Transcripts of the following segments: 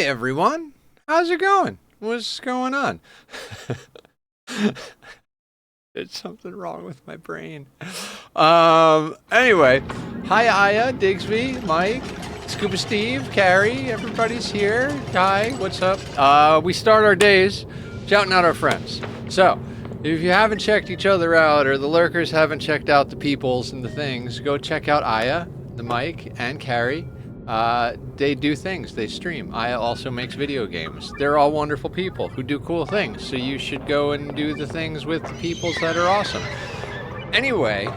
Hi everyone. How's it going? What's going on? There's something wrong with my brain. Anyway, hi Aya, Digsby, Mike, Scuba Steve, Carrie, everybody's here. Hi, what's up? We start our days shouting out our friends. So, if you haven't checked each other out or the lurkers haven't checked out the peoples and the things, go check out Aya, the Mike, and Carrie. They do things. They stream. Aya also makes video games. They're all wonderful people who do cool things. So you should go and do the things with the peoples that are awesome. Anyway,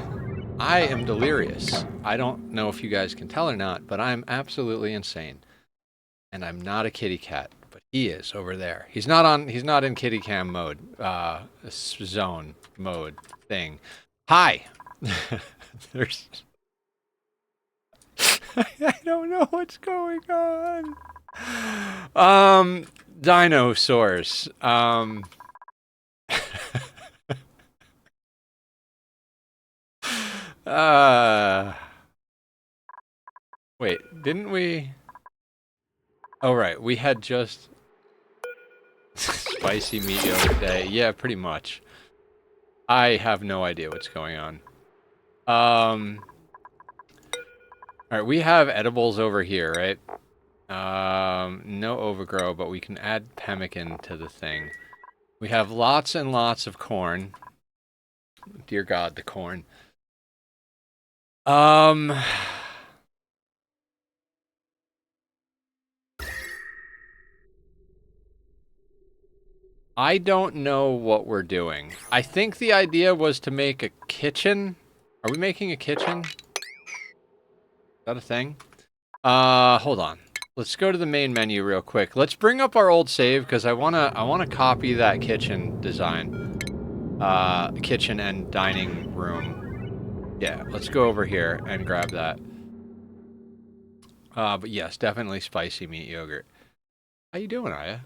I am delirious. I don't know if you guys can tell or not, but I'm absolutely insane. And I'm not a kitty cat, but he is over there. He's not in kitty cam mode, zone mode thing. Hi. There's I don't know what's going on. Dinosaurs. Wait, didn't we? Oh, right, we had just spicy meat the other day. Yeah, pretty much. I have no idea what's going on. Alright, we have edibles over here, right? No overgrow, but we can add pemmican to the thing. We have lots and lots of corn. Dear God, the corn. I don't know what we're doing. I think the idea was to make a kitchen. Are we making a kitchen? Is that a thing? Hold on. Let's go to the main menu real quick. Let's bring up our old save because I wanna copy that kitchen design. Kitchen and dining room. Yeah, let's go over here and grab that. But yes, definitely spicy meat yogurt. How you doing, Aya?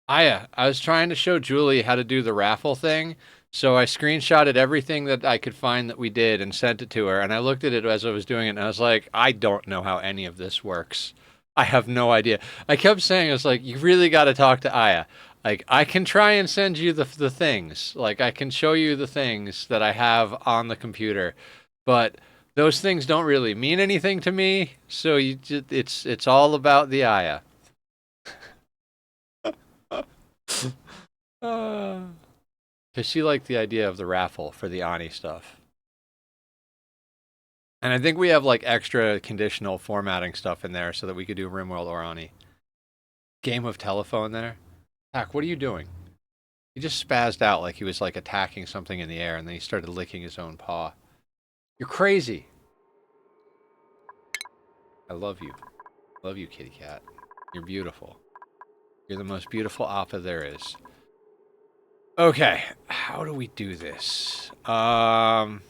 Aya, I was trying to show Julie how to do the raffle thing, so I screenshotted everything that I could find that we did and sent it to her, and I looked at it as I was doing it, and I was like, I don't know how any of this works. I have no idea. I kept saying, I was like, you really got to talk to Aya. Like, I can try and send you the things. Like, I can show you the things that I have on the computer, but those things don't really mean anything to me, so it's all about the Aya. Because she liked the idea of the raffle for the Ani stuff. And I think we have like extra conditional formatting stuff in there so that we could do RimWorld or Ani. Game of telephone there. Hack, what are you doing? He just spazzed out like he was like attacking something in the air and then he started licking his own paw. You're crazy. I love you. Love you, kitty cat. You're beautiful. You're the most beautiful Appa there is. Okay, how do we do this? Because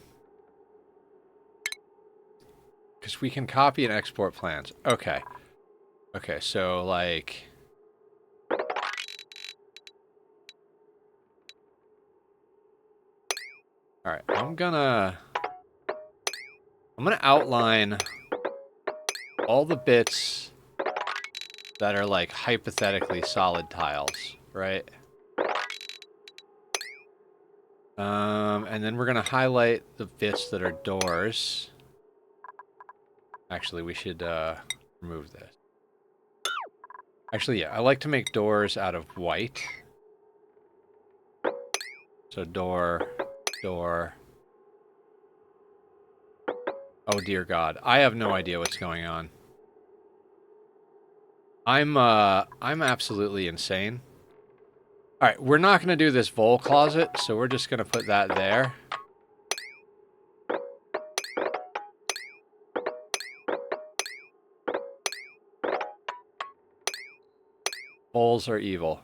we can copy and export plans. Okay. Okay, so like... Alright, I'm gonna outline all the bits that are like hypothetically solid tiles, right? And then we're gonna highlight the bits that are doors. Actually, we should remove this. Actually, yeah, I like to make doors out of white. So door, door. Oh dear God, I have no idea what's going on. I'm absolutely insane. Alright, we're not gonna do this vole closet, so we're just gonna put that there. Voles are evil.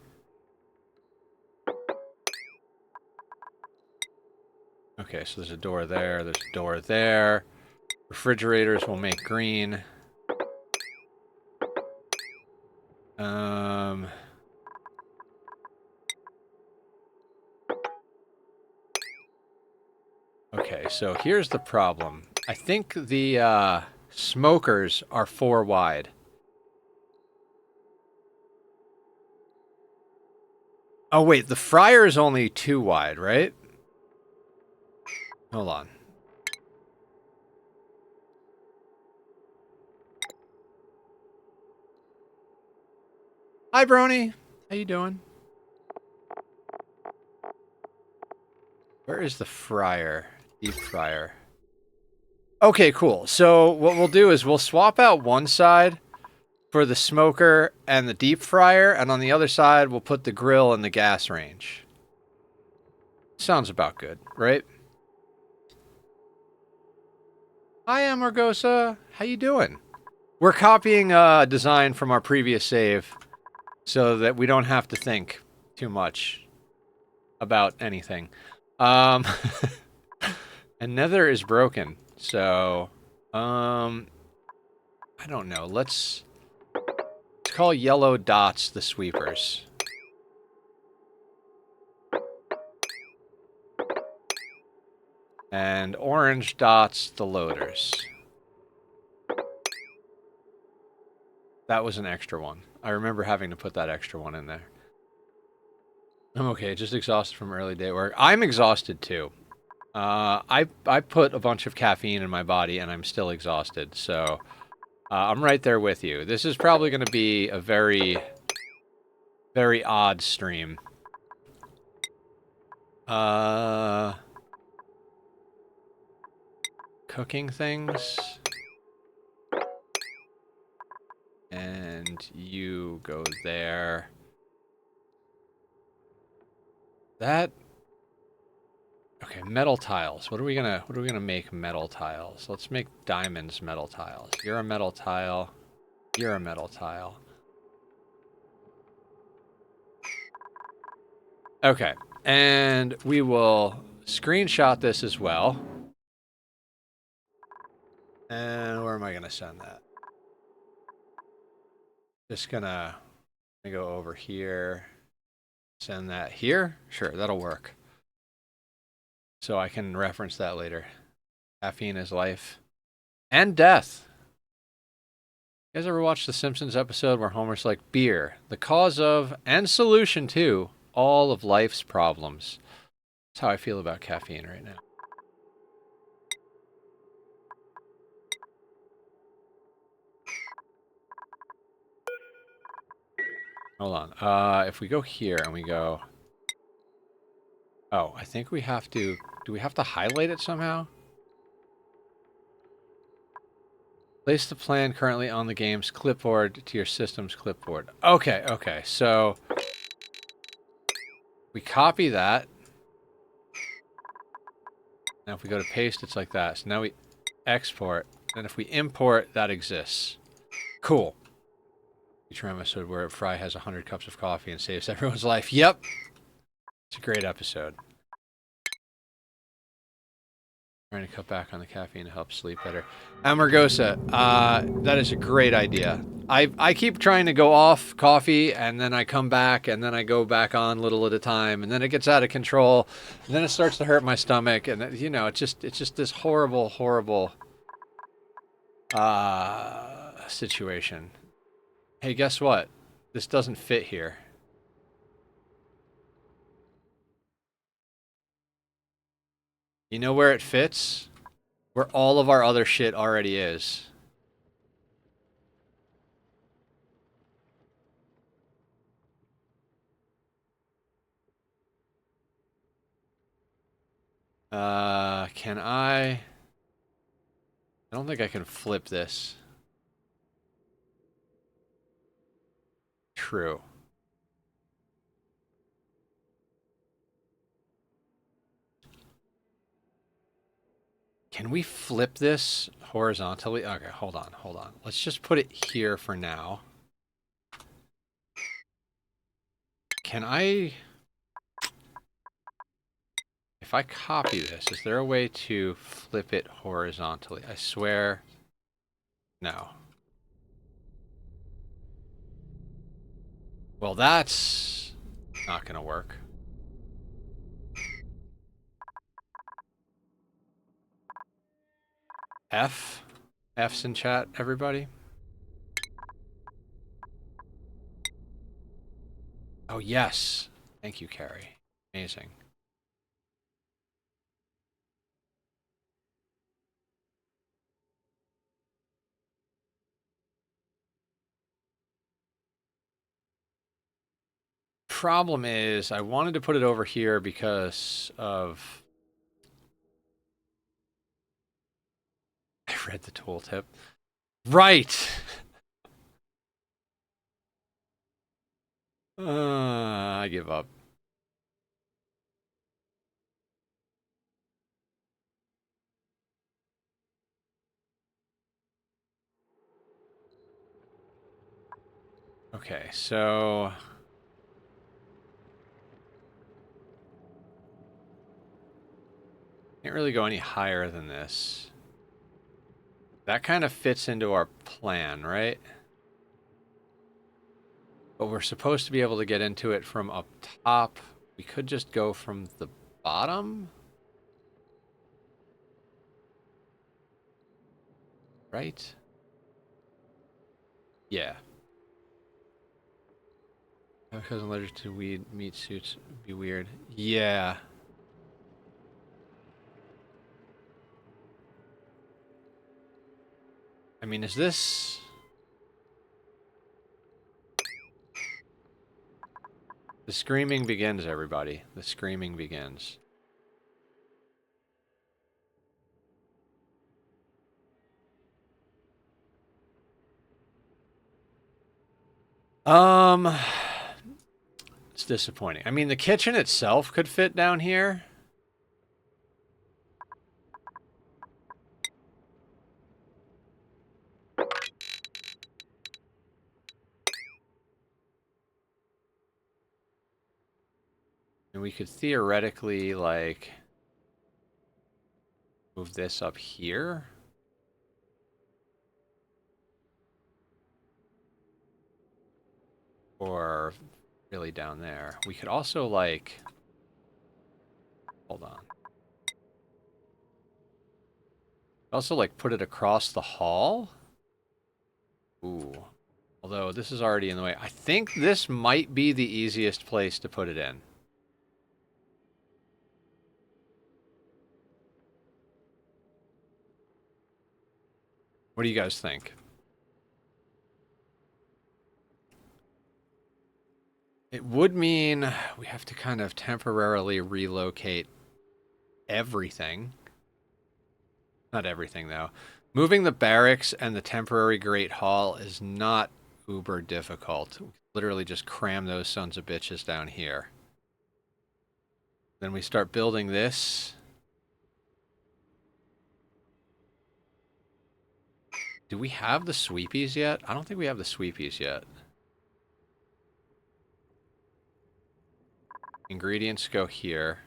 Okay, so there's a door there, there's a door there. Refrigerators will make green. Okay, so here's the problem. I think the smokers are 4 wide. Oh, wait, the fryer is only 2 wide, right? Hold on. Hi, Brony. How you doing? Where is the fryer? Deep fryer. Okay, cool. So what we'll do is we'll swap out one side for the smoker and the deep fryer, and on the other side we'll put the grill and the gas range. Sounds about good, right? Hi, Amargosa. How you doing? We're copying a design from our previous save so that we don't have to think too much about anything. And Nether is broken, so I don't know. Let's call yellow dots the sweepers. And orange dots the loaders. That was an extra one. I remember having to put that extra one in there. I'm okay, just exhausted from early day work. I'm exhausted too. I put a bunch of caffeine in my body and I'm still exhausted, so I'm right there with you. This is probably going to be a very, very odd stream. Cooking things. And you go there. That... Okay, metal tiles. What are we gonna make metal tiles? Let's make diamonds metal tiles. You're a metal tile. You're a metal tile. Okay, and we will screenshot this as well. And where am I gonna send that? Just gonna go over here. Send that here? Sure, that'll work. So I can reference that later. Caffeine is life. And death. You guys ever watch the Simpsons episode where Homer's like, beer, the cause of, and solution to, all of life's problems? That's how I feel about caffeine right now. Hold on. If we go here and we go... Oh, I think we have to... Do we have to highlight it somehow? Place the plan currently on the game's clipboard to your system's clipboard. Okay, okay. So we copy that. Now if we go to paste, it's like that. So now we export. And if we import, that exists. Cool. Feature episode where Fry has 100 cups of coffee and saves everyone's life. Yep. It's a great episode. Trying to cut back on the caffeine to help sleep better. Amargosa, that is a great idea. I keep trying to go off coffee, and then I come back, and then I go back on little at a time, and then it gets out of control, and then it starts to hurt my stomach, and you know, it's just this horrible, horrible situation. Hey, guess what? This doesn't fit here. You know where it fits? Where all of our other shit already is. Can I don't think I can flip this. True. Can we flip this horizontally? Okay, hold on, hold on. Let's just put it here for now. Can I... If I copy this, is there a way to flip it horizontally? I swear... No. Well, that's not gonna work. F? F's in chat, everybody? Oh, yes. Thank you, Carrie. Amazing. Problem is, I wanted to put it over here because of... I read the tooltip. Right! I give up. Okay, so... Can't really go any higher than this. That kind of fits into our plan, right? But we're supposed to be able to get into it from up top. We could just go from the bottom? Right? Yeah. Because I'm allergic to weed meat suits would be weird. Yeah. I mean, is this... The screaming begins, everybody. The screaming begins. It's disappointing. I mean, the kitchen itself could fit down here. And we could theoretically, like, move this up here. Or really down there. We could also, like... Hold on. Also, like, put it across the hall. Ooh. Although, this is already in the way. I think this might be the easiest place to put it in. What do you guys think? It would mean we have to kind of temporarily relocate everything. Not everything, though. Moving the barracks and the temporary Great Hall is not uber difficult. We literally just cram those sons of bitches down here. Then we start building this. Do we have the sweepies yet? I don't think we have the sweepies yet. Ingredients go here.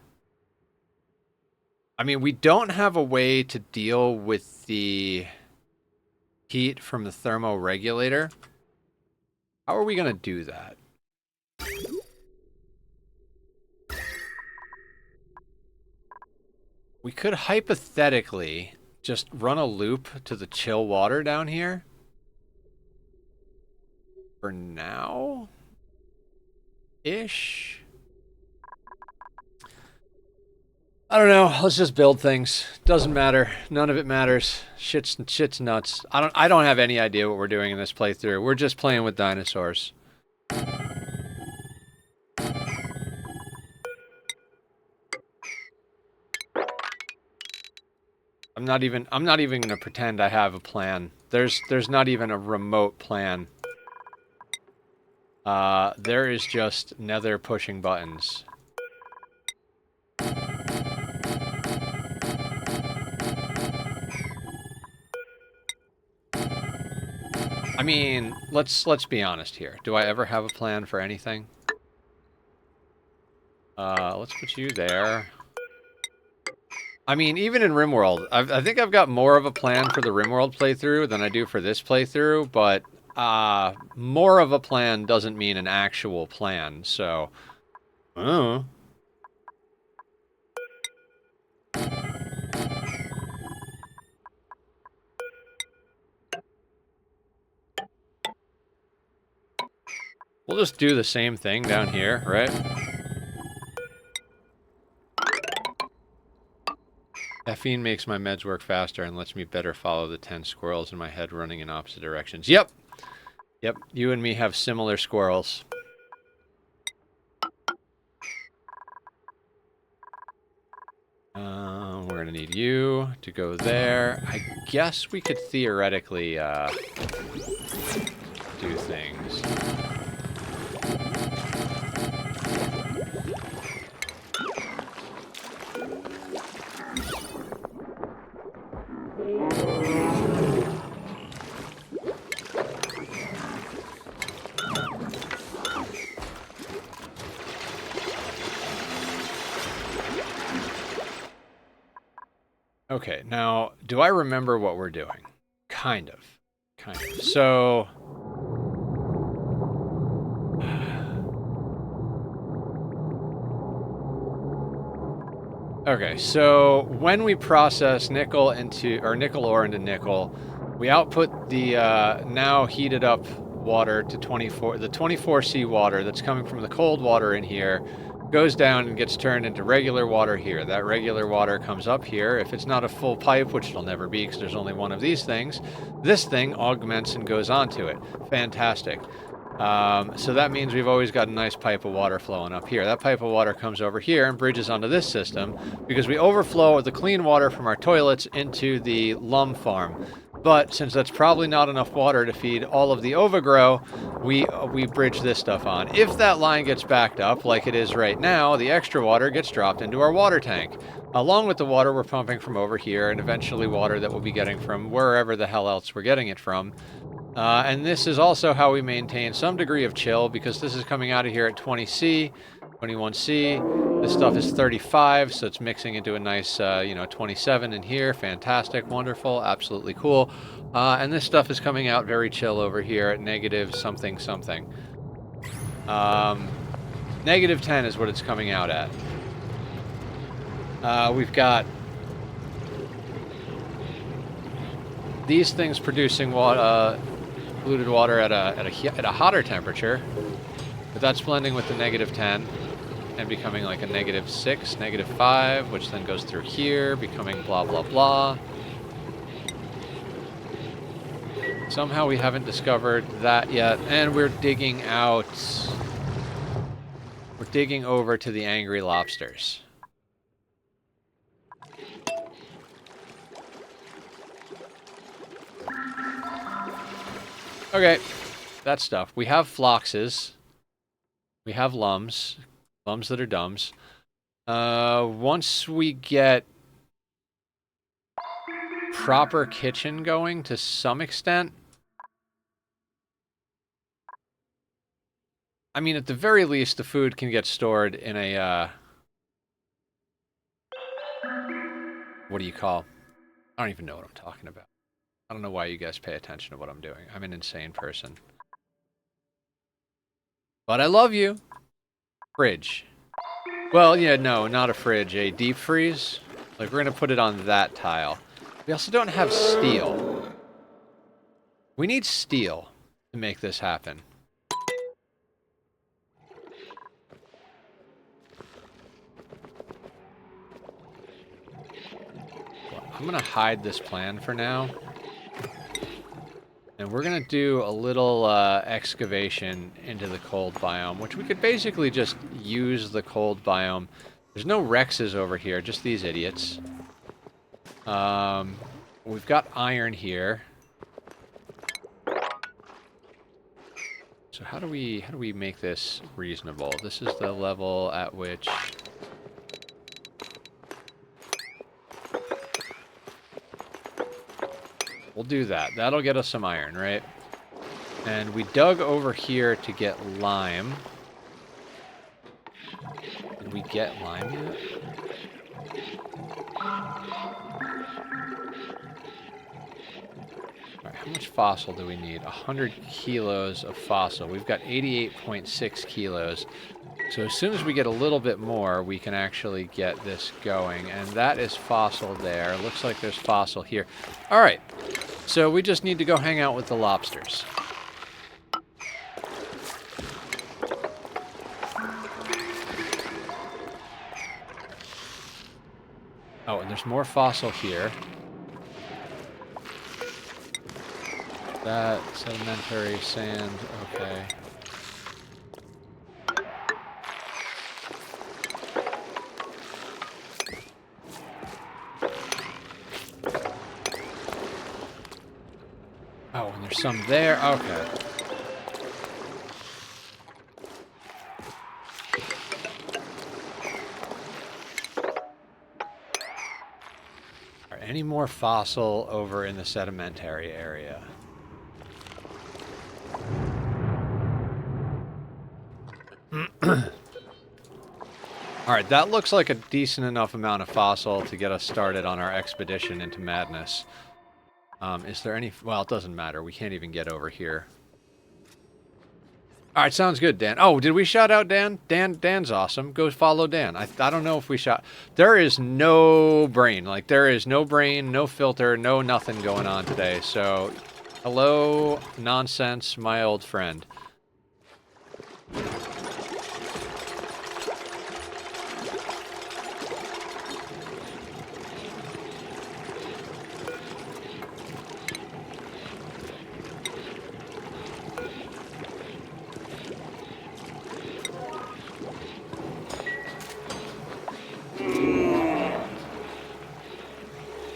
I mean, we don't have a way to deal with the heat from the thermoregulator. How are we going to do that? We could hypothetically just run a loop to the chill water down here. For now? Ish. I don't know. Let's just build things. Doesn't matter. None of it matters. Shit's nuts. I don't have any idea what we're doing in this playthrough. We're just playing with dinosaurs. I'm not even gonna pretend I have a plan. There's not even a remote plan. There is just nether pushing buttons. I mean, let's be honest here. Do I ever have a plan for anything? Let's put you there. I mean, even in RimWorld, I think I've got more of a plan for the RimWorld playthrough than I do for this playthrough, but more of a plan doesn't mean an actual plan, so... We'll just do the same thing down here, right? Caffeine makes my meds work faster and lets me better follow the 10 squirrels in my head running in opposite directions. Yep. Yep. You and me have similar squirrels. We're going to need you to go there. I guess we could theoretically do things. Okay, now, do I remember what we're doing? Kind of. Kind of. So... Okay, so when we process nickel into, or nickel ore into nickel, we output the now heated up water to 24, the 24C water that's coming from the cold water in here, goes down and gets turned into regular water here. That regular water comes up here. If it's not a full pipe, which it'll never be because there's only one of these things, this thing augments and goes onto it. Fantastic. So that means we've always got a nice pipe of water flowing up here. That pipe of water comes over here and bridges onto this system because we overflow the clean water from our toilets into the lum farm. But since that's probably not enough water to feed all of the overgrow, we bridge this stuff on. If that line gets backed up, like it is right now, the extra water gets dropped into our water tank, along with the water we're pumping from over here, and eventually water that we'll be getting from wherever the hell else we're getting it from. And this is also how we maintain some degree of chill, because this is coming out of here at 20C, 21C. This stuff is 35, so it's mixing into a nice, 27 in here. Fantastic, wonderful, absolutely cool. And this stuff is coming out very chill over here at negative something something. Negative 10 is what it's coming out at. We've got these things producing polluted water at a hotter temperature, but that's blending with the negative 10 and becoming like a negative 6, negative 5, which then goes through here, becoming blah blah blah. Somehow we haven't discovered that yet, and we're digging out. We're digging over to the angry lobsters. Okay, that stuff. We have floxes. We have lums. Lums that are dumbs. Once we get proper kitchen going to some extent, I mean, at the very least, the food can get stored in a, what do you call? I don't even know what I'm talking about. I don't know why you guys pay attention to what I'm doing. I'm an insane person. But I love you. Fridge. Well, yeah, no, not a fridge. A deep freeze. Like, we're going to put it on that tile. We also don't have steel. We need steel to make this happen. Well, I'm going to hide this plan for now. And we're going to do a little excavation into the cold biome, which we could basically just use the cold biome. There's no Rexes over here, just these idiots. We've got iron here. So how do we make this reasonable? This is the level at which... We'll do that. That'll get us some iron, right? And we dug over here to get lime. Did we get lime yet? Alright, how much fossil do we need? 100 kilos of fossil. We've got 88.6 kilos. So as soon as we get a little bit more, we can actually get this going. And that is fossil there. Looks like there's fossil here. Alright. So we just need to go hang out with the lobsters. Oh, and there's more fossil here. That sedimentary sand, okay. Oh, and there's some there, okay. Any more fossil over in the sedimentary area? Alright, that looks like a decent enough amount of fossil to get us started on our expedition into madness. Is there any... Well, it doesn't matter. We can't even get over here. Alright, sounds good, Dan. Oh, did we shout out Dan? Dan's awesome. Go follow Dan. I don't know if we shout... There is no brain. Like, there is no brain, no filter, no nothing going on today. So, hello, nonsense, my old friend.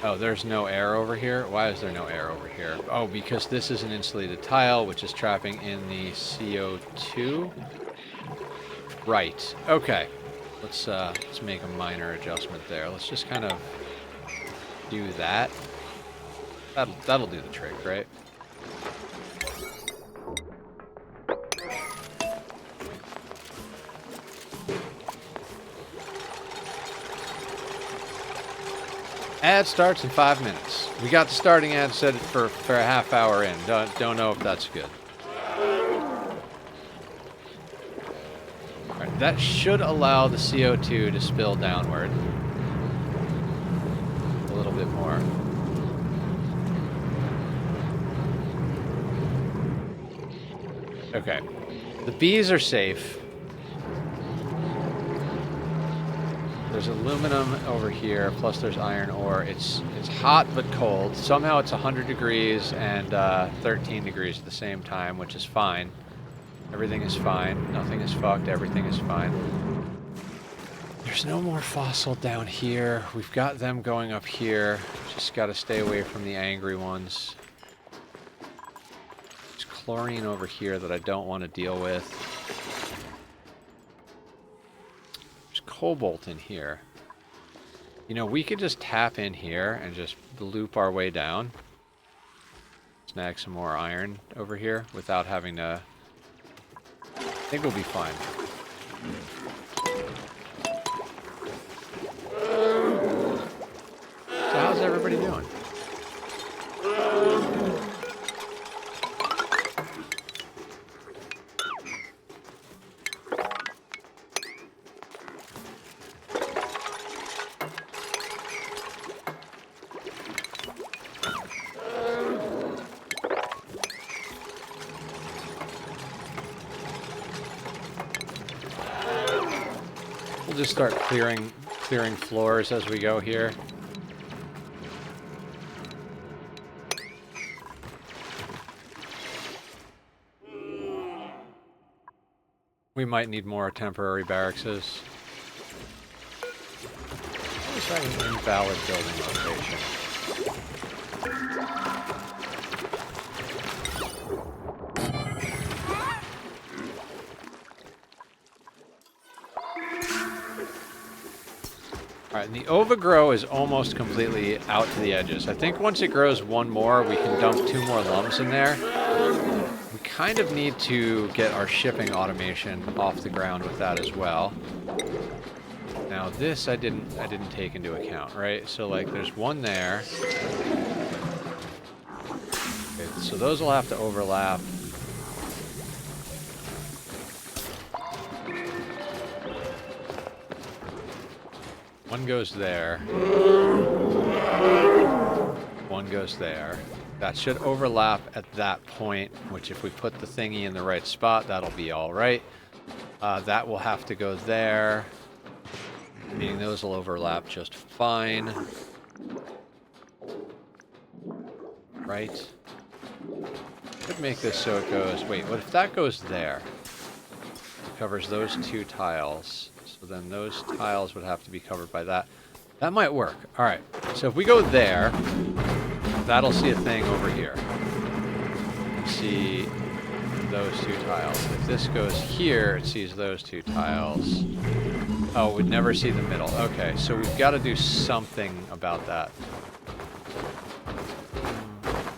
Oh, there's no air over here? Why is there no air over here? Oh, because this is an insulated tile, which is trapping in the CO2? Right. Okay. Let's make a minor adjustment there. Let's just kind of do that. That'll do the trick, right? Ad starts in 5 minutes. We got the starting ad set for a half hour in. Don't know if that's good. Alright, that should allow the CO2 to spill downward. A little bit more. Okay. The bees are safe. There's aluminum over here, plus there's iron ore. It's hot but cold. Somehow it's 100 degrees and 13 degrees at the same time, which is fine. Everything is fine. Nothing is fucked. Everything is fine. There's no more fossil down here. We've got them going up here. Just got to stay away from the angry ones. There's chlorine over here that I don't want to deal with. Cobalt in here. You know, we could just tap in here and just loop our way down. Snag some more iron over here without having to... I think we'll be fine. So how's everybody doing? Just start clearing floors as we go here. We might need more temporary barracks. What is that an invalid building location? Alright, and the overgrow is almost completely out to the edges. I think once it grows one more, we can dump 2 more lumps in there. We kind of need to get our shipping automation off the ground with that as well. Now this I didn't take into account, right? So like there's one there. Okay, so those will have to overlap. One goes there. One goes there. That should overlap at that point, which if we put the thingy in the right spot, that'll be all right. That will have to go there. Meaning those will overlap just fine. Right? Could make this so it goes... Wait, what if that goes there? It covers those two tiles. So then those tiles would have to be covered by that. That might work. Alright, so if we go there, that'll see a thing over here. See those two tiles. If this goes here, it sees those two tiles. Oh, we'd never see the middle. Okay, so we've got to do something about that.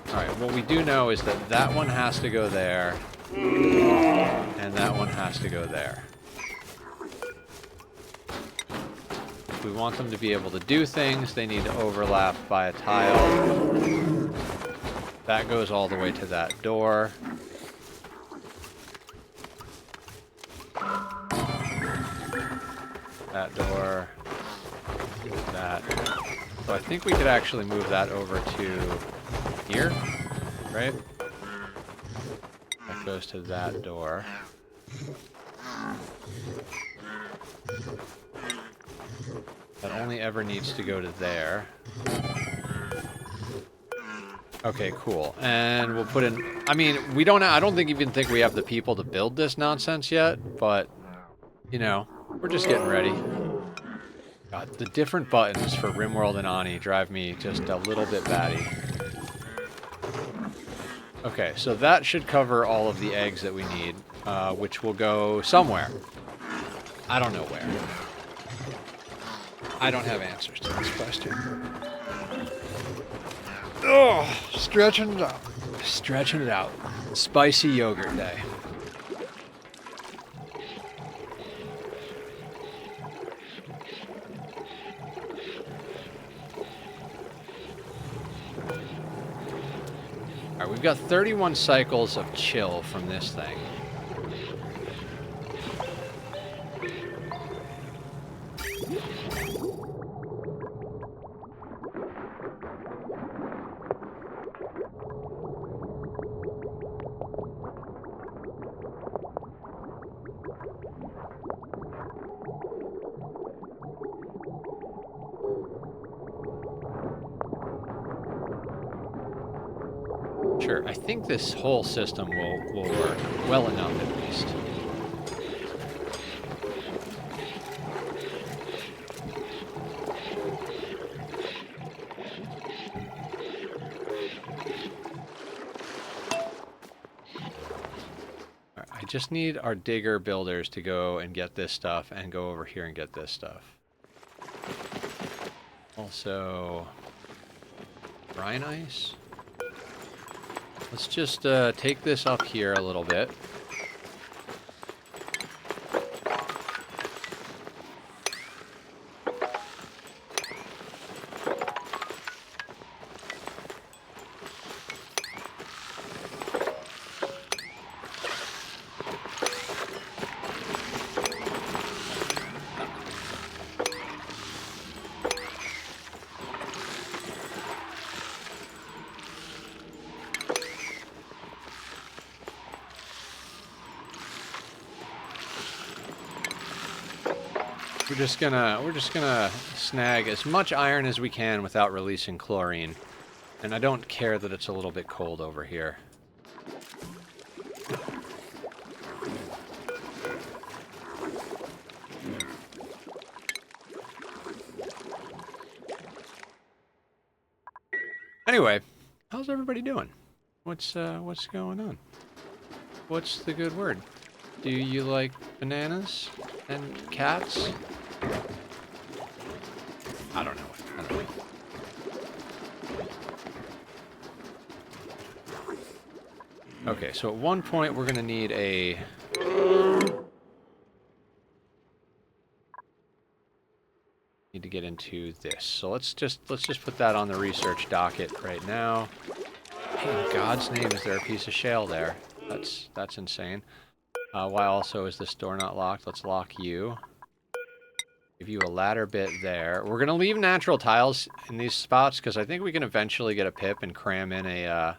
Alright, what we do know is that that one has to go there, and that one has to go there. If we want them to be able to do things, they need to overlap by a tile. That goes all the way to that door. That door. That. So I think we could actually move that over to here, right? That goes to that door. That only ever needs to go to there. Okay, cool. And we'll put in... I mean, we don't... I don't even think we have the people to build this nonsense yet, but, you know, we're just getting ready. God, the different buttons for RimWorld and Ani drive me just a little bit batty. Okay, so that should cover all of the eggs that we need, which will go somewhere. I don't know where. I don't have answers to this question. Oh, stretching it out. Stretching it out. Spicy yogurt day. Alright, we've got 31 cycles of chill from this thing. Sure, I think this whole system will work well enough at least. I just need our digger builders to go and get this stuff and go over here and get this stuff. Also, brine ice. Let's just take this up here a little bit. We're just gonna snag as much iron as we can without releasing chlorine. And I don't care that it's a little bit cold over here. Anyway, how's everybody doing? What's going on? What's the good word? Do you like bananas and cats? I don't know. I don't know. Okay, so at one point we're gonna need a... Need to get into this. So let's just put that on the research docket right now. Hey, in God's name, is there a piece of shale there? That's insane. Why also is this door not locked? Let's lock you. Give you a ladder bit there. We're going to leave natural tiles in these spots because I think we can eventually get a pip and cram in a...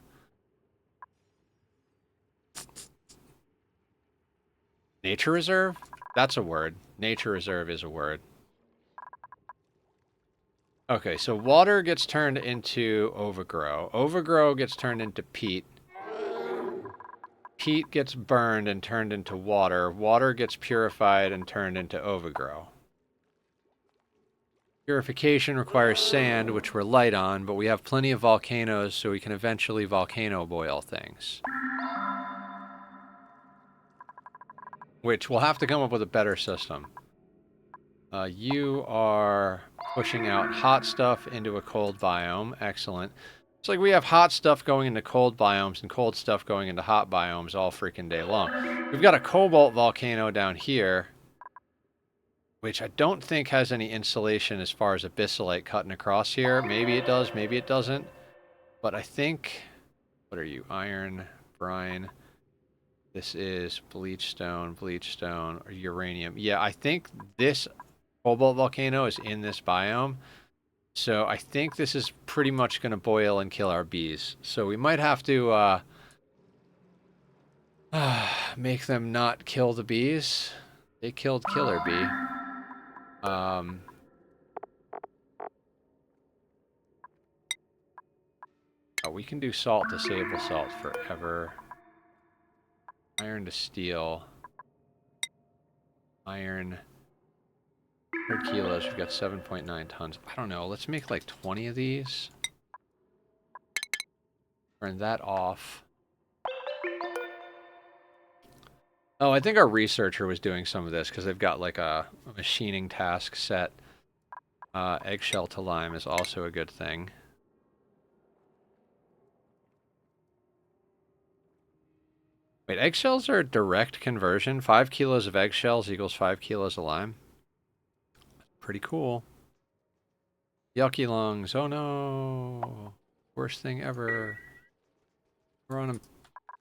Nature reserve? That's a word. Nature reserve is a word. Okay, so water gets turned into overgrow. Overgrow gets turned into peat. Peat gets burned and turned into water. Water gets purified and turned into overgrow. Purification requires sand, which we're light on, but we have plenty of volcanoes, so we can eventually volcano boil things. Which we'll have to come up with a better system. You are pushing out hot stuff into a cold biome. Excellent. It's like we have hot stuff going into cold biomes and cold stuff going into hot biomes all freaking day long. We've got a cobalt volcano down here, which I don't think has any insulation as far as abyssalite cutting across here. Maybe it does, maybe it doesn't. But I think... What are you? Iron, brine. This is bleach stone, or uranium. Yeah, I think this cobalt volcano is in this biome. So I think this is pretty much going to boil and kill our bees. So we might have to make them not kill the bees. They killed Killer Bee. Oh, we can do salt, disable salt forever. Iron to steel. Iron. 100 kilos, we've got 7.9 tons. I don't know, let's make like 20 of these. Turn that off. Oh, I think our researcher was doing some of this because they've got like a machining task set. Eggshell to lime is also a good thing. Wait, eggshells are a direct conversion? 5 kilos of eggshells equals 5 kilos of lime? Pretty cool. Yucky lungs. Oh no. Worst thing ever. We're on a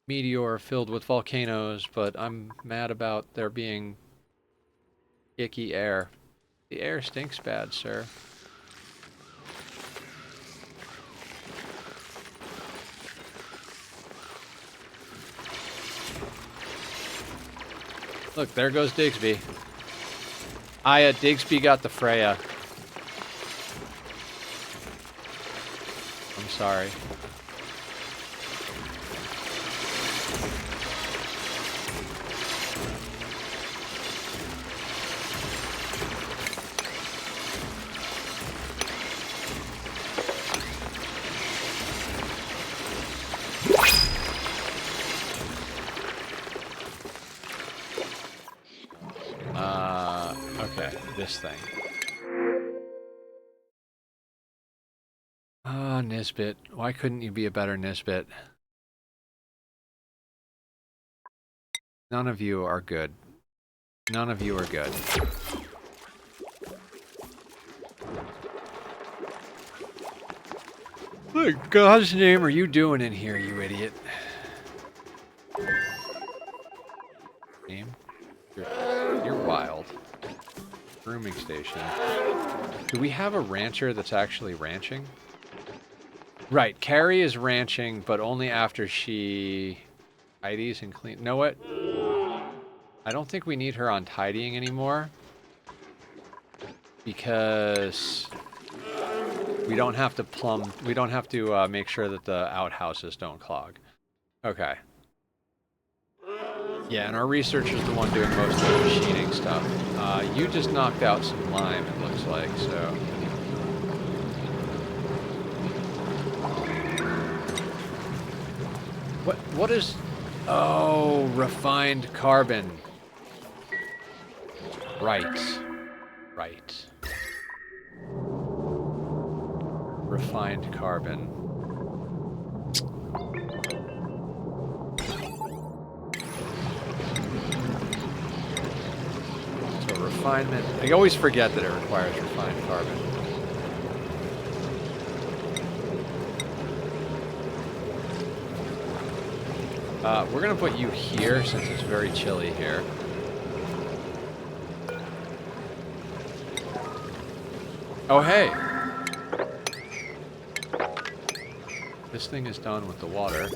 meteor filled with volcanoes, but I'm mad about there being icky air. The air stinks bad, sir. Look, there goes Digsby. Digsby got the Freya. I'm sorry. Okay, this thing. Ah, Nisbet. Why couldn't you be a better Nisbet? None of you are good. None of you are good. What in God's name are you doing in here, you idiot? Name? You're wild. Grooming station. Do we have a rancher that's actually ranching? Right, Carrie is ranching, but only after she tidies and clean. Know what? I don't think we need her on tidying anymore. Because we don't have to make sure that the outhouses don't clog. Okay. Yeah, and our researcher is the one doing most of the machining stuff. You just knocked out some lime, it looks like, so... What is... Oh, refined carbon. Right. Right. Refined carbon. So refinement... I always forget that it requires refined carbon. We're gonna put you here since it's very chilly here. Oh, hey! This thing is done with the water.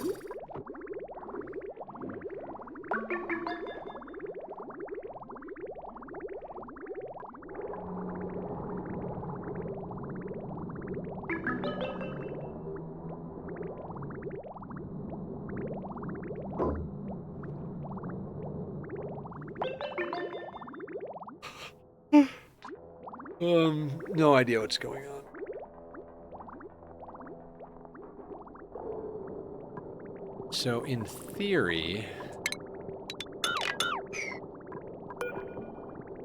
No idea what's going on. So in theory,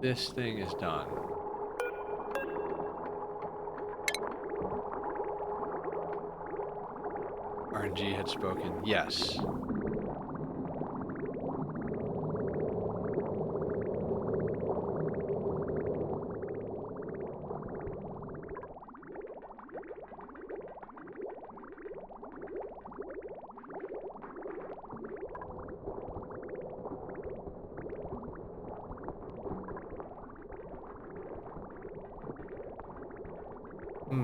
this thing is done. RNG had spoken. Yes. I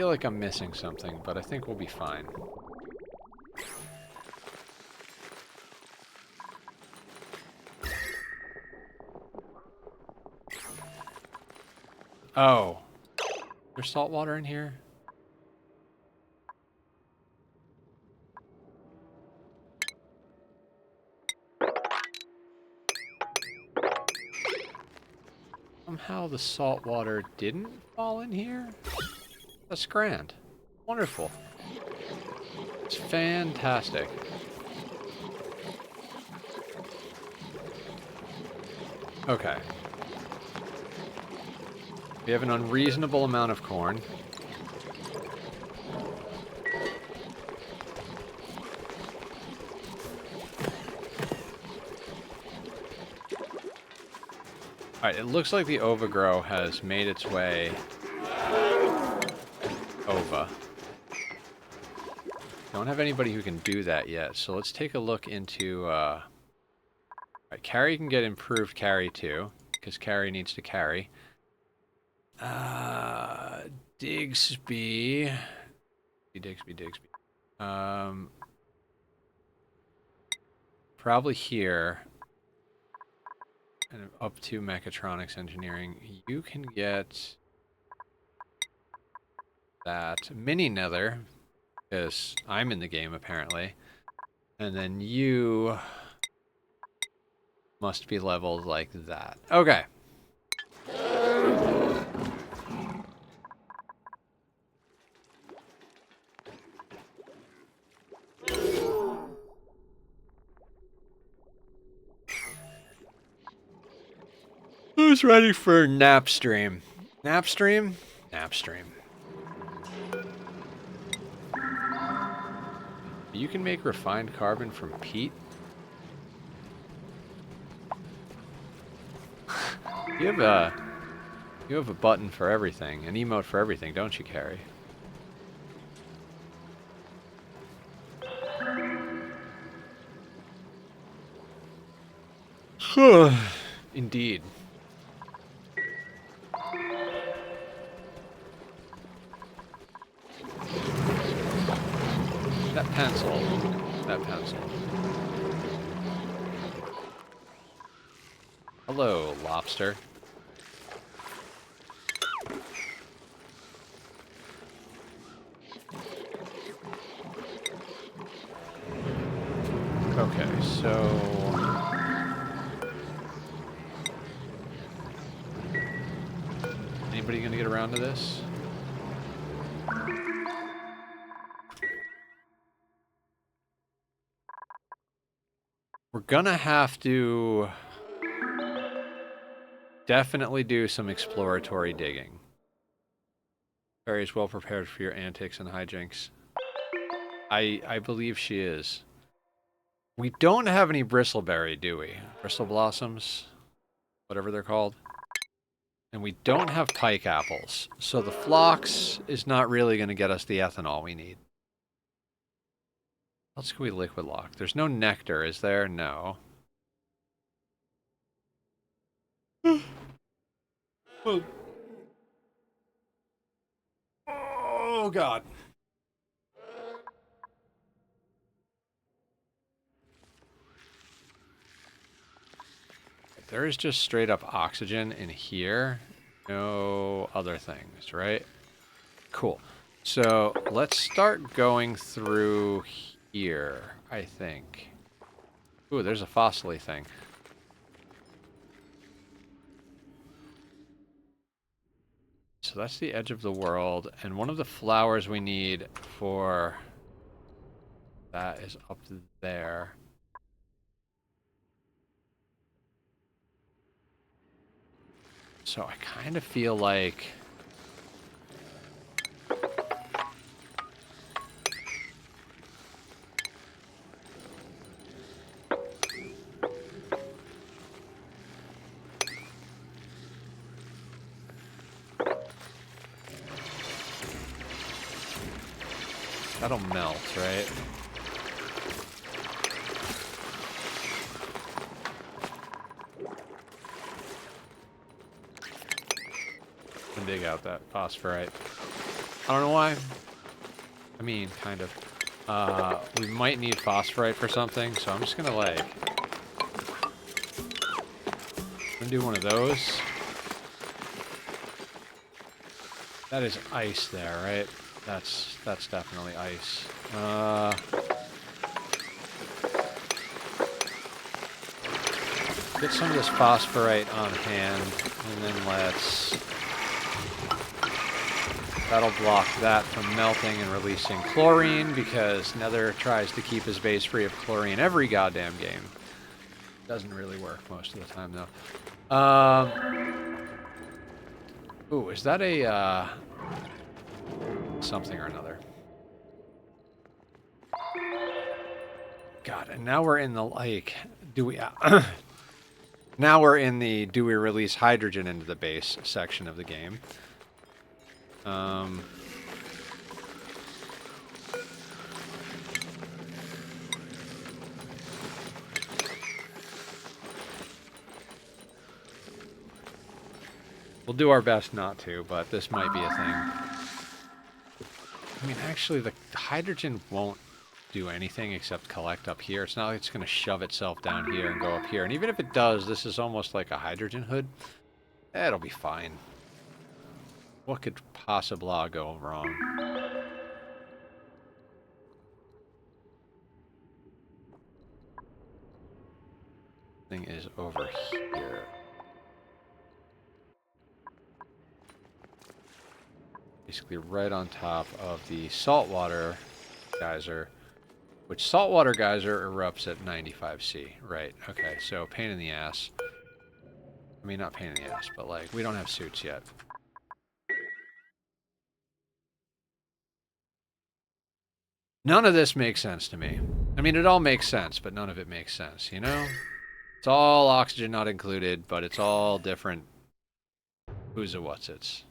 feel like I'm missing something, but I think we'll be fine. Oh. There's salt water in here? Somehow the salt water didn't fall in here? That's grand. Wonderful. It's fantastic. Okay. We have an unreasonable amount of corn. Alright, it looks like the overgrow has made its way over. Don't have anybody who can do that yet, so let's take a look into... Alright, carry can get improved carry too, because carry needs to carry. Digsby. Probably here. And up to mechatronics engineering. You can get that mini nether, because I'm in the game apparently. And then you must be leveled like that. Okay. Who's ready for nap stream? Nap stream? Nap stream. You can make refined carbon from peat? You have a button for everything, an emote for everything, don't you, Carrie? Indeed. That pencil. That pencil. Hello, lobster. Okay, so... Anybody gonna get around to this? We're gonna have to definitely do some exploratory digging. Barry is well prepared for your antics and hijinks. I believe she is. We don't have any bristleberry, do we? Bristle blossoms? Whatever they're called. And we don't have pike apples. So the phlox is not really going to get us the ethanol we need. What else can we liquid lock? There's no nectar, is there? No. Oh, God. There is just straight up oxygen in here. No other things, right? Cool. So let's start going through here, I think. Ooh, there's a fossil-y thing. so that's the edge of the world, and one of the flowers we need for that is up there. So I kind of feel like that'll melt, right? And dig out that phosphorite. I don't know why. I mean, kind of. We might need phosphorite for something, so I'm just gonna like... I'm gonna do one of those. That is ice there, right? That's definitely ice. Get some of this phosphorite on hand, and then that'll block that from melting and releasing chlorine, because Nether tries to keep his base free of chlorine every goddamn game. Doesn't really work most of the time, though. Ooh, is that a, something or another? God, and now we're in the, like, do we... now we're in the do we release hydrogen into the base section of the game. We'll do our best not to, but this might be a thing. I mean, actually, the hydrogen won't do anything except collect up here. It's not like it's going to shove itself down here and go up here. And even if it does, this is almost like a hydrogen hood. It'll be fine. What could possibly go wrong? Thing is over here. Basically right on top of the saltwater geyser, which saltwater geyser erupts at 95°. Right, okay, so pain in the ass. I mean, not pain in the ass, but like, we don't have suits yet. None of this makes sense to me. I mean, it all makes sense, but none of it makes sense, you know? It's all oxygen not included, but it's all different who's a what's it's.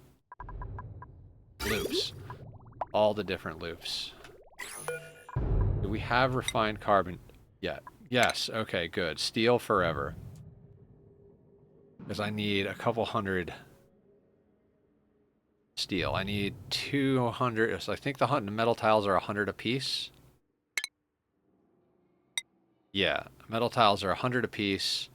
Loops. All the different loops. Do we have refined carbon yet? Yes, okay, good. Steel forever. Because I need a couple hundred steel. I need 200. So I think the metal tiles are 100 apiece. Yeah, metal tiles are 100 apiece.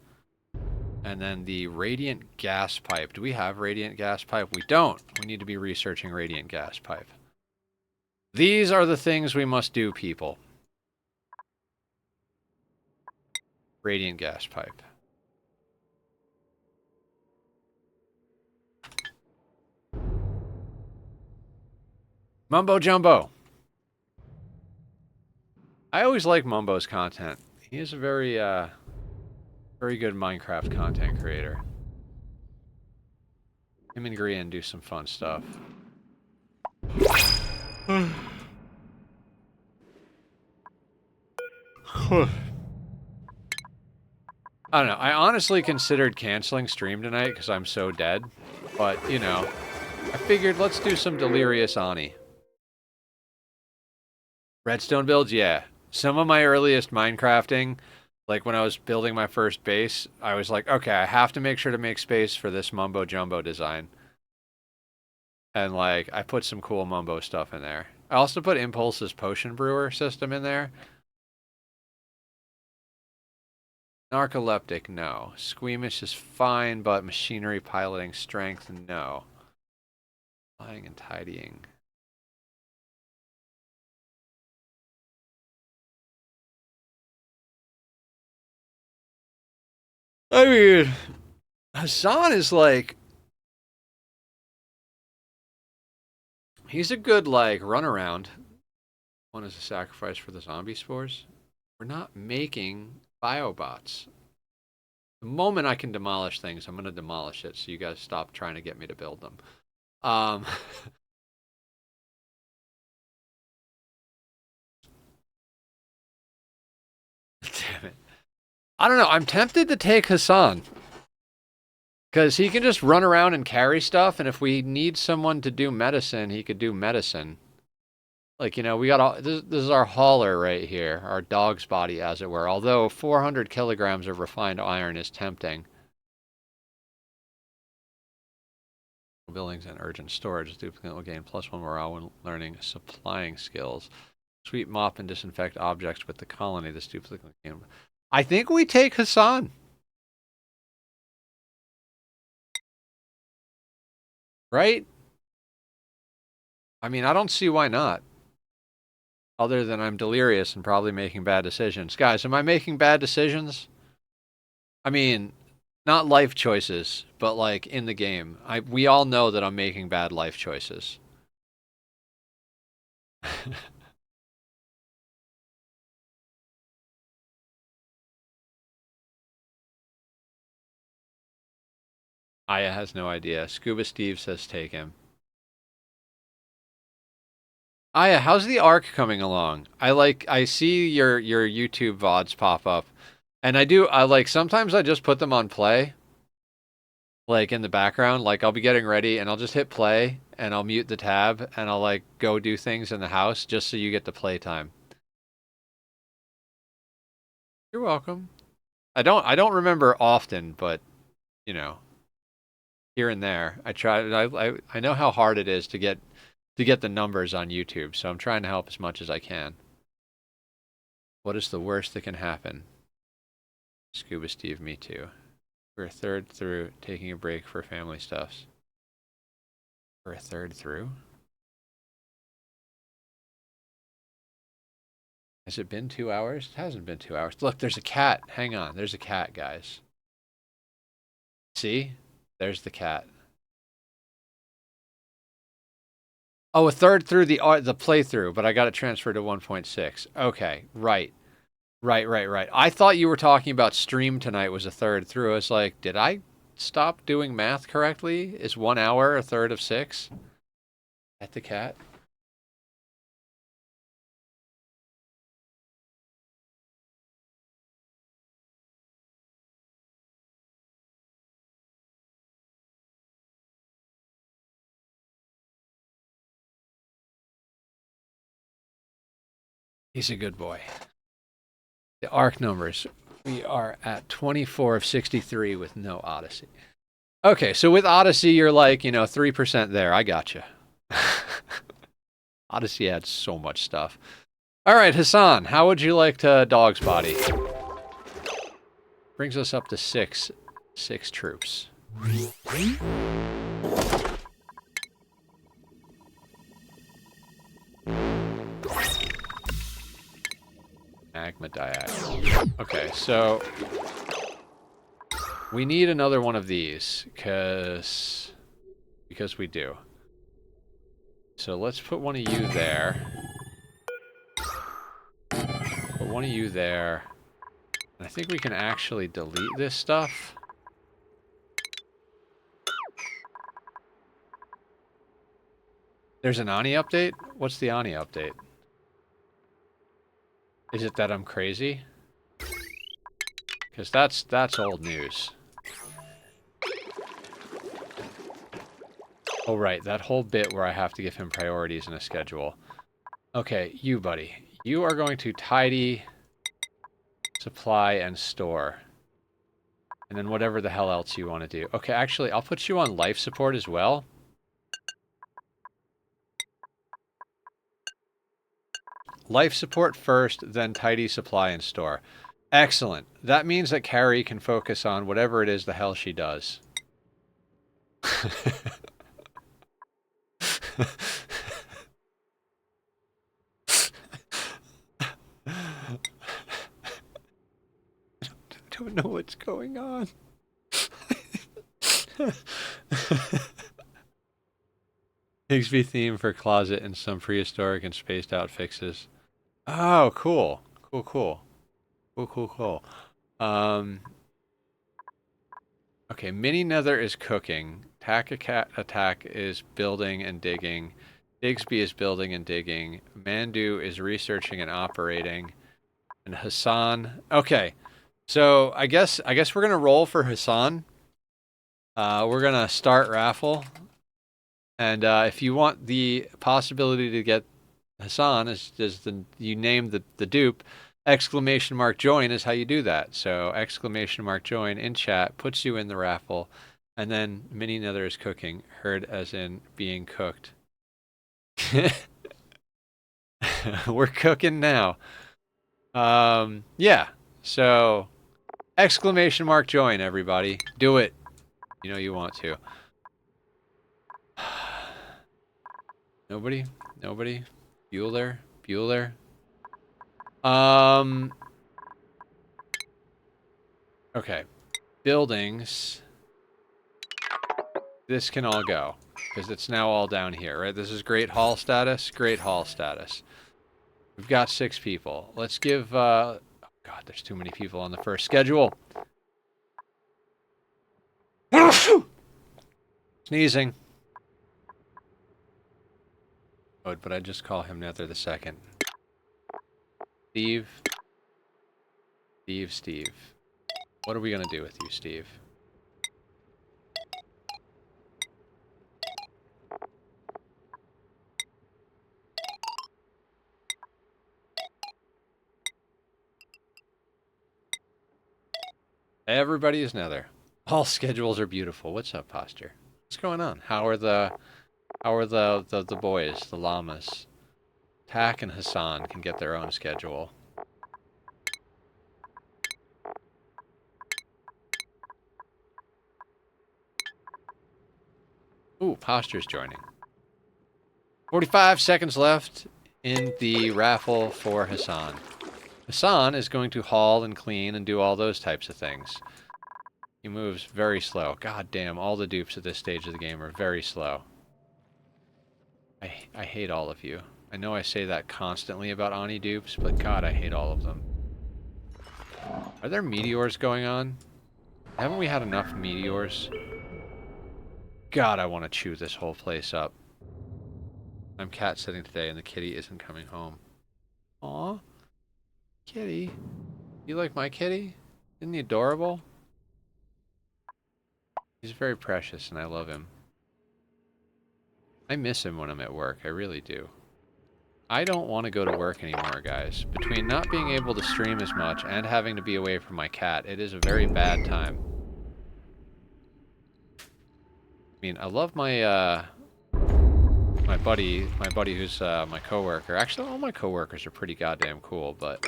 And then the radiant gas pipe. Do we have radiant gas pipe? We don't. We need to be researching radiant gas pipe. These are the things we must do, people. Radiant gas pipe. Mumbo Jumbo. I always like Mumbo's content. He is a very, very good Minecraft content creator. Him and Grian do some fun stuff. I don't know. I honestly considered canceling stream tonight because I'm so dead. But, you know, I figured let's do some Delirious Ani. Redstone builds? Yeah. Some of my earliest Minecrafting, like when I was building my first base, I was like, okay, I have to make sure to make space for this Mumbo Jumbo design. And, like, I put some cool Mumbo stuff in there. I also put Impulse's Potion Brewer system in there. Narcoleptic, no. Squeamish is fine, but machinery piloting strength, no. Flying and tidying. I mean, Hassan is like He's a good, like, runaround. One is a sacrifice for the zombie spores. We're not making biobots. The moment I can demolish things, I'm going to demolish it, so you guys stop trying to get me to build them. Damn it. I don't know. I'm tempted to take Hassan. Because he can just run around and carry stuff, and if we need someone to do medicine, he could do medicine. Like, you know, we got all... This is our hauler right here. Our dog's body, as it were. Although 400 kilograms of refined iron is tempting. Buildings and urgent storage. Duplicate will gain +1 morale when learning supplying skills. Sweep, mop, and disinfect objects with the colony. This duplicate will gain... I think we take Hassan. Right? I mean, I don't see why not. Other than I'm delirious and probably making bad decisions. Guys, am I making bad decisions? I mean, not life choices, but like in the game. We all know that I'm making bad life choices. Aya has no idea. Scuba Steve says take him. Aya, how's the arc coming along? I see your YouTube VODs pop up. And I like sometimes I just put them on play. Like in the background, like I'll be getting ready and I'll just hit play and I'll mute the tab and I'll like go do things in the house just so you get the play time. You're welcome. I don't remember often, but you know, here and there. I know how hard it is to get the numbers on YouTube, so I'm trying to help as much as I can. What is the worst that can happen? Scuba Steve, me too. We're a third through, taking a break for family stuffs. We're a third through? Has it been 2 hours? It hasn't been 2 hours. Look, there's a cat. Hang on. There's a cat, guys. See? There's the cat. Oh, a third through the playthrough, but I got it transferred to 1.6. Okay, right. Right. I thought you were talking about stream tonight was a third through. I was like, did I stop doing math correctly? Is 1 hour a third of 6? At the cat? He's a good boy. The arc numbers. We are at 24 of 63 with no Odyssey. Okay, so with Odyssey, you're like, 3% there. I gotcha. Odyssey adds so much stuff. All right, Hassan, how would you like to dog's body? Brings us up to six troops. Magma diagonal. Okay, so we need another one of these because we do. So let's put one of you there. Put one of you there. And I think we can actually delete this stuff. There's an Ani update? What's the Ani update? Is it that I'm crazy? Because that's old news. Oh, right. That whole bit where I have to give him priorities in a schedule. Okay, you, buddy. You are going to tidy, supply, and store. And then whatever the hell else you want to do. Okay, actually, I'll put you on life support as well. Life support first, then tidy, supply, and store. Excellent. That means that Carrie can focus on whatever it is the hell she does. I don't know what's going on. Digsby theme for closet and some prehistoric and spaced out fixes. Oh, cool. Cool, cool. Cool, cool, cool. Okay, Mini Nether is cooking. Attack is building and digging. Digsby is building and digging. Mandu is researching and operating. And Hassan. Okay. So I guess we're gonna roll for Hassan. We're gonna start raffle. And if you want the possibility to get Hassan you name the dupe, exclamation mark join is how you do that. So exclamation mark join in chat puts you in the raffle, and then Mini Nether is cooking, heard as in being cooked. We're cooking now. Yeah. So exclamation mark join, everybody. Do it. You know you want to. Nobody? Nobody? Bueller? Bueller? Okay. Buildings. This can all go, because it's now all down here, right? This is Great Hall status. Great Hall status. We've got 6 people. Let's give, oh God, there's too many people on the first schedule. Sneezing. Oh, but I just call him Nether the second. Steve. Steve. What are we gonna do with you, Steve? Everybody is Nether. All schedules are beautiful. What's up, Posture? What's going on? How are the boys, the llamas? Tak and Hassan can get their own schedule. Ooh, Posture's joining. 45 seconds left in the raffle for Hassan. Hassan is going to haul and clean and do all those types of things. He moves very slow. God damn, all the dupes at this stage of the game are very slow. I hate all of you. I know I say that constantly about Ani dupes, but God, I hate all of them. Are there meteors going on? Haven't we had enough meteors? God, I want to chew this whole place up. I'm cat sitting today and the kitty isn't coming home. Aw. Kitty. You like my kitty? Isn't he adorable? He's very precious and I love him. I miss him when I'm at work. I really do. I don't want to go to work anymore, guys. Between not being able to stream as much and having to be away from my cat, it is a very bad time. I mean, I love my, my buddy who's, my coworker. Actually, all my coworkers are pretty goddamn cool, but...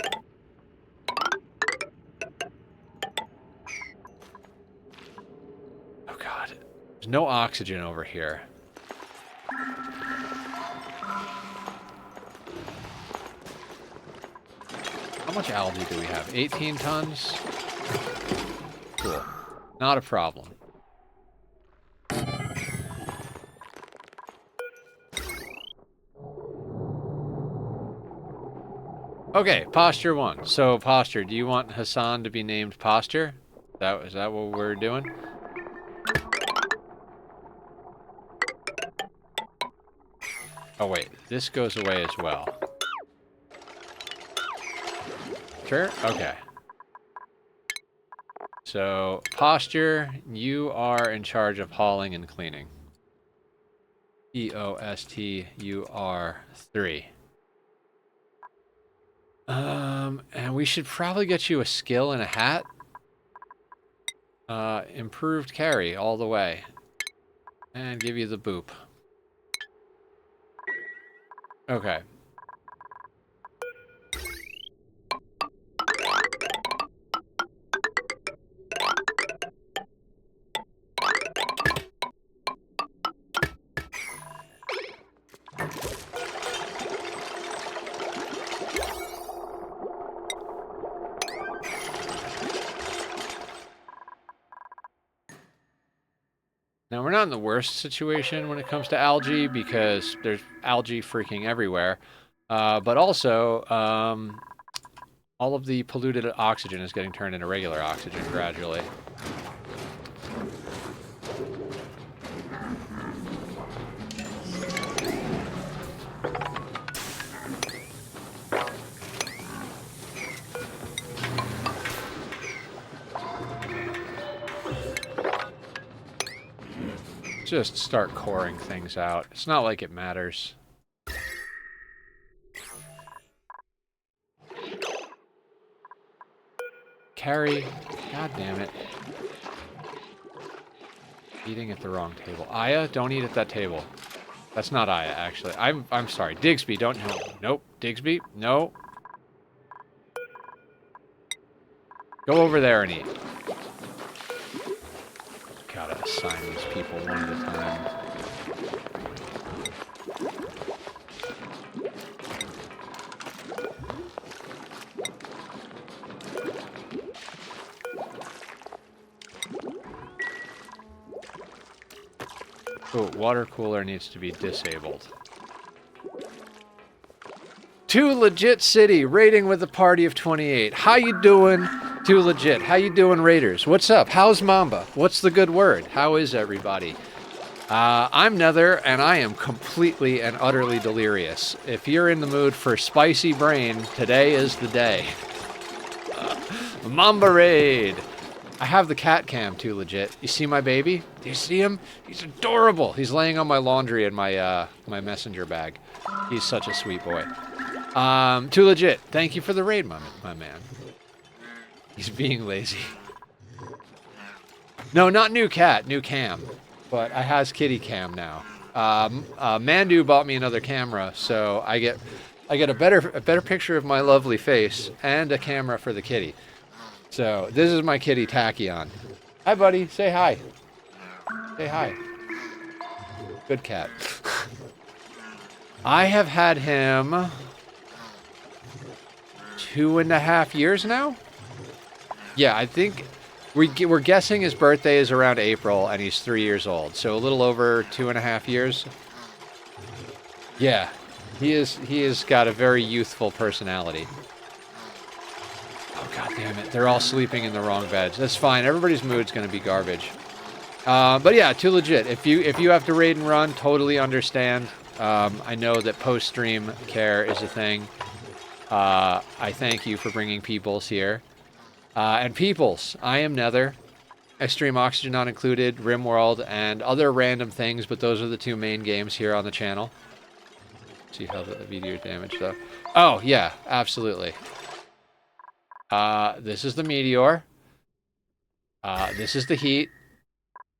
Oh god. There's no oxygen over here. How much algae do we have? 18 tons? Cool. Not a problem. Okay, Posture 1. So, Posture, do you want Hassan to be named Posture? Is that what we're doing? Oh wait, this goes away as well. Sure? Okay. So, Posture, you are in charge of hauling and cleaning. EOSTUR 3. And we should probably get you a skill and a hat. Improved carry all the way. And give you the boop. Okay. Now, we're not in the worst situation when it comes to algae because there's algae freaking everywhere. But also, all of the polluted oxygen is getting turned into regular oxygen gradually. Just start coring things out. It's not like it matters. Carrie, god damn it. Eating at the wrong table. Aya, don't eat at that table. That's not Aya, actually. I'm sorry. Digsby, don't. No, nope. Digsby, no. Go over there and eat. Gotta assign these people one at a time. Oh, water cooler needs to be disabled. Too Legit City, raiding with a party of 28. How you doing? Too Legit. How you doing, Raiders? What's up? How's Mamba? What's the good word? How is everybody? I'm Nether, and I am completely and utterly delirious. If you're in the mood for spicy brain, today is the day. Mamba Raid! I have the cat cam, Too Legit. You see my baby? Do you see him? He's adorable. He's laying on my laundry in my my messenger bag. He's such a sweet boy. Too Legit. Thank you for the raid, my man. He's being lazy. No, not new cat, new cam. But I has kitty cam now. Mandu bought me another camera, so I get a better picture of my lovely face and a camera for the kitty. So this is my kitty Tachyon. Hi, buddy. Say hi. Say hi. Good cat. I have had him 2.5 years now. Yeah, I think we're guessing his birthday is around April, and he's 3 years old. So a little over 2.5 years. Yeah, he is got a very youthful personality. Oh, god damn it. They're all sleeping in the wrong beds. That's fine. Everybody's mood's going to be garbage. But yeah, Too Legit. If you have to raid and run, totally understand. I know that post-stream care is a thing. I thank you for bringing Peoples here. And Peoples, I am Nether. I stream Oxygen Not Included, RimWorld, and other random things, but those are the two main games here on the channel. See how the video damage, though. Oh, yeah, absolutely. This is the meteor. This is the heat.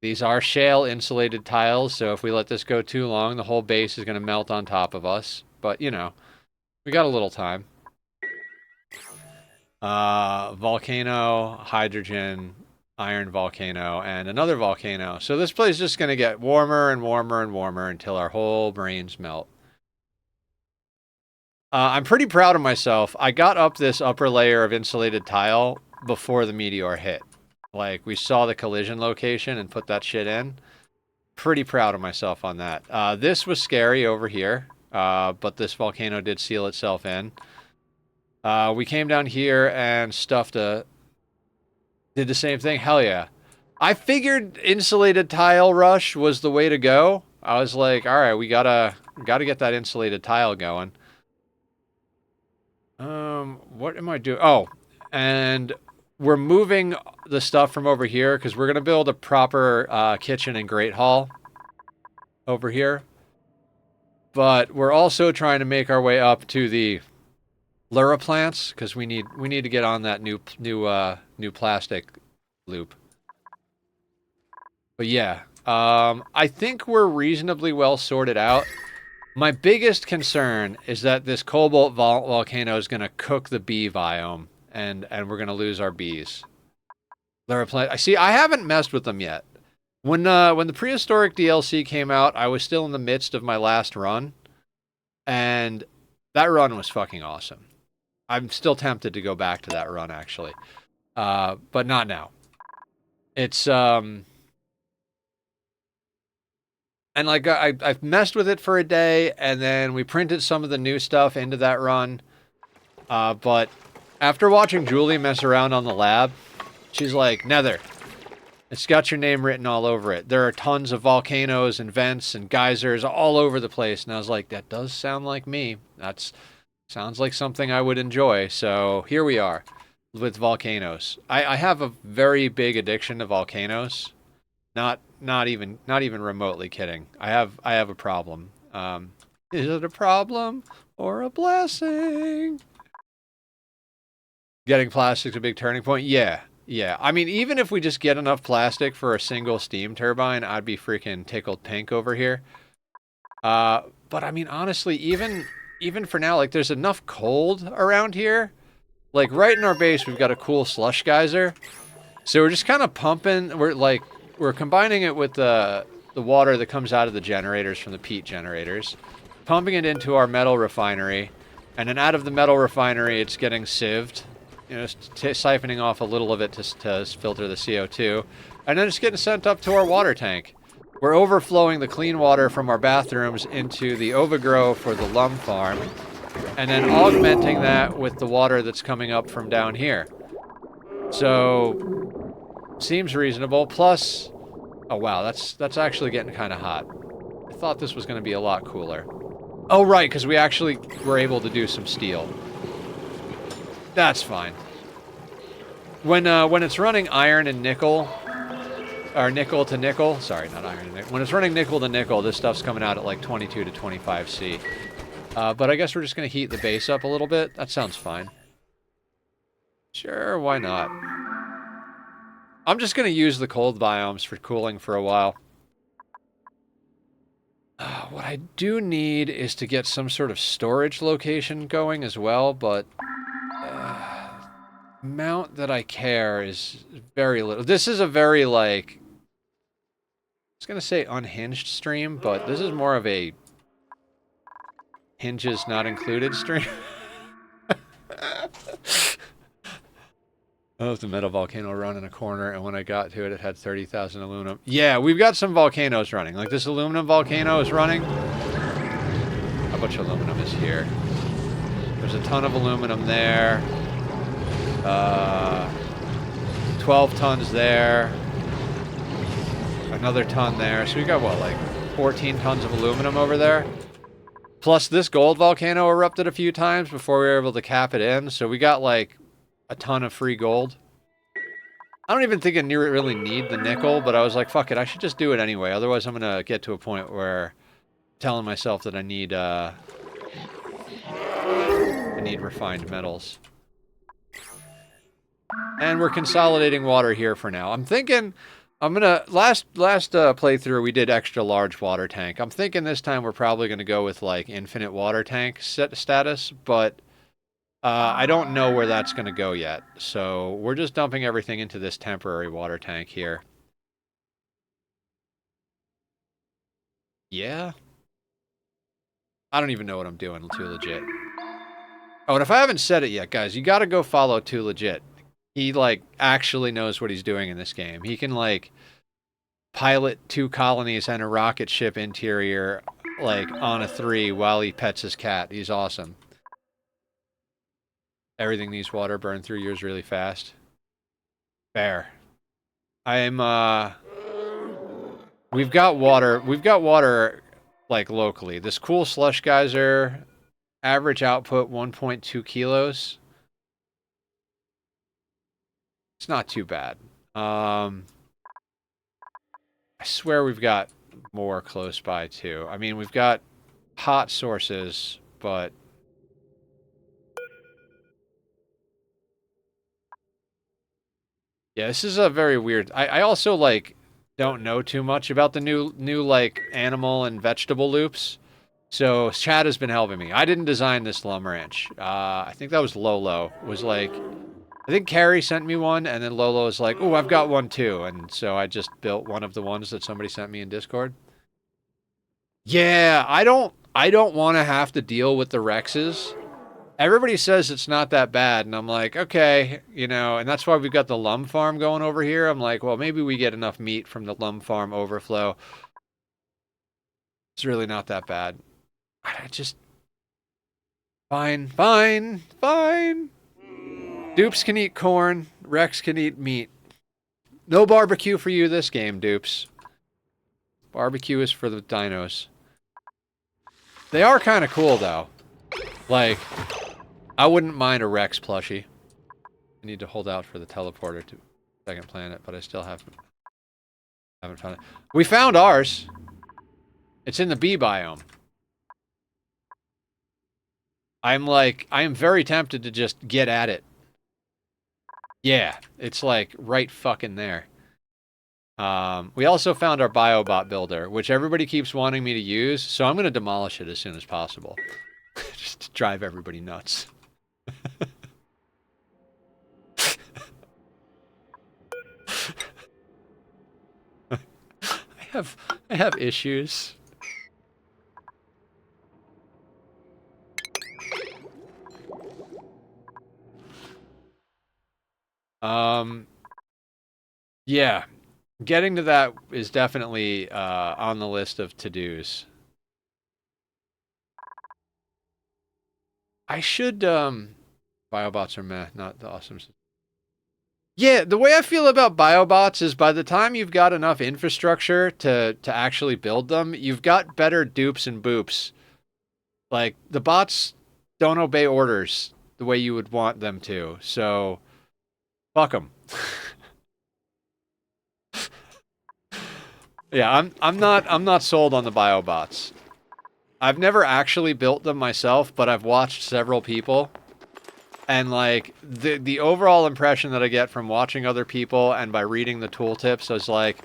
These are shale insulated tiles, so if we let this go too long, the whole base is going to melt on top of us. But, you know, we got a little time. Volcano, hydrogen, iron volcano, and another volcano. So this place is just going to get warmer and warmer and warmer until our whole brains melt. I'm pretty proud of myself. I got up this upper layer of insulated tile before the meteor hit. Like, we saw the collision location and put that shit in. Pretty proud of myself on that. This was scary over here, but this volcano did seal itself in. We came down here and did the same thing. Hell yeah. I figured insulated tile rush was the way to go. I was like, all right, we gotta get that insulated tile going. What am I doing? Oh, and we're moving the stuff from over here because we're going to build a proper kitchen and grate hall over here. But we're also trying to make our way up to the Lura plants because we need to get on that new plastic loop. But yeah, I think we're reasonably well sorted out. My biggest concern is that this cobalt volcano is going to cook the bee biome, and we're going to lose our bees. See, I haven't messed with them yet. When the Prehistoric DLC came out, I was still in the midst of my last run, and that run was fucking awesome. I'm still tempted to go back to that run, actually. But not now. It's, And like I've messed with it for a day, and then we printed some of the new stuff into that run. But after watching Julie mess around on the lab, she's like, Nether, it's got your name written all over it. There are tons of volcanoes and vents and geysers all over the place. And I was like, that does sound like me. That's sounds like something I would enjoy. So here we are with volcanoes. I have a very big addiction to volcanoes. Not even remotely kidding. I have a problem. Is it a problem or a blessing? Getting plastic's a big turning point. Yeah, yeah. I mean, even if we just get enough plastic for a single steam turbine, I'd be freaking tickled pink over here. But I mean, honestly, even for now, like, there's enough cold around here. Like, right in our base, we've got a cool slush geyser. So we're just kind of pumping. We're combining it with the water that comes out of the generators from the peat generators, pumping it into our metal refinery, and then out of the metal refinery, it's getting sieved. You know, siphoning off a little of it to filter the CO2, and then it's getting sent up to our water tank. We're overflowing the clean water from our bathrooms into the overgrow for the lum farm, and then augmenting that with the water that's coming up from down here. So, seems reasonable. Plus, oh wow, that's actually getting kind of hot. I thought this was going to be a lot cooler. Oh right, because we actually were able to do some steel. That's fine. When it's running iron and nickel, or nickel to nickel, sorry, not iron and nickel. When it's running nickel to nickel, this stuff's coming out at like 22 to 25 C. But I guess we're just going to heat the base up a little bit. That sounds fine. Sure, why not? I'm just going to use the cold biomes for cooling for a while. What I do need is to get some sort of storage location going as well, but amount that I care is very little. This is a very, like, I was going to say unhinged stream, but this is more of a hinges not included stream. I left the metal volcano run in a corner, and when I got to it, it had 30,000 aluminum. Yeah, we've got some volcanoes running. Like, this aluminum volcano is running. How much aluminum is here? There's a ton of aluminum there. 12 tons there. Another ton there. So we got, what, like 14 tons of aluminum over there? Plus, this gold volcano erupted a few times before we were able to cap it in. So we got, like, a ton of free gold. I don't even think I really need the nickel, but I was like, fuck it, I should just do it anyway. Otherwise, I'm going to get to a point where I'm telling myself that I need refined metals. And we're consolidating water here for now. I'm thinking, I'm going to, last playthrough, we did extra large water tank. I'm thinking this time we're probably going to go with, like, infinite water tank status, but I don't know where that's going to go yet, so we're just dumping everything into this temporary water tank here. Yeah? I don't even know what I'm doing, Too Legit. Oh, and if I haven't said it yet, guys, you gotta go follow Too Legit. He, like, actually knows what he's doing in this game. He can, like, pilot 2 colonies and a rocket ship interior, like, on a 3 while he pets his cat. He's awesome. Everything needs water, burn through yours really fast. Fair. I'm, we've got water, like, locally. This cool slush geyser, average output 1.2 kilos. It's not too bad. I swear we've got more close by, too. I mean, we've got hot sources, but yeah, this is a very weird... I also, like, don't know too much about the new like, animal and vegetable loops. So, Chad has been helping me. I didn't design this Lum Ranch. I think that was Lolo. Was like... I think Carrie sent me one, and then Lolo was like, "Oh, I've got one too." And so I just built one of the ones that somebody sent me in Discord. Yeah, I don't want to have to deal with the Rexes. Everybody says it's not that bad, and I'm like, okay, you know, and that's why we've got the Lum Farm going over here. I'm like, well, maybe we get enough meat from the Lum Farm overflow. It's really not that bad. I just... Fine, fine, fine. Dupes can eat corn. Rex can eat meat. No barbecue for you this game, Dupes. Barbecue is for the dinos. They are kind of cool, though. Like, I wouldn't mind a Rex plushie. I need to hold out for the teleporter to second planet, but I still haven't found it. We found ours. It's in the bee biome. I am very tempted to just get at it. Yeah, it's like right fucking there. We also found our biobot builder, which everybody keeps wanting me to use, so I'm going to demolish it as soon as possible. Just to drive everybody nuts. I have issues. Yeah. Getting to that is definitely on the list of to-dos. I should biobots are meh, not the awesome. Yeah, the way I feel about biobots is by the time you've got enough infrastructure to actually build them, you've got better dupes and boops. Like, the bots don't obey orders the way you would want them to, so fuck them. Yeah, I'm not sold on the biobots. I've never actually built them myself, but I've watched several people. And like the overall impression that I get from watching other people and by reading the tooltips is like,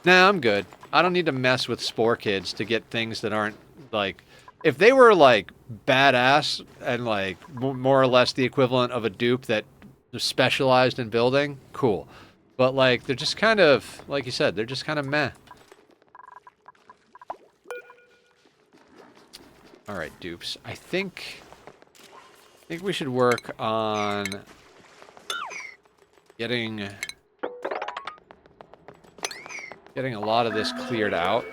nah, I'm good. I don't need to mess with spore kids to get things that aren't like, if they were like badass and like more or less the equivalent of a dupe that specialized in building, cool. But like they're just kind of, like you said, they're just kind of meh. All right, dupes. I think we should work on getting a lot of this cleared out.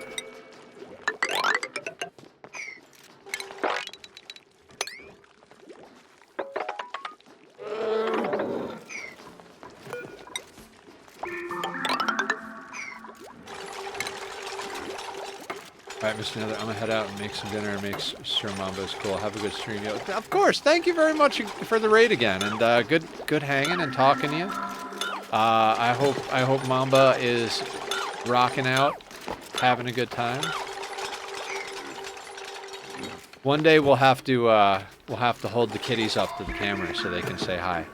Alright, Mr. Nether, I'm gonna head out and make some dinner and make sure Mambo's cool. Have a good stream, yo. Of course, thank you very much for the raid again, and good hanging and talking to you. I hope Mamba is rocking out, having a good time. One day we'll have to hold the kitties up to the camera so they can say hi.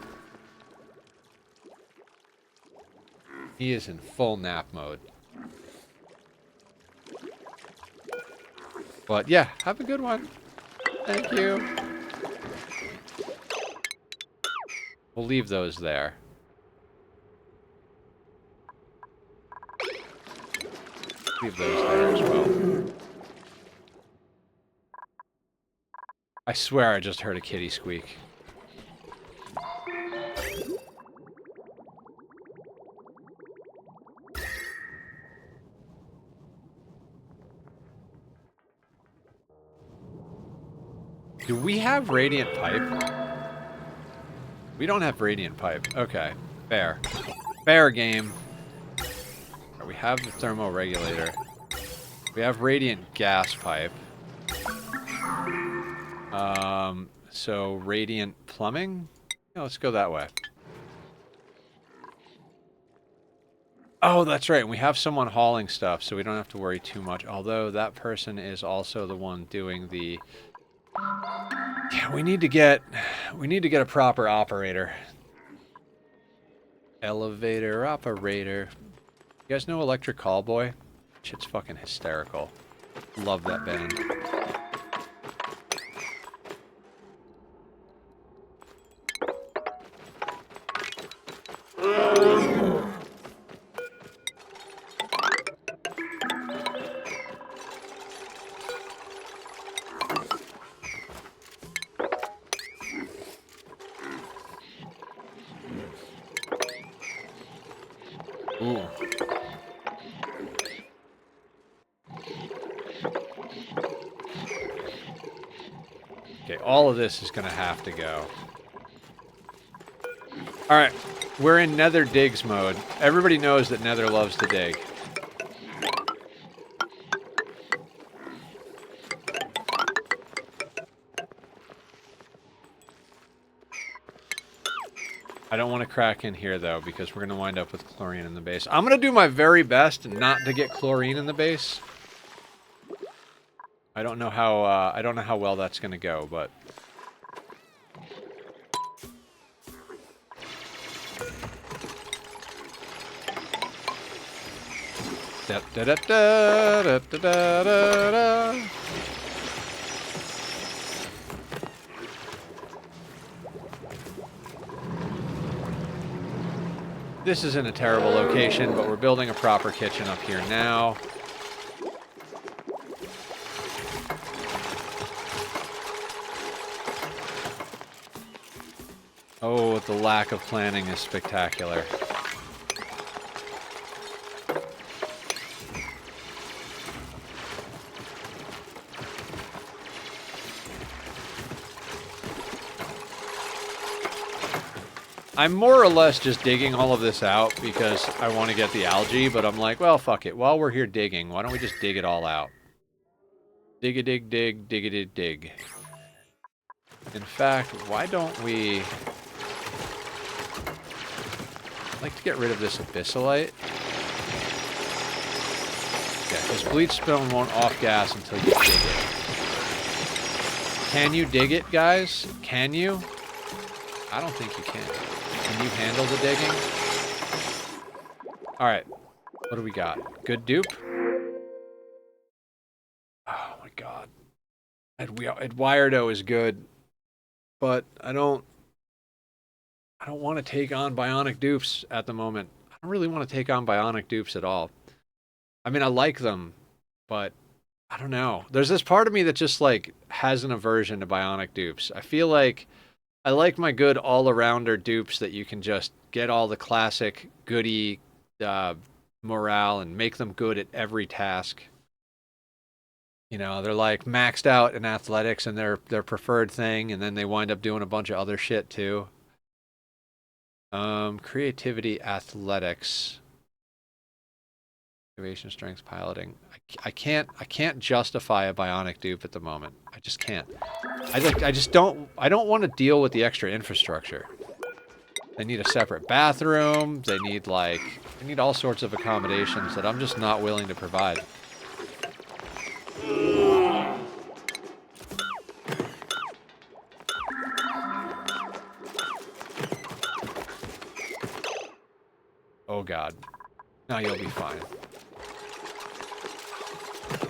He is in full nap mode. But yeah, have a good one. Thank you. We'll leave those there. Leave those there as well. I swear I just heard a kitty squeak. Do we have radiant pipe? We don't have radiant pipe. Okay. Fair. Fair game. We have the thermoregulator. We have radiant gas pipe. So radiant plumbing? Yeah, let's go that way. Oh, that's right. We have someone hauling stuff, so we don't have to worry too much. Although that person is also the one doing the... Yeah, we need to get a proper operator. Elevator operator. You guys know Electric Callboy? Shit's fucking hysterical. Love that band. Ooh. Okay, all of this is going to have to go. All right, we're in Nether digs mode. Everybody knows that Nether loves to dig. I don't want to crack in here, though, because we're going to wind up with chlorine in the base. I'm going to do my very best not to get chlorine in the base. I don't know how well that's going to go, but... Da, da, da, da, da, da, da, da. This is in a terrible location, but we're building a proper kitchen up here now. Oh, the lack of planning is spectacular. I'm more or less just digging all of this out because I want to get the algae, but I'm like, well, fuck it. While we're here digging, why don't we just dig it all out? Dig-a-dig, dig, dig-a-dig, dig. In fact, why don't we... I'd like to get rid of this abyssalite. Yeah, because bleach stone won't off-gas until you dig it. Can you dig it, guys? Can you? I don't think you can. Can you handle the digging? Alright. What do we got? Good dupe? Oh my god. Eduardo is good. But I don't want to take on bionic dupes at the moment. I don't really want to take on bionic dupes at all. I mean, I like them, but I don't know. There's this part of me that just like has an aversion to bionic dupes. I feel like I like my good all-arounder dupes that you can just get all the classic goody morale and make them good at every task. You know, they're like maxed out in athletics and their preferred thing, and then they wind up doing a bunch of other shit too. Creativity, athletics, innovation, strength, piloting. I can't justify a bionic dupe at the moment. I just can't. I don't want to deal with the extra infrastructure. They need a separate bathroom. They need all sorts of accommodations that I'm just not willing to provide. Oh god. Now you'll be fine.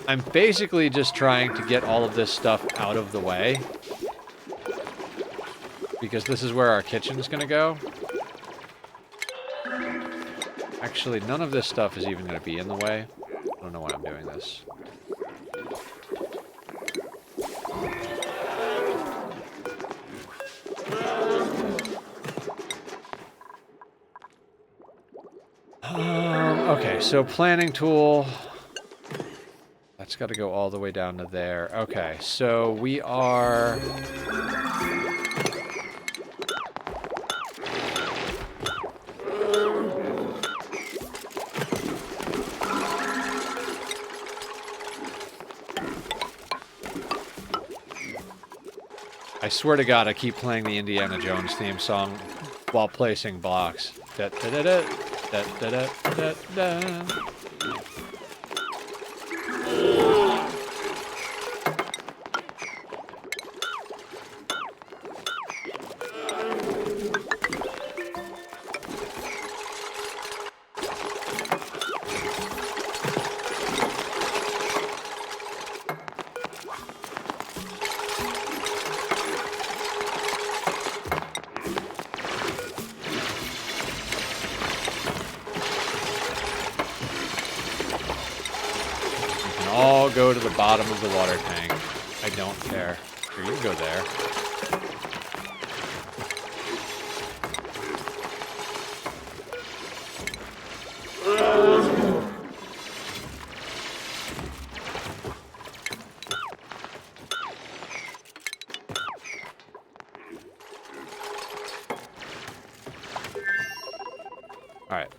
I'm basically just trying to get all of this stuff out of the way. Because this is where our kitchen's gonna go. Actually, none of this stuff is even gonna be in the way. I don't know why I'm doing this. Okay, so planning tool. That's got to go all the way down to there. Okay, so we are... I swear to God, I keep playing the Indiana Jones theme song while placing blocks. Da da da da da da da da. Go to the bottom of the water tank. I don't care. Here, you can go there. Alright.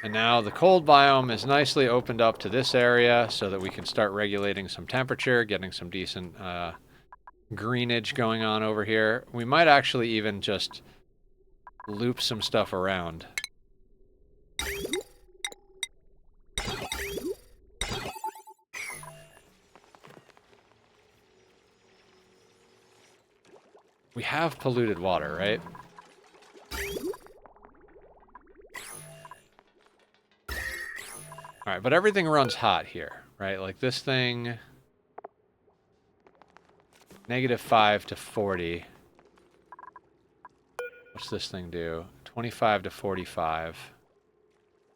And now the cold biome is nicely opened up to this area so that we can start regulating some temperature, getting some decent greenage going on over here. We might actually even just loop some stuff around. We have polluted water, right? Alright, but everything runs hot here, right? Like this thing... -5 to 40. What's this thing do? 25 to 45.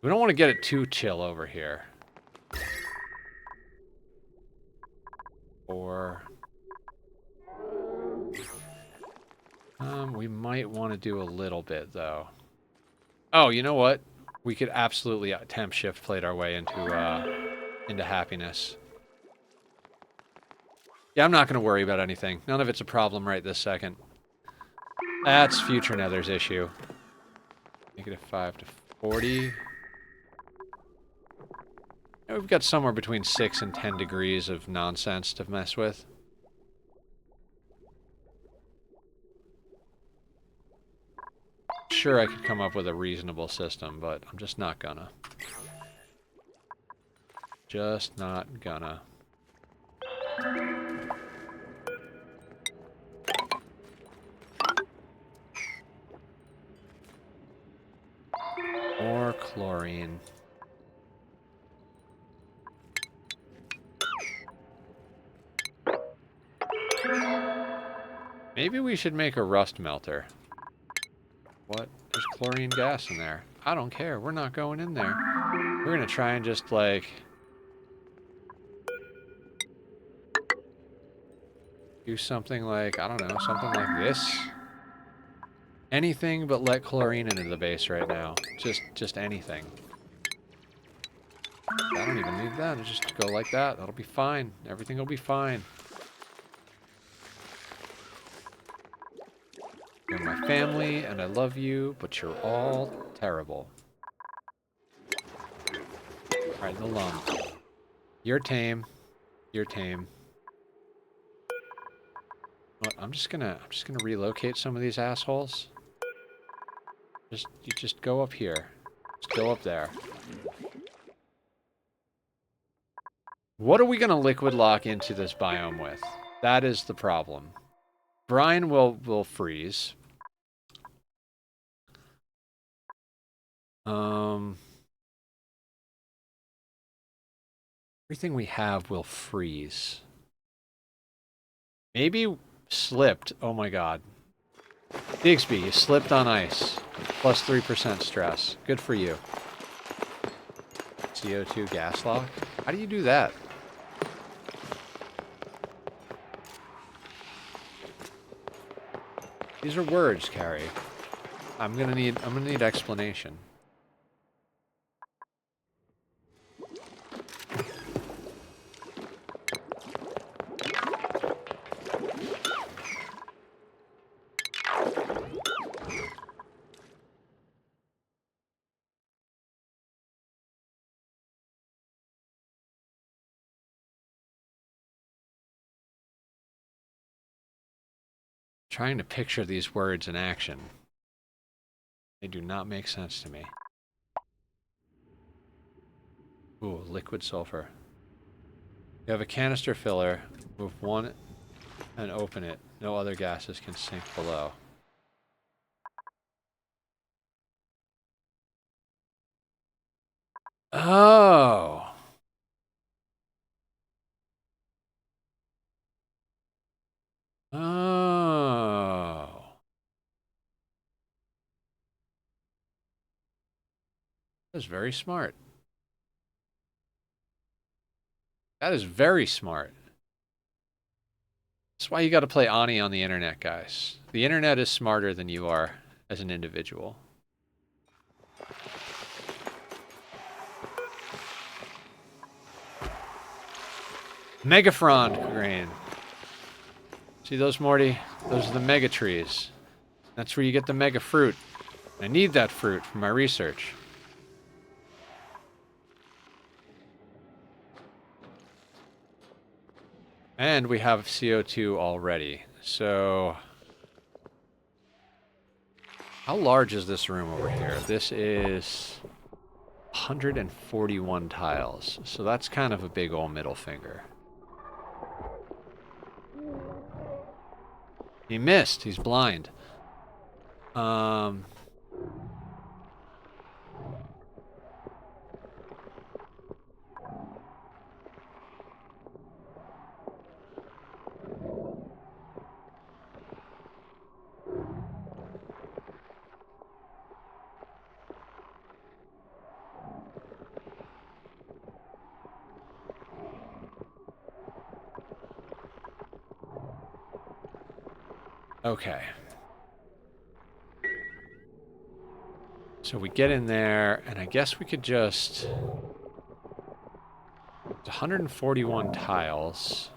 We don't want to get it too chill over here. Or... we might want to do a little bit, though. Oh, you know what? We could absolutely temp shift plate our way into happiness. Yeah, I'm not going to worry about anything. None of it's a problem right this second. That's future Nether's issue. -5 to 40. Yeah, we've got somewhere between 6 and 10 degrees of nonsense to mess with. Sure, I could come up with a reasonable system, but I'm just not gonna. Just not gonna. More chlorine. Maybe we should make a rust melter. What? There's chlorine gas in there. I don't care. We're not going in there. We're gonna try and just, like... do something like, I don't know, something like this. Anything but let chlorine into the base right now. Just anything. I don't even need that. I'll just go like that. That'll be fine. Everything will be fine. You're my family, and I love you, but you're all terrible. Alright, the lump. You're tame. You're tame. Well, I'm just gonna relocate some of these assholes. You just go up here. Just go up there. What are we gonna liquid lock into this biome with? That is the problem. Brine will freeze. Everything we have will freeze. Maybe slipped. Oh my god. Digsby, you slipped on ice. Plus 3% stress. Good for you. CO2 gas lock? How do you do that? These are words, Carrie. I'm gonna need explanation. Trying to picture these words in action. They do not make sense to me. Ooh, liquid sulfur. You have a canister filler. Move one and open it. No other gases can sink below. Oh. Oh. That's very smart. That is very smart. That's why you got to play Ani on the internet, guys. The internet is smarter than you are as an individual. Megafrond grain. See those, Morty? Those are the mega trees. That's where you get the mega fruit. I need that fruit for my research. And we have CO2 already. So, how large is this room over here? This is 141 tiles. So that's kind of a big old middle finger. He missed. He's blind. Okay. So we get in there, and I guess we could just... It's 141 tiles.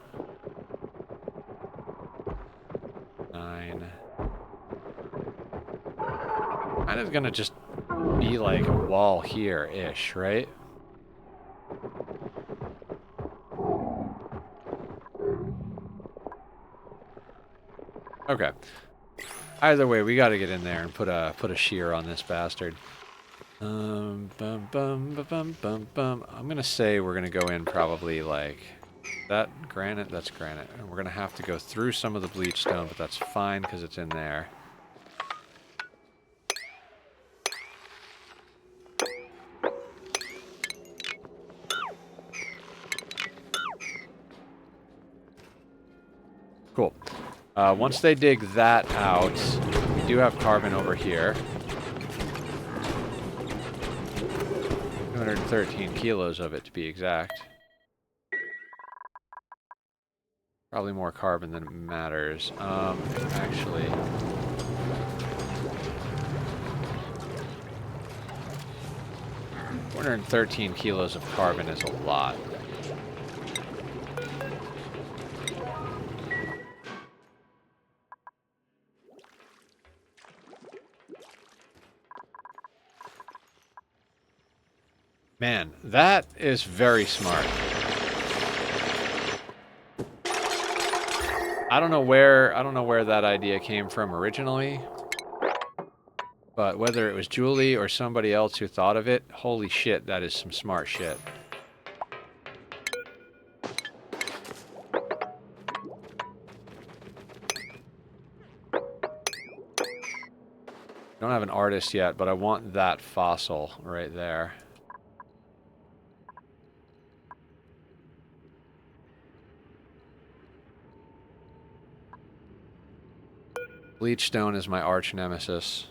9. Kind of gonna just be like a wall here-ish, right? Okay. Either way, we gotta get in there and put a shear on this bastard. I'm gonna say we're gonna go in probably like that granite. That's granite, and we're gonna have to go through some of the bleach stone, but that's fine because it's in there. Cool. Once they dig that out, we do have carbon over here. 213 kilos of it, to be exact. Probably more carbon than matters. Actually... 413 kilos of carbon is a lot. Man, that is very smart. I don't know where that idea came from originally, but whether it was Julie or somebody else who thought of it, holy shit, that is some smart shit. Don't have an artist yet, but I want that fossil right there. Bleachstone is my arch nemesis.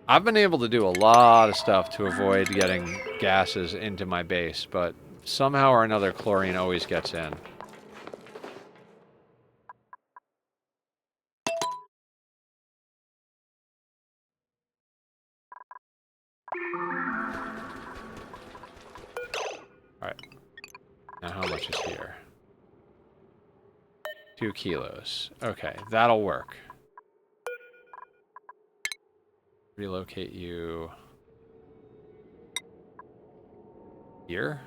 I've been able to do a lot of stuff to avoid getting gases into my base, but somehow or another chlorine always gets in. Alright. Now how much is here? 2 kilos. Okay, that'll work. Relocate you here.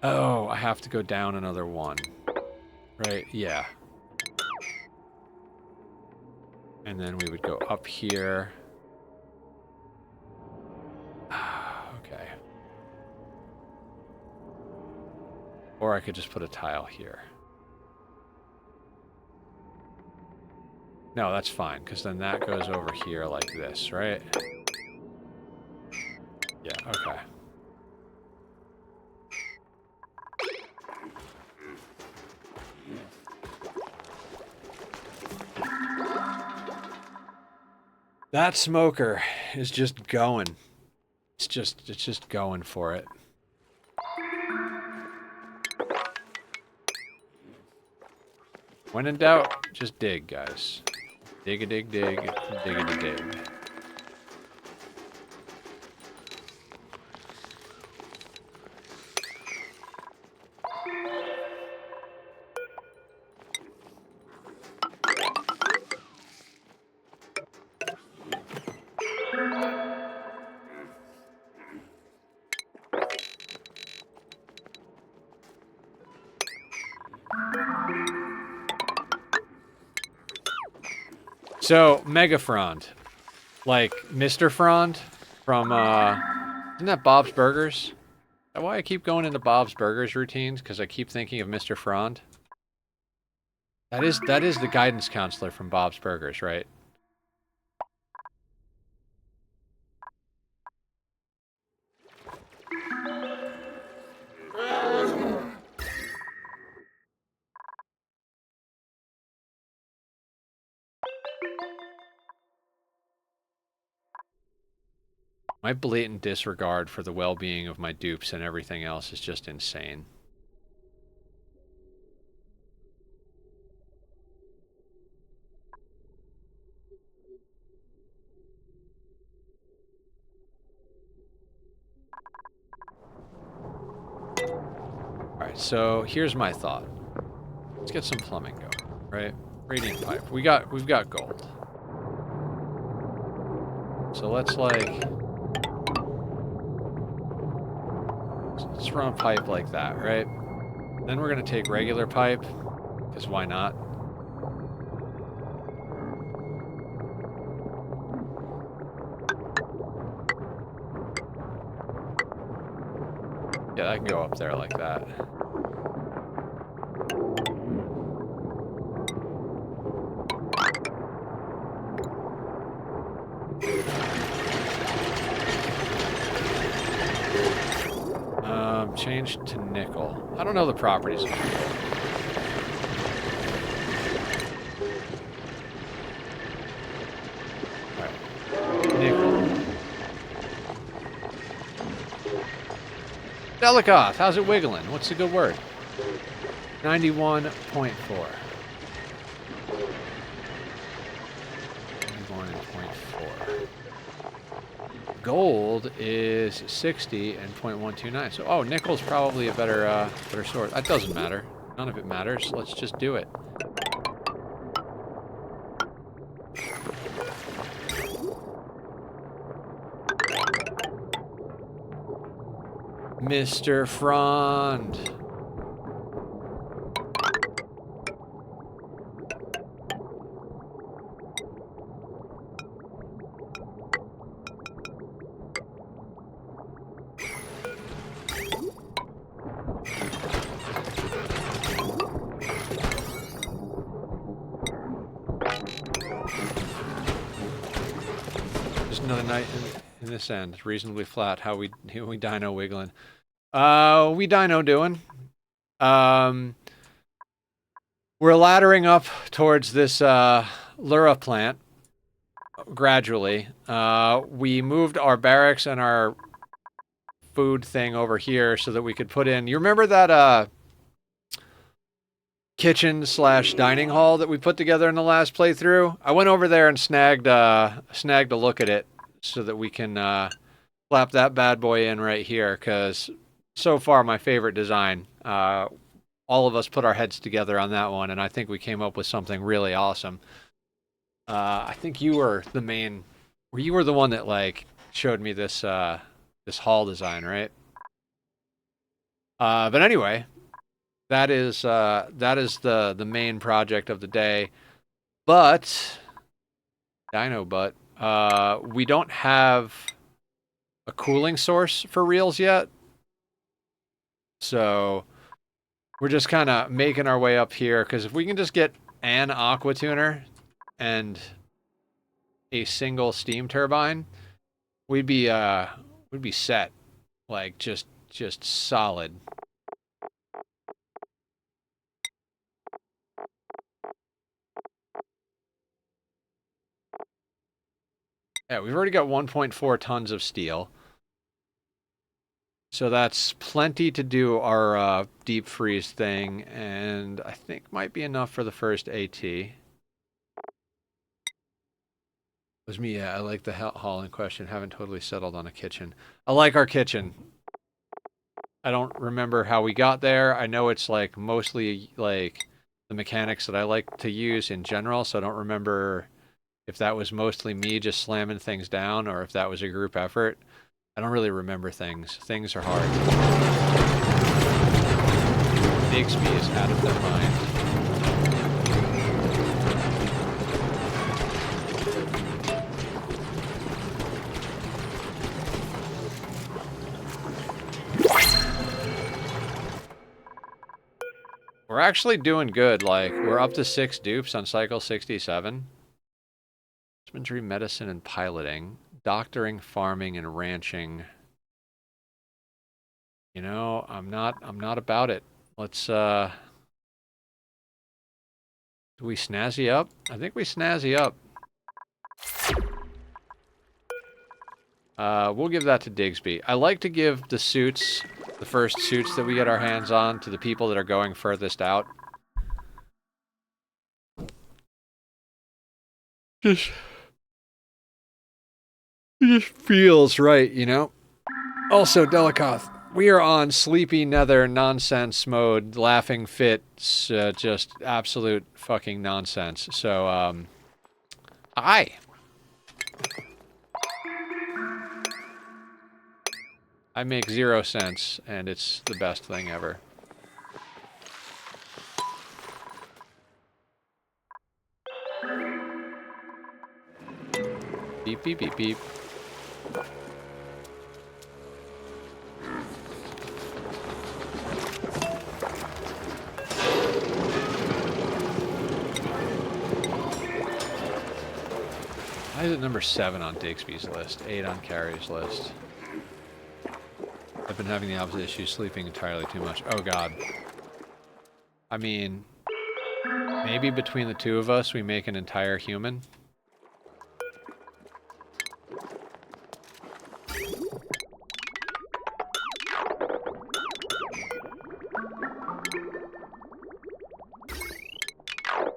Oh, I have to go down another one. Right, yeah. And then we would go up here. Okay. Or I could just put a tile here. No, that's fine, because then that goes over here like this, right? Yeah, okay. That smoker is just going. It's just going for it. When in doubt, just dig, guys. Dig-a-dig, dig, dig-a-dig. So, Mega Frond. Like Mr. Frond from, isn't that Bob's Burgers? Is that why I keep going into Bob's Burgers routines? Because I keep thinking of Mr. Frond? That is the guidance counselor from Bob's Burgers, right? My blatant disregard for the well-being of my dupes and everything else is just insane. Alright, so here's my thought. Let's get some plumbing going, right? Radiant pipe. We've got gold. So let's like... Let's run a pipe like that, right? Then we're gonna take regular pipe, because why not? Yeah, that can go up there like that. Change to nickel. I don't know the properties of nickel. Alright. Nickel. Delicoth, how's it wiggling? What's a good word? 91.4. 91.4. Gold is 60 and 0.129. So, oh, nickel's probably a better source. That doesn't matter. None of it matters. Let's just do it. Mr. Frond. Another night in this end. It's reasonably flat. How we dino wiggling. We dino doing. We're laddering up towards this Lura plant gradually. We moved our barracks and our food thing over here so that we could put in. You remember that kitchen / dining hall that we put together in the last playthrough? I went over there and snagged a look at it so that we can slap that bad boy in right here, because so far my favorite design. All of us put our heads together on that one, and I think we came up with something really awesome. I think you were the main, you were the one that like showed me this this hall design, right? But anyway, that is the main project of the day. But we don't have a cooling source for reals yet. So we're just kind of making our way up here, because if we can just get an aqua tuner and a single steam turbine, we'd be set. Like just solid. Yeah, we've already got 1.4 tons of steel. So that's plenty to do our deep freeze thing, and I think might be enough for the first AT. It was me, yeah, I like the hall in question. Haven't totally settled on a kitchen. I like our kitchen. I don't remember how we got there. I know it's like mostly like the mechanics that I like to use in general, so I don't remember if that was mostly me just slamming things down or if that was a group effort. I don't really remember things. Things are hard. Bixby is out of their mind. We're actually doing good. Like, we're up to 6 dupes on cycle 67. Husbandry, medicine, and piloting. Doctoring, farming, and ranching. You know, I'm not about it. Let's, do we snazzy up? I think we snazzy up. We'll give that to Digsby. I like to give the suits, the first suits that we get our hands on, to the people that are going furthest out. Just feels right, you know? Also, Delikoth, we are on sleepy nether nonsense mode, laughing fits, just absolute fucking nonsense. So, hi. I make 0 sense, and it's the best thing ever. Beep, beep, beep, beep. Why is it number 7 on Digsby's list? 8 on Carrie's list. I've been having the opposite issue, sleeping entirely too much. Oh god. I mean, maybe between the two of us we make an entire human.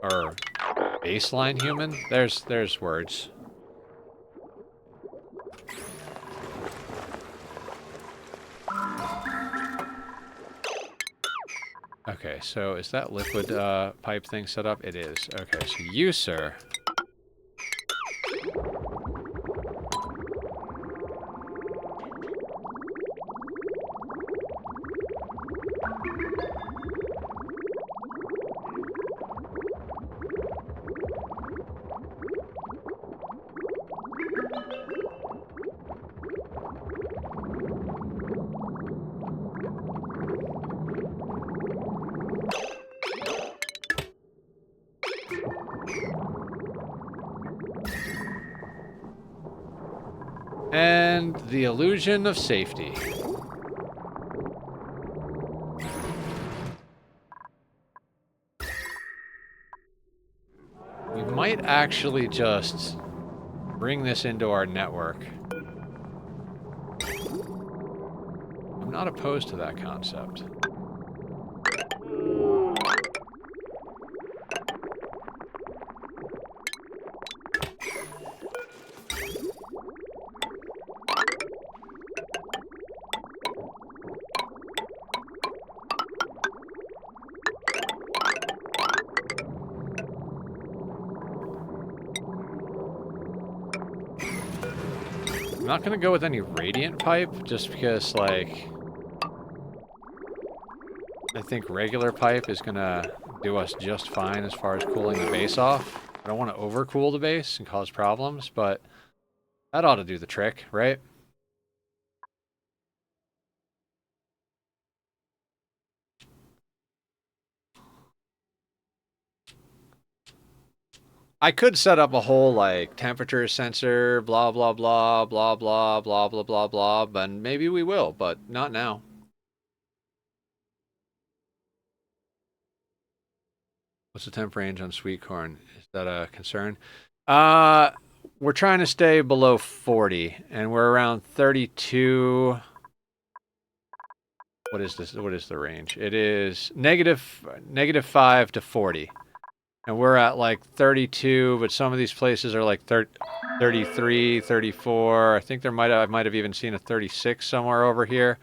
Or baseline human? There's words. Okay, so is that liquid pipe thing set up? It is. Okay, so you, sir. And the illusion of safety. We might actually just bring this into our network. I'm not opposed to that concept. I'm not gonna go with any radiant pipe, just because, like, I think regular pipe is gonna do us just fine as far as cooling the base off. I don't want to overcool the base and cause problems, but that ought to do the trick, right? I could set up a whole, like, temperature sensor, blah, blah, blah, blah, blah, blah, blah, blah, blah, but maybe we will, but not now. What's the temp range on sweet corn? Is that a concern? We're trying to stay below 40, and we're around 32. What is this? What is the range? It is -5 to 40. And we're at like 32, but some of these places are like 33, 34. I think I might have even seen a 36 somewhere over here.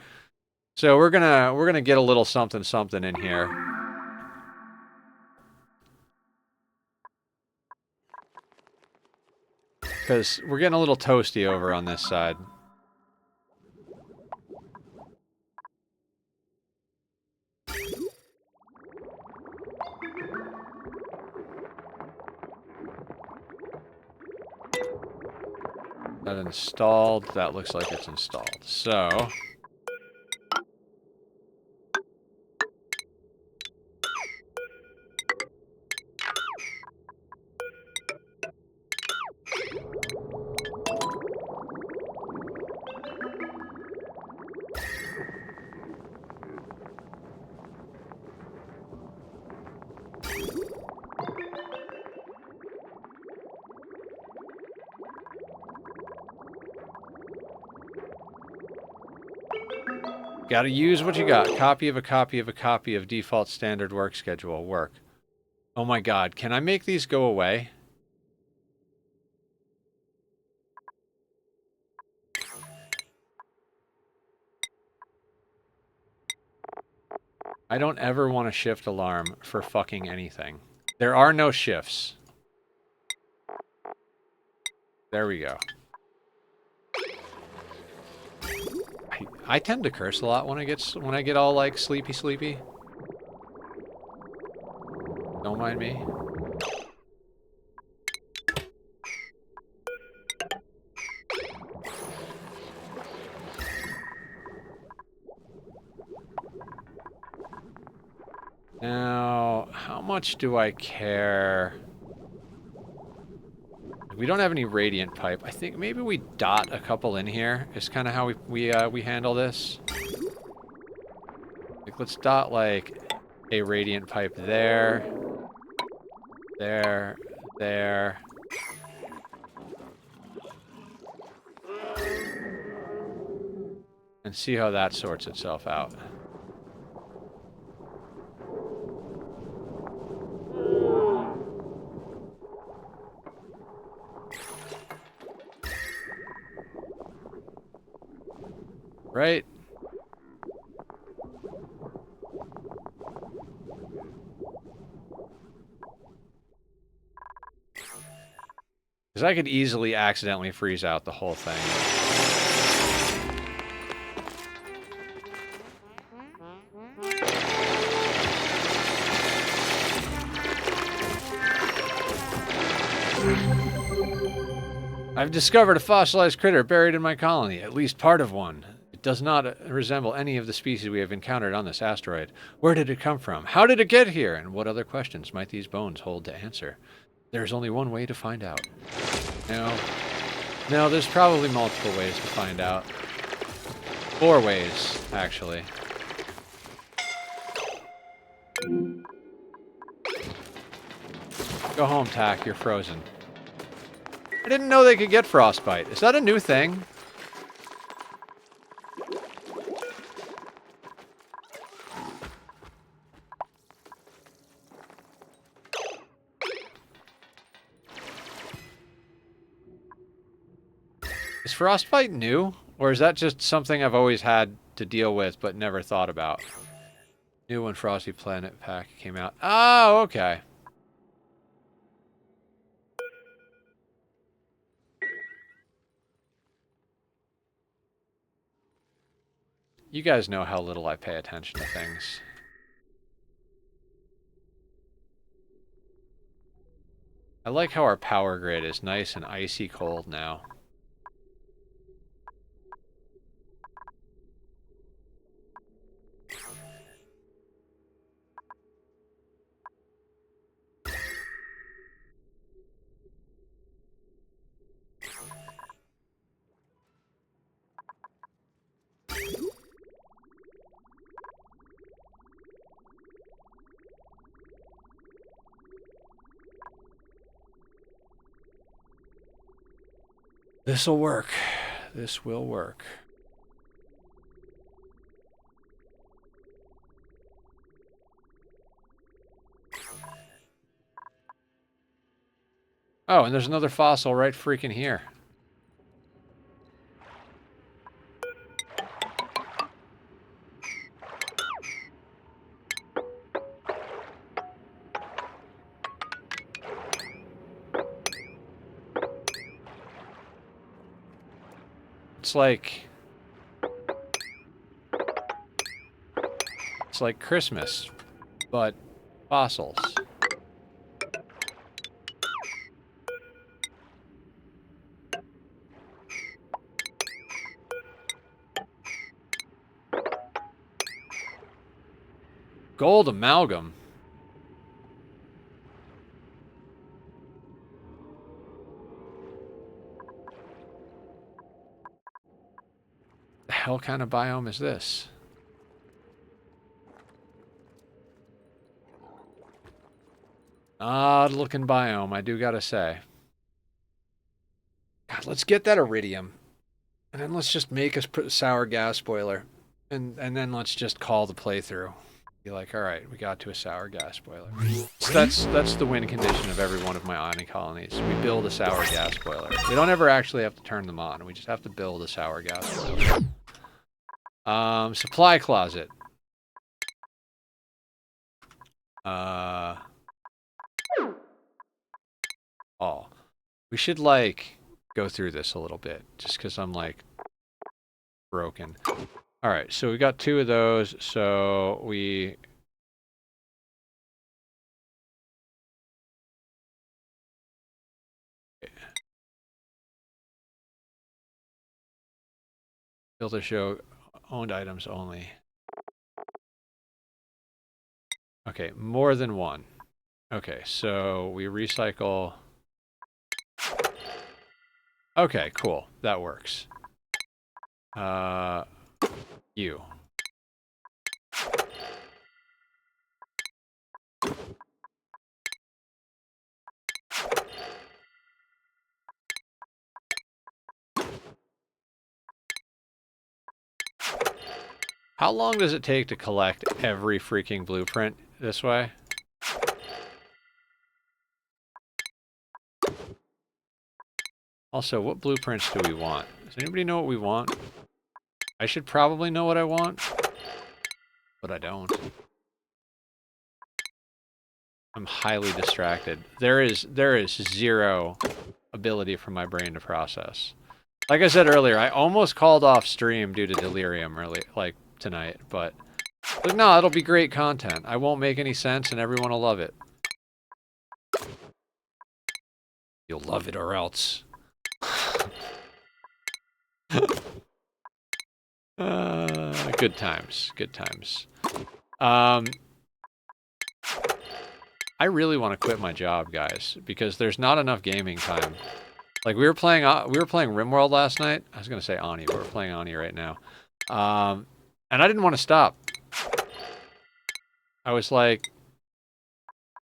So we're gonna get a little something something in here. Because we're getting a little toasty over on this side. That installed. That looks like it's installed. So Gotta use what you got. Copy of a copy of a copy of default standard work schedule. Work. Oh my god, can I make these go away? I don't ever want a shift alarm for fucking anything. There are no shifts. There we go. I tend to curse a lot when I get all like sleepy. Don't mind me. Now, how much do I care? We don't have any radiant pipe. I think maybe we dot a couple in here. Is kind of how we handle this. Like, let's dot like a radiant pipe there, there, there. And see how that sorts itself out. Right? Because I could easily accidentally freeze out the whole thing. I've discovered a fossilized critter buried in my colony, at least part of one. It does not resemble any of the species we have encountered on this asteroid. Where did it come from? How did it get here? And what other questions might these bones hold to answer? There is only one way to find out. No, there's probably multiple ways to find out. 4 ways, actually. Go home, Tack. You're frozen. I didn't know they could get frostbite. Is that a new thing? Is frostbite new? Or is that just something I've always had to deal with but never thought about? New when Frosty Planet Pack came out. Oh, okay. You guys know how little I pay attention to things. I like how our power grid is nice and icy cold now. This'll work. This will work. Oh, and there's another fossil right freaking here. It's like Christmas, but fossils. Gold amalgam. The hell kind of biome is this? Odd looking biome, I do gotta say. God, let's get that iridium. And then let's just make a sour gas boiler. And then let's just call the playthrough. Be like, all right, we got to a sour gas boiler. So that's the win condition of every one of my Oni colonies. We build a sour gas boiler. We don't ever actually have to turn them on. We just have to build a sour gas boiler. Supply closet. Oh, we should like go through this a little bit, just because I'm like broken. All right, so we got 2 of those. So we filter show owned items only. Okay, more than 1. Okay, so we recycle. Okay, cool. That works. You. How long does it take to collect every freaking blueprint this way? Also, what blueprints do we want? Does anybody know what we want? I should probably know what I want, but I don't. I'm highly distracted. There is 0 ability for my brain to process. Like I said earlier, I almost called off stream due to Delirium early, like tonight, but no, it'll be great content. I won't make any sense and everyone will love it. You'll love it or else. Good times, good times. I really want to quit my job, guys, because there's not enough gaming time. Like we were playing RimWorld last night. I was gonna say Ani, but we're playing Ani right now. And I didn't want to stop. I was like,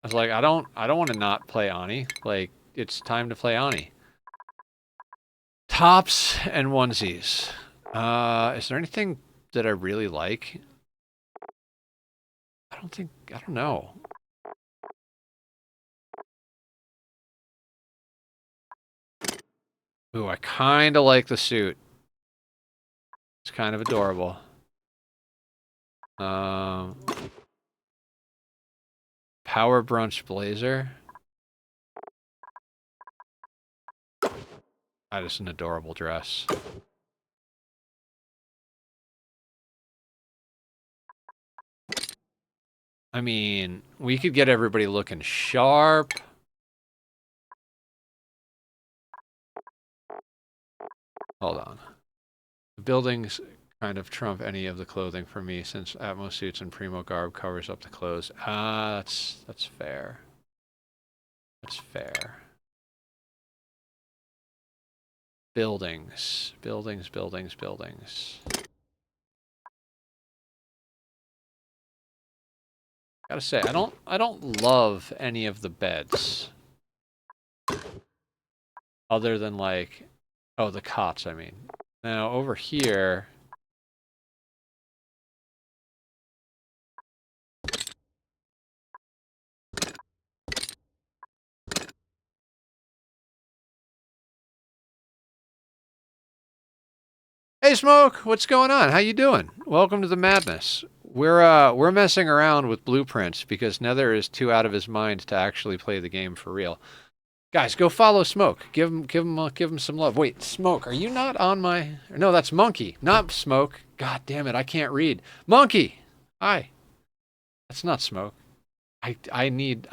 I don't want to not play Ani. Like it's time to play Ani. Tops and onesies. Is there anything that I really like? I don't know. Ooh, I kind of like the suit. It's kind of adorable. Power Brunch Blazer. That is an adorable dress. I mean, we could get everybody looking sharp. Hold on. The buildings kind of trump any of the clothing for me since Atmo suits and Primo garb covers up the clothes. That's fair. That's fair. Buildings. Buildings, buildings, buildings. Gotta say, I don't love any of the beds. Other than like, oh, the cots, I mean. Now, over here... Hey, Smoke! What's going on? How you doing? Welcome to the madness. We're messing around with blueprints because Nether is too out of his mind to actually play the game for real. Guys, go follow Smoke. Give him some love. Wait, Smoke, are you not on my... No, that's Monkey, not Smoke. God damn it, I can't read. Monkey! Hi. That's not Smoke. I need...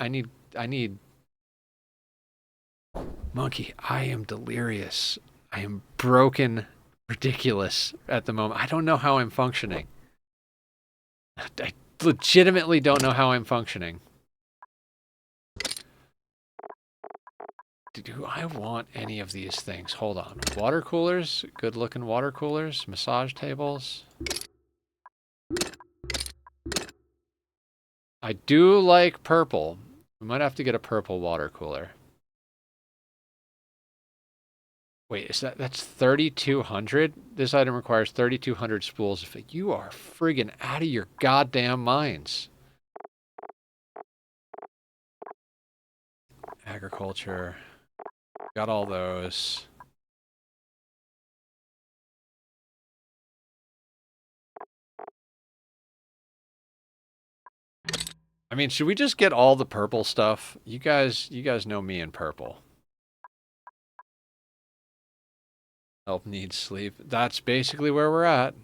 Monkey, I am delirious. I am broken, ridiculous at the moment. I don't know how I'm functioning. I legitimately don't know how I'm functioning. Do I want any of these things? Hold on. Water coolers? Good looking water coolers? Massage tables? I do like purple. We might have to get a purple water cooler. Wait, that's 3,200? This item requires 3,200 spools. You are friggin' out of your goddamn minds. Agriculture. Got all those. I mean, should we just get all the purple stuff? You guys know me in purple. Help needs sleep. That's basically where we're at.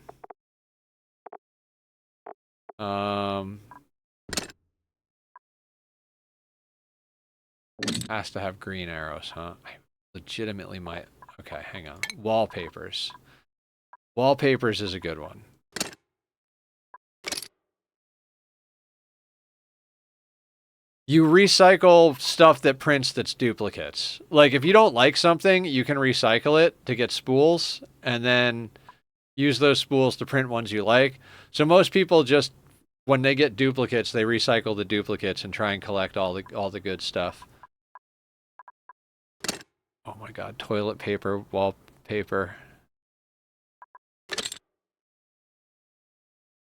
Has to have green arrows, huh? I legitimately might. Okay, hang on. Wallpapers. Wallpapers is a good one. You recycle stuff that prints that's duplicates. Like, if you don't like something, you can recycle it to get spools, and then use those spools to print ones you like. So most people just, when they get duplicates, they recycle the duplicates and try and collect all the good stuff. Oh my god, toilet paper, wallpaper.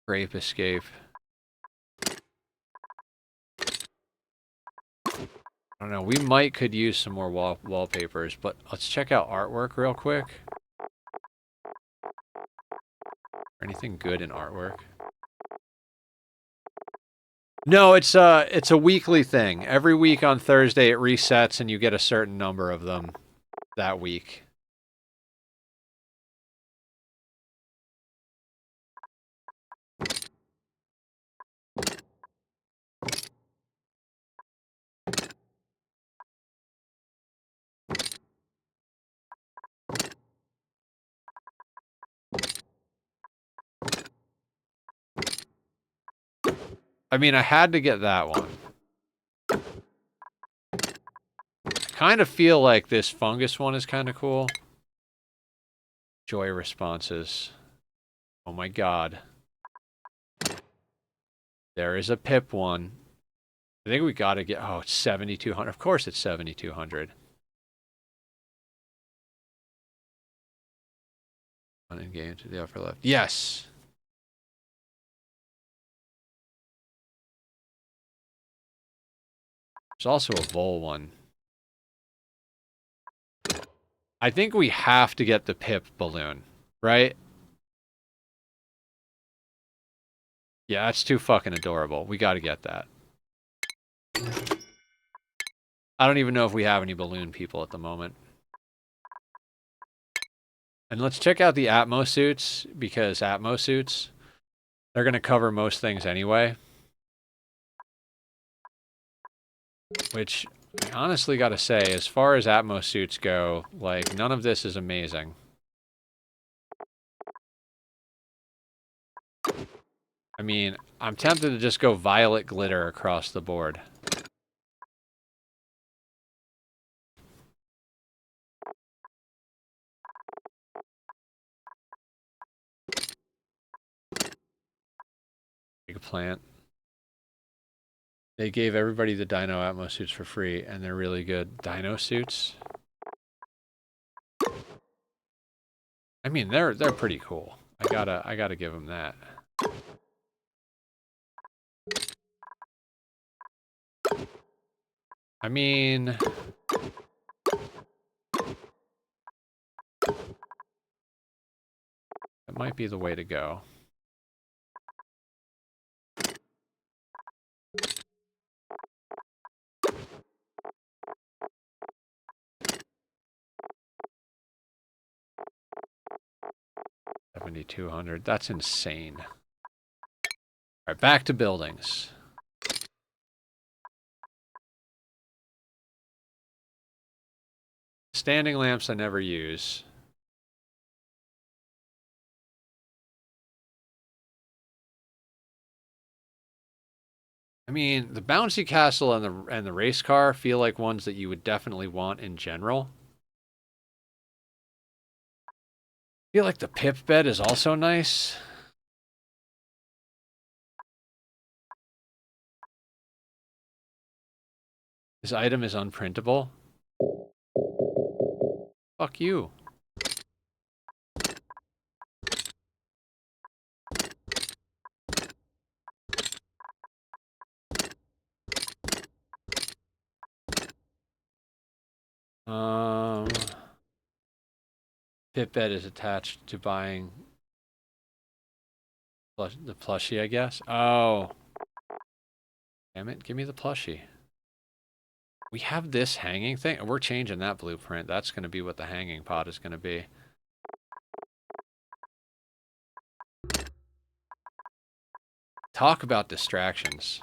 Grape escape. I don't know, we could use some more wallpapers, but let's check out artwork real quick. Anything good in artwork? No, it's a weekly thing. Every week on Thursday it resets and you get a certain number of them that week. I mean, I had to get that one. I kind of feel like this fungus one is kind of cool. Joy responses. Oh my god. There is a pip one. I think we gotta get... Oh, it's 7,200. Of course it's 7,200. In game to the upper left. Yes! There's also a vole one. I think we have to get the pip balloon, right? Yeah, that's too fucking adorable. We gotta get that. I don't even know if we have any balloon people at the moment. And let's check out the Atmo suits, because Atmo suits, they're going to cover most things anyway. Which, I honestly got to say, as far as Atmo suits go, like, none of this is amazing. I mean, I'm tempted to just go violet glitter across the board. Eggplant. They gave everybody the Dino Atmo suits for free, and they're really good. Dino suits? I mean, they're pretty cool. I gotta give them that. I mean, that might be the way to go. $7,200. That's insane. All right, back to buildings. Standing lamps I never use. I mean, the bouncy castle and the race car feel like ones that you would definitely want in general. I feel like the pip bed is also nice. This item is unprintable. Fuck you. Fitbed is attached to buying the plushie, I guess. Oh. Damn it, give me the plushie. We have this hanging thing. We're changing that blueprint. That's going to be what the hanging pod is going to be. Talk about distractions.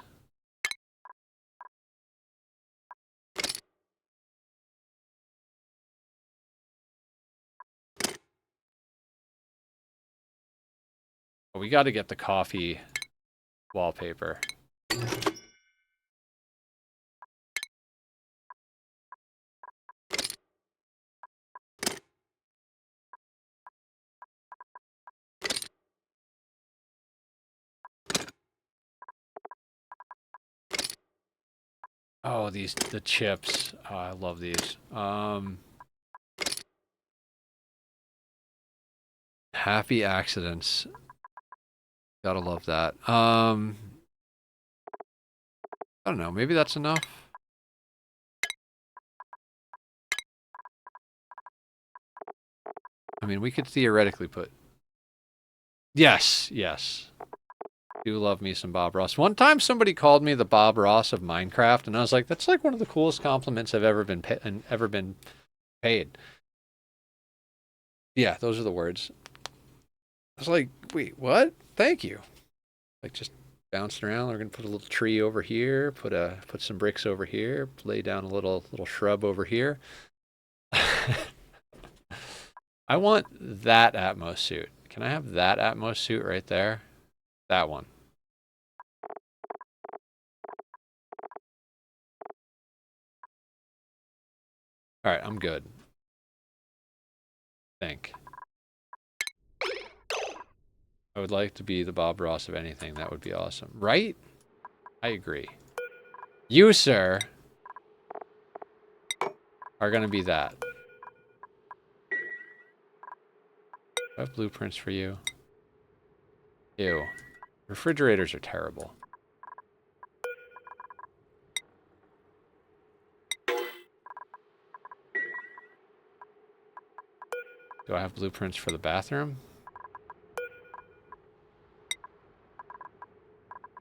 We got to get the coffee wallpaper. Oh, the chips. Oh, I love these. Happy accidents. Gotta love that. I don't know. Maybe that's enough. I mean, we could theoretically put... Yes, yes. Do love me some Bob Ross. One time somebody called me the Bob Ross of Minecraft, and I was like, that's like one of the coolest compliments I've ever been paid. Yeah, those are the words. I was like, wait, what? Thank you. Like, just bouncing around. We're gonna put a little tree over here, put some bricks over here, lay down a little shrub over here. I want that Atmos suit. Can I have that Atmos suit right there? That one. All right, I'm good. Think. I would like to be the Bob Ross of anything. That would be awesome. Right? I agree. You, sir, are going to be that. I have blueprints for you. Ew. Refrigerators are terrible. Do I have blueprints for the bathroom?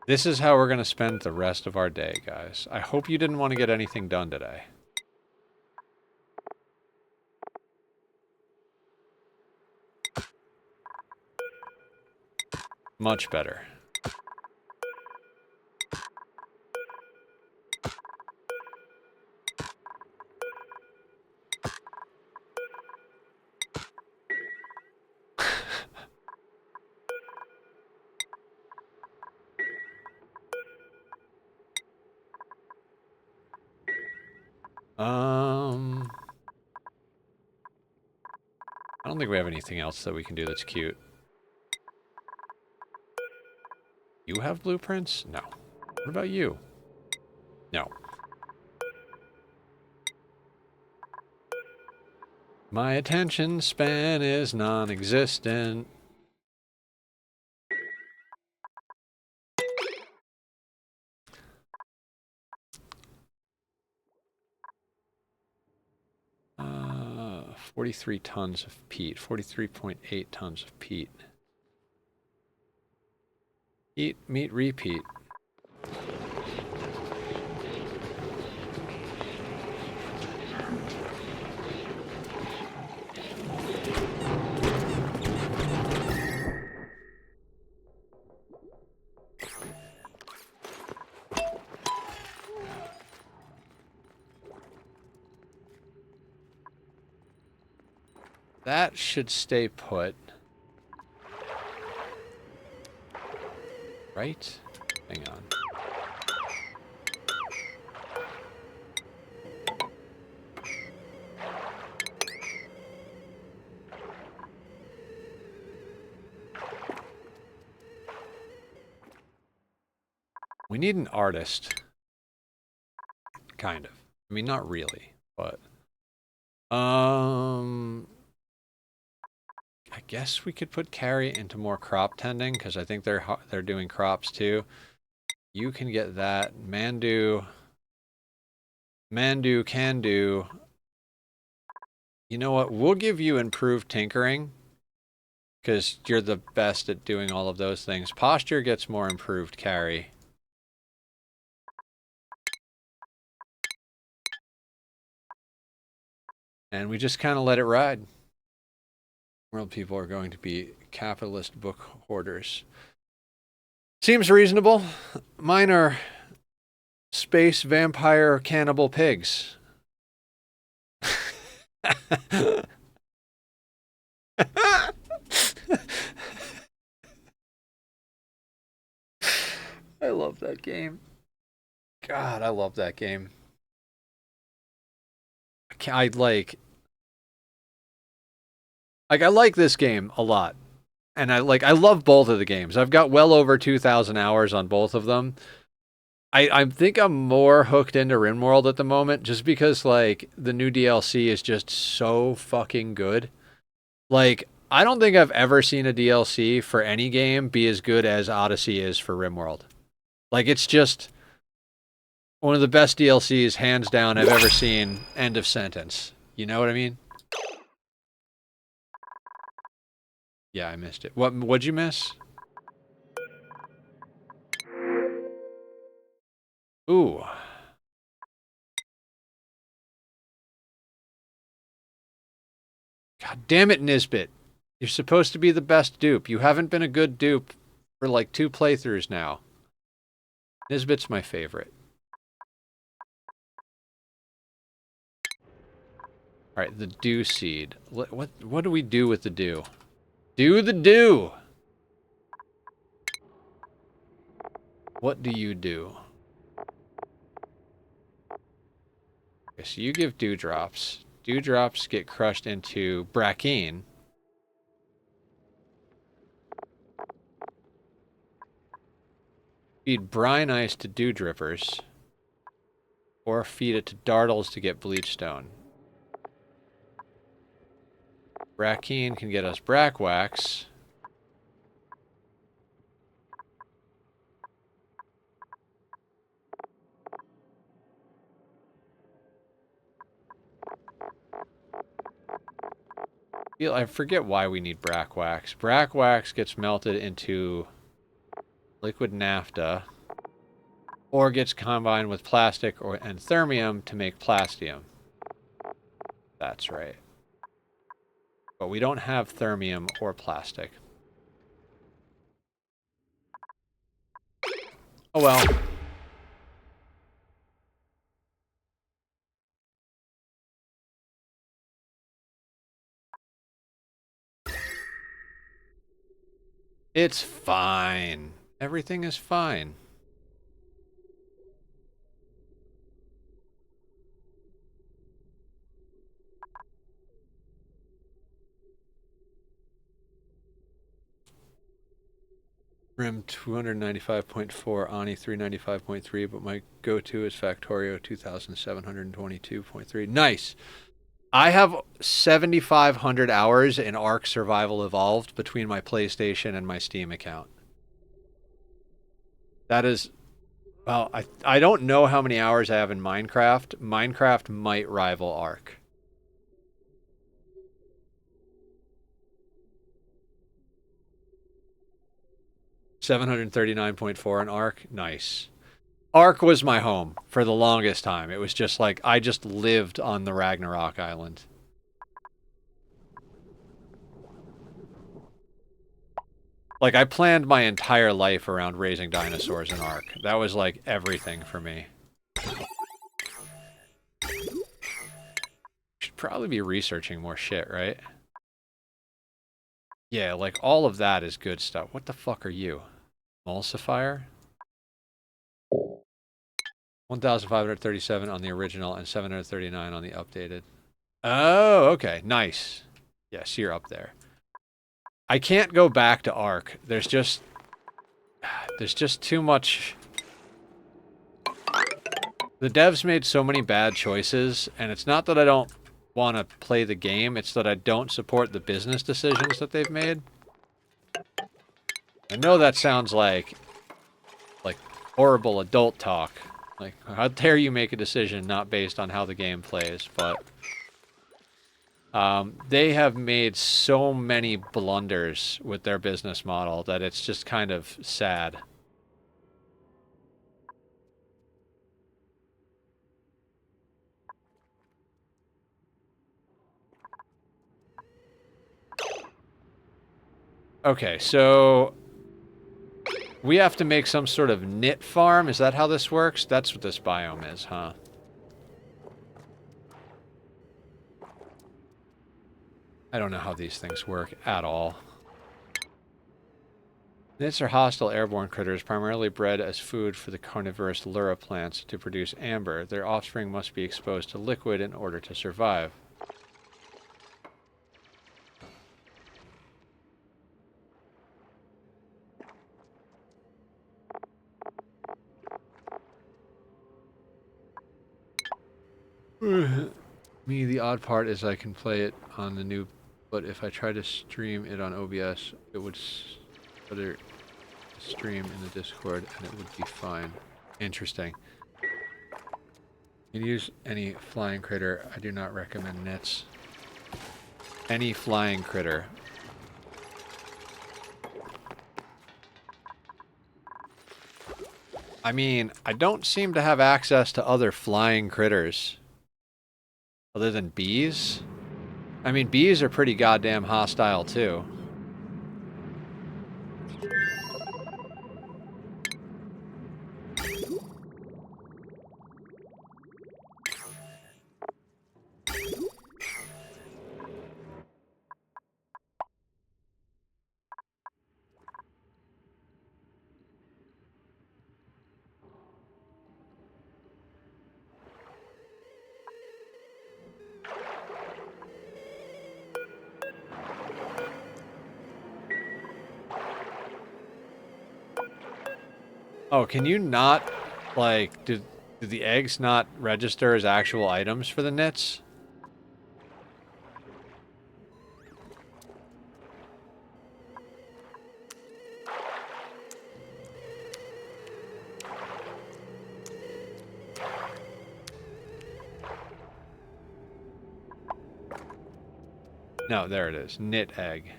This is how we're going to spend the rest of our day, guys. I hope you didn't want to get anything done today. Much better. I don't think we have anything else that we can do that's cute. You have blueprints? No. What about you? No. My attention span is non-existent. Uh, 43 tons of peat. 43.8 tons of peat. Eat, meat, repeat. That should stay put. Right? Hang on. We need an artist. Kind of. I mean, not really, but... I guess we could put Carrie into more crop tending, because I think they're doing crops too. You can get that. Mandu can do. You know what? We'll give you improved tinkering because you're the best at doing all of those things. Posture gets more improved carry. And we just kind of let it ride. World people are going to be capitalist book hoarders. Seems reasonable. Mine are space vampire cannibal pigs. I love that game. God, I love that game. I like this game a lot. And I love both of the games. I've got well over 2,000 hours on both of them. I think I'm more hooked into RimWorld at the moment just because like the new DLC is just so fucking good. Like I don't think I've ever seen a DLC for any game be as good as Odyssey is for RimWorld. Like it's just one of the best DLCs hands down I've ever seen. End of sentence. You know what I mean? Yeah, I missed it. What'd you miss? Ooh. God damn it, Nisbet. You're supposed to be the best dupe. You haven't been a good dupe for like 2 playthroughs now. Nisbet's my favorite. Alright, the dew seed. What do we do with the dew? Do the dew! What do you do? Okay, so you give dewdrops. Dewdrops get crushed into brackine. Feed brine ice to dewdrippers. Or feed it to dartles to get bleachstone. Brackine can get us brackwax. I forget why we need brackwax. Brackwax gets melted into liquid naphtha, or gets combined with plastic and thermium to make plastium. That's right. But we don't have thermium or plastic. Oh well. It's fine. Everything is fine. RIM 295.4, Ani 395.3, but my go-to is Factorio 2722.3. Nice! I have 7,500 hours in Ark Survival Evolved between my PlayStation and my Steam account. That is... Well, I don't know how many hours I have in Minecraft. Minecraft might rival Ark. $739.4 in Ark. Nice. Ark was my home for the longest time. It was just like, I just lived on the Ragnarok Island. Like, I planned my entire life around raising dinosaurs in Ark. That was like everything for me. Should probably be researching more shit, right? Yeah, like all of that is good stuff. What the fuck are you? Emulsifier? 1,537 on the original and 739 on the updated. Oh, okay. Nice. Yes, you're up there. I can't go back to Ark. There's just too much. The devs made so many bad choices, and it's not that I don't want to play the game, it's that I don't support the business decisions that they've made. I know that sounds like horrible adult talk. Like, how dare you make a decision not based on how the game plays, but They have made so many blunders with their business model that it's just kind of sad. Okay, so we have to make some sort of knit farm. Is that how this works? That's what this biome is, huh? I don't know how these things work at all. Nits are hostile airborne critters, primarily bred as food for the carnivorous lura plants to produce amber. Their offspring must be exposed to liquid in order to survive. Me, the odd part is I can play it on the new, but if I try to stream it on OBS, it would other stream in the Discord and it would be fine. Interesting. You can use any flying critter. I do not recommend nits. Any flying critter. I mean, I don't seem to have access to other flying critters. Other than bees? I mean, bees are pretty goddamn hostile, too. Oh, can you not, like, do the eggs not register as actual items for the nits? No, there it is. Knit egg.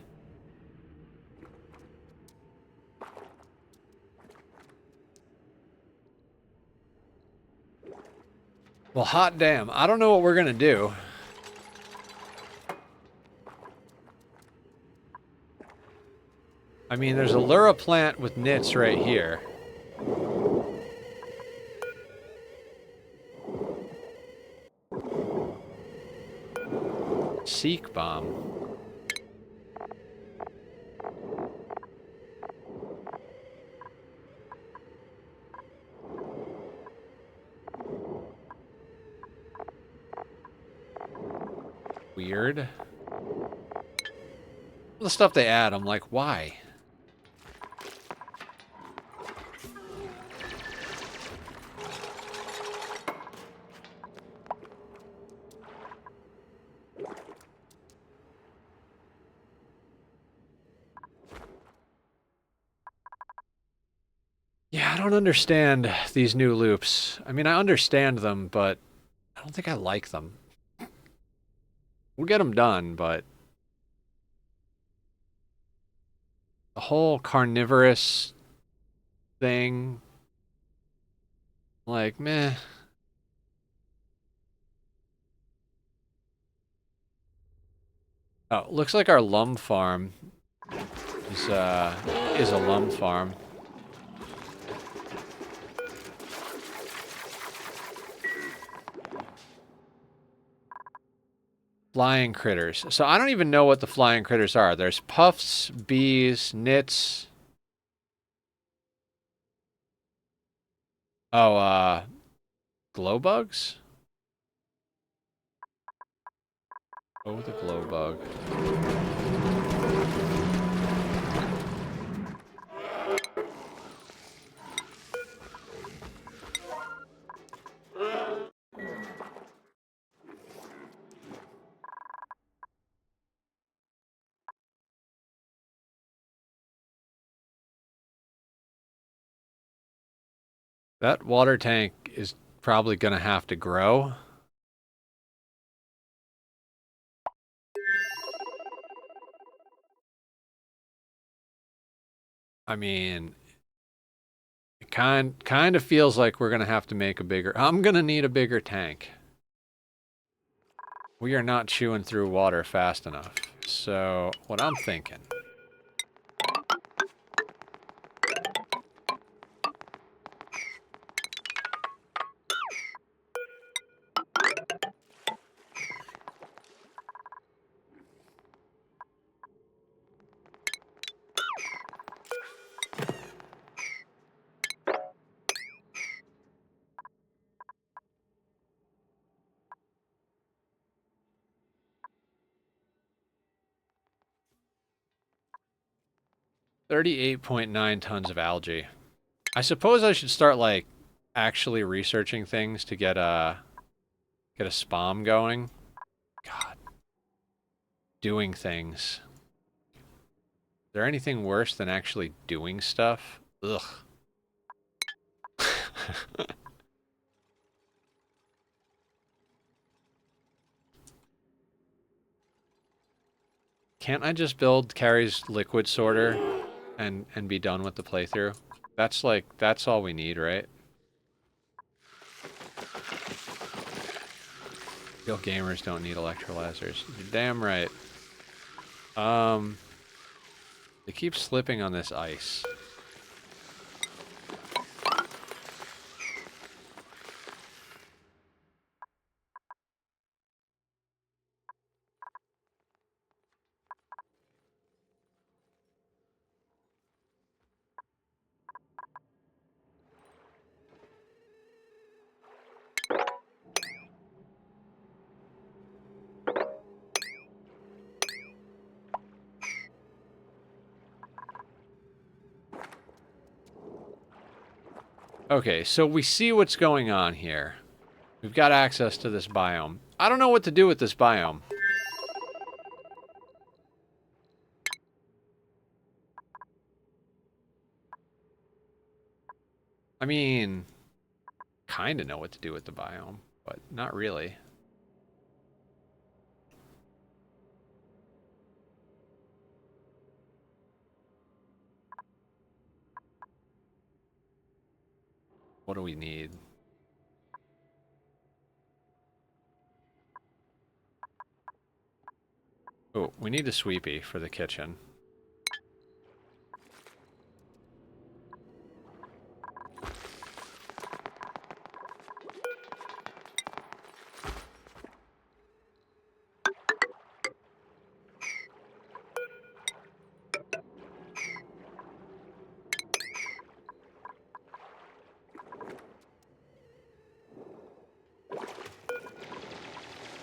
Well, hot damn. I don't know what we're gonna do. I mean, there's a lura plant with nits right here. Seek bomb. Weird. The stuff they add, I'm like, why? Yeah, I don't understand these new loops. I mean, I understand them, but I don't think I like them. We'll get them done, but the whole carnivorous thing, like, meh. Oh, looks like our lum farm is a lum farm. Flying critters. So I don't even know what the flying critters are. There's puffs, bees, nits. Oh, glow bugs? Oh, the glow bug. That water tank is probably going to have to grow. I mean, it kind of feels like we're gonna have to make a bigger. I'm gonna need a bigger tank. We are not chewing through water fast enough. So what I'm thinking. 38.9 tons of algae. I suppose I should start like actually researching things to get a spam going. God, doing things. Is there anything worse than actually doing stuff? Ugh. Can't I just build Carrie's liquid sorter and be done with the playthrough? That's like, that's all we need, right? Real gamers don't need electrolyzers. You're damn right. They keep slipping on this ice. Okay, so we see what's going on here. We've got access to this biome. I don't know what to do with this biome. I mean, kind of know what to do with the biome, but not really. What do we need? Oh, we need a sweepy for the kitchen.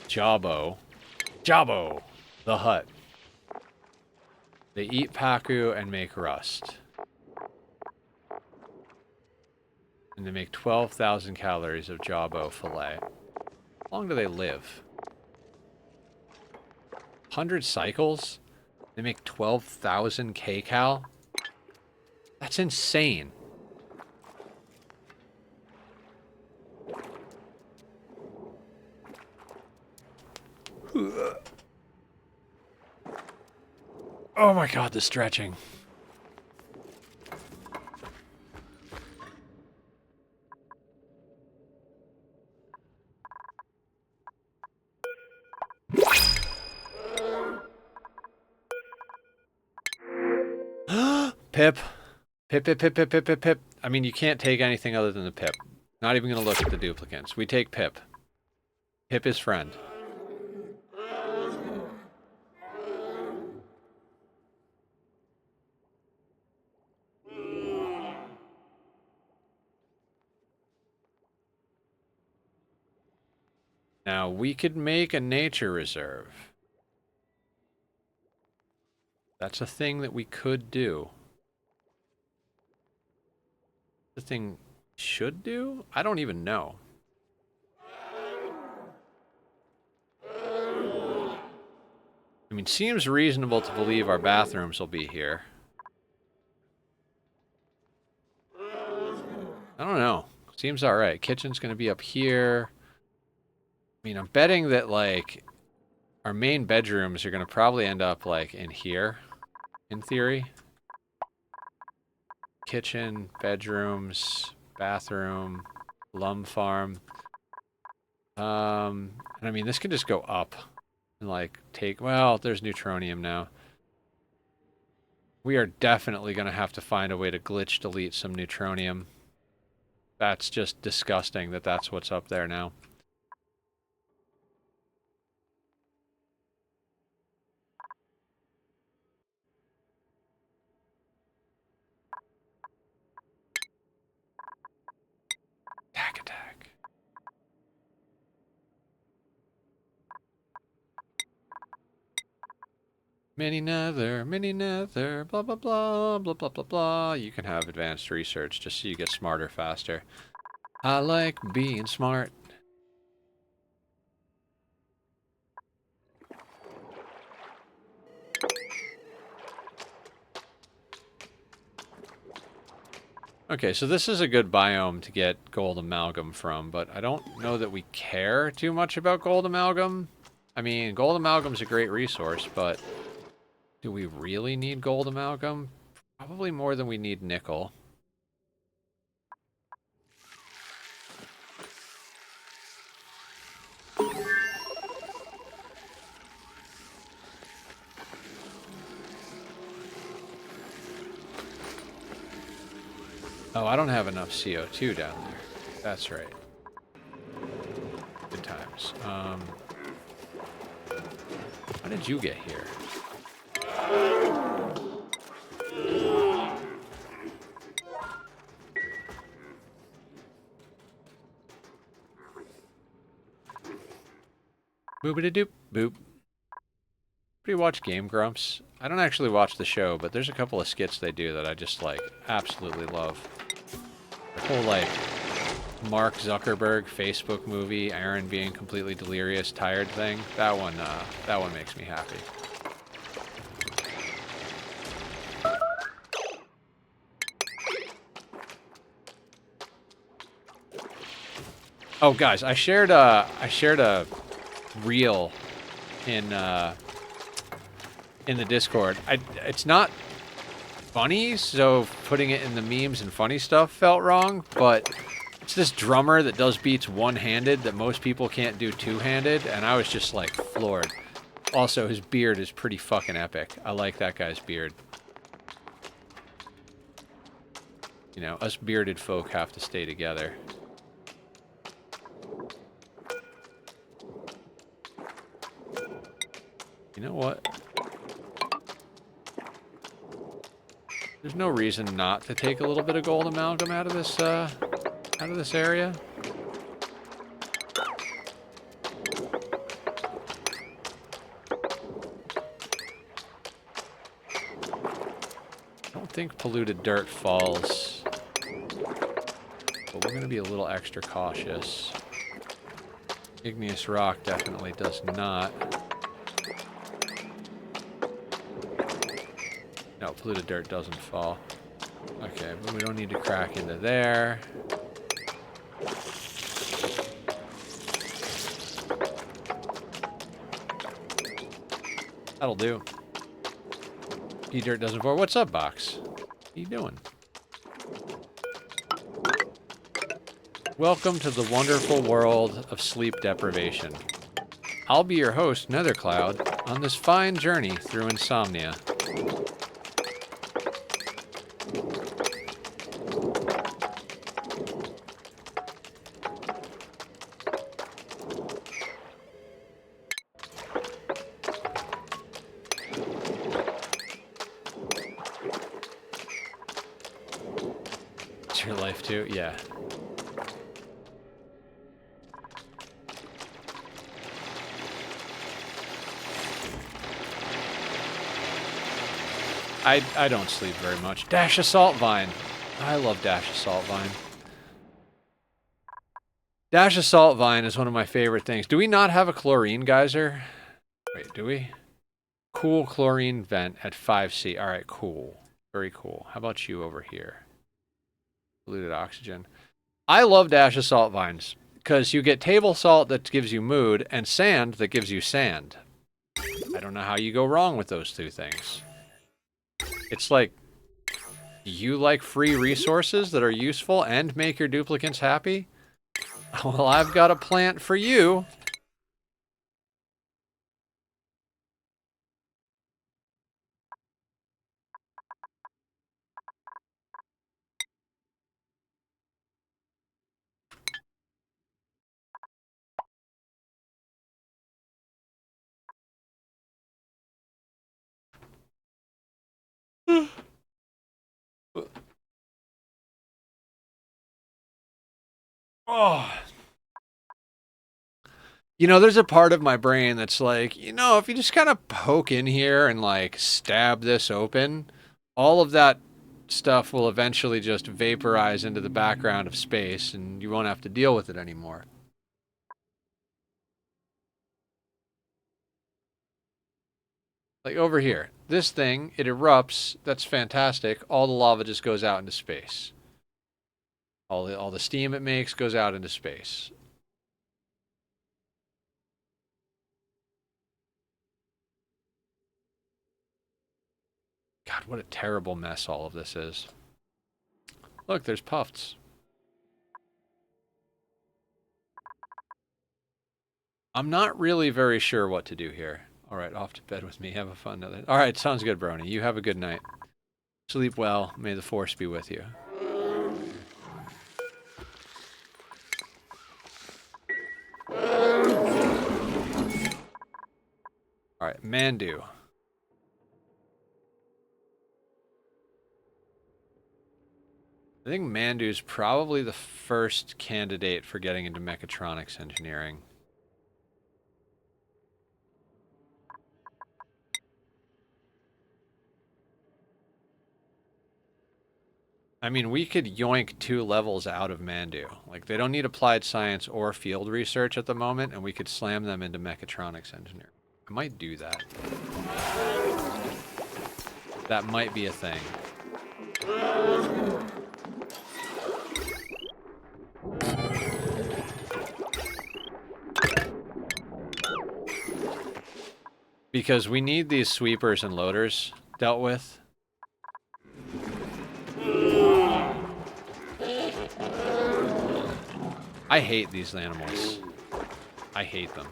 Jabo. Jabo! The hut. They eat paku and make rust. And they make 12,000 calories of jabo fillet. How long do they live? 100 cycles? They make 12,000 kcal? That's insane. Oh my god, the stretching. Pip. Pip, pip, pip, pip, pip, pip, pip. I mean, you can't take anything other than the pip. Not even gonna look at the duplicants. We take Pip. Pip is friend. Now, we could make a nature reserve. That's a thing that we could do. The thing should do? I don't even know. I mean, seems reasonable to believe our bathrooms will be here. I don't know. Seems alright. Kitchen's gonna be up here. I mean, I'm betting that, like, our main bedrooms are gonna probably end up, like, in here, in theory. kitchen, bedrooms, bathroom, lum farm. And I mean, this can just go up and like take, well, there's neutronium now. We are definitely going to have to find a way to glitch delete some neutronium. That's just disgusting that that's what's up there now. Attack. Mini nether, blah, blah, blah, blah, blah, blah, blah. You can have advanced research just so you get smarter faster. I like being smart. Okay, so this is a good biome to get gold amalgam from, but I don't know that we care too much about gold amalgam. I mean, gold amalgam's a great resource, but do we really need gold amalgam? Probably more than we need nickel. Oh, I don't have enough CO2 down there. That's right. Good times. How did you get here? Boopity-doop, boop. Do you watch Game Grumps? I don't actually watch the show, but there's a couple of skits they do that I just, like, absolutely love. The whole, like, Mark Zuckerberg Facebook movie, Aaron being completely delirious, tired thing, that one makes me happy. Oh, guys, I shared a reel in the Discord. It's not funny, so putting it in the memes and funny stuff felt wrong, but it's this drummer that does beats one-handed that most people can't do two-handed, and I was just like floored. Also, his beard is pretty fucking epic. I like that guy's beard. You know, us bearded folk have to stay together. You know what? There's no reason not to take a little bit of gold amalgam out of this area. I don't think polluted dirt falls, but we're going to be a little extra cautious. Igneous rock definitely does not. No, polluted dirt doesn't fall. Okay, but we don't need to crack into there. That'll do. E-dirt doesn't fall. What's up, Box? What are you doing? Welcome to the wonderful world of sleep deprivation. I'll be your host, Nethercloud, on this fine journey through insomnia. It's your life too? Yeah. I don't sleep very much. Dash Assault Vine. I love Dash Assault Vine. Dash Assault Vine is one of my favorite things. Do we not have a chlorine geyser? Wait, do we? Cool chlorine vent at 5C. Alright, cool. Very cool. How about you over here? Polluted oxygen. I love Dash Assault Vines because you get table salt that gives you mood and sand that gives you sand. I don't know how you go wrong with those two things. It's like You like free resources that are useful and make your duplicants happy? Well, I've got a plant for you. Oh. You know, there's a part of my brain that's like, you know, if you just kind of poke in here and like stab this open, all of that stuff will eventually just vaporize into the background of space and you won't have to deal with it anymore. Like over here, this thing, it erupts, that's fantastic. All the lava just goes out into space. All the steam it makes goes out into space. God, what a terrible mess all of this is. Look, there's puffs. I'm not really very sure what to do here. All right, off to bed with me. Have a fun night. All right, sounds good, Brony. You have a good night. Sleep well. May the force be with you. All right, Mandu. I think Mandu's probably the first candidate for getting into mechatronics engineering. I mean, we could yoink 2 levels out of Mandu. Like, they don't need applied science or field research at the moment, and we could slam them into mechatronics engineering. I might do that. That might be a thing. Because we need these sweepers and loaders dealt with. I hate these animals. I hate them.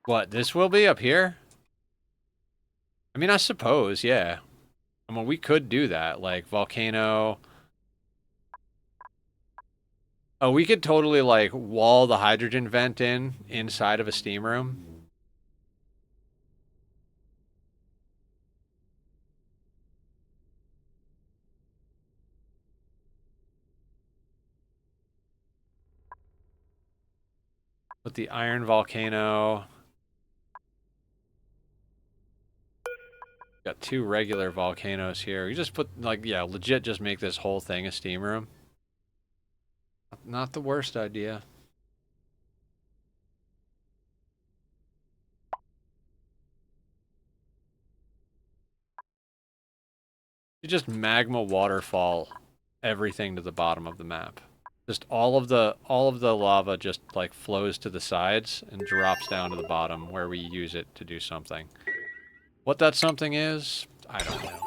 What, this will be up here? I mean, I suppose, yeah. I mean, we could do that, like volcano. Oh, we could totally, like, wall the hydrogen vent in inside of a steam room. With the iron volcano. Got 2 regular volcanoes here. You just put, like, yeah, legit just make this whole thing a steam room. Not the worst idea. You just magma waterfall everything to the bottom of the map. Just all of the lava just like flows to the sides and drops down to the bottom where we use it to do something. What that something is, I don't know.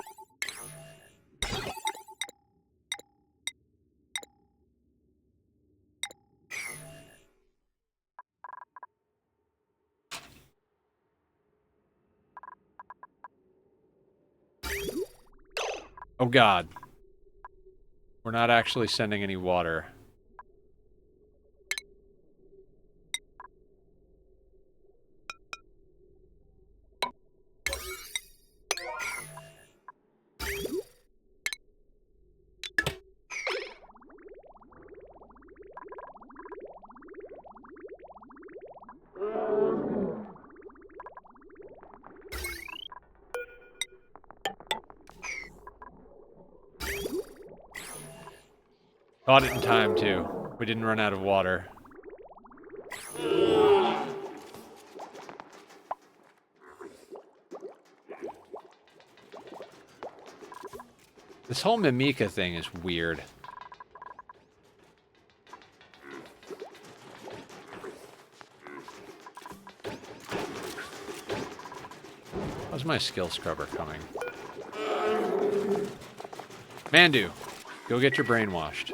Oh God. We're not actually sending any water. Caught it in time too. We didn't run out of water. This whole Mimika thing is weird. How's my skill scrubber coming? Mandu, go get your brain washed.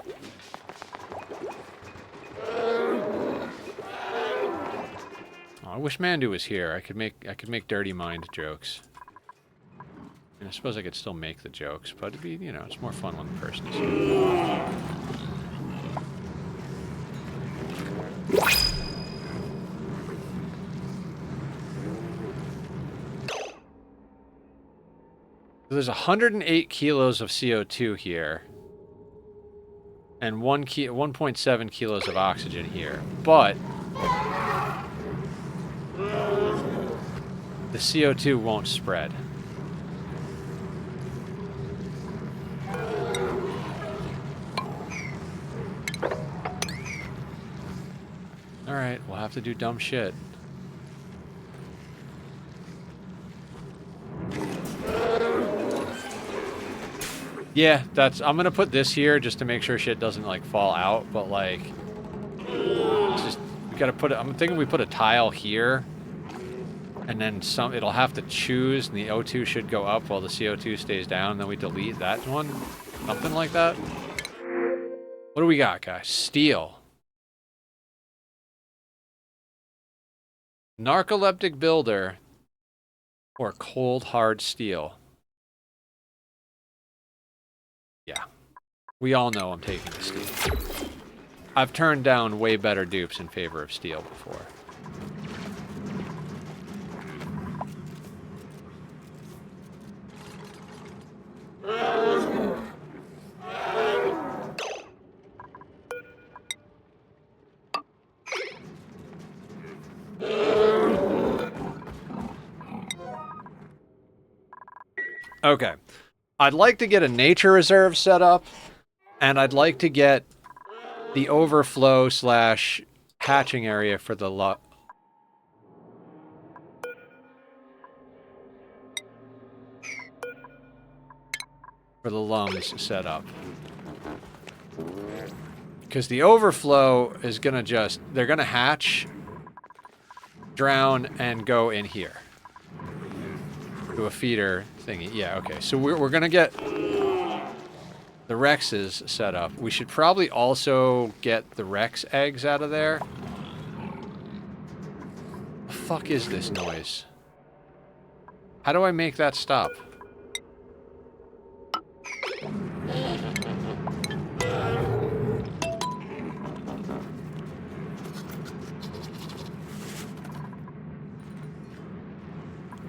Oh, I wish Mandu was here. I could make dirty mind jokes. And I suppose I could still make the jokes, but it'd be, you know, it's more fun when the person is here. There's 108 kilos of CO2 here, and 1.7 kilos of oxygen here, but the CO2 won't spread. Alright, we'll have to do dumb shit. Yeah, I'm gonna put this here just to make sure shit doesn't, like, fall out, but, like, it's just, we gotta put it, I'm thinking we put a tile here, and then it'll have to choose, and the O2 should go up while the CO2 stays down, and then we delete that one. Something like that. What do we got, guys? Steel. Narcoleptic builder or cold hard steel. Yeah. We all know I'm taking the steel. I've turned down way better dupes in favor of steel before. Okay. I'd like to get a nature reserve set up, and I'd like to get the overflow / hatching area for the lungs set up. Because the overflow is gonna they're gonna hatch, drown, and go in here. To a feeder thingy. Yeah, okay. So we're gonna get the Rexes set up. We should probably also get the Rex eggs out of there. The fuck is this noise? How do I make that stop?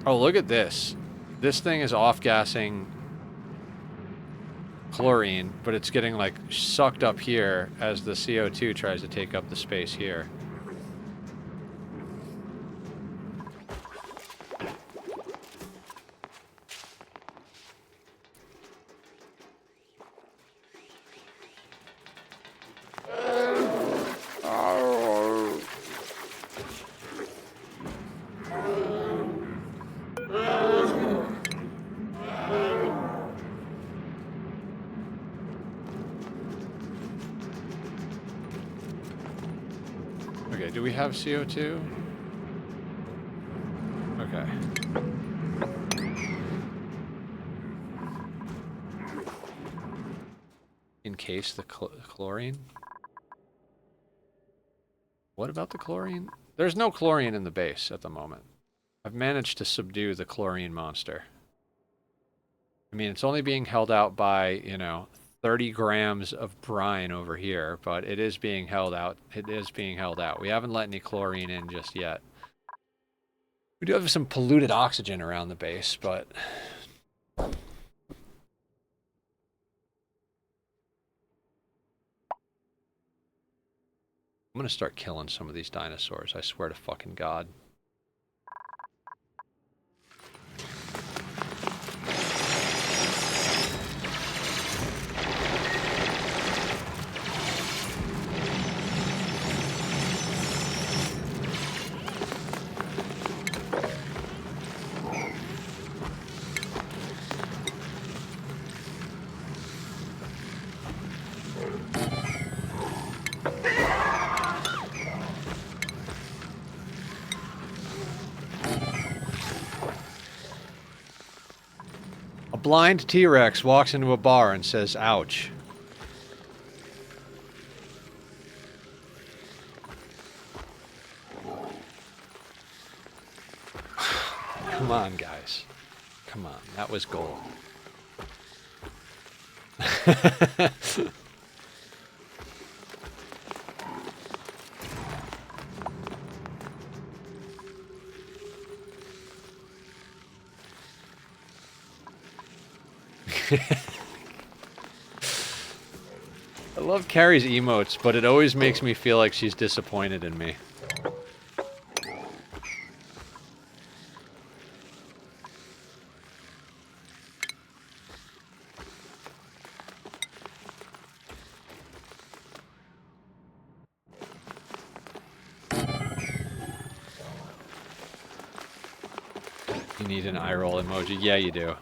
Oh, look at this. This thing is off-gassing chlorine, but it's getting, like, sucked up here as the CO2 tries to take up the space here. Okay, do we have CO2? Okay. Encase the chlorine? What about the chlorine? There's no chlorine in the base at the moment. I've managed to subdue the chlorine monster. I mean, it's only being held out by, you know, 30 grams of brine over here, but it is being held out. It is being held out. We haven't let any chlorine in just yet. We do have some polluted oxygen around the base, but... I'm gonna start killing some of these dinosaurs, I swear to fucking God. blind T-Rex walks into a bar and says, ouch. Come on, guys. Come on, that was gold. I love Carrie's emotes, but it always makes me feel like she's disappointed in me. You need an eye roll emoji. Yeah, you do.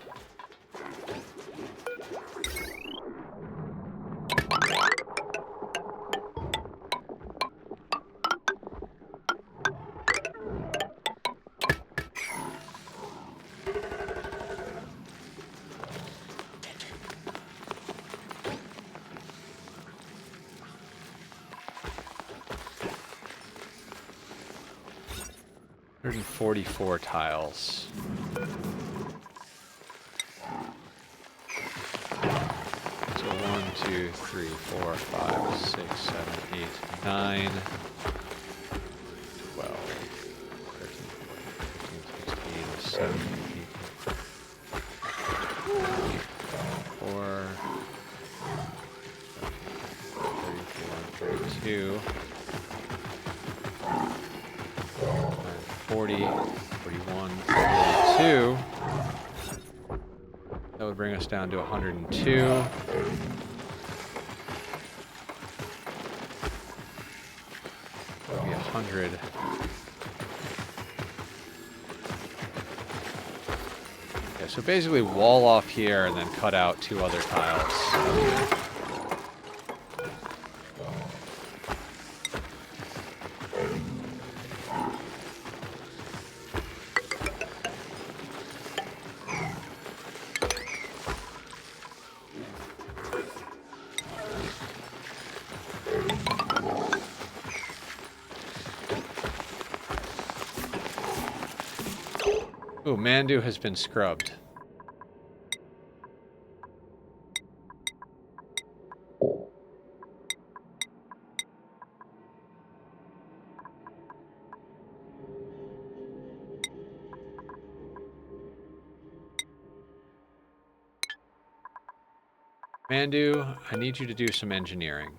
Hundred and 44 tiles. So 1, 2, 3, 4, 5, 6, 7, 8, 9, 12, 13, 14, 15, 16, 17, 18, 4, 34, 32. 40, 41, 42. That would bring us down to 102. That would be 100. Okay, so basically wall off here and then cut out 2 other tiles. Ooh, Mandu has been scrubbed. Mandu, I need you to do some engineering.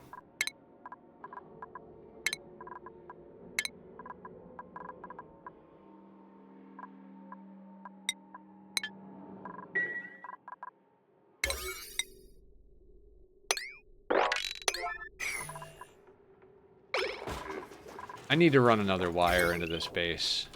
I need to run another wire into this base.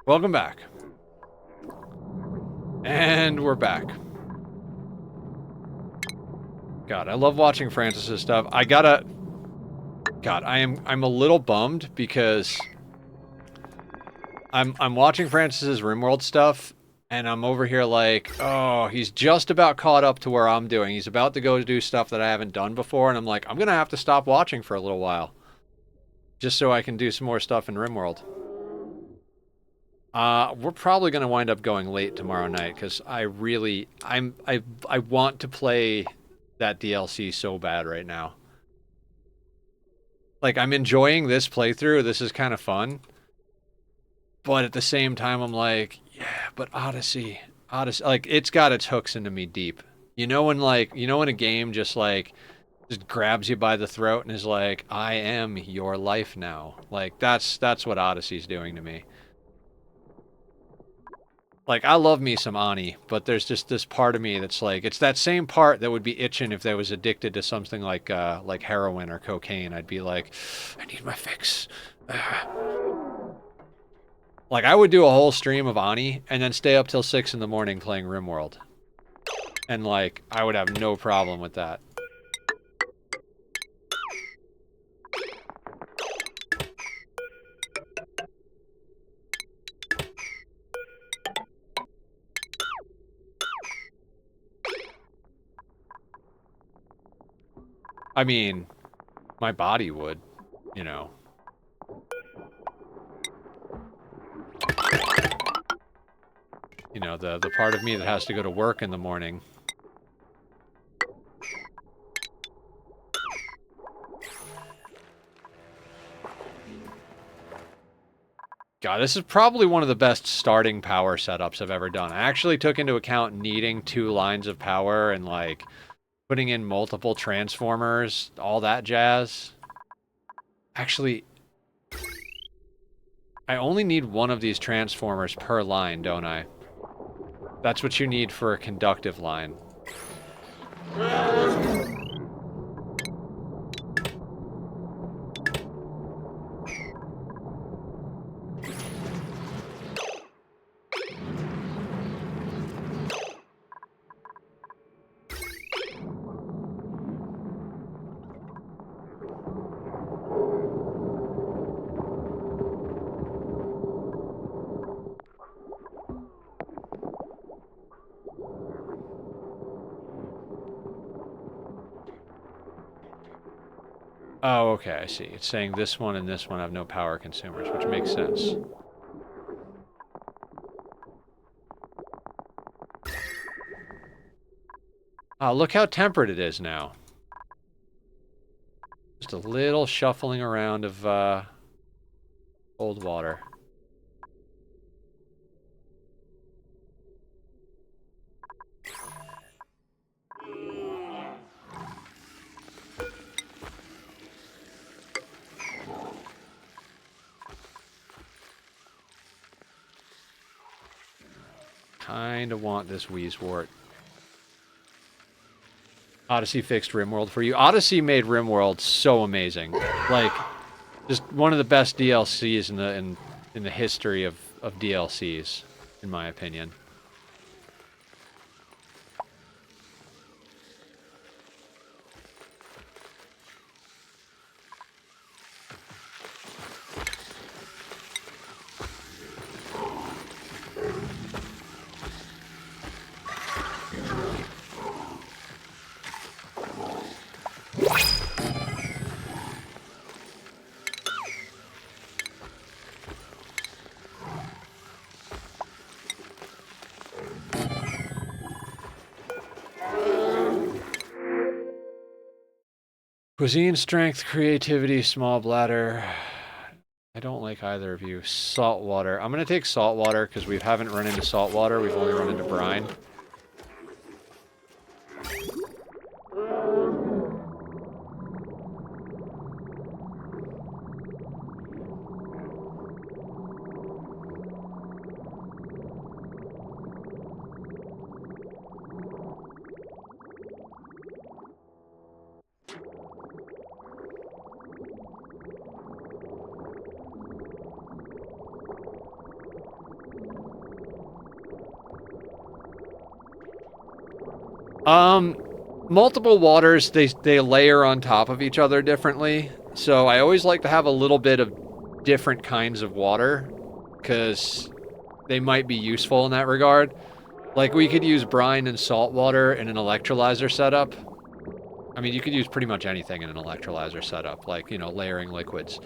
Welcome back. And we're back. God, I love watching Francis's stuff. God, I'm a little bummed because I'm watching Francis's RimWorld stuff and I'm over here like, oh, he's just about caught up to where I'm doing. He's about to go to do stuff that I haven't done before, and I'm like, I'm gonna have to stop watching for a little while. Just so I can do some more stuff in RimWorld. We're probably going to wind up going late tomorrow night because I want to play that DLC so bad right now. Like, I'm enjoying this playthrough. This is kind of fun. But at the same time, I'm like, yeah, but Odyssey, like, it's got its hooks into me deep. You know when a game just grabs you by the throat and is like, I am your life now. Like, that's what Odyssey's doing to me. Like, I love me some Ani, but there's just this part of me that's like, it's that same part that would be itching if I was addicted to something like heroin or cocaine. I'd be like, I need my fix. Like, I would do a whole stream of Ani and then stay up till 6 in the morning playing RimWorld. And, like, I would have no problem with that. I mean, my body would, you know. You know, the part of me that has to go to work in the morning. God, this is probably one of the best starting power setups I've ever done. I actually took into account needing 2 lines of power and, like, putting in multiple transformers, all that jazz. Actually, I only need 1 of these transformers per line, don't I? That's what you need for a conductive line. Oh, okay, I see. It's saying this one and this one have no power consumers, which makes sense. Oh, look how temperate it is now. Just a little shuffling around of, cold water. Kinda want this Wheezewort. Odyssey fixed RimWorld for you. Odyssey made RimWorld so amazing. Like, just one of the best DLCs in the history of DLCs, in my opinion. Cuisine, strength, creativity, small bladder. I don't like either of you. Saltwater. I'm going to take saltwater because we haven't run into saltwater. We've only run into brine. Multiple waters, they layer on top of each other differently. So I always like to have a little bit of different kinds of water, because they might be useful in that regard. Like, we could use brine and salt water in an electrolyzer setup. I mean, you could use pretty much anything in an electrolyzer setup, like, you know, layering liquids.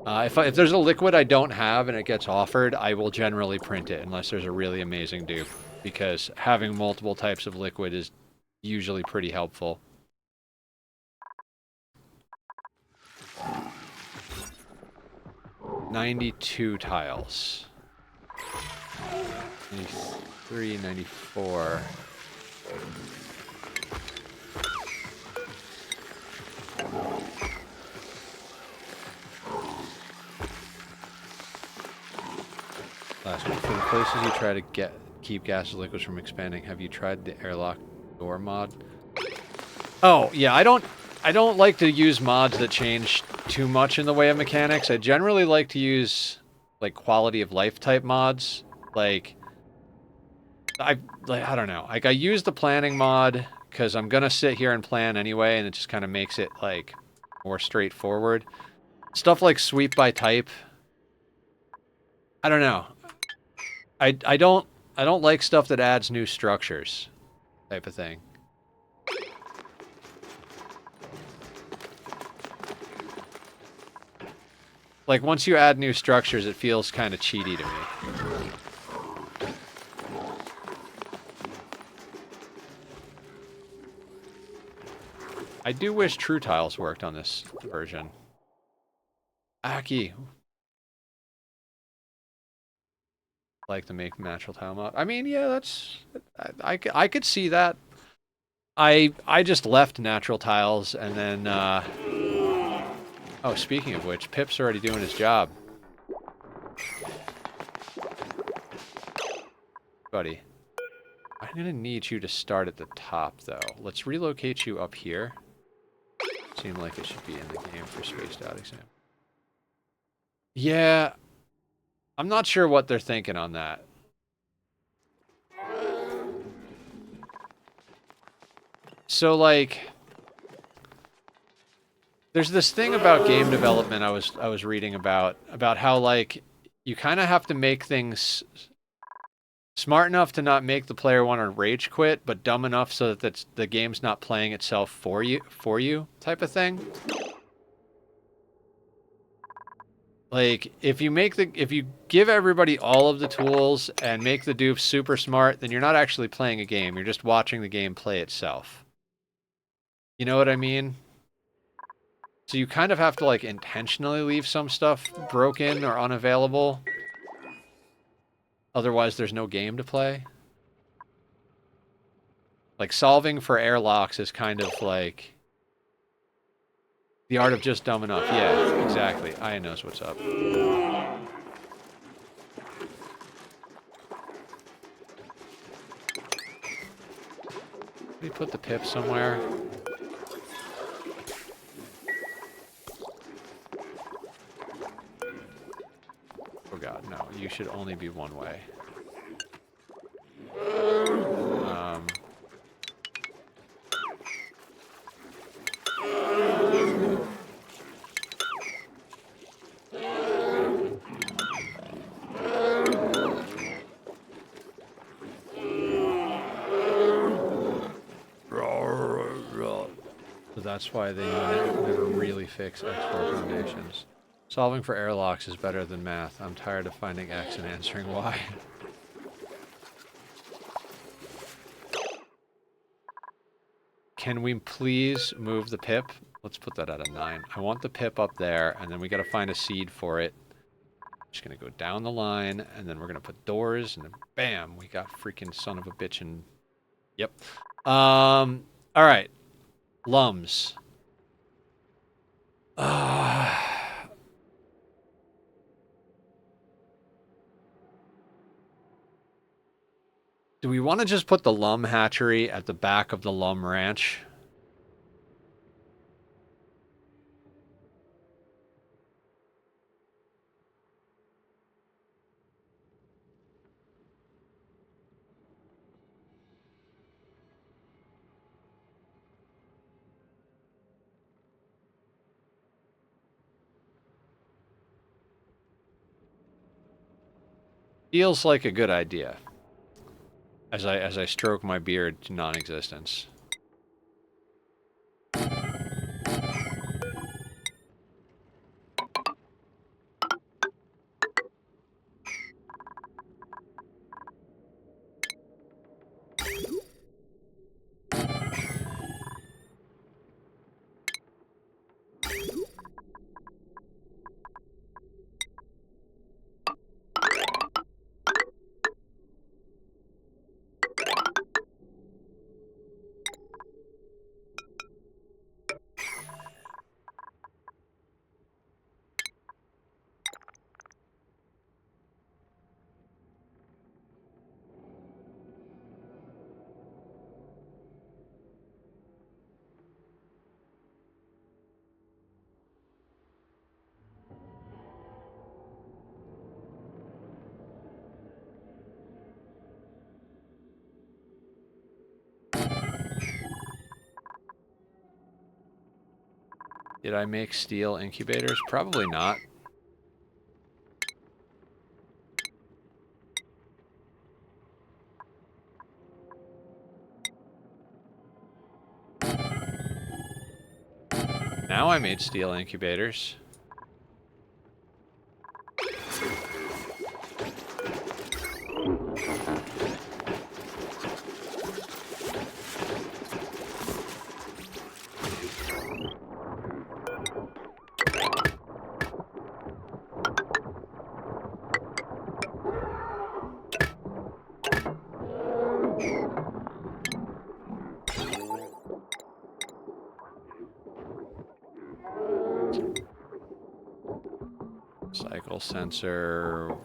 If there's a liquid I don't have and it gets offered, I will generally print it, unless there's a really amazing dupe, because having multiple types of liquid is usually pretty helpful. $92 tiles. 93, 94. Last one. For the places you try to get keep gases liquids from expanding. Have you tried the airlock door mod? Oh, yeah, I don't like to use mods that change too much in the way of mechanics. I generally like to use like quality of life type mods. Like I don't know. Like I use the planning mod because I'm gonna sit here and plan anyway, and it just kind of makes it like more straightforward. Stuff like sweep by type. I don't know. I don't like stuff that adds new structures, type of thing. Like once you add new structures, it feels kind of cheaty to me. I do wish True Tiles worked on this version. Aki. Like to make natural tile mod. I mean, yeah, that's... I could see that. I just left natural tiles and then... Oh, speaking of which, Pip's already doing his job. Buddy. I'm gonna need you to start at the top, though. Let's relocate you up here. Seemed like it should be in the game for spaced out exam. Yeah. I'm not sure what they're thinking on that. So, like... There's this thing about game development I was reading about how, like, you kind of have to make things smart enough to not make the player want to rage quit, but dumb enough so that the game's not playing itself for you type of thing. Like, if you give everybody all of the tools and make the dupes super smart, then you're not actually playing a game. You're just watching the game play itself. You know what I mean? So you kind of have to, like, intentionally leave some stuff broken or unavailable. Otherwise, there's no game to play. Like, solving for airlocks is kind of like... the art of just dumb enough. Yeah, exactly. Aya knows what's up. Did we put the pip somewhere? Oh god, no. You should only be one way. So that's why they never really fix X4 foundations. Solving for airlocks is better than math. I'm tired of finding X and answering Y. Can we please move the pip? Let's put that at a 9. I want the pip up there, and then we gotta find a seed for it. Just gonna go down the line, and then we're gonna put doors, and then bam, we got freaking son of a bitch and... Yep. Alright. Lums. Do we want to just put the Lum hatchery at the back of the Lum ranch? Feels like a good idea. As I stroke my beard to non-existence. Did I make steel incubators? Probably not. Now I made steel incubators. Cycle sensor.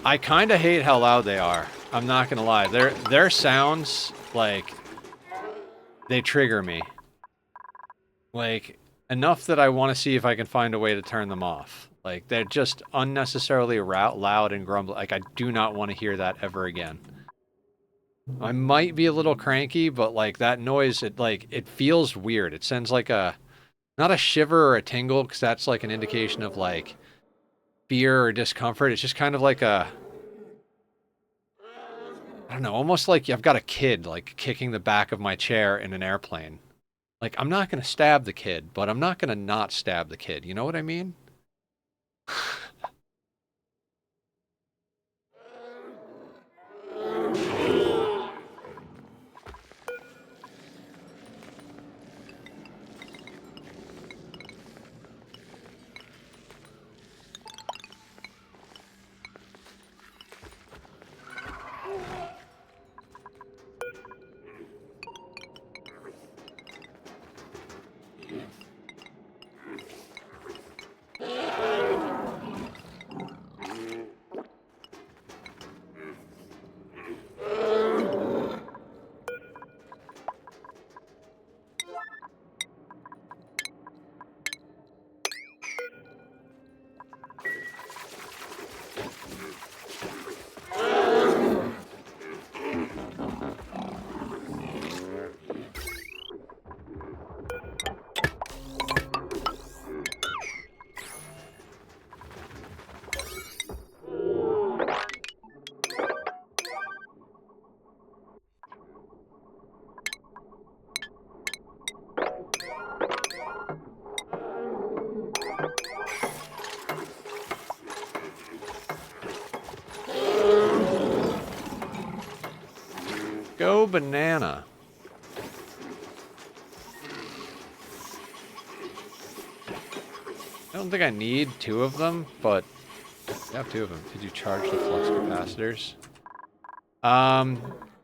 I kind of hate how loud they are. I'm not gonna lie. Their sounds, like, they trigger me. Like, enough that I want to see if I can find a way to turn them off. Like, they're just unnecessarily loud and grumbling. Like, I do not want to hear that ever again. I might be a little cranky, but, like, that noise, it feels weird. It sends, like, not a shiver or a tingle, because that's, like, an indication of, like, fear or discomfort. It's just kind of like I don't know, almost like I've got a kid, like, kicking the back of my chair in an airplane. Like, I'm not going to stab the kid, but I'm not going to not stab the kid. You know what I mean? Go banana. I don't think I need 2 of them, but I have 2 of them. Did you charge the flux capacitors?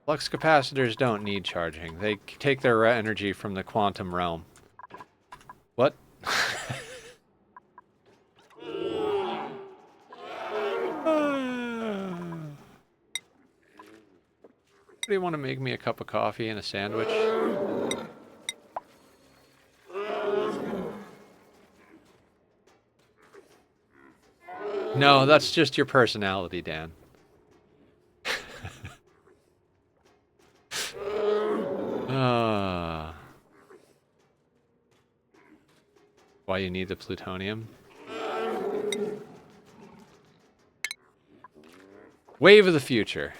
Flux capacitors don't need charging. They take their energy from the quantum realm. What? Do you want to make me a cup of coffee and a sandwich? No, that's just your personality, Dan. Why you need the plutonium? Wave of the future.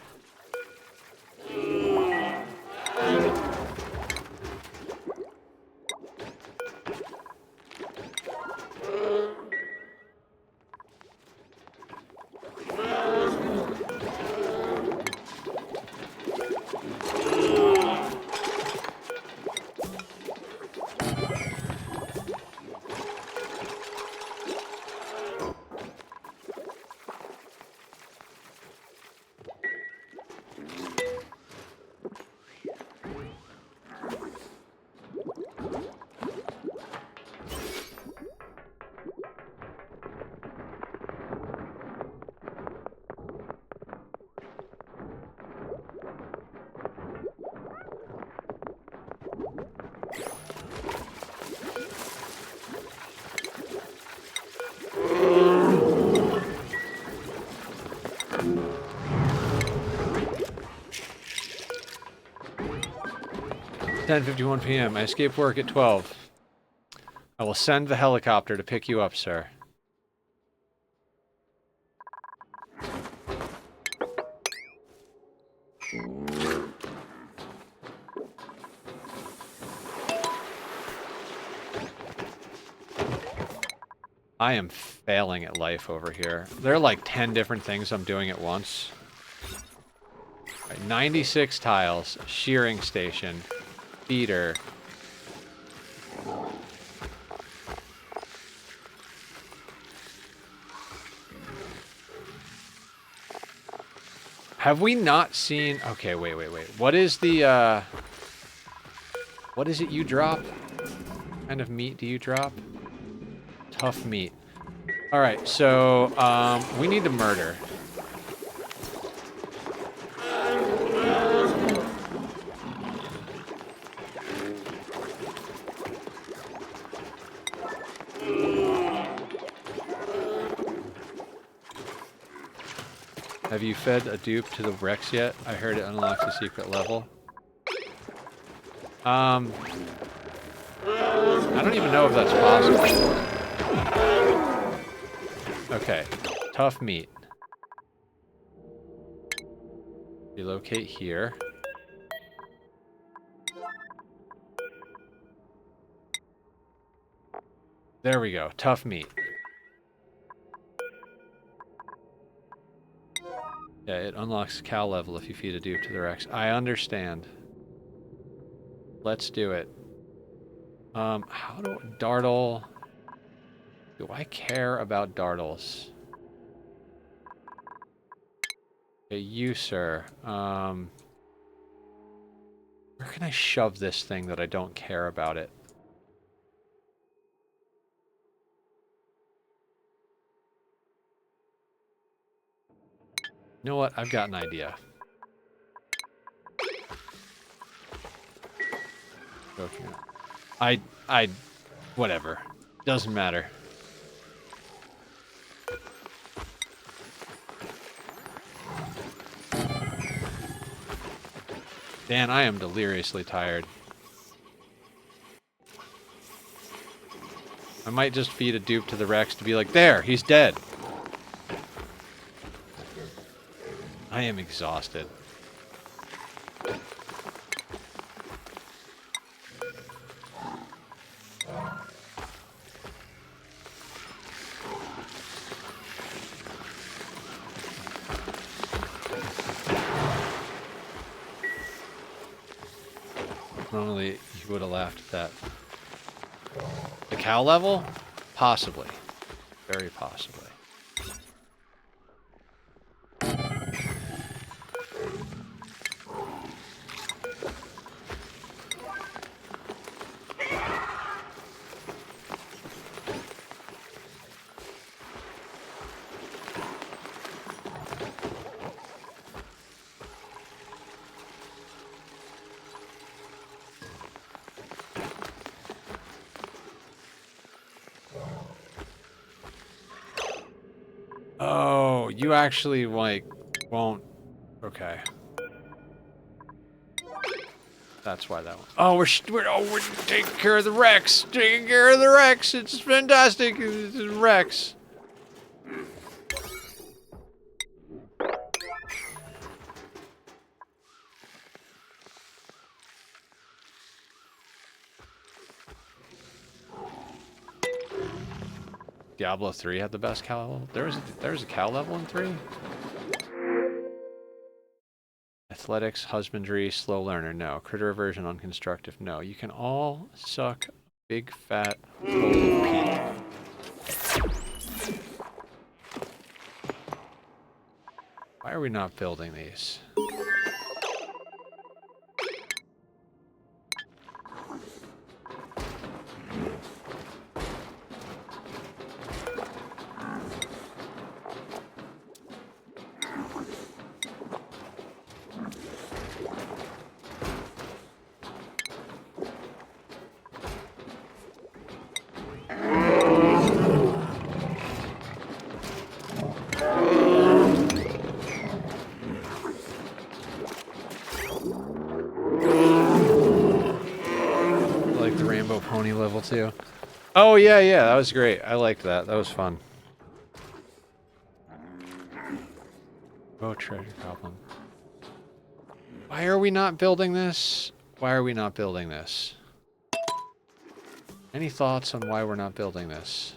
"10:51 p.m. I escape work at 12. I will send the helicopter to pick you up, sir." I am failing at life over here. There are like 10 different things I'm doing at once. Right, 96 tiles, shearing station, feeder. Have we not seen... Okay, wait. What is the, what is it you drop? What kind of meat do you drop? Tough meat. Alright, so, we need to murder. Have you fed a dupe to the Rex yet? I heard it unlocks a secret level. I don't even know if that's possible. Okay, tough meat. Relocate here. There we go, tough meat. Yeah, it unlocks cow level if you feed a dupe to the Rex. I understand. Let's do it. How do... Dartle... Do I care about dartles? Okay, you, sir. Where can I shove this thing that I don't care about it? You know what? I've got an idea. Whatever. Doesn't matter. Dan, I am deliriously tired. I might just feed a dupe to the Rex to be like, there, he's dead. I am exhausted. Normally, you would have laughed at that. The cow level? Possibly. Very possibly. Oh, you actually, like, won't... Okay. That's why that one... Oh, we're taking care of the Rex! Taking care of the Rex! It's fantastic! It's Rex! Diablo 3 had the best cow level. There was a cow level in 3? Athletics, husbandry, slow learner, no. Critter aversion, unconstructive, no. You can all suck big fat hole of pee. Why are we not building these? pony level too. Oh yeah, yeah, that was great. I liked that. That was fun. Oh, treasure goblin. Why are we not building this? Why are we not building this? Any thoughts on why we're not building this?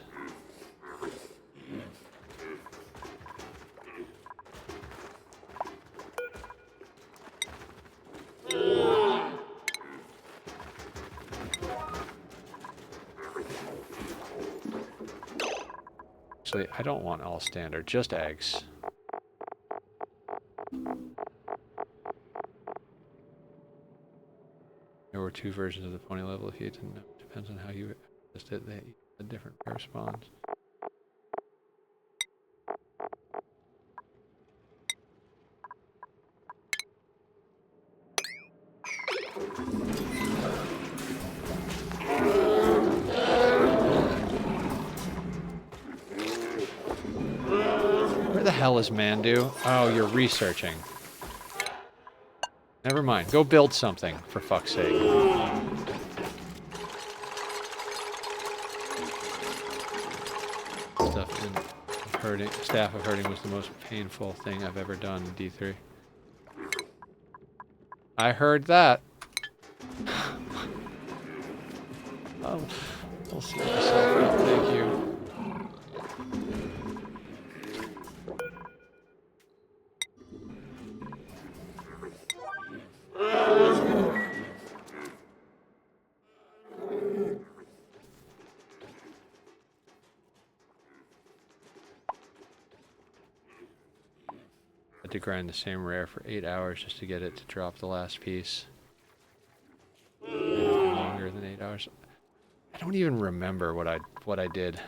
Actually, I don't want all standard, just eggs. There were 2 versions of the pony level. If you didn't know, it depends on how you adjust it. They had different pair spawns. Where the hell is Mandu? Oh, you're researching. Never mind. Go build something, for fuck's sake. Staff of herding was the most painful thing I've ever done in D3. I heard that. I'll see myself out. Thank you. To grind the same rare for 8 hours just to get it to drop the last piece. Longer than 8 hours. I don't even remember what I did.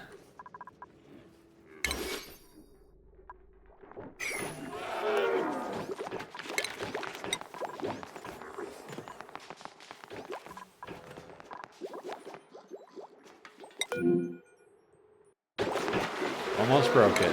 Almost broke it.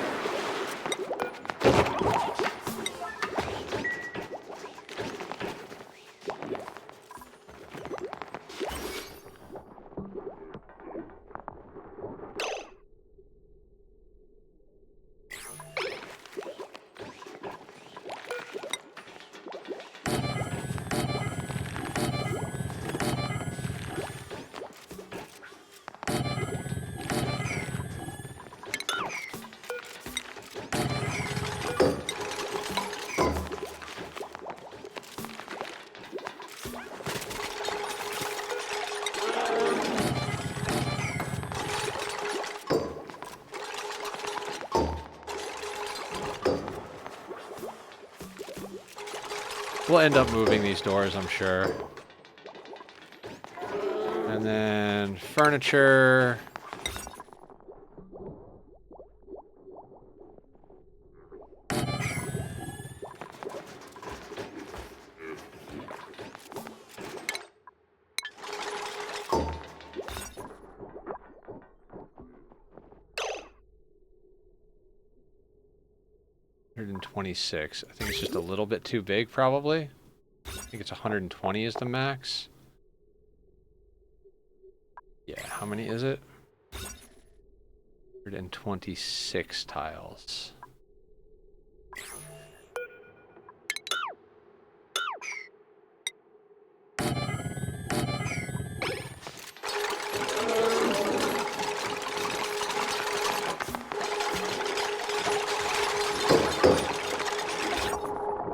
We'll end up moving these doors, I'm sure. And then furniture. $126. I think it's just a little bit too big, probably. I think it's 120 is the max. Yeah, how many is it? 126 tiles.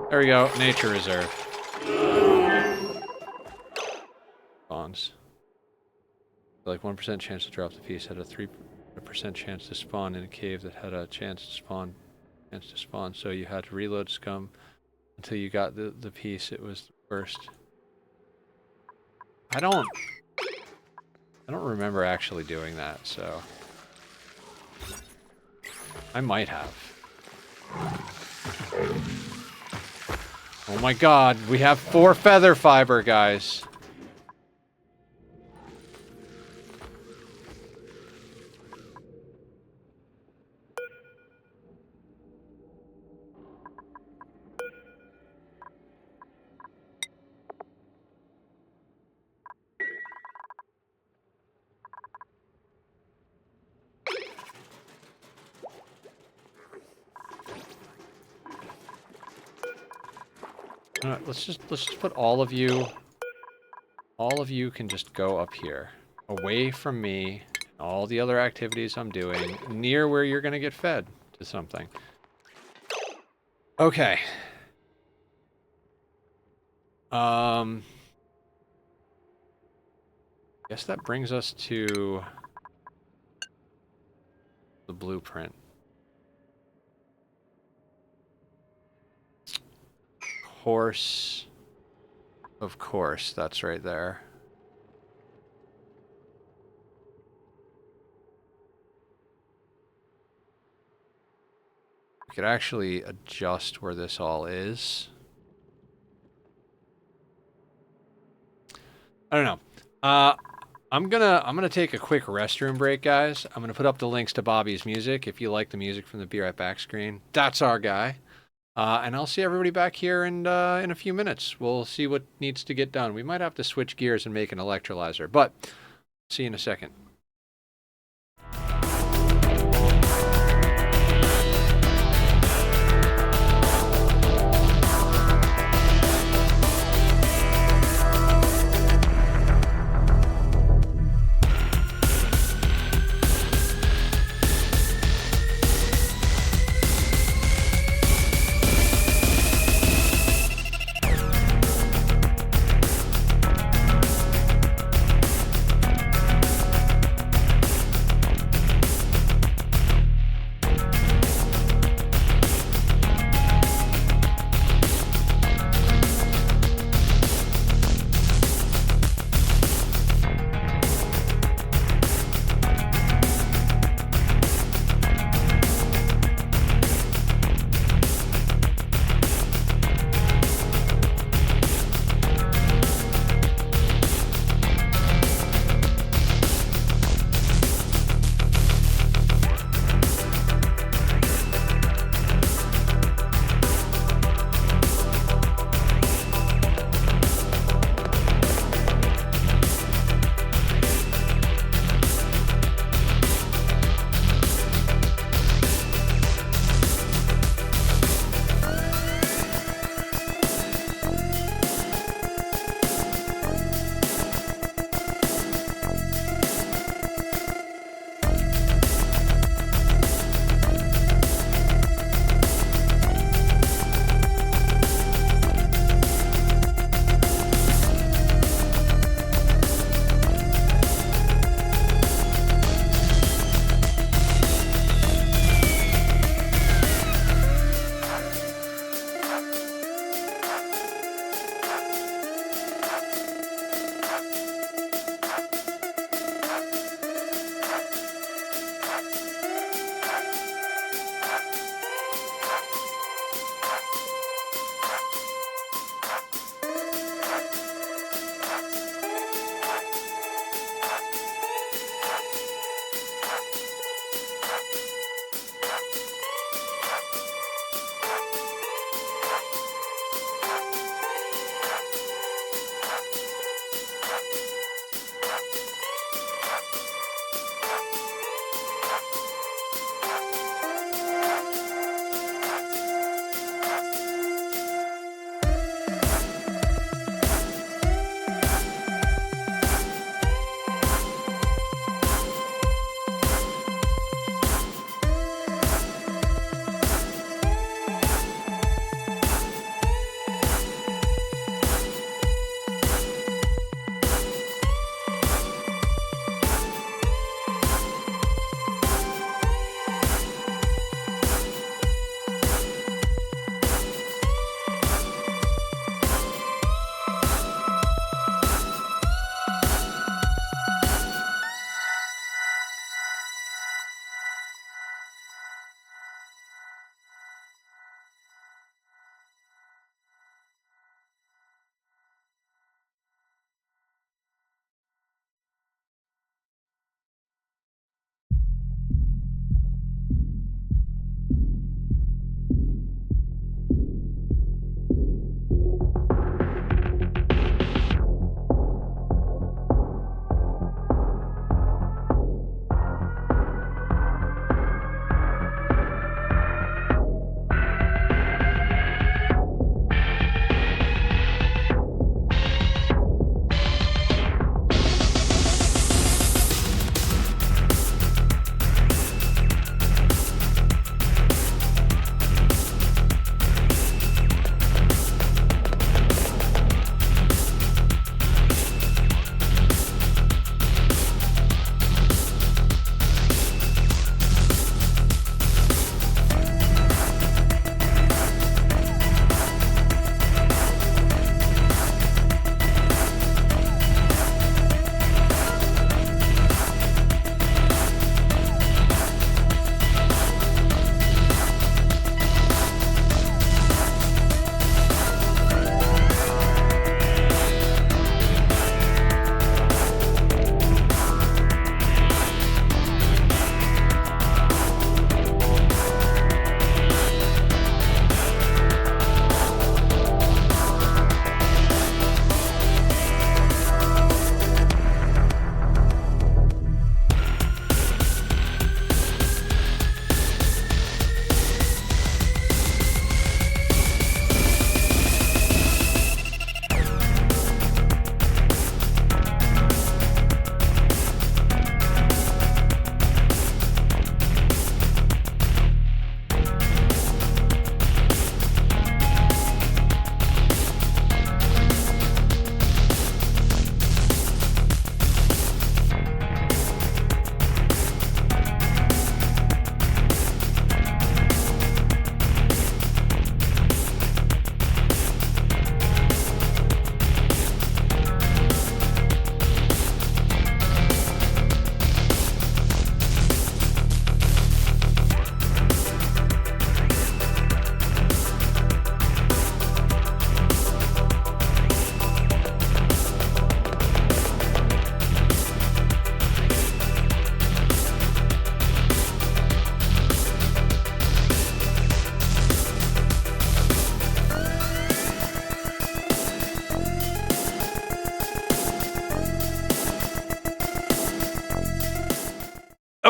There we go, nature reserve. Spawns. Like 1% chance to drop the piece had a 3% chance to spawn in a cave that had a chance to spawn. So you had to reload scum until you got the piece. It was the worst. I don't remember actually doing that, so I might have. Oh my god, we have 4 feather fiber, guys. Let's just put all of you. All of you can just go up here, away from me, all the other activities I'm doing, near where you're gonna get fed to something. Okay. Guess that brings us to the blueprint. Of course, that's right there. We could actually adjust where this all is. I don't know. I'm gonna take a quick restroom break, guys. I'm gonna put up the links to Bobby's music if you like the music from the Be Right Back screen. That's our guy. And I'll see everybody back here in a few minutes. We'll see what needs to get done. We might have to switch gears and make an electrolyzer, but see you in a second.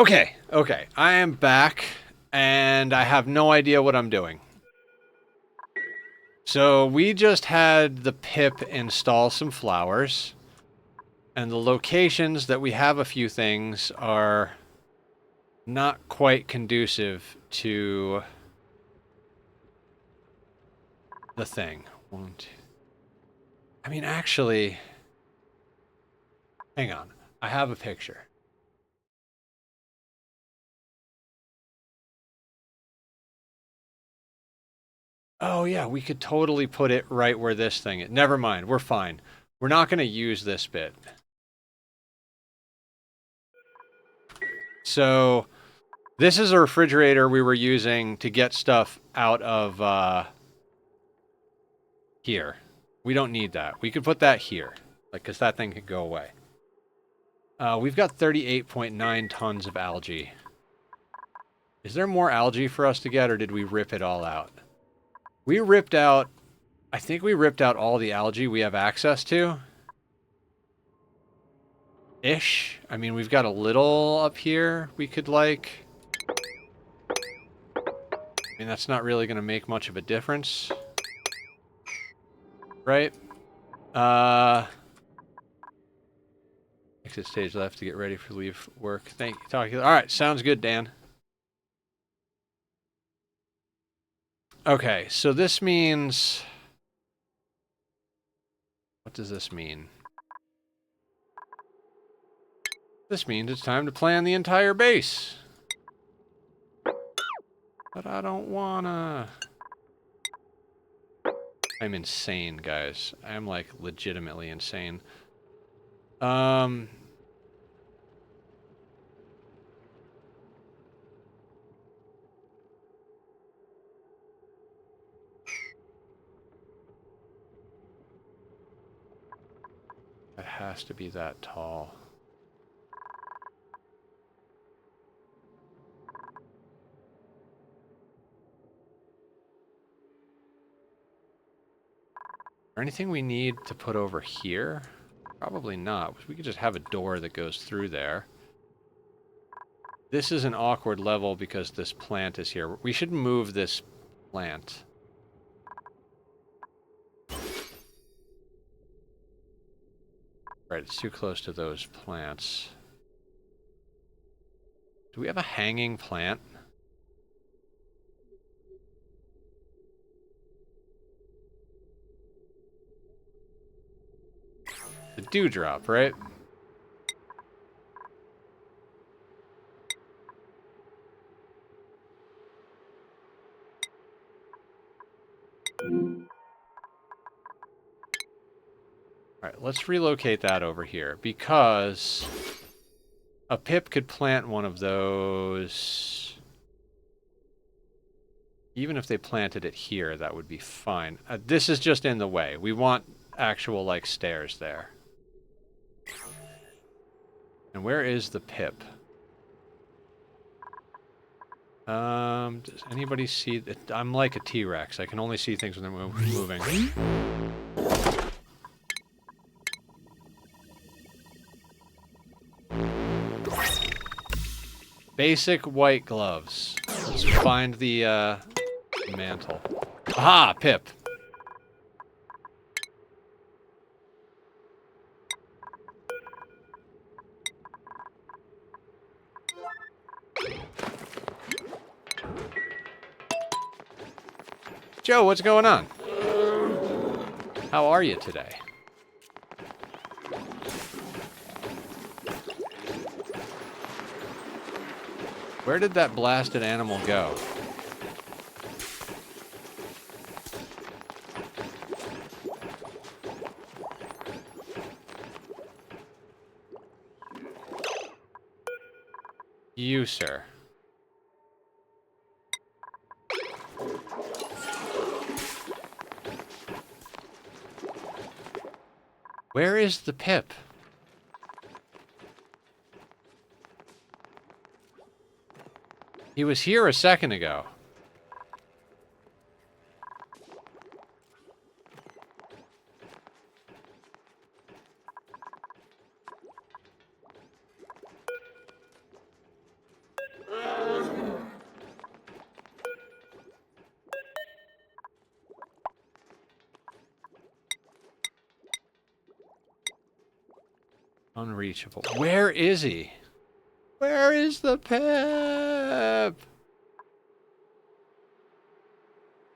Okay, okay. I am back, and I have no idea what I'm doing. So we just had the Pip install some flowers, and the locations that we have a few things are not quite conducive to the thing. One, two. I mean, actually, hang on. I have a picture. Oh yeah, we could totally put it right where this thing is. Never mind, we're fine. We're not going to use this bit. So, this is a refrigerator we were using to get stuff out of here. We don't need that. We could put that here, like, because that thing could go away. We've got 38.9 tons of algae. Is there more algae for us to get, or did we rip it all out? We ripped out... I think we ripped out all the algae we have access to. Ish. I mean, we've got a little up here we could, like... I mean, that's not really going to make much of a difference. Right? Exit stage left to get ready for leave work. Thank you. Talk to you. All right, sounds good, Dan. Okay, so this means... What does this mean? This means it's time to plan the entire base. But I don't wanna... I'm insane, guys. I'm, like, legitimately insane. It has to be that tall. Or anything we need to put over here? Probably not. We could just have a door that goes through there. This is an awkward level because this plant is here. We should move this plant. Right, it's too close to those plants. Do we have a hanging plant? The dewdrop, right? Alright, let's relocate that over here, because a Pip could plant one of those. Even if they planted it here, that would be fine. This is just in the way. We want actual, like, stairs there. And where is the Pip? Does anybody see that? I'm like a T-Rex. I can only see things when they're moving. Basic white gloves. Let's find the mantle. Aha! Pip! Joe, what's going on? How are you today? Where did that blasted animal go? You, sir. Where is the Pip? He was here a second ago. Unreachable. Where is he? Where is the Pip?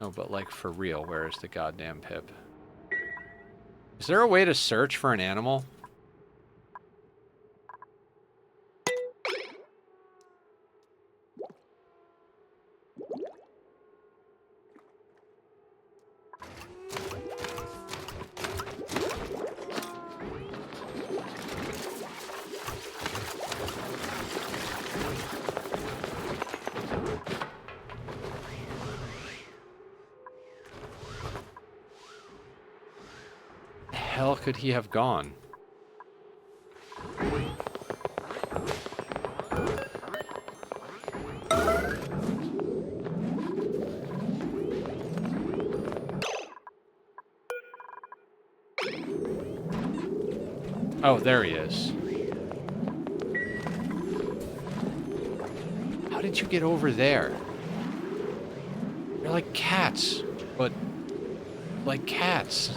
No, but like for real, where is the goddamn Pip? Is there a way to search for an animal? Hell could he have gone? Oh, there he is. How did you get over there? You're like cats, but like cats.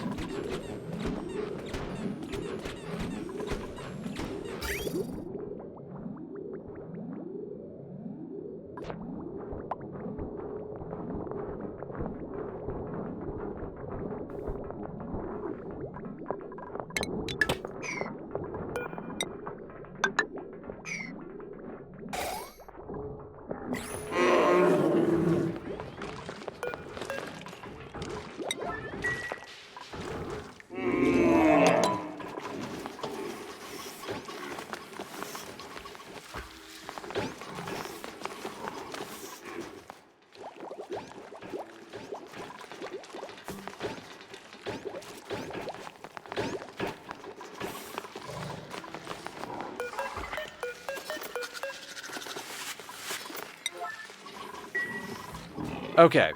Okay.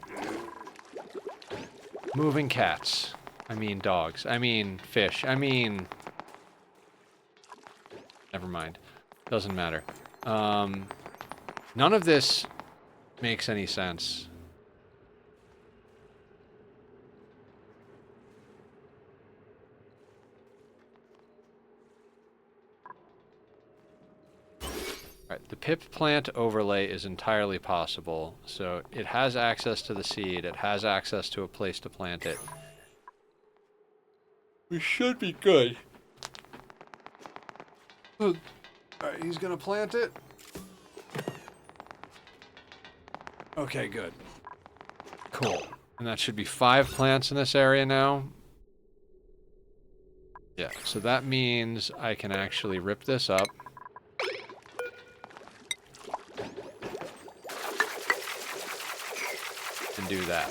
Moving cats. I mean dogs. I mean fish. I mean... Never mind. Doesn't matter. None of this makes any sense. Alright, the pip plant overlay is entirely possible. So it has access to the seed. It has access to a place to plant it. We should be good. Alright, he's gonna plant it. Okay, good. Cool. And that should be 5 plants in this area now. Yeah, so that means I can actually rip this up. And do that.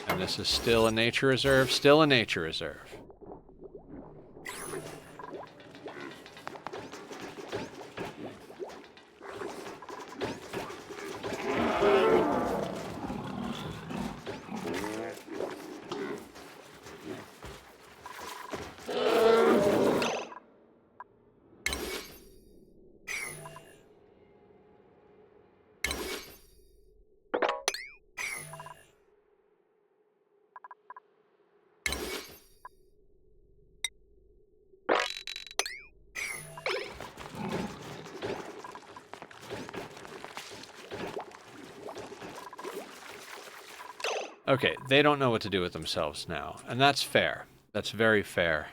And this is still a nature reserve, still a nature reserve. Okay, they don't know what to do with themselves now, and that's fair. That's very fair.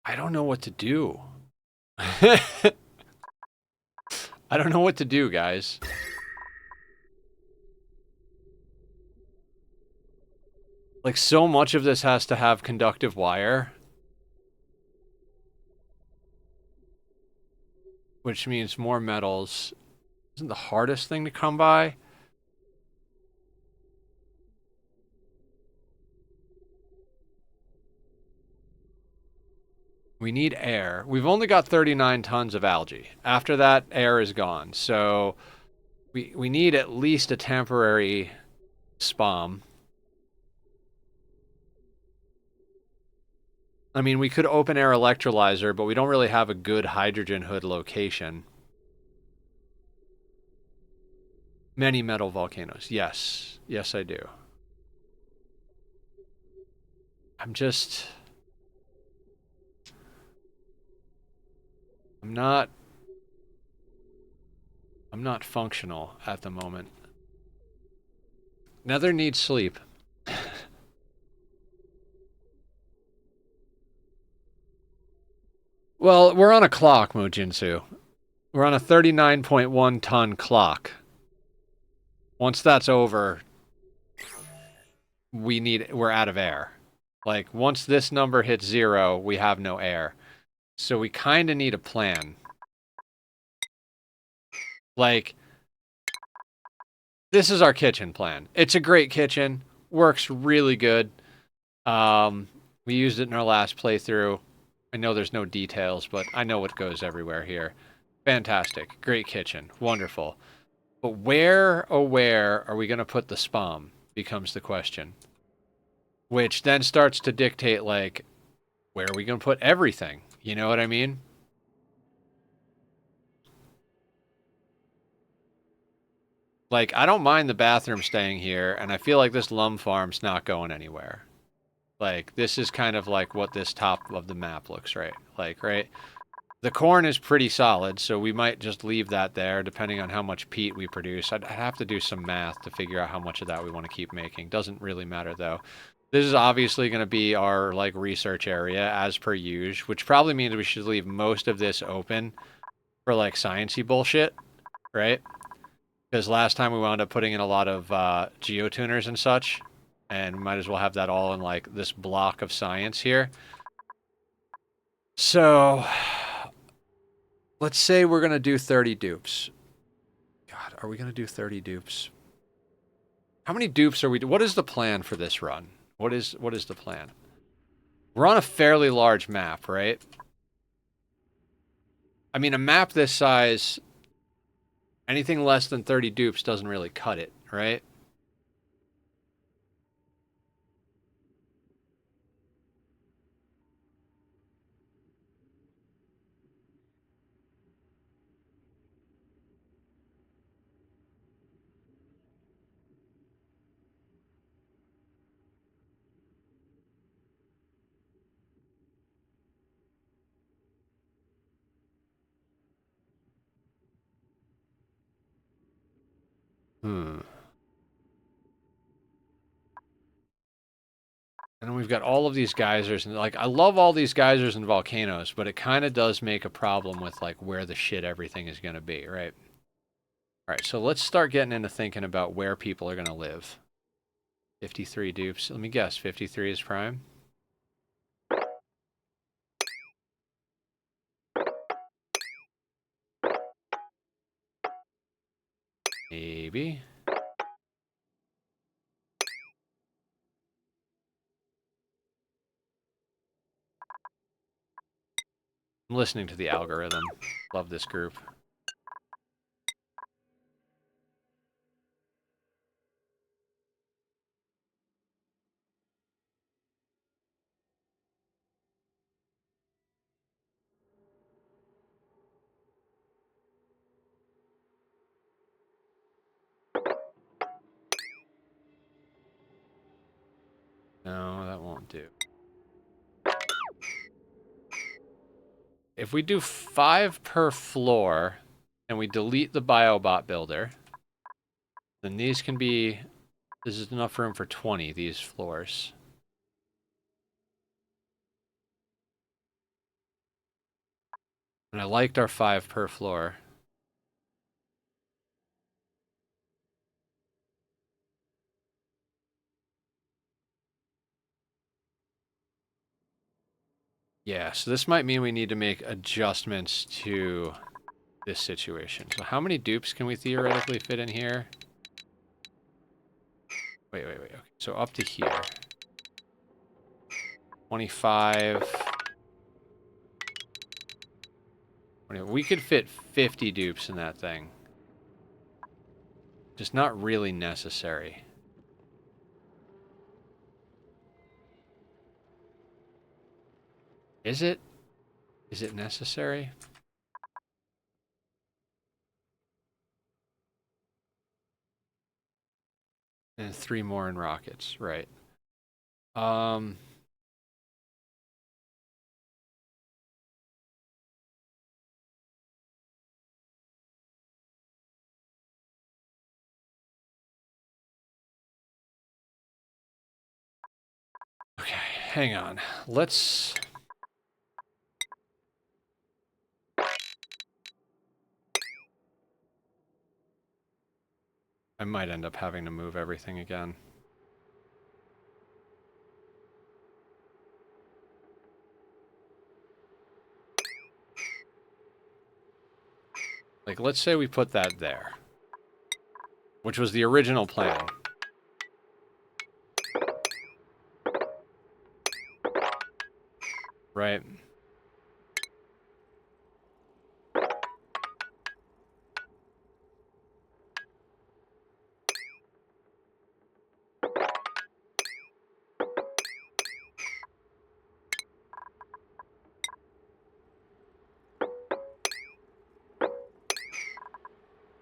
I don't know what to do. I don't know what to do, guys. Like, so much of this has to have conductive wire. Which means more metals. Isn't the hardest thing to come by? We need air. We've only got 39 tons of algae. After that, air is gone. So we need at least a temporary spam. I mean, we could open air electrolyzer, but we don't really have a good hydrogen hood location. Many metal volcanoes. Yes. Yes, I do. I'm just... I'm not functional at the moment. Nether needs sleep. Well, we're on a clock, Mojinsu. We're on a 39.1 ton clock. Once that's over, we're out of air. Like, once this number hits 0, we have no air. So we kind of need a plan. Like, this is our kitchen plan. It's a great kitchen. Works really good. We used it in our last playthrough. I know there's no details, but I know what goes everywhere here. Fantastic. Great kitchen. Wonderful. But where, oh where, are we going to put the spam becomes the question. Which then starts to dictate, like, where are we going to put everything? You know what I mean? Like, I don't mind the bathroom staying here, and I feel like this lum farm's not going anywhere. Like, this is kind of like what this top of the map looks like, right? The corn is pretty solid, so we might just leave that there, depending on how much peat we produce. I'd have to do some math to figure out how much of that we want to keep making. Doesn't really matter, though. This is obviously going to be our, like, research area, as per usual, which probably means we should leave most of this open for, like, sciencey bullshit, right? Because last time we wound up putting in a lot of geotuners and such, and we might as well have that all in, like, this block of science here. So... let's say we're going to do 30 dupes. God, are we going to do 30 dupes? How many dupes are we... what is the plan for this run? What is the plan? We're on a fairly large map, right? I mean, a map this size, anything less than 30 dupes doesn't really cut it, right? Hmm. And then we've got all of these geysers, and, like, I love all these geysers and volcanoes, but it kind of does make a problem with, like, where the shit everything is going to be, right? All right, so let's start getting into thinking about where people are going to live. 53 dupes. Let me guess, 53 is prime? Maybe. I'm listening to the algorithm. Love this group. No, that won't do. If we do 5 per floor, and we delete the biobot builder, then these can be... this is enough room for 20, these floors. And I liked our 5 per floor. Yeah, so this might mean we need to make adjustments to this situation. So how many dupes can we theoretically fit in here? Wait. Okay. So up to here. 25. We could fit 50 dupes in that thing. Just not really necessary. Is it? Is it necessary? And 3 more in rockets, right. Um... Okay, hang on. Let's... I might end up having to move everything again. Like, let's say we put that there, which was the original plan. Right?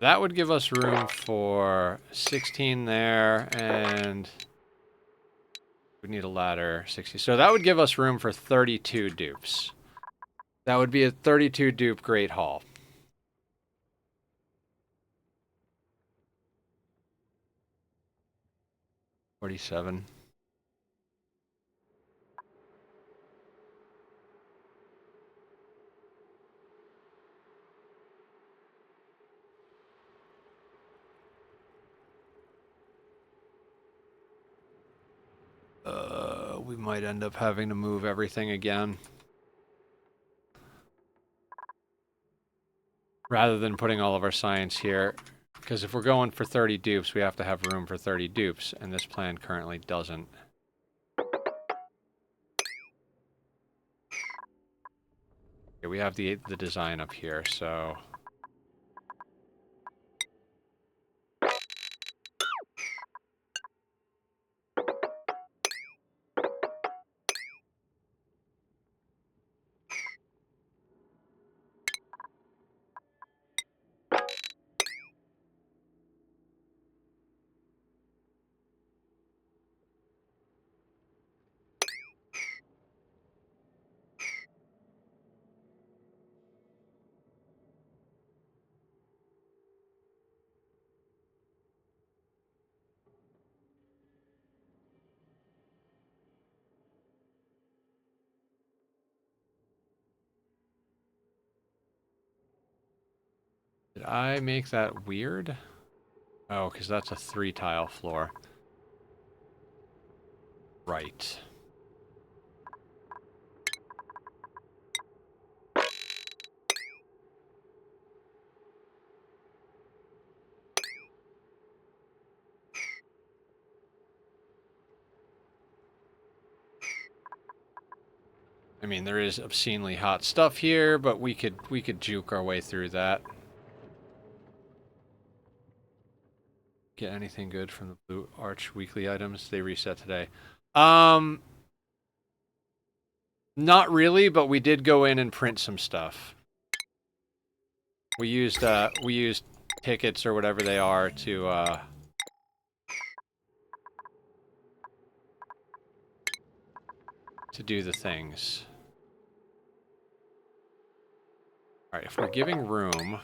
That would give us room for 16 there, and we need a ladder, 60. So that would give us room for 32 dupes. That would be a 32 dupe Great Hall. $47. We might end up having to move everything again. Rather than putting all of our science here. Because if we're going for 30 dupes, we have to have room for 30 dupes, and this plan currently doesn't. Okay, we have the design up here, so... Did I make that weird? Oh, because that's a 3-tile floor. Right. I mean, there is obscenely hot stuff here, but we could juke our way through that. Get anything good from the Blue Arch weekly items? They reset today. Not really, but we did go in and print some stuff. We used tickets or whatever they are to do the things. All right, if we're giving room,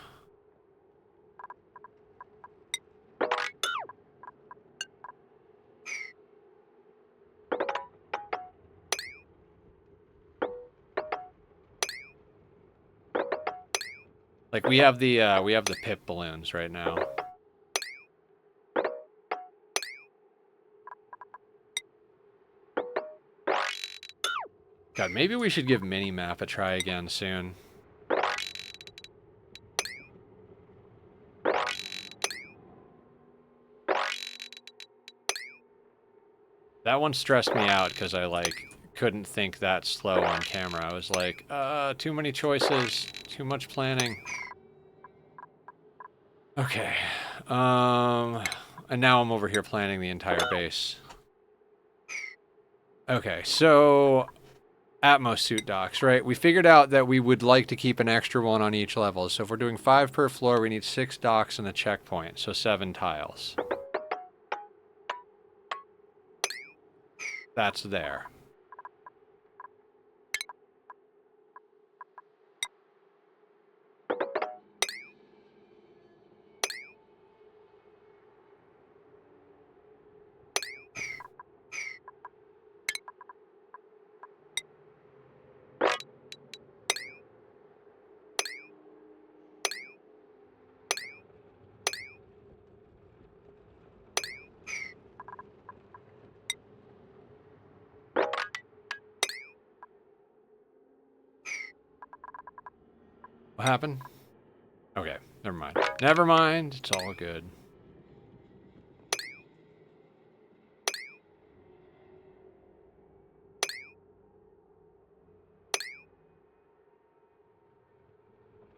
like we have the pip balloons right now. God, maybe we should give Minimap a try again soon. That one stressed me out because I, like, couldn't think that slow on camera. I was like, too many choices, too much planning. Okay. And now I'm over here planning the entire base. Okay, so Atmos suit docks, right? We figured out that we would like to keep an extra one on each level. So if we're doing 5 per floor, we need 6 docks and a checkpoint. So 7 tiles. That's there. What happened? Okay, never mind. Never mind, it's all good.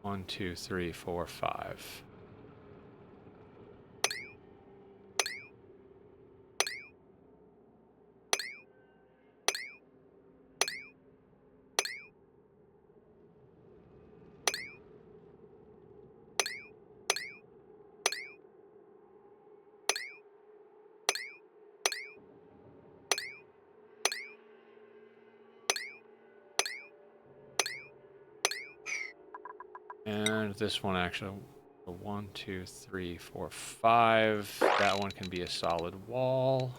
One, two, three, four, five. And this one actually, 1, 2, 3, 4, 5. That one can be a solid wall.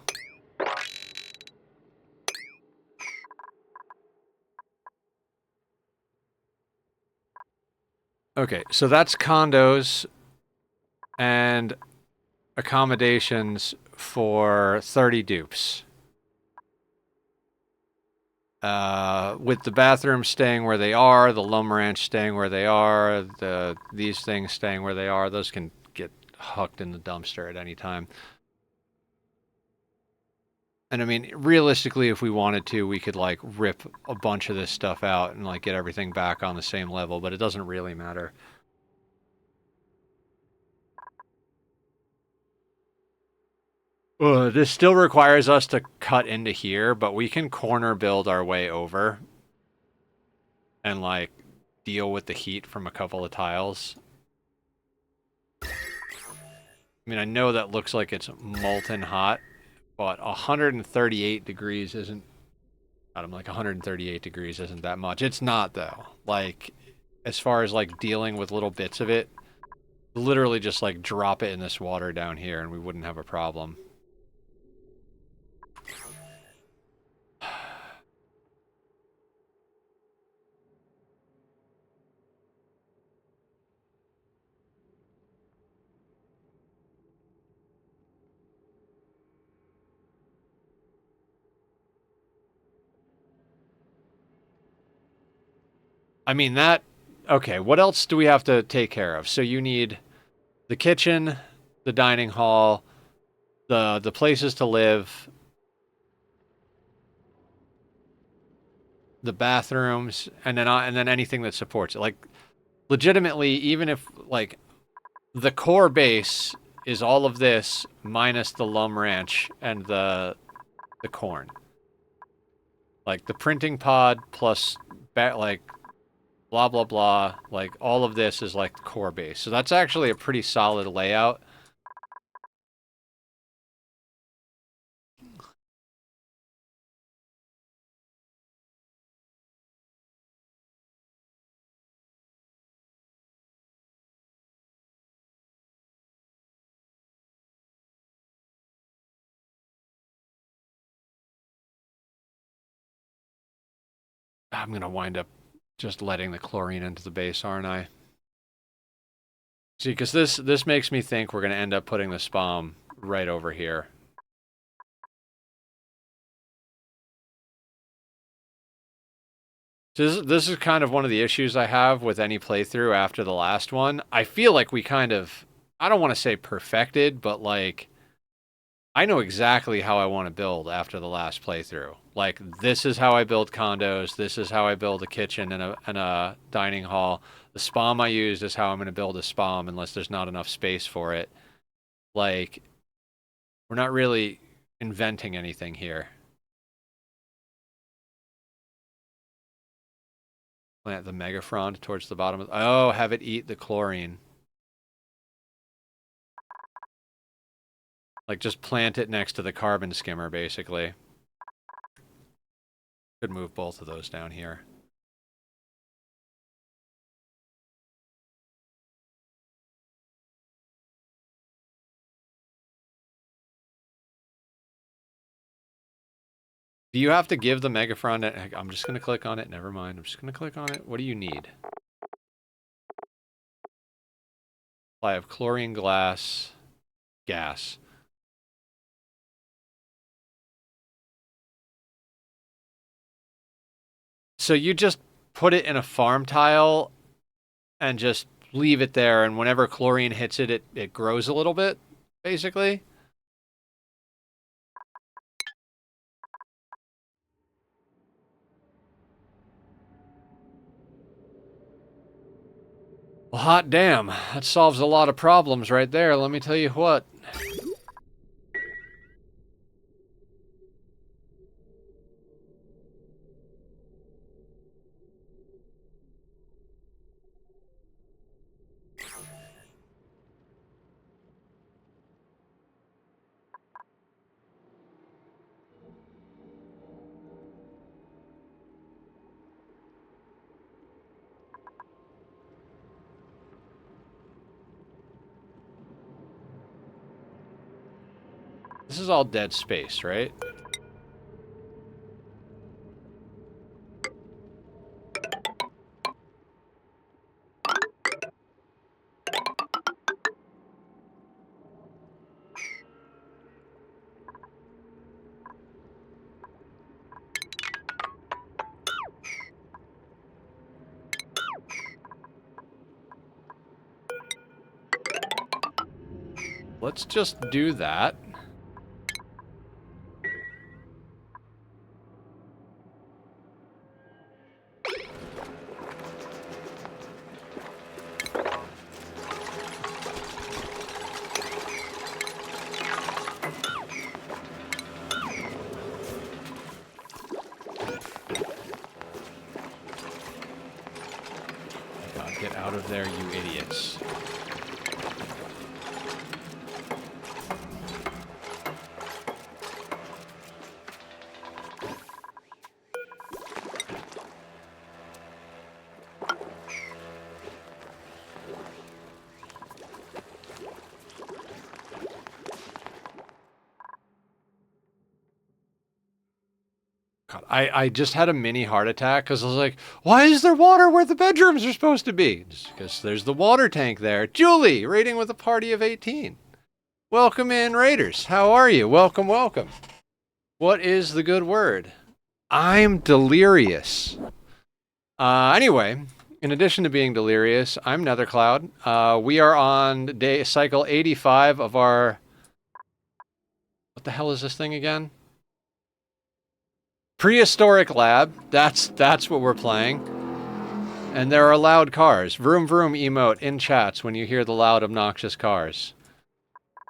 Okay, so that's condos and accommodations for 30 dupes. With the bathrooms staying where they are, the Lum Ranch staying where they are, these things staying where they are, those can get hucked in the dumpster at any time. And I mean, realistically, if we wanted to, we could like rip a bunch of this stuff out and like get everything back on the same level, but it doesn't really matter. This still requires us to cut into here, but we can corner build our way over and like deal with the heat from a couple of tiles. I mean, I know that looks like it's molten hot, but 138 degrees isn't, I'm like 138 degrees isn't that much. It's not though. Like, as far as like dealing with little bits of it, literally just like drop it in this water down here and we wouldn't have a problem. I mean, that... Okay, what else do we have to take care of? So you need the kitchen, the dining hall, the places to live, the bathrooms, and then anything that supports it. Like, legitimately, even if, like, the core base is all of this minus the Lum Ranch and the corn. Like, the printing pod plus, like, blah, blah, blah. Like, all of this is, like, the core base. So that's actually a pretty solid layout. I'm going to wind up just letting the chlorine into the base, aren't I? See, because this makes me think we're going to end up putting the spam right over here. This is kind of one of the issues I have with any playthrough after the last one. I feel like we kind of, I don't want to say perfected, but like, I know exactly how I want to build after the last playthrough. Like, this is how I build condos, this is how I build a kitchen and a dining hall. The spam I used is how I'm going to build a spam unless there's not enough space for it. Like, we're not really inventing anything here. Plant the megafrond towards the bottom of... Oh, have it eat the chlorine. Like, just plant it next to the carbon skimmer, basically. Could move both of those down here. Do you have to give the megafrond... I'm just going to click on it. Never mind. I'm just going to click on it. What do you need? Supply of chlorine glass gas. So you just put it in a farm tile and just leave it there, and whenever chlorine hits it, it grows a little bit, basically. Well, hot damn. That solves a lot of problems right there, let me tell you what. This is all dead space, right? Let's just do that. God, get out of there, you idiots. God, I just had a mini heart attack because I was like, why is there water where the bedrooms are supposed to be? Just because there's the water tank there. Julie, raiding with a party of 18. Welcome in, Raiders. How are you? Welcome, welcome. What is the good word? I'm delirious. Anyway, in addition to being delirious, I'm Nethercloud. We are on cycle 85 of our... What the hell is this thing again? Prehistoric Lab, that's what we're playing. And there are loud cars. Vroom vroom emote in chats when you hear the loud, obnoxious cars.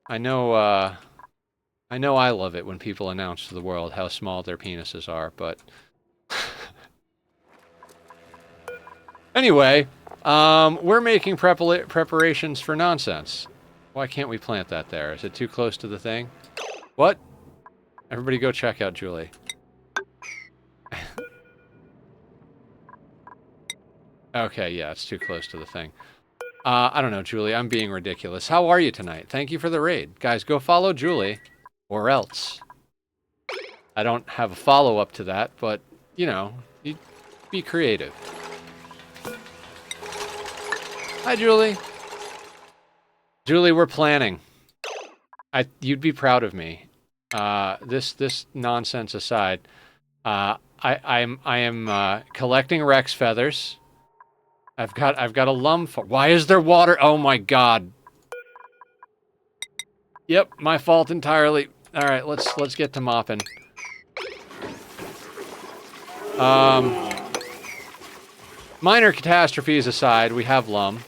I know I love it when people announce to the world how small their penises are, but... Anyway, we're making preparations for nonsense. Why can't we plant that there? Is it too close to the thing? What? Everybody go check out Julie. Okay, yeah, it's too close to the thing. I don't know, Julie. I'm being ridiculous. How are you tonight? Thank you for the raid. Guys, go follow Julie. Or else. I don't have a follow-up to that, but, you know, you be creative. Hi, Julie. Julie, we're planning. You'd be proud of me. This nonsense aside, I am collecting Rex feathers. I've got a lum for... Why is there water? Oh my god. Yep, my fault entirely. All right, let's get to mopping. Minor catastrophes aside, we have lum.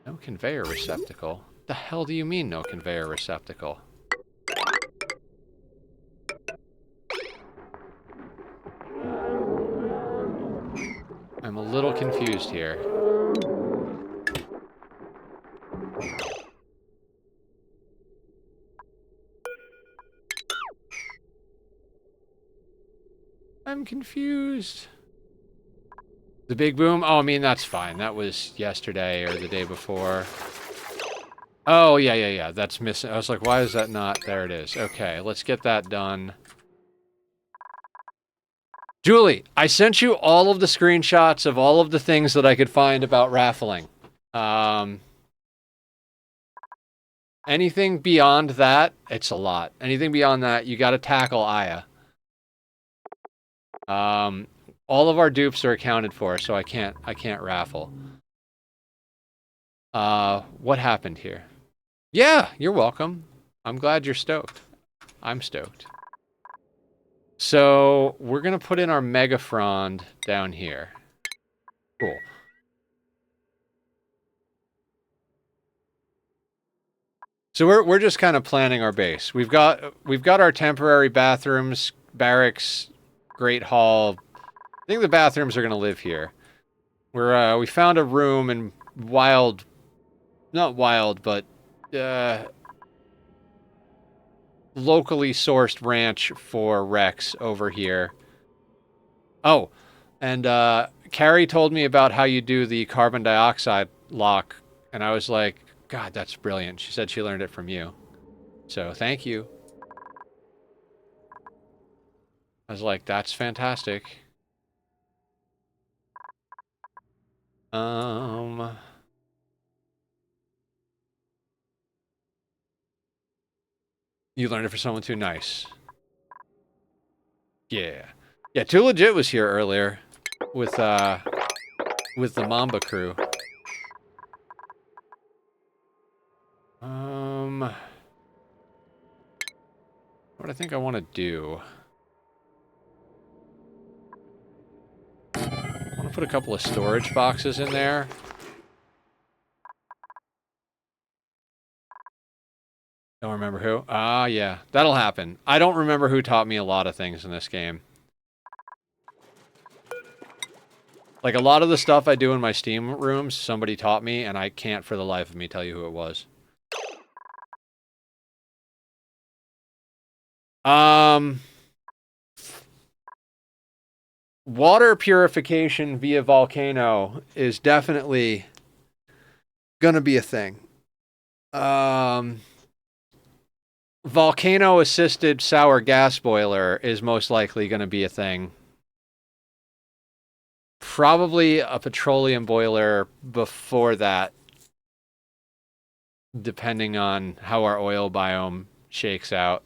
No conveyor receptacle. The hell do you mean no conveyor receptacle? here. I'm confused. The big boom? Oh, I mean, that's fine. That was yesterday or the day before. Oh, yeah. That's missing. I was like, why is that not? There it is. Okay, let's get that done. Julie, I sent you all of the screenshots of all of the things that I could find about raffling. Anything beyond that, it's a lot. Anything beyond that, you gotta tackle Aya. All of our dupes are accounted for, so I can't raffle. What happened here? Yeah, you're welcome. I'm glad you're stoked. I'm stoked. So, we're gonna put in our Mega Frond down here. Cool. So we're just kind of planning our base. We've got our temporary bathrooms, barracks, great hall. I think the bathrooms are gonna live here. We found a room in not wild, but locally sourced ranch for Rex over here. Oh, and Carrie told me about how you do the carbon dioxide lock, and I was like, God, that's brilliant. She said she learned it from you. So thank you. I was like, that's fantastic. You learned it for someone too nice. Yeah. Yeah, Too Legit was here earlier with the Mamba crew. What I think I want to do. I want to put a couple of storage boxes in there. Don't remember who. Ah, yeah. That'll happen. I don't remember who taught me a lot of things in this game. Like, a lot of the stuff I do in my Steam rooms, somebody taught me, and I can't for the life of me tell you who it was. Water purification via volcano is definitely gonna be a thing. Volcano-assisted sour gas boiler is most likely gonna be a thing. Probably a petroleum boiler before that, depending on how our oil biome shakes out.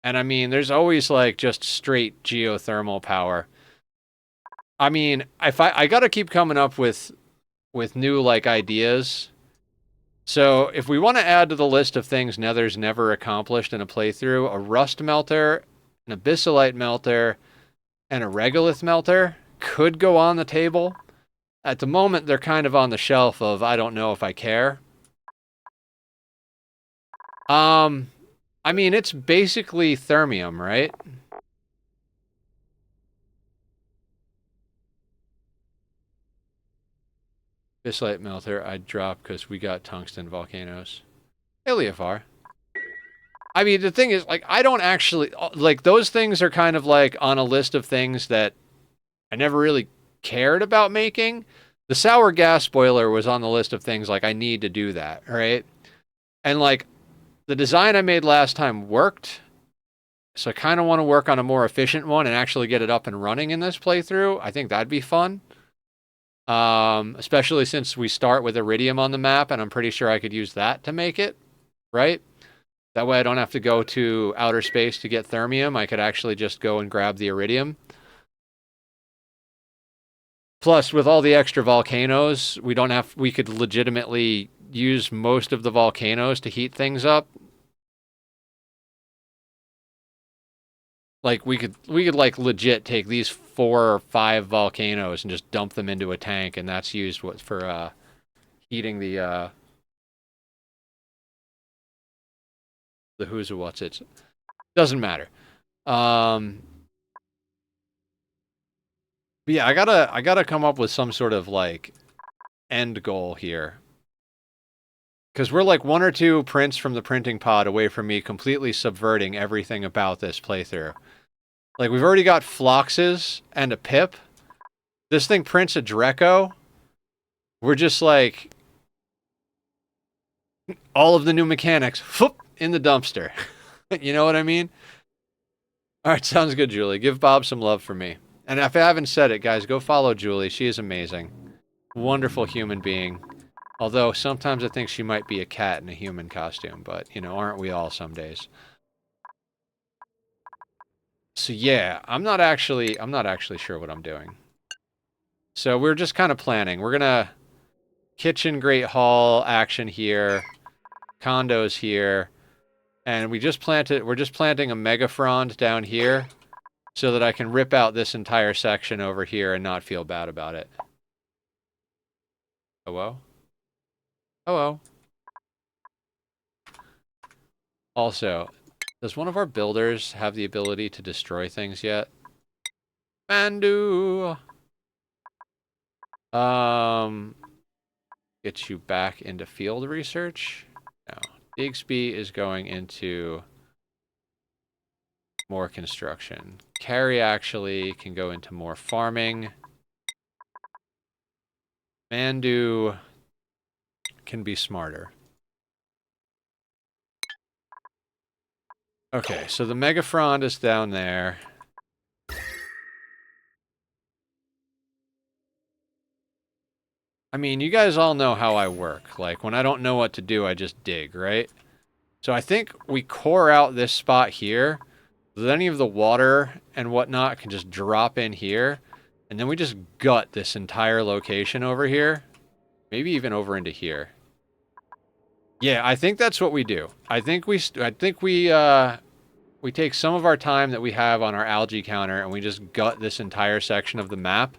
And I mean, there's always like just straight geothermal power. I mean, if I gotta keep coming up with new like ideas. So if we want to add to the list of things Nether's never accomplished in a playthrough, a rust melter, an abyssalite melter, and a regolith melter could go on the table. At the moment, they're kind of on the shelf of I don't know if I care. I mean, it's basically thermium, right? Abyssalite melter I'd drop because we got tungsten volcanoes. Eleifar. I mean, the thing is, like, I don't actually, like, those things are kind of like on a list of things that I never really cared about making. The sour gas boiler was on the list of things like I need to do that, right? And like the design I made last time worked. So I kind of want to work on a more efficient one and actually get it up and running in this playthrough. I think that'd be fun. Especially since we start with Iridium on the map and I'm pretty sure I could use that to make it, right? That way I don't have to go to outer space to get thermium. I could actually just go and grab the Iridium. Plus, with all the extra volcanoes, we could legitimately use most of the volcanoes to heat things up. Like, we could like legit take these 4 or 5 volcanoes and just dump them into a tank, and that's used for heating the who's or what's it. Doesn't matter. But yeah, I gotta come up with some sort of like end goal here. Because we're like one or two prints from the printing pod away from me completely subverting everything about this playthrough. Like, we've already got Floxes and a Pip. This thing prints a Dreco. We're just like, all of the new mechanics, whoop, in the dumpster. You know what I mean? Alright, sounds good, Julie. Give Bob some love for me. And if I haven't said it, guys, go follow Julie. She is amazing. Wonderful human being. Although, sometimes I think she might be a cat in a human costume, but, you know, aren't we all some days? So yeah, I'm not actually sure what I'm doing. So we're just kind of planning. We're gonna kitchen, great hall, action here, condos here, and we're just planting a megafrond down here so that I can rip out this entire section over here and not feel bad about it. Hello? Hello. Also, does one of our builders have the ability to destroy things yet? Mandu! Get you back into field research? No. Digsby is going into more construction. Carrie actually can go into more farming. Mandu can be smarter. Okay, so the Megafrond is down there. I mean, you guys all know how I work. Like, when I don't know what to do, I just dig, right? So I think we core out this spot here, so that any of the water and whatnot can just drop in here, and then we just gut this entire location over here. Maybe even over into here. Yeah, I think that's what we do. I think we take some of our time that we have on our algae counter and we just gut this entire section of the map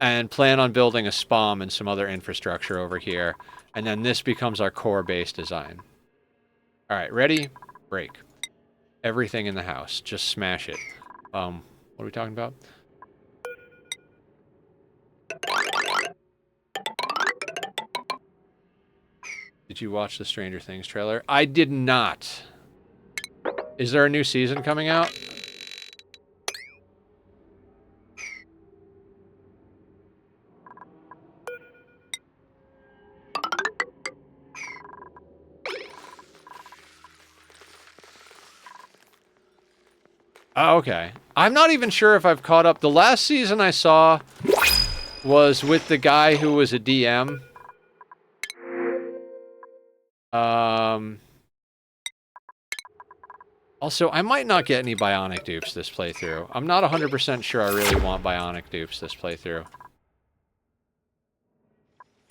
and plan on building a SPOM and some other infrastructure over here. And then this becomes our core base design. All right, ready? Break. Everything in the house. Just smash it. What are we talking about? Did you watch the Stranger Things trailer? I did not. Is there a new season coming out? Oh, okay. I'm not even sure if I've caught up. The last season I saw was with the guy who was a DM. Also, I might not get any Bionic dupes this playthrough. I'm not 100% sure I really want Bionic dupes this playthrough.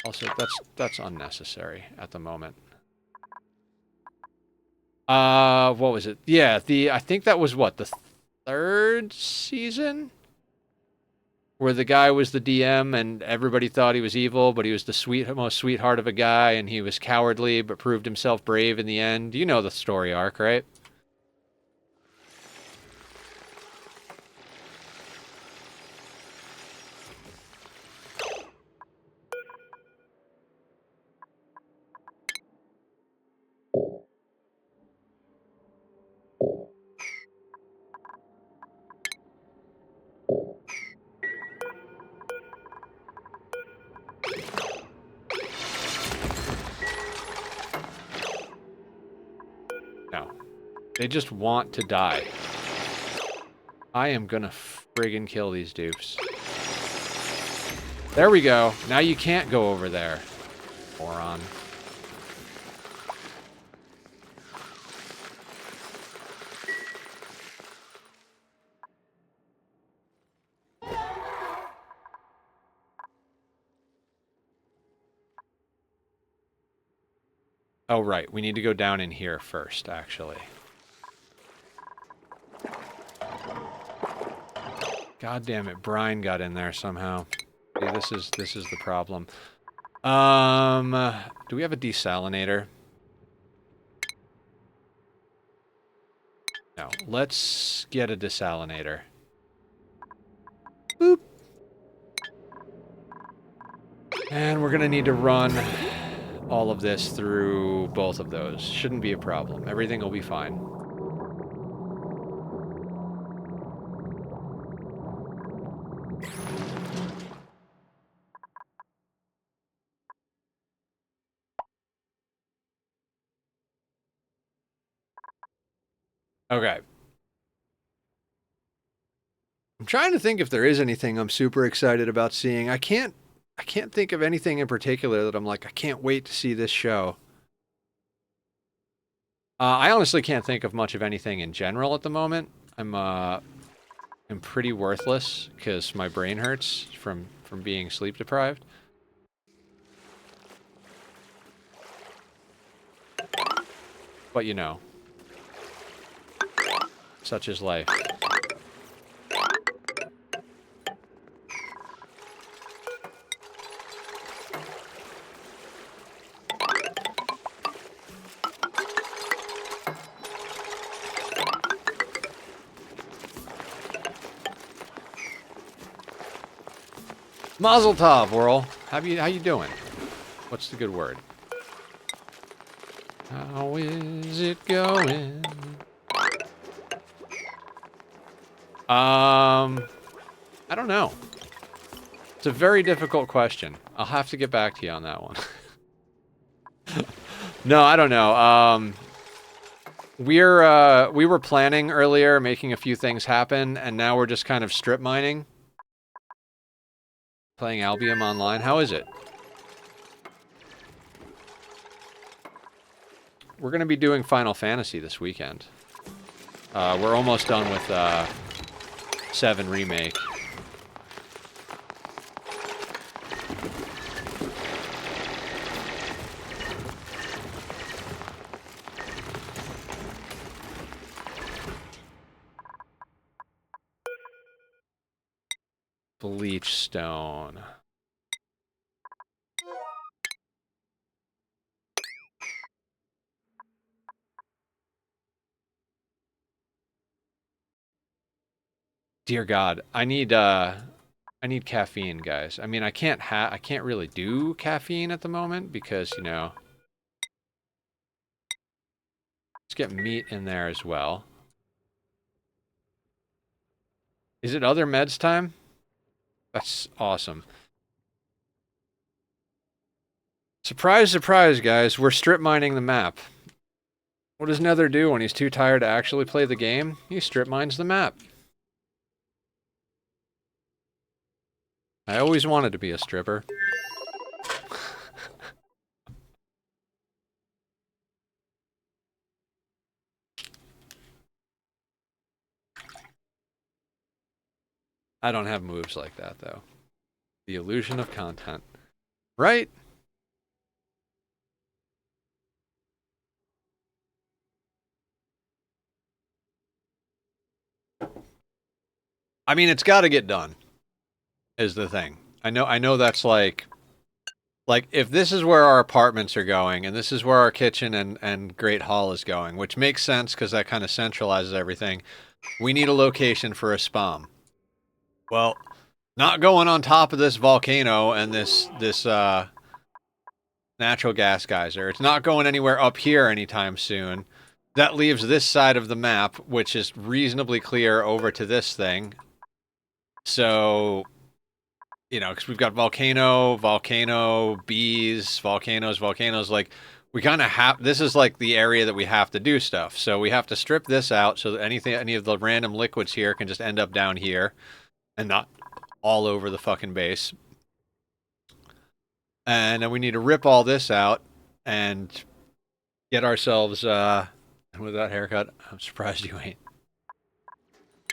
Also, that's unnecessary at the moment. What was it? Yeah, I think that was what, the third season? Where the guy was the DM and everybody thought he was evil, but he was the most sweetheart of a guy, and he was cowardly but proved himself brave in the end. You know the story arc, right? No. They just want to die. I am gonna friggin' kill these dupes. There we go. Now you can't go over there. Moron. Oh, right. We need to go down in here first, actually. God damn it. Brian got in there somehow. See, this is the problem. Do we have a desalinator? No. Let's get a desalinator. Boop. And we're going to need to run all of this through both of those. Shouldn't be a problem. Everything will be fine. Okay. I'm trying to think if there is anything I'm super excited about seeing. I can't think of anything in particular that I'm like, I can't wait to see this show. I honestly can't think of much of anything in general at the moment. I'm pretty worthless because my brain hurts from being sleep deprived. But you know, such is life. Mazel tov, Whirl. How you doing? What's the good word? How is it going? I don't know. It's a very difficult question. I'll have to get back to you on that one. No, I don't know. We were planning earlier, making a few things happen, and now we're just kind of strip mining. Playing Albion Online. How is it? We're going to be doing Final Fantasy this weekend. We're almost done with 7 Remake. Bleach Stone. Dear God, I need caffeine, guys. I mean, I can't really do caffeine at the moment because, you know, let's get meat in there as well. Is it other meds time? That's awesome. Surprise, surprise, guys. We're strip mining the map. What does Nether do when he's too tired to actually play the game? He strip mines the map. I always wanted to be a stripper. I don't have moves like that, though. The illusion of content. Right? I mean, it's got to get done, is the thing. I know that's like, if this is where our apartments are going, and this is where our kitchen and Great Hall is going, which makes sense because that kind of centralizes everything, we need a location for a spam. Well, not going on top of this volcano and this natural gas geyser. It's not going anywhere up here anytime soon. That leaves this side of the map, which is reasonably clear, over to this thing. So, you know, because we've got volcano, bees, volcanoes, like, we kind of have, this is like the area that we have to do stuff. So we have to strip this out so that any of the random liquids here can just end up down here and not all over the fucking base. And then we need to rip all this out and get ourselves, with that haircut, I'm surprised you ain't.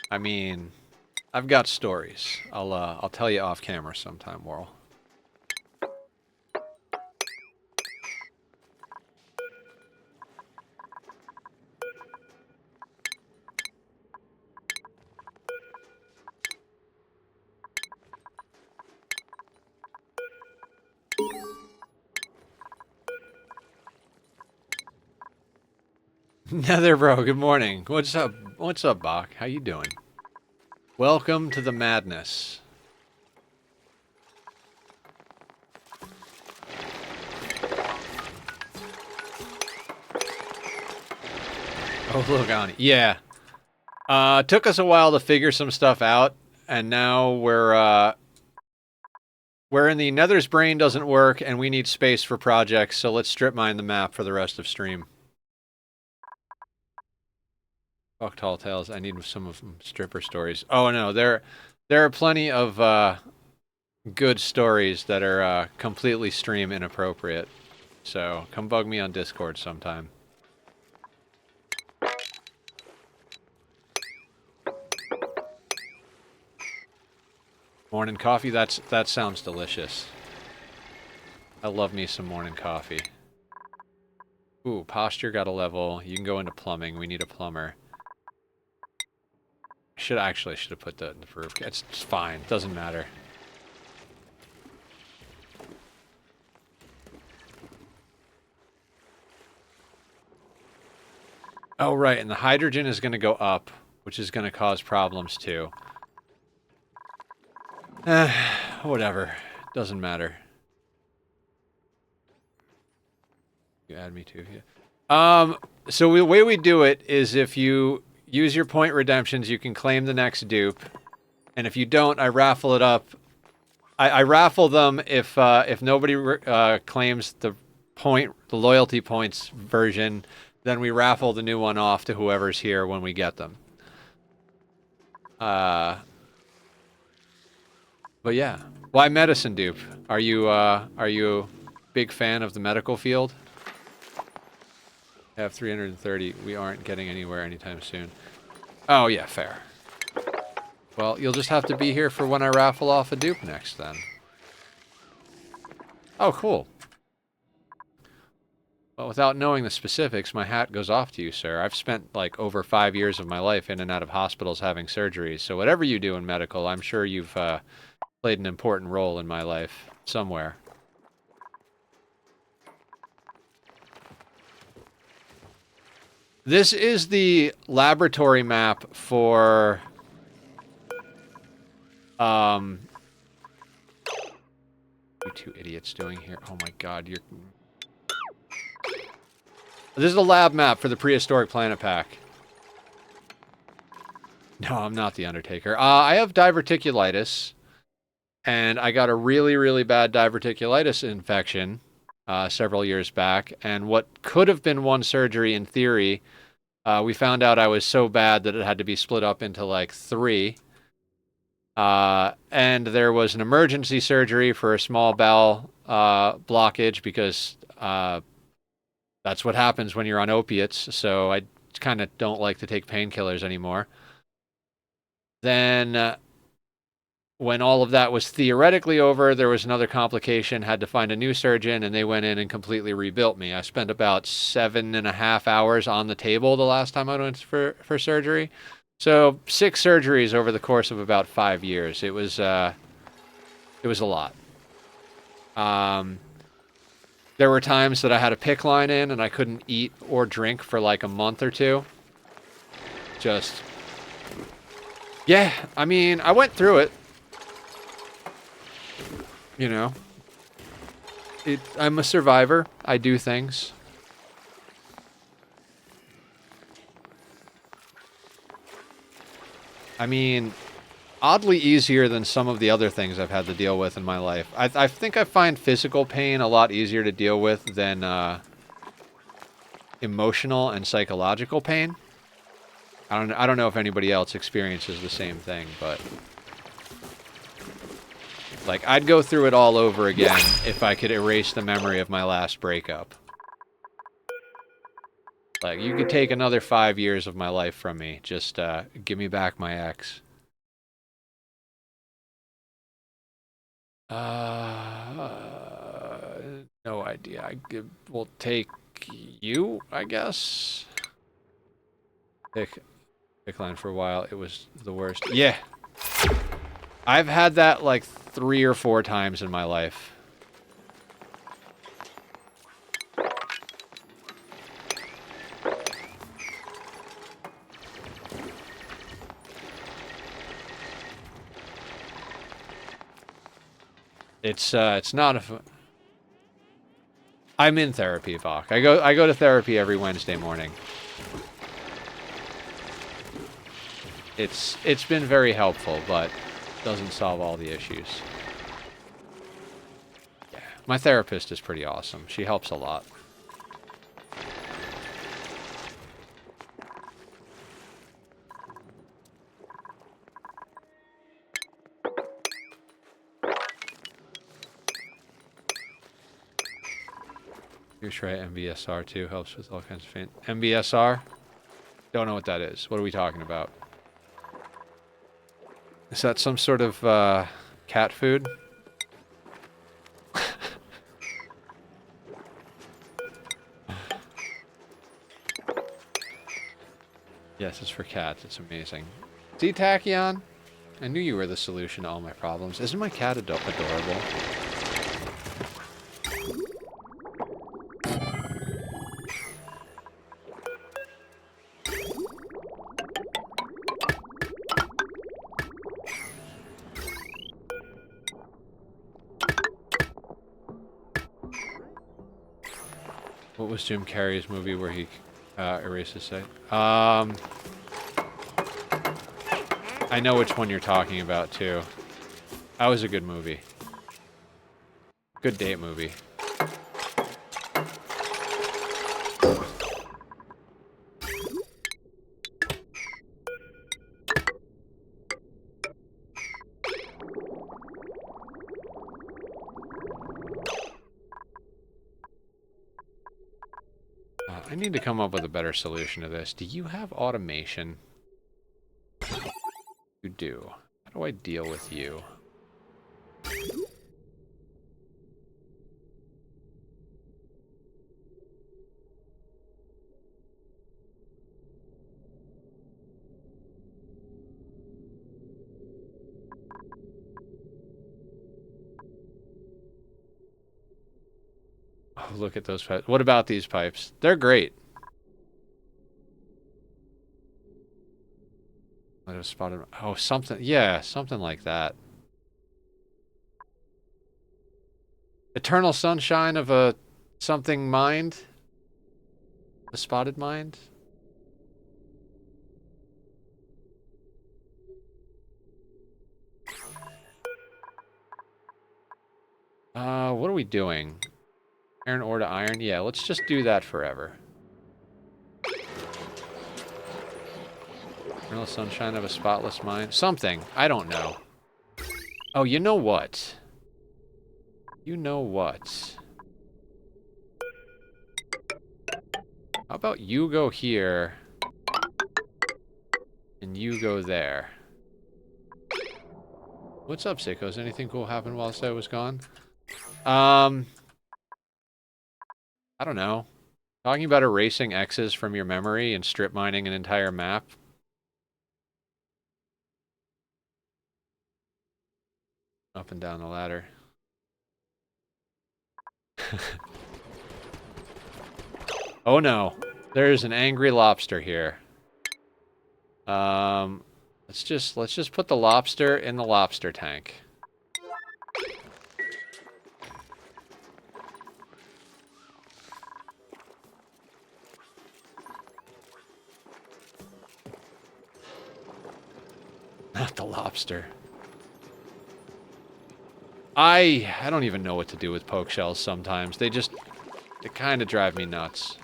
I mean, I've got stories. I'll tell you off camera sometime, Whirl. Nether bro, good morning. What's up? What's up, Bach? How you doing? Welcome to the madness. Oh, Logani. Yeah. Took us a while to figure some stuff out, and now we're in the Nether's brain doesn't work, and we need space for projects, so let's strip mine the map for the rest of stream. Fuck Tall Tales. I need some of them stripper stories. Oh no, there are plenty of good stories that are completely stream inappropriate. So come bug me on Discord sometime. Morning coffee. That sounds delicious. I love me some morning coffee. Ooh, posture got a level. You can go into plumbing. We need a plumber. Should have put that in the roof. It's fine. Doesn't matter. Oh, right. And the hydrogen is going to go up, which is going to cause problems too. Whatever. Doesn't matter. You add me too. Yeah. So the way we do it is if you use your point redemptions, you can claim the next dupe. And if you don't, I raffle it up. I raffle them if nobody claims the loyalty points version, then we raffle the new one off to whoever's here when we get them. But yeah. Why medicine dupe? Are you a big fan of the medical field? I have 330. We aren't getting anywhere anytime soon. Oh yeah, fair. Well, you'll just have to be here for when I raffle off a dupe next then. Oh, cool. Well, without knowing the specifics, my hat goes off to you, sir. I've spent like over 5 years of my life in and out of hospitals having surgeries, so whatever you do in medical, I'm sure you've played an important role in my life somewhere. This is the laboratory map for you two idiots doing here. Oh my god, you're... This is the lab map for the Prehistoric Planet Pack. No, I'm not the Undertaker. I have diverticulitis, and I got a really, really bad diverticulitis infection several years back, and what could have been one surgery in theory, we found out I was so bad that it had to be split up into like 3. And there was an emergency surgery for a small bowel blockage because that's what happens when you're on opiates, so I kind of don't like to take painkillers anymore. Then when all of that was theoretically over, there was another complication, had to find a new surgeon, and they went in and completely rebuilt me. I spent about 7.5 hours on the table the last time I went for surgery. So 6 surgeries over the course of about 5 years. It was a lot. There were times that I had a PICC line in and I couldn't eat or drink for like a month or 2. Just... Yeah, I mean, I went through it. You know. I'm a survivor. I do things. I mean, oddly easier than some of the other things I've had to deal with in my life. I think I find physical pain a lot easier to deal with than emotional and psychological pain. I don't know if anybody else experiences the same thing, but like I'd go through it all over again if I could erase the memory of my last breakup. Like, you could take another 5 years of my life from me. Just give me back my ex. No idea. We'll take you, I guess. Pick line for a while. It was the worst. Yeah. I've had that like 3 or 4 times in my life. It's not a... I'm in therapy, Vok. I go to therapy every Wednesday morning. it's been very helpful, but doesn't solve all the issues. Yeah, my therapist is pretty awesome. She helps a lot. You try MBSR too, helps with all kinds of faint. MBSR? Don't know what that is. What are we talking about? Is that some sort of cat food? Yes, it's for cats. It's amazing. See, Tachyon? I knew you were the solution to all my problems. Isn't my cat adorable? What was Jim Carrey's movie where he erased his sight? I know which one you're talking about, too. That was a good movie. Good date movie. I need to come up with a better solution to this. Do you have automation? You do. How do I deal with you? Oh, look at those pipes. What about these pipes? They're great. I just spotted. Oh, something. Yeah, something like that. Eternal sunshine of a something mind? A spotted mind? What are we doing? Iron ore to iron? Yeah, let's just do that forever. Eternal sunshine of a spotless mind? Something. I don't know. Oh, you know what? You know what? How about you go here, and you go there? What's up, sickos? Anything cool happened whilst I was gone? I don't know. Talking about erasing X's from your memory and strip mining an entire map. Up and down the ladder. Oh no. There's an angry lobster here. Let's just put the lobster in the lobster tank. Not the lobster. I don't even know what to do with poke shells sometimes. They kind of drive me nuts.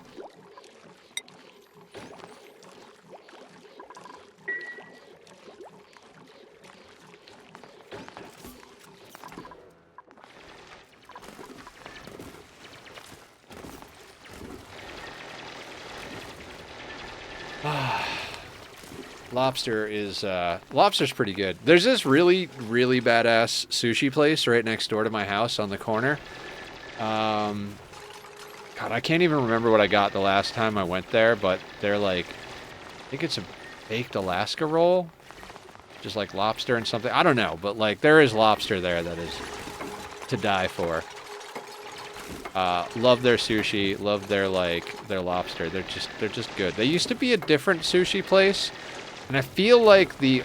Lobster's pretty good. There's this really, really badass sushi place right next door to my house on the corner. God, I can't even remember what I got the last time I went there, but they're like, I think it's a baked Alaska roll. Just like lobster and something. I don't know, but like there is lobster there that is to die for. Love their sushi, love their lobster. They're just good. They used to be a different sushi place. And I feel like the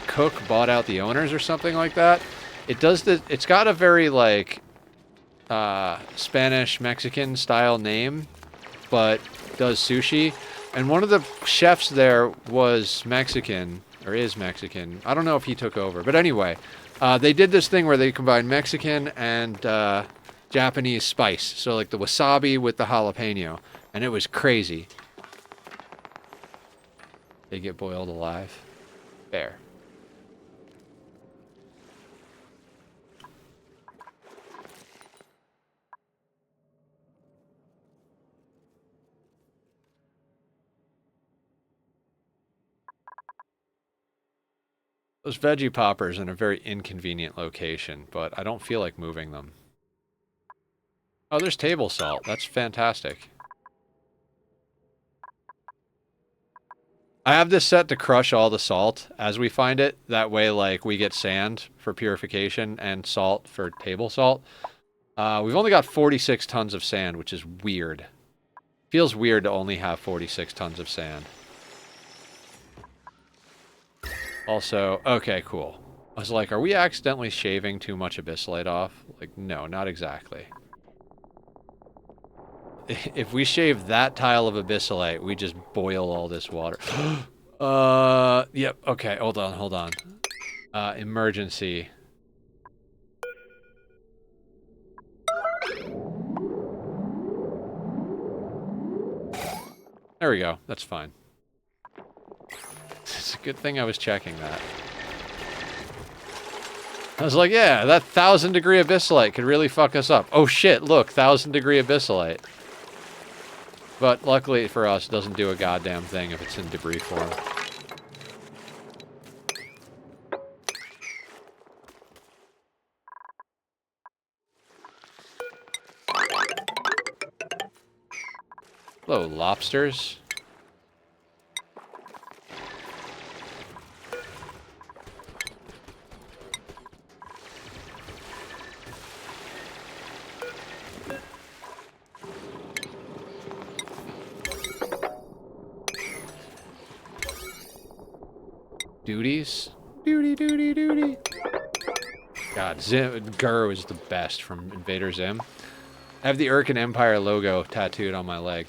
cook bought out the owners or something like that. It's got a very like Spanish Mexican style name, but does sushi. And one of the chefs there was Mexican, or is Mexican. I don't know if he took over. But anyway, they did this thing where they combined Mexican and Japanese spice. So like the wasabi with the jalapeno. And it was crazy. They get boiled alive. There. Those veggie poppers in a very inconvenient location, but I don't feel like moving them. Oh, there's table salt. That's fantastic. I have this set to crush all the salt as we find it. That way, like, we get sand for purification and salt for table salt. We've only got 46 tons of sand, which is weird. Feels weird to only have 46 tons of sand. Also, okay, cool. I was like, are we accidentally shaving too much abyssalite off? Like, no, not exactly. If we shave that tile of abyssalite, we just boil all this water. Yep, okay, hold on. Emergency. There we go, that's fine. It's a good thing I was checking that. I was like, yeah, that 1,000-degree abyssalite could really fuck us up. Oh shit, look, 1,000-degree abyssalite. But luckily for us, it doesn't do a goddamn thing if it's in debris form. Hello, lobsters. Duties? Duty. God, Gur is the best from Invader Zim. I have the Urkin Empire logo tattooed on my leg.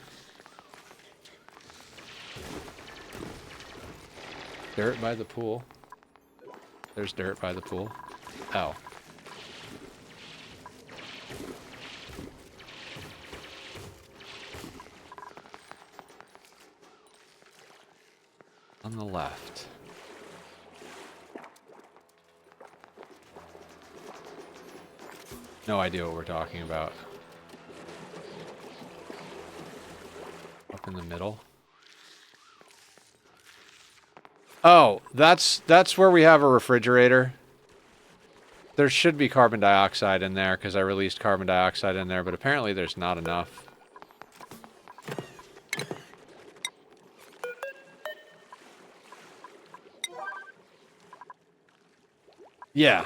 Dirt by the pool. There's dirt by the pool. Oh. On the left. No idea what we're talking about. Up in the middle. Oh, that's where we have a refrigerator. There should be carbon dioxide in there because I released carbon dioxide in there, but apparently there's not enough. Yeah.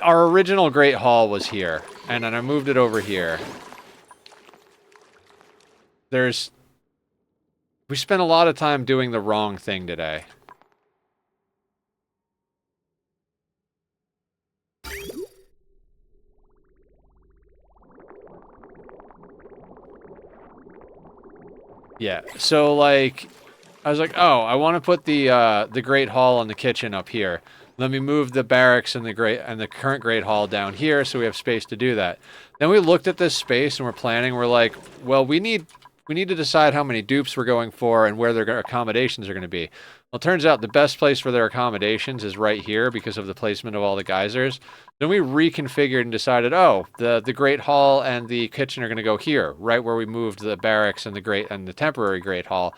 Our original Great Hall was here, and then I moved it over here. We spent a lot of time doing the wrong thing today. Yeah, so like, I was like, oh, I want to put the Great Hall and the kitchen up here. Let me move the barracks and the current Great Hall down here so we have space to do that. Then we looked at this space and we're planning. We're like, well, we need to decide how many dupes we're going for and where their accommodations are going to be. Well, it turns out the best place for their accommodations is right here because of the placement of all the geysers. Then we reconfigured and decided, oh, the Great Hall and the kitchen are going to go here, right where we moved the barracks and the temporary Great Hall.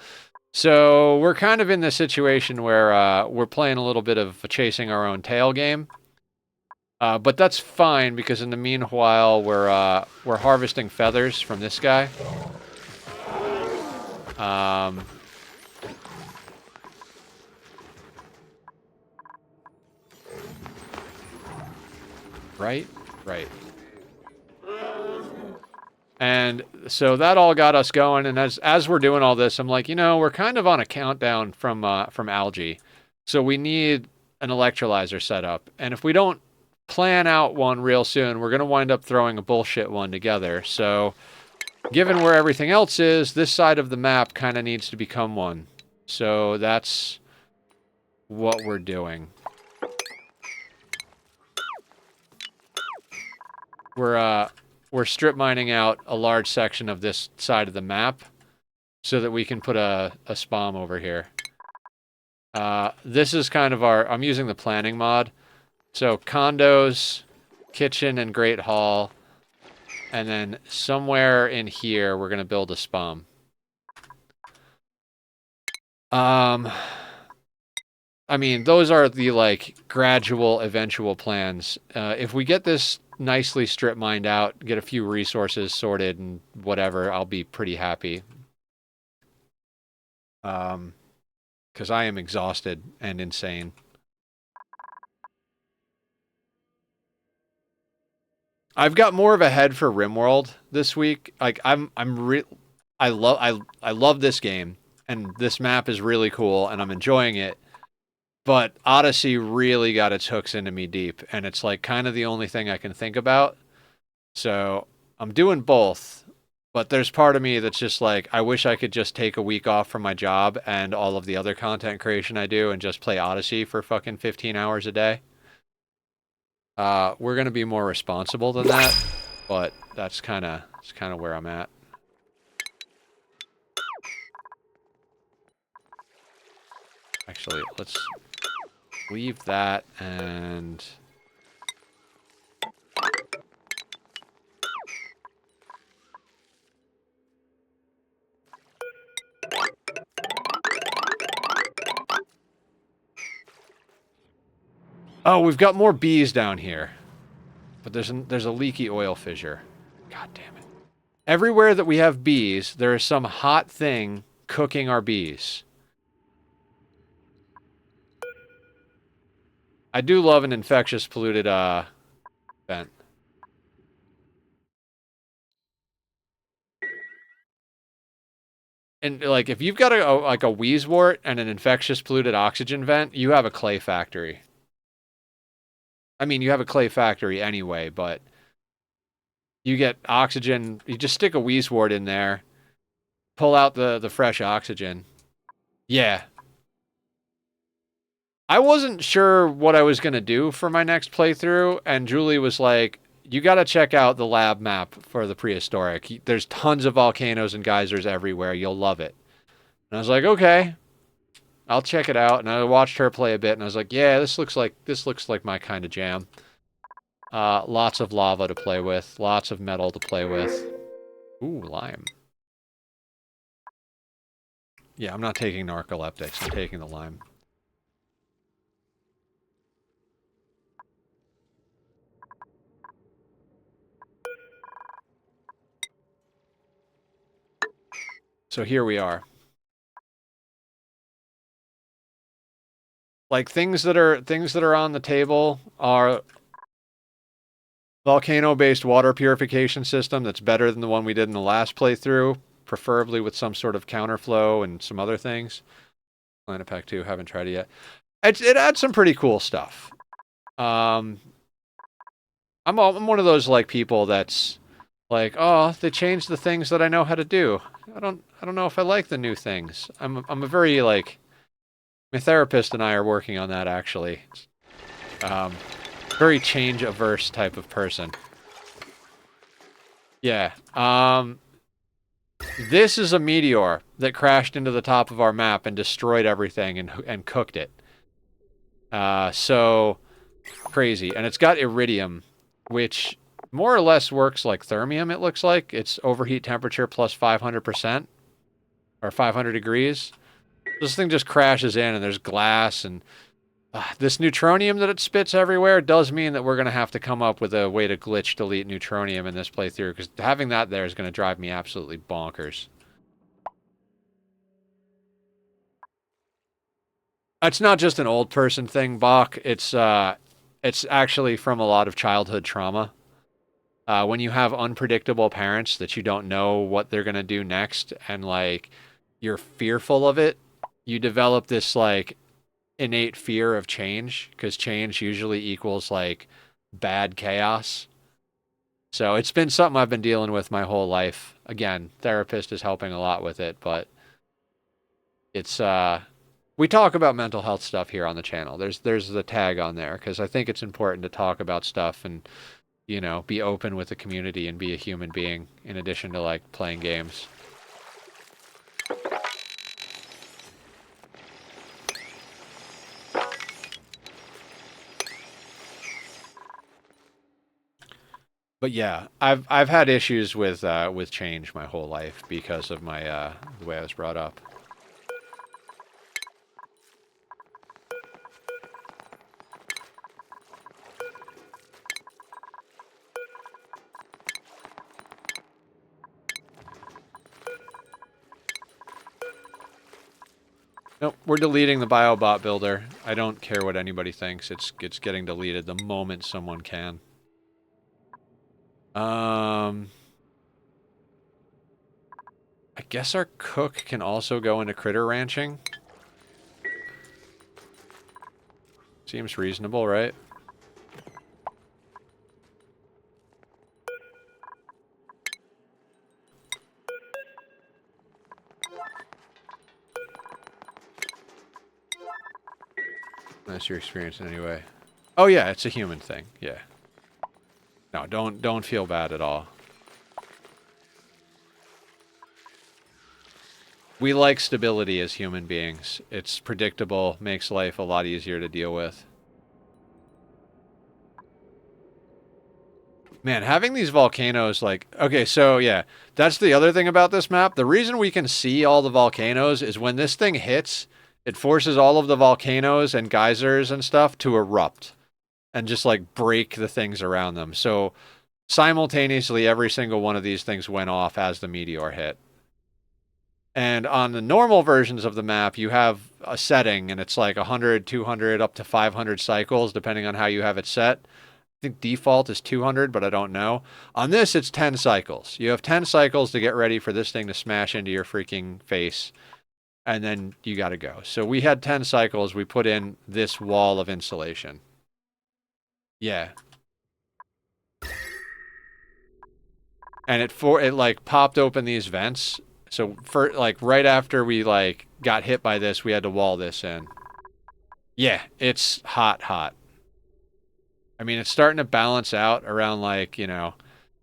So we're kind of in this situation where we're playing a little bit of a chasing our own tail game. But that's fine because in the meanwhile we're harvesting feathers from this guy. Right. And so that all got us going, and as we're doing all this, I'm like, you know, we're kind of on a countdown from algae. So we need an electrolyzer set up. And if we don't plan out one real soon, we're going to wind up throwing a bullshit one together. So given where everything else is, this side of the map kind of needs to become one. So that's what we're doing. We're strip mining out a large section of this side of the map so that we can put a spam over here. This is kind of our... I'm using the planning mod. So condos, kitchen, and great hall. And then somewhere in here, we're going to build a spam. I mean, those are the, like, gradual, eventual plans. If we get this nicely strip mined out, get a few resources sorted and whatever, I'll be pretty happy. Because I am exhausted and insane. I've got more of a head for RimWorld this week. Like I love this game, and this map is really cool, and I'm enjoying it. But Odyssey really got its hooks into me deep, and it's like kind of the only thing I can think about. So I'm doing both, but there's part of me that's just like, I wish I could just take a week off from my job and all of the other content creation I do and just play Odyssey for fucking 15 hours a day. We're gonna be more responsible than that, but that's kind of where I'm at. Actually, let's leave that and... Oh, we've got more bees down here. But there's a leaky oil fissure. God damn it. Everywhere that we have bees, there is some hot thing cooking our bees. I do love an infectious polluted vent. And like if you've got like a wheezewort and an infectious polluted oxygen vent, you have a clay factory. I mean, you have a clay factory anyway, but you get oxygen, you just stick a wheezewort in there, pull out the fresh oxygen. Yeah. I wasn't sure what I was going to do for my next playthrough, and Julie was like, you got to check out the lab map for the prehistoric. There's tons of volcanoes and geysers everywhere. You'll love it. And I was like, okay, I'll check it out. And I watched her play a bit, and I was like, yeah, this looks like my kind of jam. Lots of lava to play with, lots of metal to play with. Ooh, lime. Yeah, I'm not taking narcoleptics. I'm taking the lime. So here we are. Like things that are on the table are volcano-based water purification system that's better than the one we did in the last playthrough, preferably with some sort of counterflow and some other things. Planet Pack 2, haven't tried it yet. It adds some pretty cool stuff. I'm one of those like people that's like, oh, they changed the things that I know how to do. I don't know if I like the new things. I'm a very like, my therapist and I are working on that actually. Very change averse type of person. Yeah. This is a meteor that crashed into the top of our map and destroyed everything and cooked it. So crazy. And it's got iridium, which more or less works like thermium, it looks like. It's overheat temperature plus 500%, or 500 degrees. This thing just crashes in, and there's glass, and this neutronium that it spits everywhere does mean that we're going to have to come up with a way to glitch delete neutronium in this playthrough, because having that there is going to drive me absolutely bonkers. It's not just an old person thing, Bach. It's actually from a lot of childhood trauma. When you have unpredictable parents that you don't know what they're going to do next, and like you're fearful of it, you develop this like innate fear of change, because change usually equals like bad chaos. So it's been something I've been dealing with my whole life. Again, therapist is helping a lot with it, but it's We talk about mental health stuff here on the channel. There's the tag on there because I think it's important to talk about stuff and, you know, be open with the community and be a human being in addition to like playing games. But yeah, I've had issues with change my whole life because of my the way I was brought up. Nope, we're deleting the biobot builder. I don't care what anybody thinks. It's getting deleted the moment someone can. I guess our cook can also go into critter ranching. Seems reasonable, right? That's your experience anyway. Oh yeah, it's a human thing. Yeah. No, don't feel bad at all. We like stability as human beings. It's predictable, makes life a lot easier to deal with. Man, having these volcanoes, like... Okay, so, yeah. That's the other thing about this map. The reason we can see all the volcanoes is when this thing hits, it forces all of the volcanoes and geysers and stuff to erupt. And just, like, break the things around them. So, simultaneously, every single one of these things went off as the meteor hit. And on the normal versions of the map, you have a setting, and it's like 100, 200, up to 500 cycles, depending on how you have it set. I think default is 200, but I don't know. On this, it's 10 cycles. You have 10 cycles to get ready for this thing to smash into your freaking face, and then you gotta go. So we had 10 cycles. We put in this wall of insulation. Yeah. And it like popped open these vents. So for like right after we like got hit by this, we had to wall this in. Yeah, it's hot. I mean, it's starting to balance out around like, you know,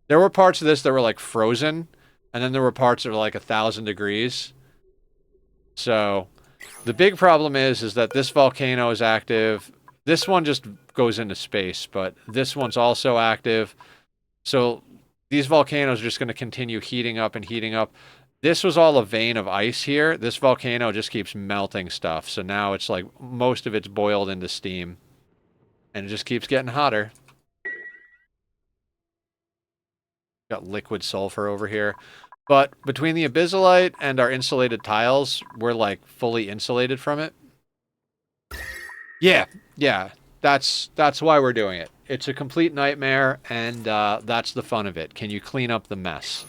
there were parts of this that were like frozen, and then there were parts that were like 1,000 degrees. So the big problem is that this volcano is active. This one just goes into space, but this one's also active. So these volcanoes are just going to continue heating up and heating up. This was all a vein of ice here. This volcano just keeps melting stuff. So now it's like most of it's boiled into steam. And it just keeps getting hotter. Got liquid sulfur over here. But between the abyssalite and our insulated tiles, we're like fully insulated from it. Yeah. That's why we're doing it. It's a complete nightmare, and that's the fun of it. Can you clean up the mess?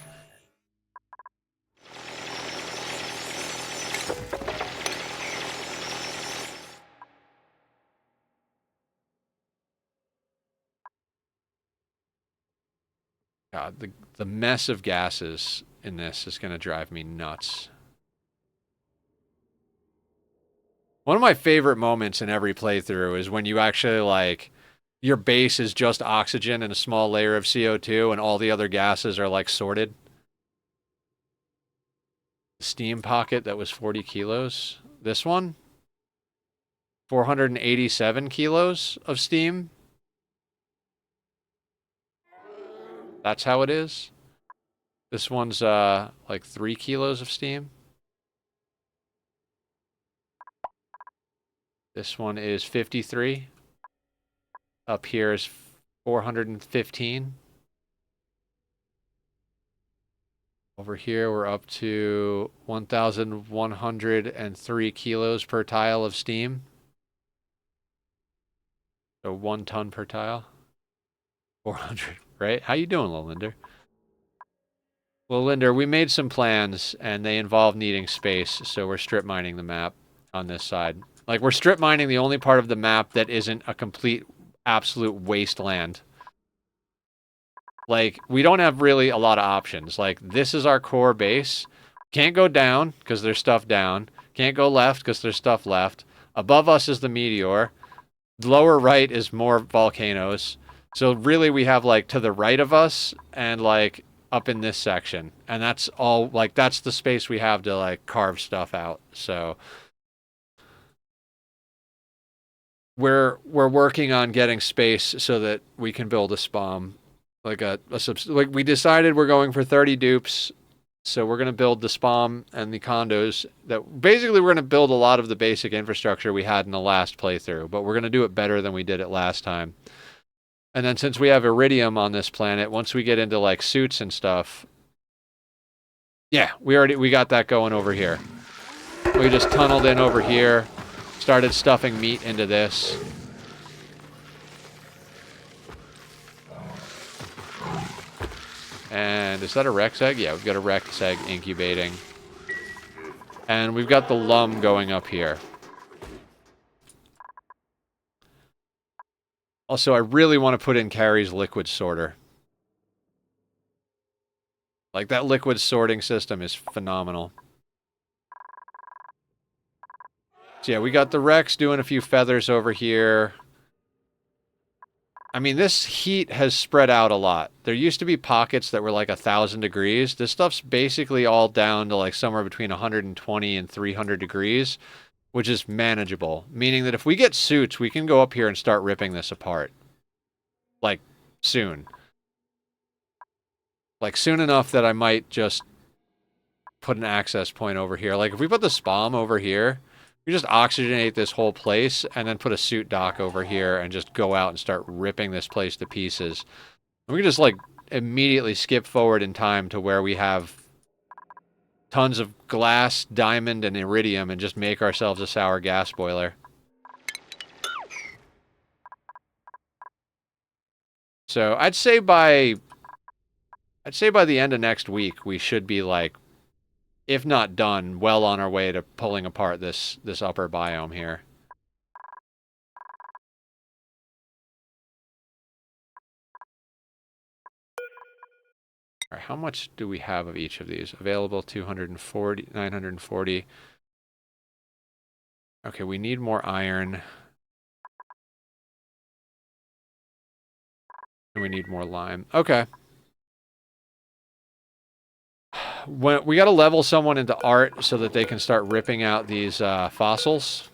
God, the mess of gases in this is going to drive me nuts. One of my favorite moments in every playthrough is when you actually, like, your base is just oxygen and a small layer of CO2, and all the other gases are, like, sorted. Steam pocket that was 40 kilos. This one? 487 kilos of steam. That's how it is. This one's like 3 kilos of steam. This one is 53. Up here is 415. Over here we're up to 1,103 kilos per tile of steam. So 1 ton per tile. 400, right? How you doing, Lilinder? Well, Linder, we made some plans, and they involve needing space, so we're strip mining the map on this side. Like, we're strip mining the only part of the map that isn't a complete, absolute wasteland. Like, we don't have really a lot of options. Like, this is our core base. Can't go down, because there's stuff down. Can't go left because there's stuff left. Above us is the meteor. Lower right is more volcanoes. So really we have like to the right of us and like up in this section. And that's all like that's the space we have to like carve stuff out. So we're working on getting space so that we can build a spawn. Like like we decided we're going for 30 dupes. So we're going to build the spawn and the condos that basically we're going to build a lot of the basic infrastructure we had in the last playthrough, but we're going to do it better than we did it last time. And then since we have iridium on this planet, once we get into like suits and stuff, yeah, we got that going over here. We just tunneled in over here, started stuffing meat into this. And is that a Rex egg? Yeah, we've got a Rex egg incubating. And we've got the lum going up here. Also, I really want to put in Carrie's liquid sorter. Like, that liquid sorting system is phenomenal. So yeah, we got the Rex doing a few feathers over here. I mean, this heat has spread out a lot. There used to be pockets that were like 1,000 degrees. This stuff's basically all down to like somewhere between 120 and 300 degrees, which is manageable. Meaning that if we get suits, we can go up here and start ripping this apart. Like, soon. Like, soon enough that I might just put an access point over here. Like, if we put the spawn over here, we just oxygenate this whole place and then put a suit dock over here and just go out and start ripping this place to pieces. And we can just, like, immediately skip forward in time to where we have tons of glass, diamond, and iridium and just make ourselves a sour gas boiler. So I'd say by the end of next week, we should be, like, if not done, well on our way to pulling apart this upper biome here. All right, how much do we have of each of these? Available 240, 940. Okay, we need more iron. And we need more lime. Okay. When, we got to level someone into art so that they can start ripping out these fossils.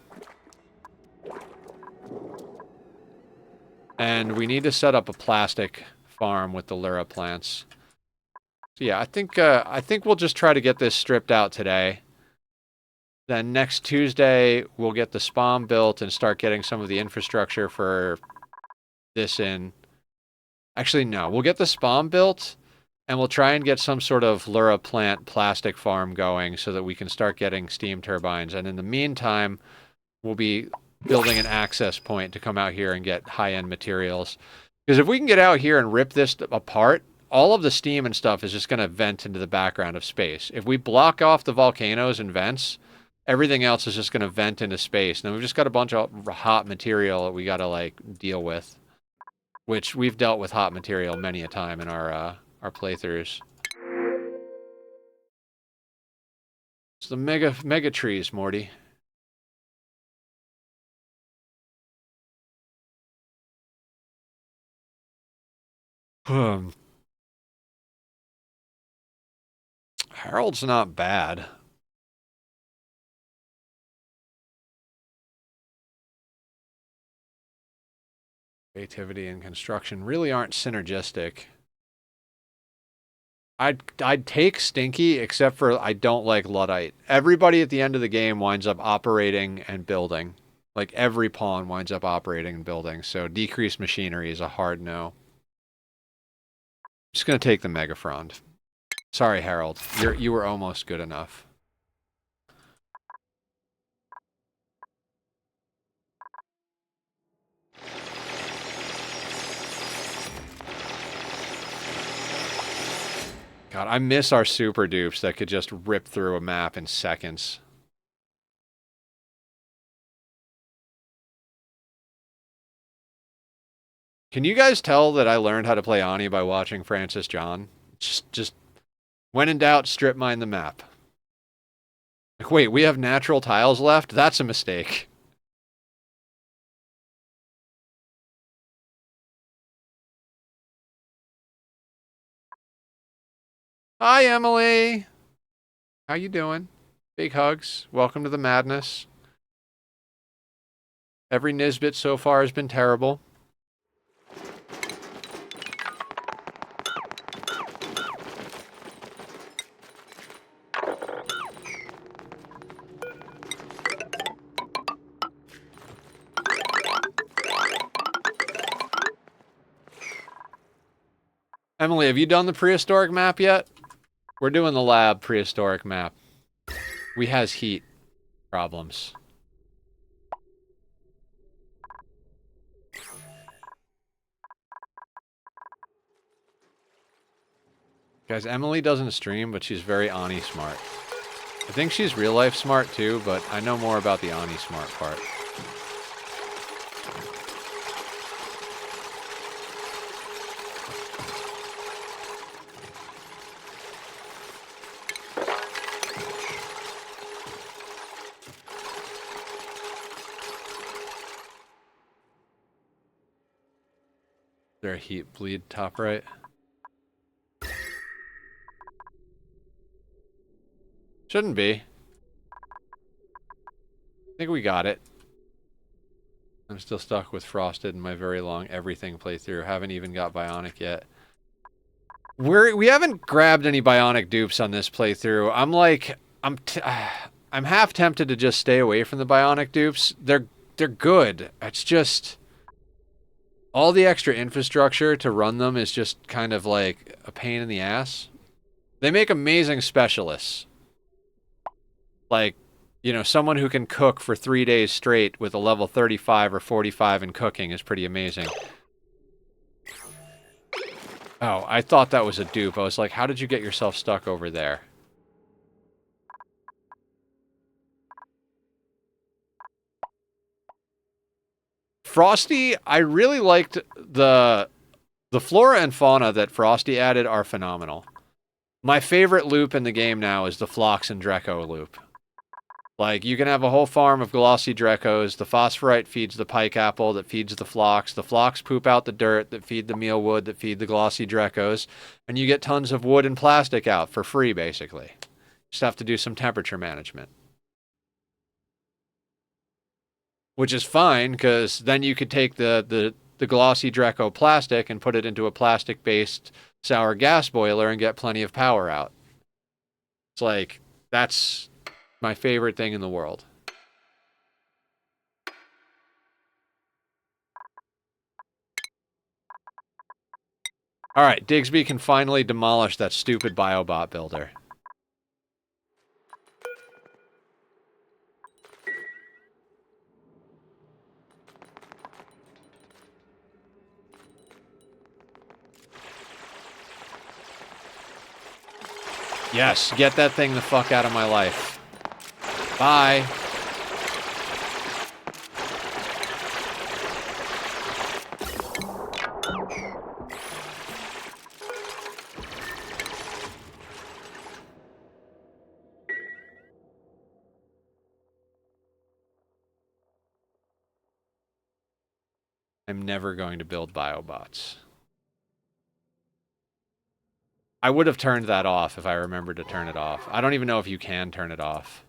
And we need to set up a plastic farm with the Lura plants. So yeah, I think we'll just try to get this stripped out today. Then next Tuesday, we'll get the spawn built and start getting some of the infrastructure for this in. Actually, no. We'll get the spawn built, and we'll try and get some sort of Lura plant plastic farm going so that we can start getting steam turbines. And in the meantime, we'll be building an access point to come out here and get high-end materials. Because if we can get out here and rip this apart, all of the steam and stuff is just going to vent into the background of space. If we block off the volcanoes and vents, everything else is just going to vent into space. And then we've just got a bunch of hot material that we got to, like, deal with. Which we've dealt with hot material many a time in our playthroughs. It's the mega trees, Morty. Harold's not bad. Creativity and construction really aren't synergistic. I'd take Stinky, except for I don't like Luddite. Everybody at the end of the game winds up operating and building. Like, every pawn winds up operating and building, so decreased machinery is a hard no. Just gonna take the Megafrond. Sorry, Harold. You were almost good enough. God, I miss our super dupes that could just rip through a map in seconds. Can you guys tell that I learned how to play Ani by watching Francis John? Just when in doubt, strip mine the map. Like, wait, we have natural tiles left? That's a mistake. Hi, Emily. How you doing? Big hugs. Welcome to the madness. Every Nisbet so far has been terrible. Emily, have you done the prehistoric map yet? We're doing the lab prehistoric map. We has heat problems. Guys, Emily doesn't stream, but she's very Ani smart. I think she's real life smart too, but I know more about the Ani smart part. Is there a heat bleed top right? Shouldn't be. I think we got it. I'm still stuck with Frosted in my very long everything playthrough. Haven't even got Bionic yet. We haven't grabbed any Bionic dupes on this playthrough. I'm half tempted to just stay away from the Bionic dupes. They're good. It's just all the extra infrastructure to run them is just kind of like a pain in the ass. They make amazing specialists. Like, you know, someone who can cook for 3 days straight with a level 35 or 45 in cooking is pretty amazing. Oh, I thought that was a dupe. I was like, how did you get yourself stuck over there? Frosty, I really liked the flora and fauna that Frosty added are phenomenal. My favorite loop in the game now is the Phlox and Dreco loop. Like, you can have a whole farm of glossy Drecos. The phosphorite feeds the pike apple that feeds the Phlox. The Phlox poop out the dirt that feed the mealwood that feed the glossy Drecos. And you get tons of wood and plastic out for free, basically. Just have to do some temperature management. Which is fine, because then you could take the glossy Dreco plastic and put it into a plastic-based sour gas boiler and get plenty of power out. It's like, that's my favorite thing in the world. Alright, Digsby can finally demolish that stupid Biobot builder. Yes, get that thing the fuck out of my life. Bye. I'm never going to build Biobots. I would have turned that off if I remembered to turn it off. I don't even know if you can turn it off.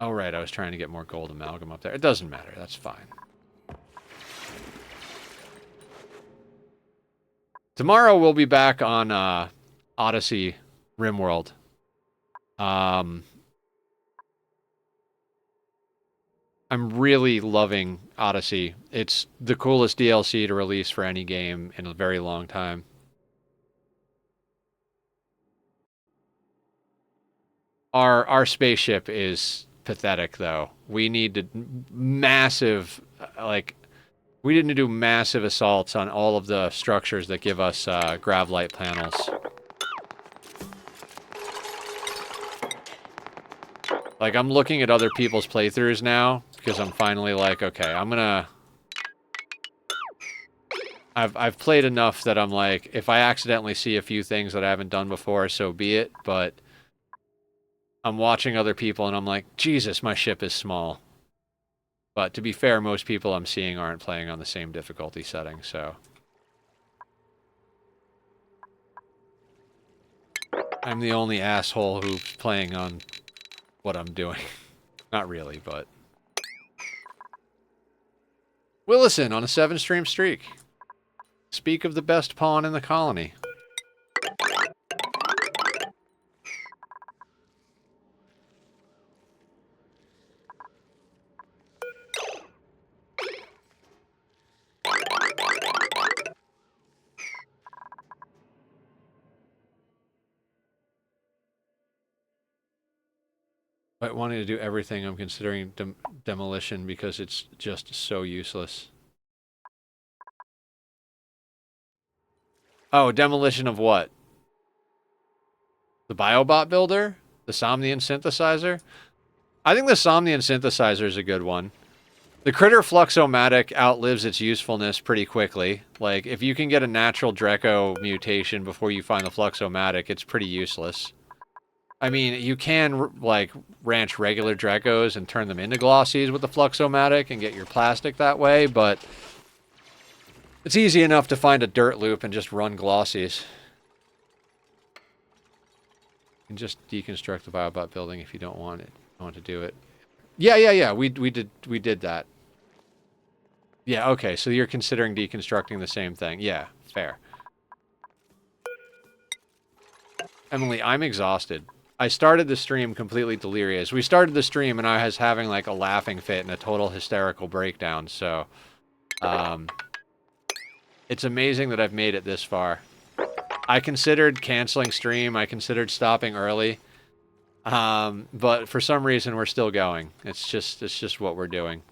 Oh, right, I was trying to get more gold amalgam up there. It doesn't matter, that's fine. Tomorrow we'll be back on Odyssey RimWorld. I'm really loving Odyssey. It's the coolest DLC to release for any game in a very long time. Our spaceship is pathetic, though. We need to massive, like, we need to do massive assaults on all of the structures that give us gravlight panels. Like, I'm looking at other people's playthroughs now, because I'm finally like, okay, I'm gonna... I've played enough that I'm like, if I accidentally see a few things that I haven't done before, so be it, but I'm watching other people and I'm like, Jesus, my ship is small. But to be fair, most people I'm seeing aren't playing on the same difficulty setting, so... I'm the only asshole who's playing on what I'm doing. Not really, but... Willison on a 7-stream streak. Speak of the best pawn in the colony. But wanting to do everything, I'm considering demolition because it's just so useless. Oh, demolition of what? The Biobot builder? The Somnian synthesizer? I think the Somnian synthesizer is a good one. The Critter Fluxomatic outlives its usefulness pretty quickly. Like, if you can get a natural Draco mutation before you find the Fluxomatic, it's pretty useless. I mean, you can, like, ranch regular Dracos and turn them into Glossies with the Fluxomatic and get your plastic that way, but it's easy enough to find a dirt loop and just run Glossies. You can just deconstruct the Biobot building if you don't want it. Want to do it. Yeah. We did that. Yeah, okay, so you're considering deconstructing the same thing. Yeah, fair. Emily, I'm exhausted. I started the stream completely delirious. We started the stream and I was having like a laughing fit and a total hysterical breakdown, so... it's amazing that I've made it this far. I considered canceling stream, I considered stopping early. But for some reason we're still going. It's just what we're doing.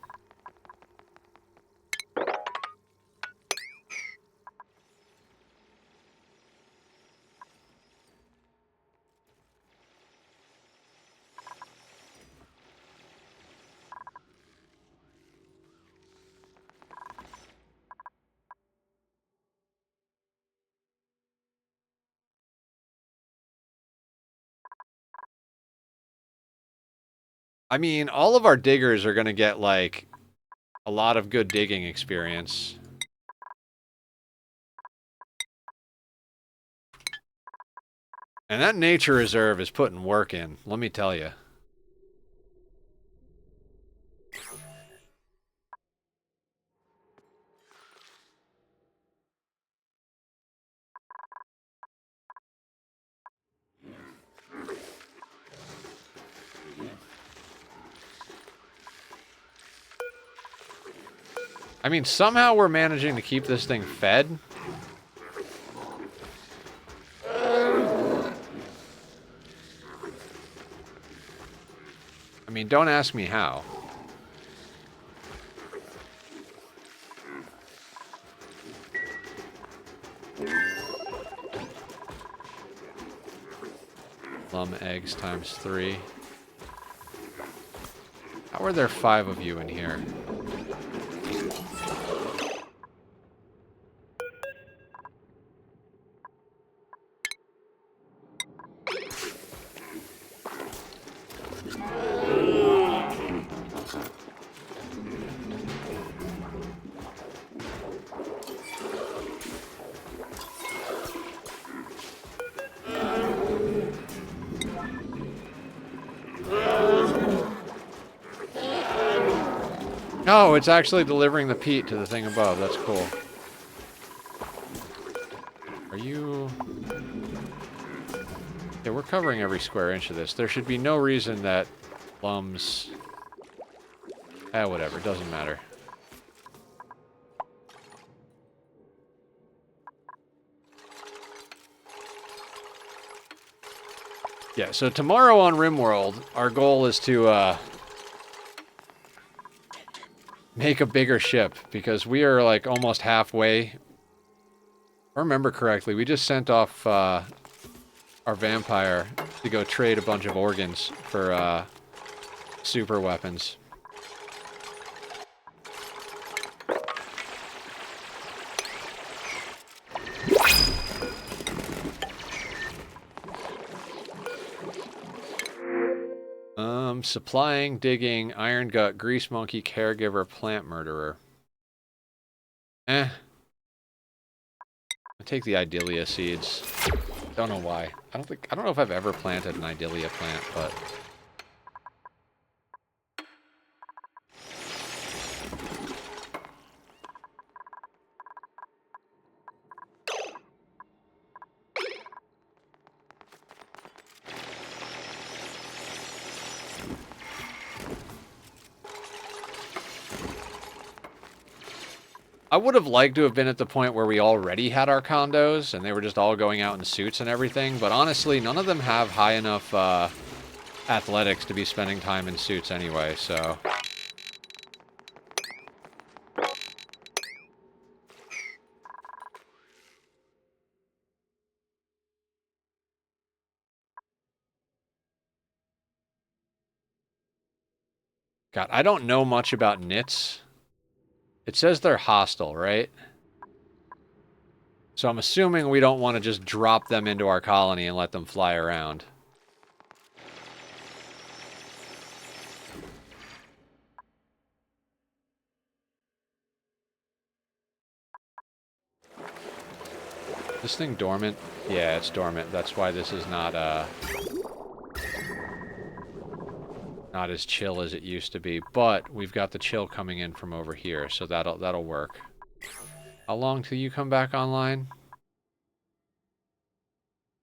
I mean, all of our diggers are going to get, like, a lot of good digging experience. And that nature reserve is putting work in, let me tell you. I mean, somehow we're managing to keep this thing fed. I mean, don't ask me how. Plum eggs times 3. How are there 5 of you in here? Oh, it's actually delivering the peat to the thing above. That's cool. Are you... Yeah, we're covering every square inch of this. There should be no reason that plums... whatever. Doesn't matter. Yeah, so tomorrow on RimWorld, our goal is to, make a bigger ship, because we are, like, almost halfway. If I remember correctly, we just sent off, our vampire to go trade a bunch of organs for, super weapons. Supplying, digging, iron gut, grease monkey, caregiver, plant murderer. I take the Idelia seeds. Don't know why. I don't know if I've ever planted an Idelia plant, but I would have liked to have been at the point where we already had our condos and they were just all going out in suits and everything, but honestly, none of them have high enough athletics to be spending time in suits anyway, so... God, I don't know much about nits. It says they're hostile, right? So I'm assuming we don't want to just drop them into our colony and let them fly around. This thing dormant? Yeah, it's dormant. That's why this is not as chill as it used to be. But we've got the chill coming in from over here, so that'll work. How long till you come back online?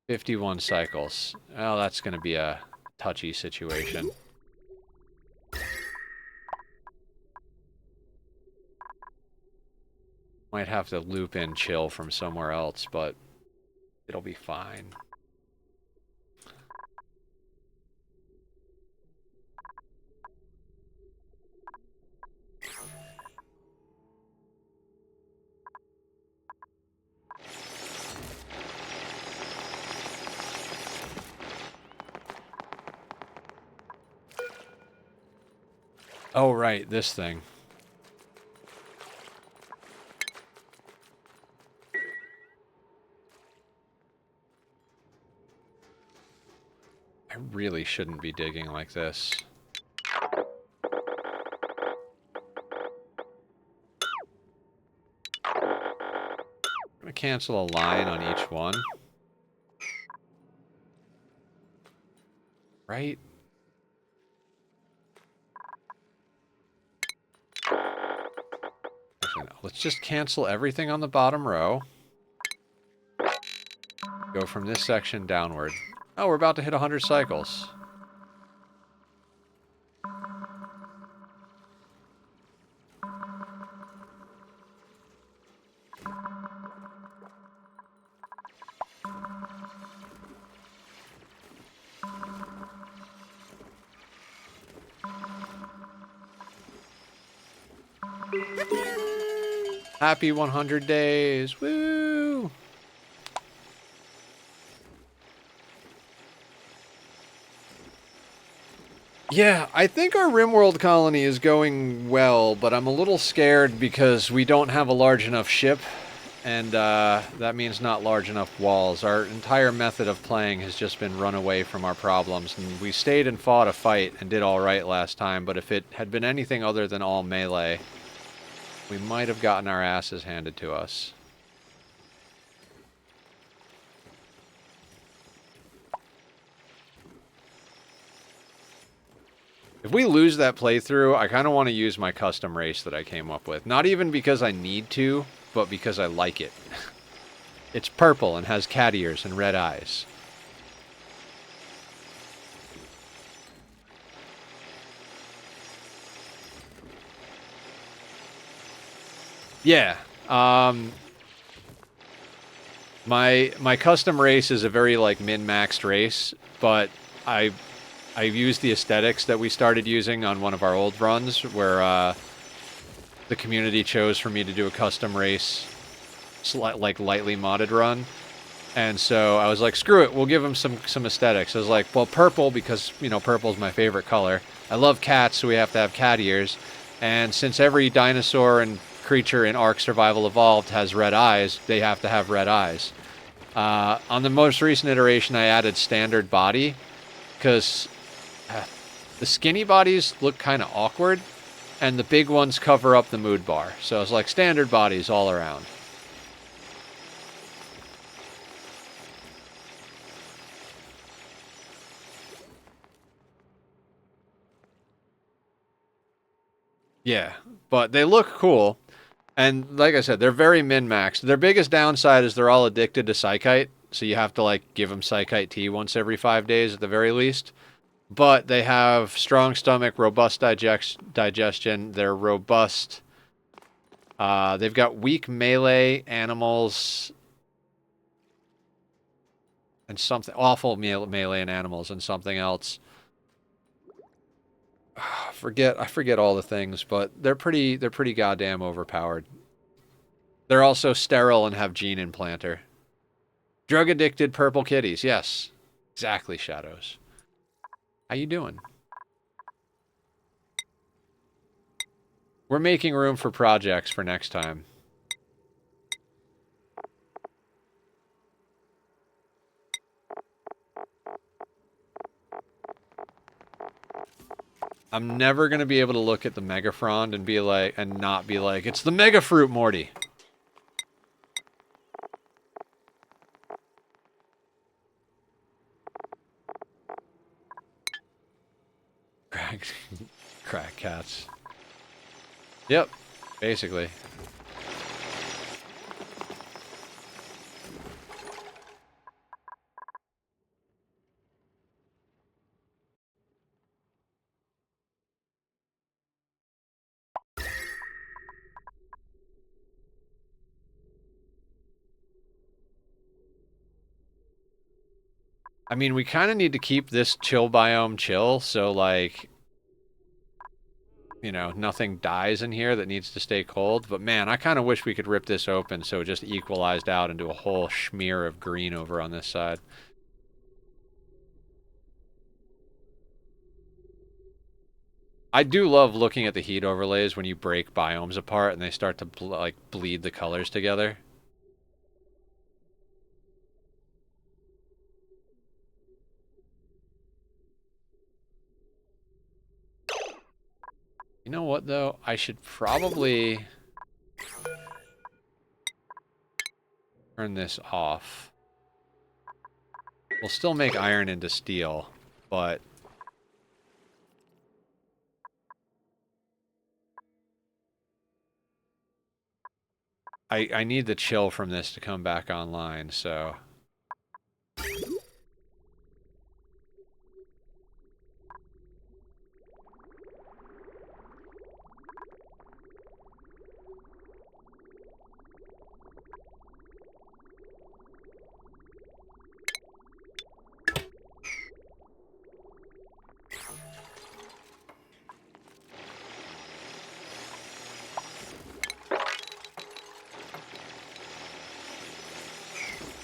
51 cycles. Well, that's going to be a touchy situation. Might have to loop in chill from somewhere else, but it'll be fine. Oh, right, this thing. I really shouldn't be digging like this. I'm gonna cancel a line on each one. Right? Actually, no. Let's just cancel everything on the bottom row. Go from this section downward. Oh, we're about to hit 100 cycles. Happy 100 days. Woo! Yeah, I think our RimWorld colony is going well, but I'm a little scared because we don't have a large enough ship, and that means not large enough walls. Our entire method of playing has just been run away from our problems, and we stayed and fought a fight and did all right last time, but if it had been anything other than all melee, we might have gotten our asses handed to us. If we lose that playthrough, I kind of want to use my custom race that I came up with. Not even because I need to, but because I like it. It's purple and has cat ears and red eyes. Yeah. My custom race is a very like min-maxed race, but I've used the aesthetics that we started using on one of our old runs, where the community chose for me to do a custom race, like lightly modded run, and so I was like, screw it, we'll give them some aesthetics. I was like, well, purple because purple's my favorite color. I love cats, so we have to have cat ears, and since every dinosaur and creature in Ark Survival Evolved has red eyes, they have to have red eyes. On the most recent iteration, I added standard body because The skinny bodies look kind of awkward, and the big ones cover up the mood bar. So it's like standard bodies all around. Yeah, but they look cool. And like I said, they're very min-maxed. Their biggest downside is they're all addicted to Psychite, so you have to like give them Psychite tea once every 5 days at the very least. But they have strong stomach, robust digestion. They're robust. They've got weak melee animals and something awful melee and animals and something else. I forget all the things, but they're pretty goddamn overpowered. They're also sterile and have gene implanter. Drug addicted purple kitties, yes. Exactly, Shadows. How you doing? We're making room for projects for next time. I'm never going to be able to look at the Megafrond and be like, and not be like, it's the Mega Fruit, Morty. Crack cats. Yep, basically. I mean, we kind of need to keep this chill biome chill, so like, you know, nothing dies in here that needs to stay cold. But man, I kind of wish we could rip this open so it just equalized out into a whole smear of green over on this side. I do love looking at the heat overlays when you break biomes apart and they start to like bleed the colors together. You know what, though? I should probably turn this off. We'll still make iron into steel, but I need the chill from this to come back online, so...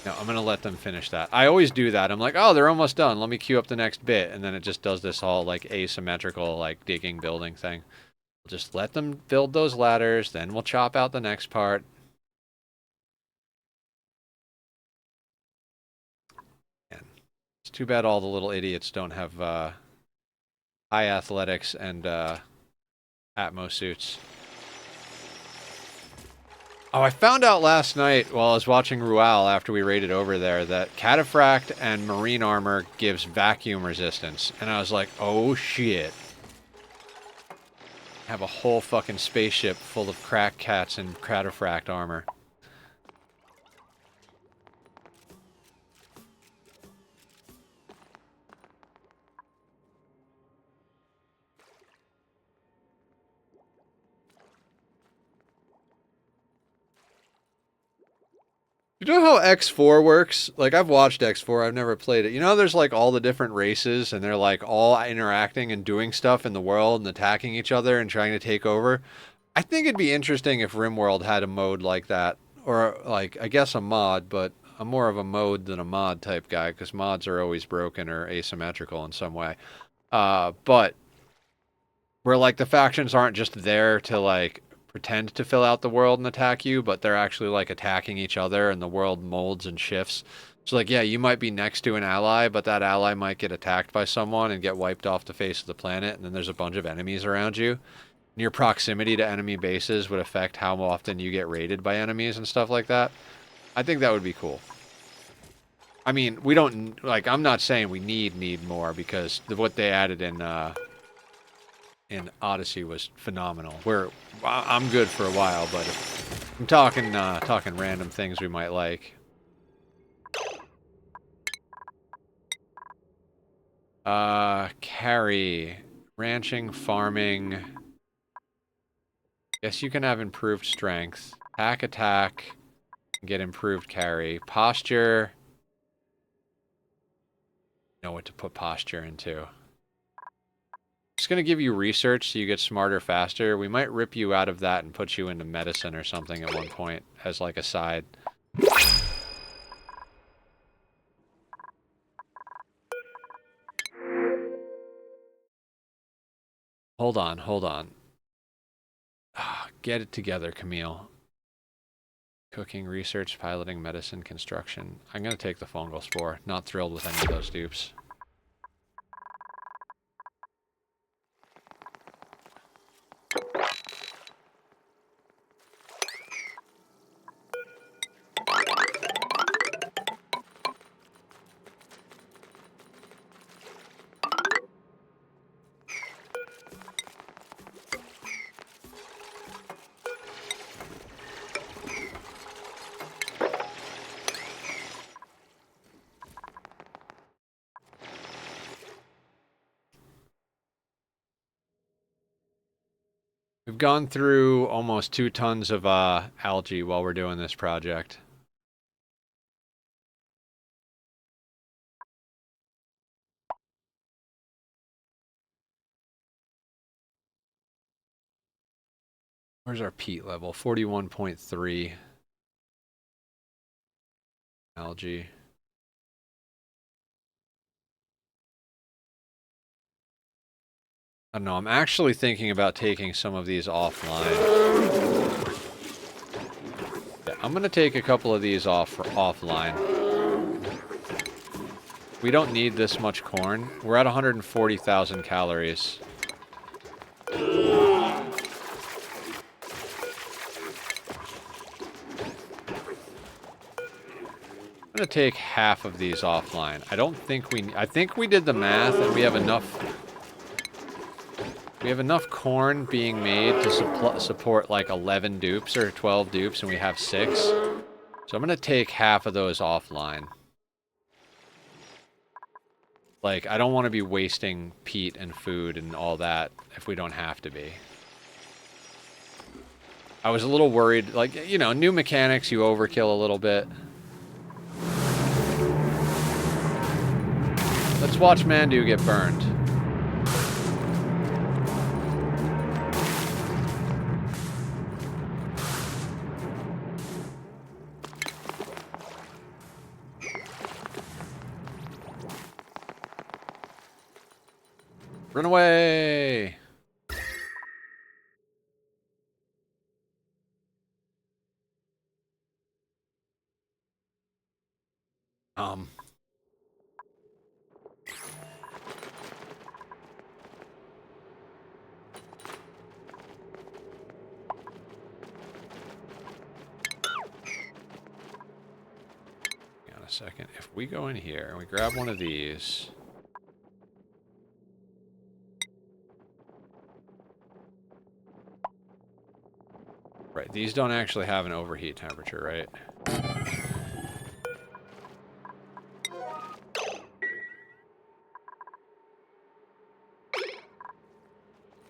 No, I'm going to let them finish that. I always do that. I'm like, oh, they're almost done. Let me queue up the next bit. And then it just does this all, like, asymmetrical, like, digging, building thing. We'll just let them build those ladders. Then we'll chop out the next part. Man, it's too bad all the little idiots don't have high athletics and Atmos suits. Oh, I found out last night while I was watching Rual after we raided over there that Cataphract and Marine Armor gives vacuum resistance. And I was like, oh shit. I have a whole fucking spaceship full of crack cats and Cataphract armor. You know how X4 works? Like, I've watched X4, I've never played it. You know there's, like, all the different races, and they're, like, all interacting and doing stuff in the world and attacking each other and trying to take over? I think it'd be interesting if RimWorld had a mode like that. Or, like, I guess a mod, but I'm more of a mode than a mod type guy, because mods are always broken or asymmetrical in some way. But where, like, the factions aren't just there to, like, pretend to fill out the world and attack you, but they're actually like attacking each other and the world molds and shifts. So like, yeah, you might be next to an ally, but that ally might get attacked by someone and get wiped off the face of the planet, and then there's a bunch of enemies around you. And your proximity to enemy bases would affect how often you get raided by enemies and stuff like that. I think that would be cool. I mean, we don't, like, I'm not saying we need more, because what they added in Odyssey was phenomenal. I'm good for a while, but if I'm talking random things we might like. Carry, ranching, farming. Guess you can have improved strength, attack, get improved carry, posture. Know what to put posture into. It's going to give you research so you get smarter faster. We might rip you out of that and put you into medicine or something at one point as like a side. Hold on. Get it together, Camille. Cooking, research, piloting, medicine, construction. I'm going to take the fungal spore. Not thrilled with any of those dupes. We've gone through almost 2 tons of algae while we're doing this project. Where's our peat level? 41.3 algae. I don't know, I'm actually thinking about taking some of these offline. Yeah, I'm going to take a couple of these offline. We don't need this much corn. We're at 140,000 calories. I'm going to take half of these offline. I think we did the math and we have enough corn being made to support like 11 dupes or 12 dupes, and we have 6. So I'm going to take half of those offline. Like, I don't want to be wasting peat and food and all that if we don't have to be. I was a little worried, like, you know, new mechanics, you overkill a little bit. Let's watch Mandu get burned. Run away! Hang on a second. If we go in here and we grab one of these... Right, these don't actually have an overheat temperature, right?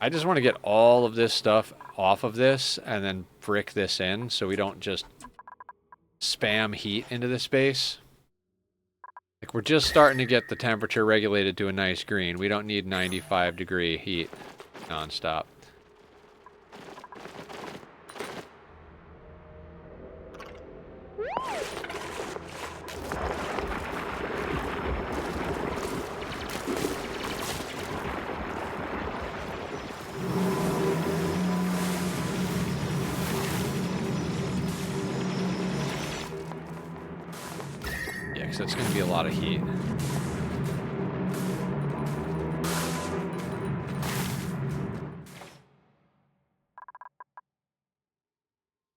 I just want to get all of this stuff off of this and then brick this in so we don't just spam heat into the space. Like, we're just starting to get the temperature regulated to a nice green. We don't need 95-degree heat nonstop. so it's going to be a lot of heat.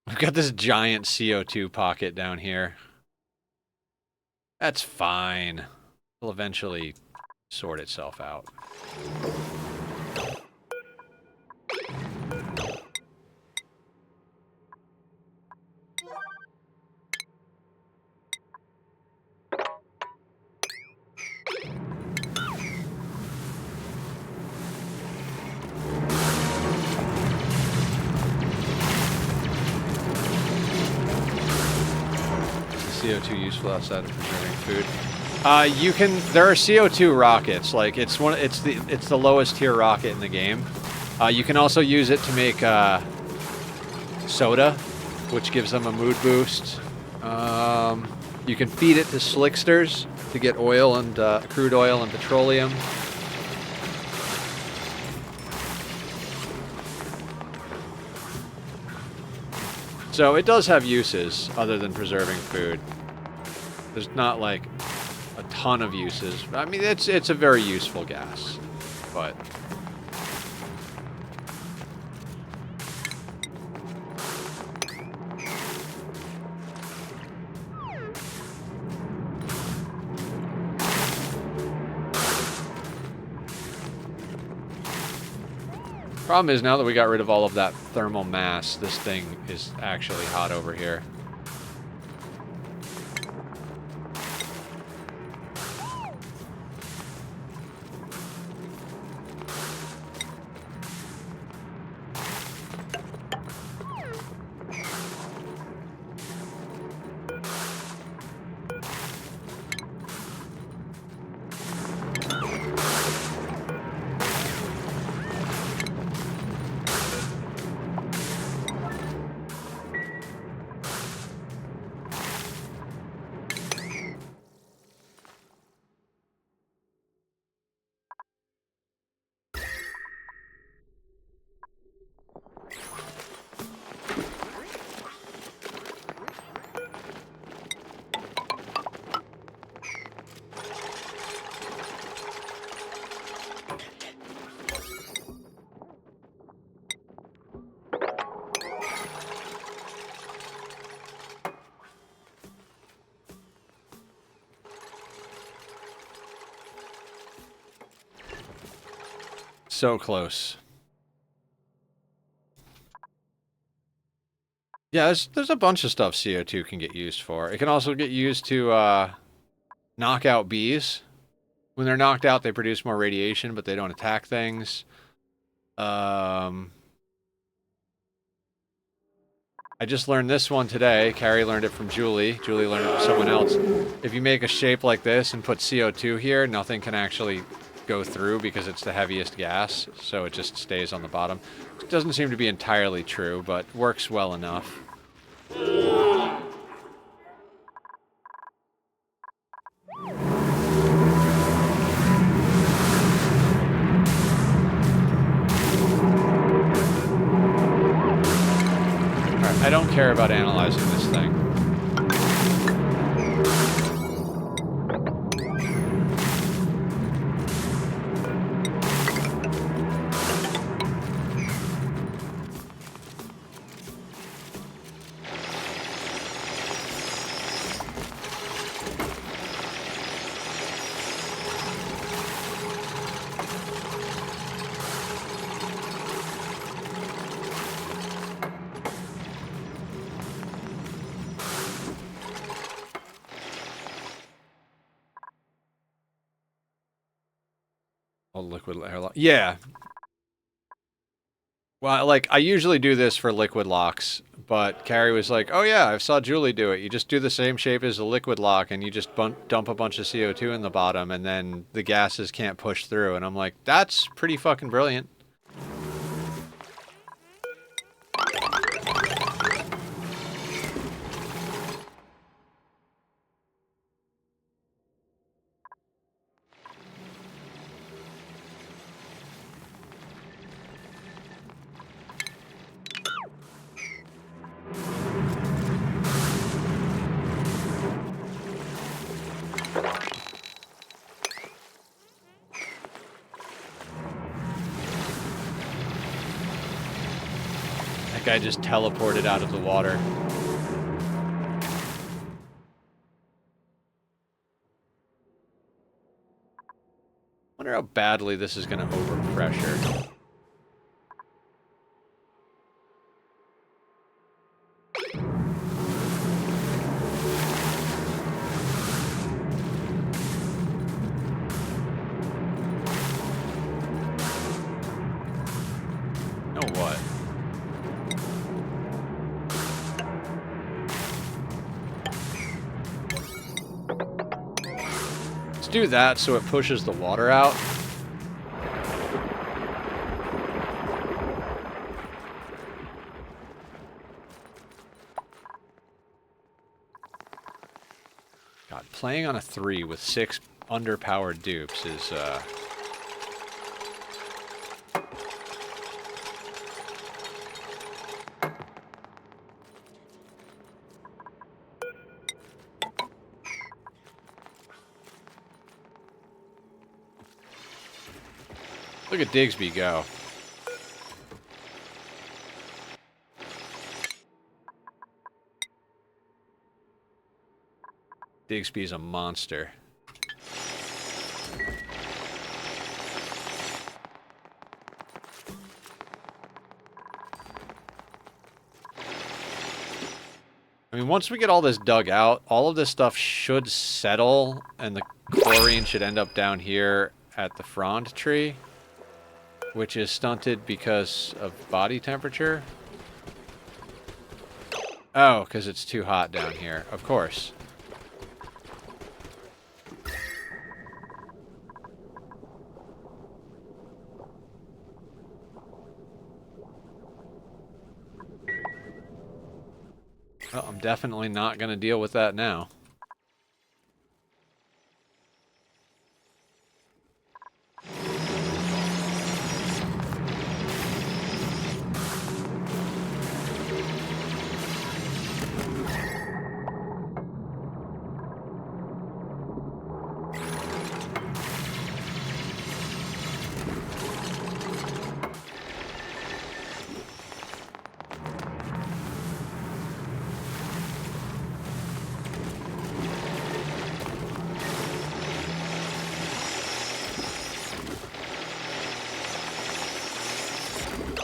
We've got this giant CO2 pocket down here. That's fine. It'll eventually sort itself out. CO2 useful outside of preserving food? There are CO2 rockets. Like it's the lowest tier rocket in the game. You can also use it to make soda, which gives them a mood boost. You can feed it to slicksters to get oil and crude oil and petroleum. So it does have uses other than preserving food. There's not like a ton of uses. I mean, it's a very useful gas, but problem is, now that we got rid of all of that thermal mass, this thing is actually hot over here. So close. Yeah, there's a bunch of stuff CO2 can get used for. It can also get used to knock out bees. When they're knocked out, they produce more radiation, but they don't attack things. I just learned this one today. Carrie learned it from Julie. Julie learned it from someone else. If you make a shape like this and put CO2 here, nothing can actually go through because it's the heaviest gas, so it just stays on the bottom. It doesn't seem to be entirely true, but works well enough. Alright, I don't care about analyzing this thing. Liquid airlock. Yeah. Well, like, I usually do this for liquid locks, but Carrie was like, oh yeah, I saw Julie do it. You just do the same shape as a liquid lock, and you just dump a bunch of CO2 in the bottom, and then the gases can't push through. And I'm like, that's pretty fucking brilliant. That guy just teleported out of the water. Wonder how badly this is going to overpressure. Oh, what? Let's do that so it pushes the water out. God, playing on a 3 with 6 underpowered dupes is, Look at Digsby go. Digsby's a monster. I mean, once we get all this dug out, all of this stuff should settle, and the chlorine should end up down here at the frond tree, which is stunted because of body temperature. Oh, because it's too hot down here. Of course. Well, I'm definitely not going to deal with that now.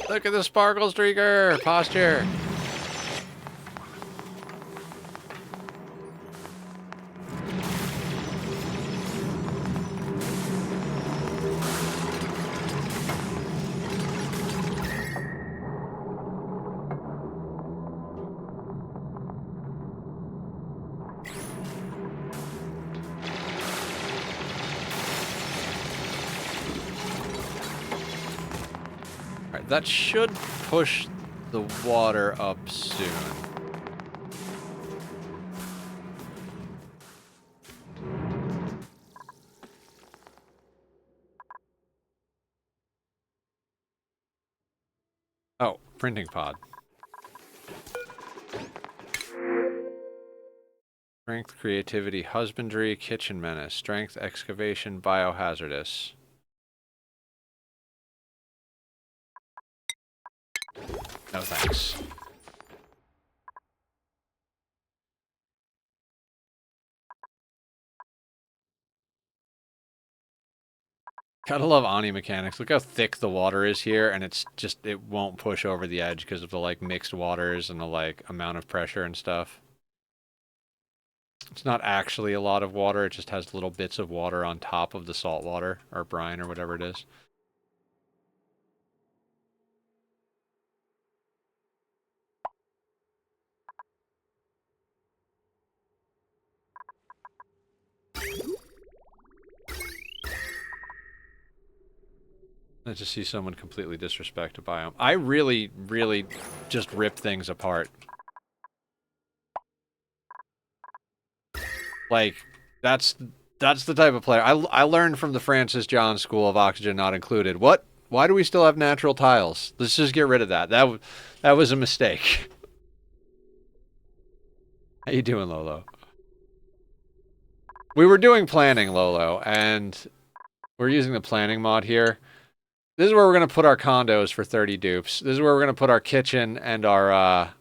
Look at the sparkle streaker posture. That should push the water up soon. Oh, printing pod. Strength, creativity, husbandry, kitchen menace. Strength, excavation, biohazardous. No thanks. Gotta love Ani mechanics. Look how thick the water is here, and it's just, it won't push over the edge because of the, like, mixed waters and the, like, amount of pressure and stuff. It's not actually a lot of water, it just has little bits of water on top of the salt water, or brine, or whatever it is. I just see someone completely disrespect a biome. I really, really just rip things apart. Like, that's the type of player. I learned from the Francis John School of Oxygen Not Included. What? Why do we still have natural tiles? Let's just get rid of that. That was a mistake. How you doing, Lolo? We were doing planning, Lolo, and we're using the planning mod here. This is where we're going to put our condos for 30 dupes. This is where we're going to put our kitchen and our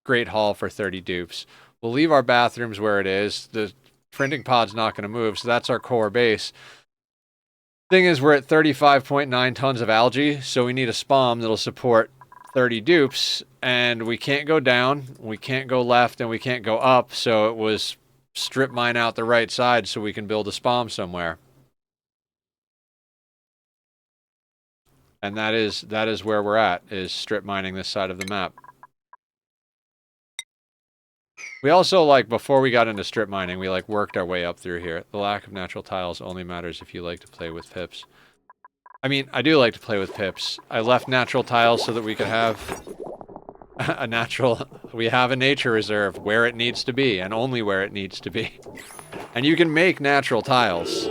great hall for 30 dupes. We'll leave our bathrooms where it is. The printing pod's not going to move, so that's our core base. Thing is, we're at 35.9 tons of algae, so we need a SPOM that'll support 30 dupes, and we can't go down, we can't go left, and we can't go up, so it was strip mine out the right side so we can build a SPOM somewhere. And that is where we're at, is strip mining this side of the map. We also, like, before we got into strip mining, we, like, worked our way up through here. The lack of natural tiles only matters if you like to play with pips. I mean, I do like to play with pips. I left natural tiles so that we could have a natural... We have a nature reserve where it needs to be, and only where it needs to be. And you can make natural tiles.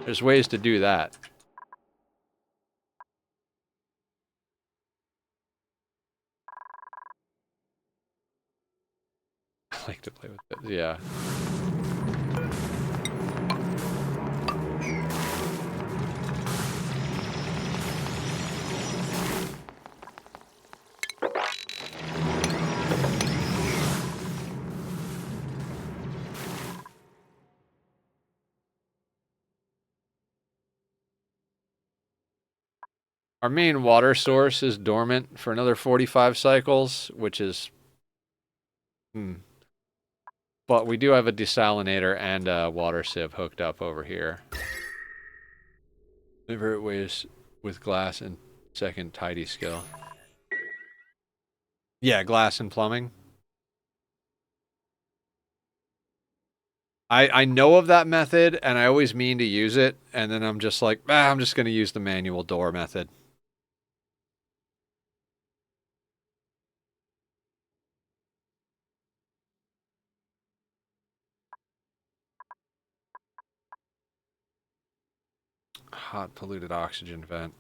There's ways to do that. I like to play with it, yeah. Our main water source is dormant for another 45 cycles, which is... But we do have a desalinator and a water sieve hooked up over here. Never it weighs with glass and second tidy skill. Yeah, glass and plumbing. I know of that method, and I always mean to use it, and then I'm just like, I'm just going to use the manual door method. Hot polluted oxygen vent.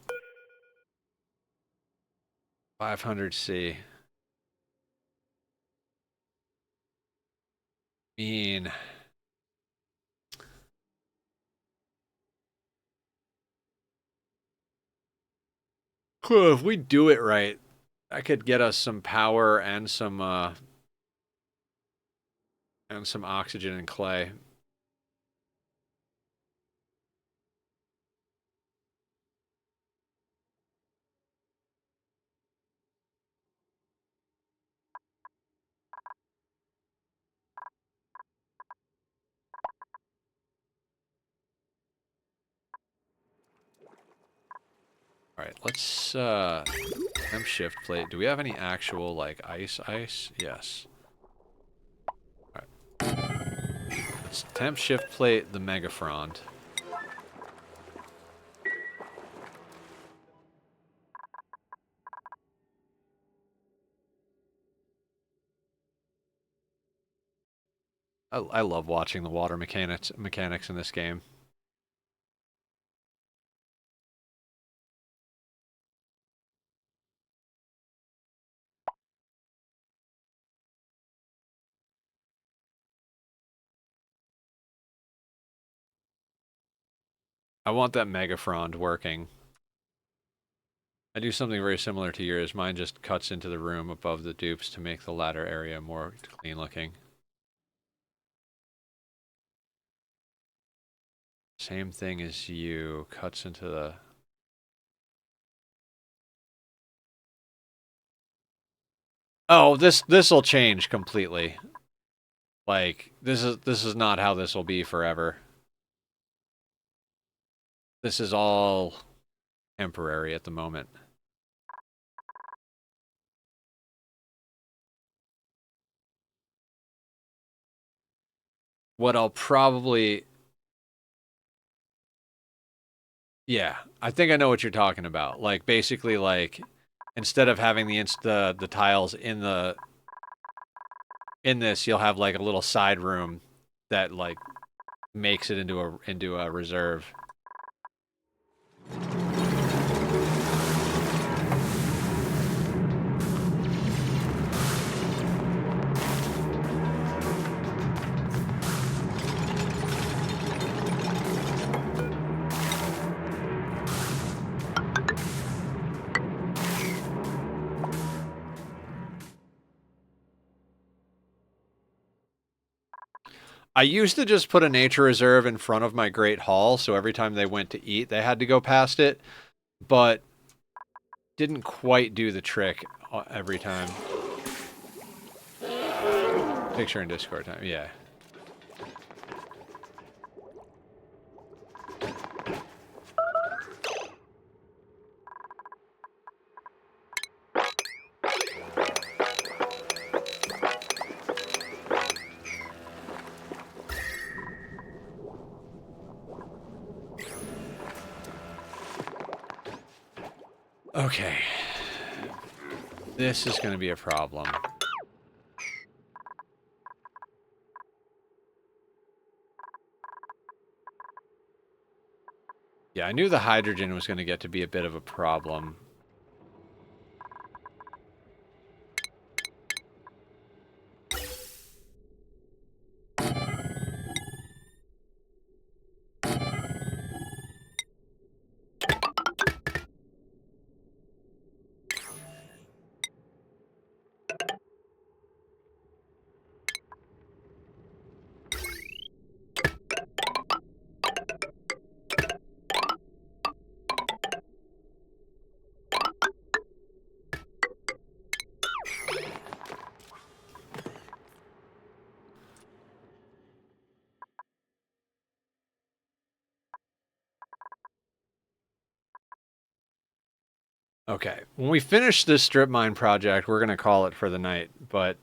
500C. Mean. Cool, if we do it right, that could get us some power and some oxygen and clay. Alright, let's temp shift plate. Do we have any actual, like, ice? Yes. Alright. Let's temp shift plate the Megafrond. I love watching the water mechanics in this game. I want that Megafrond working. I do something very similar to yours. Mine just cuts into the room above the dupes to make the ladder area more clean looking. Same thing as you, cuts into the... Oh, this'll change completely. Like, this is not how this will be forever. This is all temporary at the moment. What I'll probably... Yeah, I think I know what you're talking about. Like, basically, like, instead of having the tiles in this, you'll have, like, a little side room that, like, makes it into a reserve. I used to just put a nature reserve in front of my Great Hall, so every time they went to eat, they had to go past it, but didn't quite do the trick every time. Picture in Discord time, yeah. Okay. This is going to be a problem. Yeah, I knew the hydrogen was going to get to be a bit of a problem. Okay, when we finish this strip mine project, we're going to call it for the night, but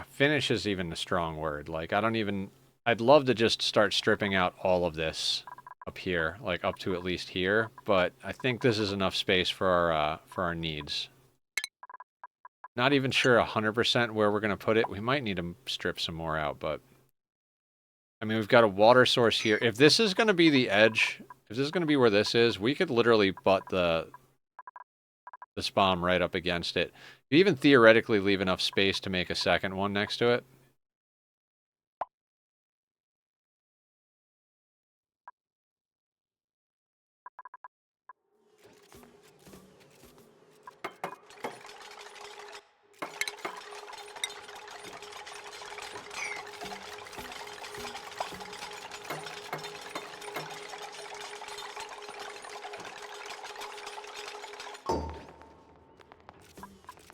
finish is even a strong word. Like, I'd love to just start stripping out all of this up here, like up to at least here, but I think this is enough space for our needs. Not even sure 100% where we're going to put it. We might need to strip some more out, but I mean, we've got a water source here. If this is going to be the edge, if this is going to be where this is, we could literally butt the spawn right up against it. You even theoretically leave enough space to make a second one next to it.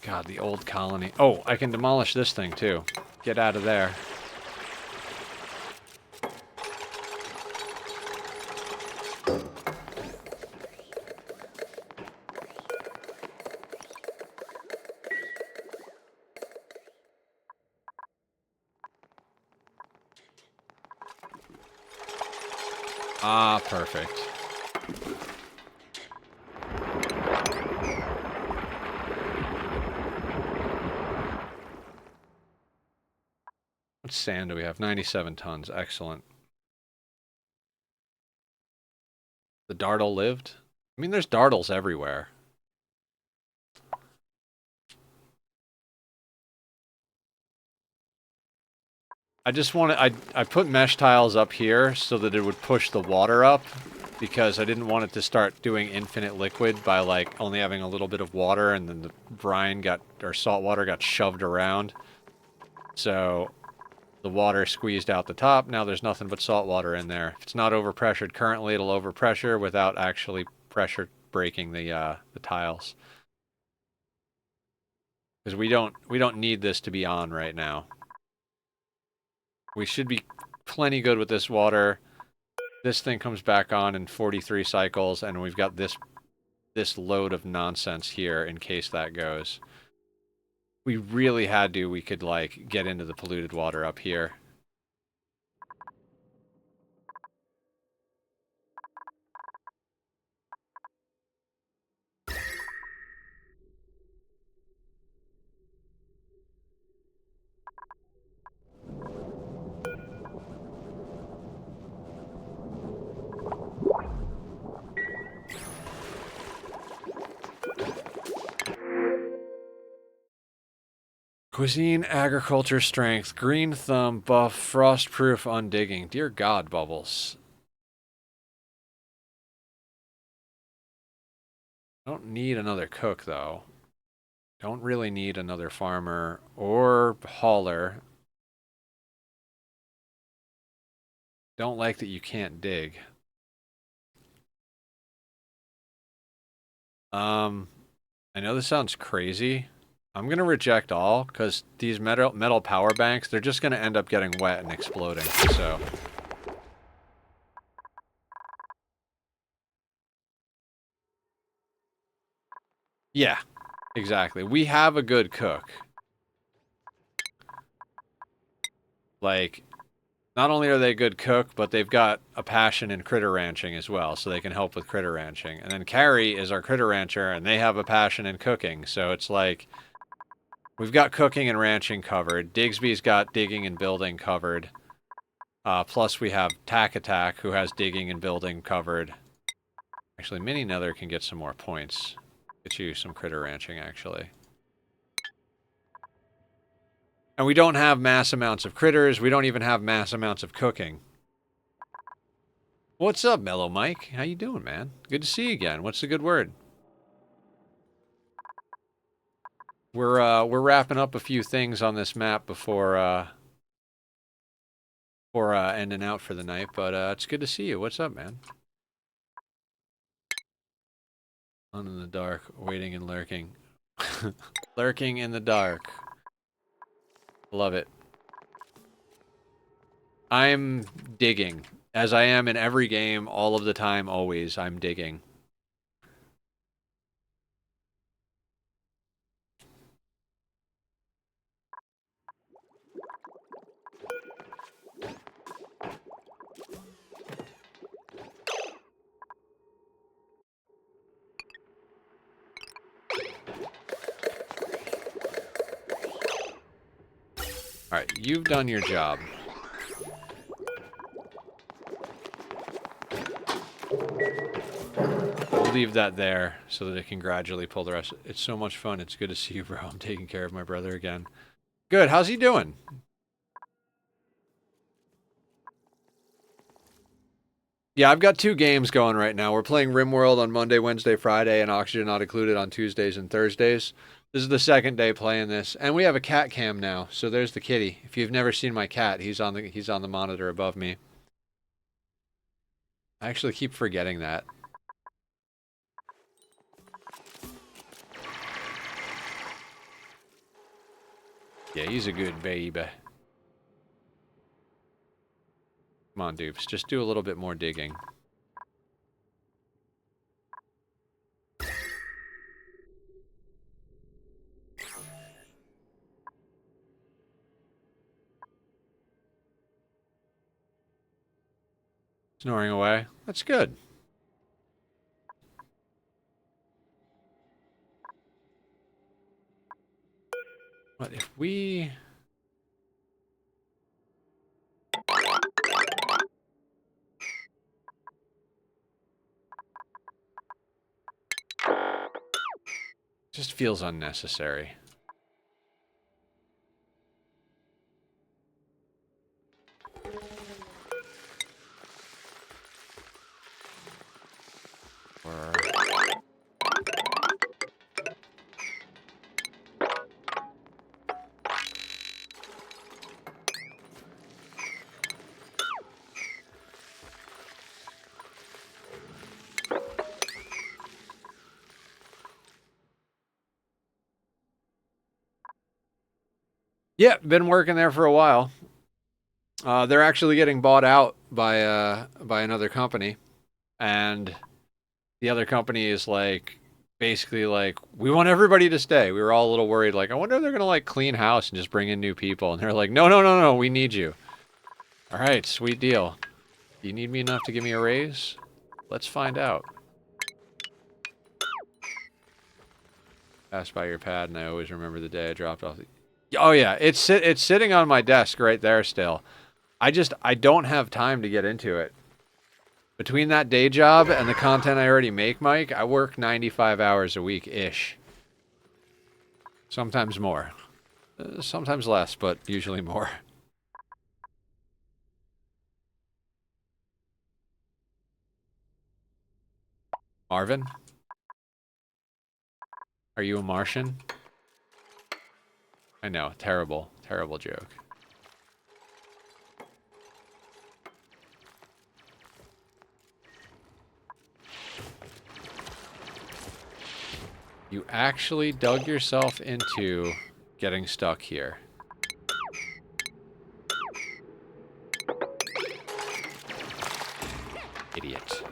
God, the old colony. Oh, I can demolish this thing too. Get out of there. Ah, perfect. What sand do we have? 97 tons. Excellent. The dartle lived? I mean, there's dartles everywhere. I just want to... I put mesh tiles up here so that it would push the water up, because I didn't want it to start doing infinite liquid by, like, only having a little bit of water, and then the brine got... or salt water got shoved around. So the water squeezed out the top. Now there's nothing but salt water in there. If it's not overpressured currently, it'll overpressure without actually pressure breaking the tiles. Because we don't need this to be on right now. We should be plenty good with this water. This thing comes back on in 43 cycles, and we've got this load of nonsense here in case that goes. We really had to, we could, like, get into the polluted water up here. Cuisine, agriculture, strength, green thumb, buff, frost-proof, undigging. Dear God, Bubbles. Don't need another cook, though. Don't really need another farmer or hauler. Don't like that you can't dig. I know this sounds crazy. I'm gonna reject all, because these metal power banks, they're just gonna end up getting wet and exploding, so... Yeah, exactly. We have a good cook. Like, not only are they a good cook, but they've got a passion in critter ranching as well, so they can help with critter ranching. And then Carrie is our critter rancher, and they have a passion in cooking, so it's like... We've got cooking and ranching covered. Digsby's got digging and building covered. Plus we have Tack Attack, who has digging and building covered. Actually, Mini Nether can get some more points. Get you some critter ranching, actually. And we don't have mass amounts of critters. We don't even have mass amounts of cooking. What's up, Mellow Mike? How you doing, man? Good to see you again. What's the good word? We're wrapping up a few things on this map before ending out for the night, but it's good to see you. What's up, man? On in the dark, waiting and lurking. Lurking in the dark. Love it. I'm digging. As I am in every game, all of the time, always, I'm digging. Alright, you've done your job. We'll leave that there so that it can gradually pull the rest. It's so much fun. It's good to see you, bro. I'm taking care of my brother again. Good. How's he doing? Yeah, I've got 2 games going right now. We're playing RimWorld on Monday, Wednesday, Friday, and Oxygen Not Included on Tuesdays and Thursdays. This is the second day playing this, and we have a cat cam now. So there's the kitty. If you've never seen my cat, he's on the monitor above me. I actually keep forgetting that. Yeah, he's a good baby. Come on, dupes. Just do a little bit more digging. Snoring away. That's good. What if we... Just feels unnecessary. Or... Yeah, been working there for a while. They're actually getting bought out by another company, and the other company is like basically like, we want everybody to stay. We were all a little worried, like, I wonder if they're gonna like clean house and just bring in new people. And they're like, no, no, no, no, we need you. All right, sweet deal. Do you need me enough to give me a raise? Let's find out. Pass by your pad, and I always remember the day I dropped off the... Oh yeah, it's sitting on my desk right there still. I don't have time to get into it. Between that day job and the content I already make, Mike, I work 95 hours a week-ish. Sometimes more. Sometimes less, but usually more. Marvin? Are you a Martian? I know, terrible, terrible joke. You actually dug yourself into getting stuck here. Idiot.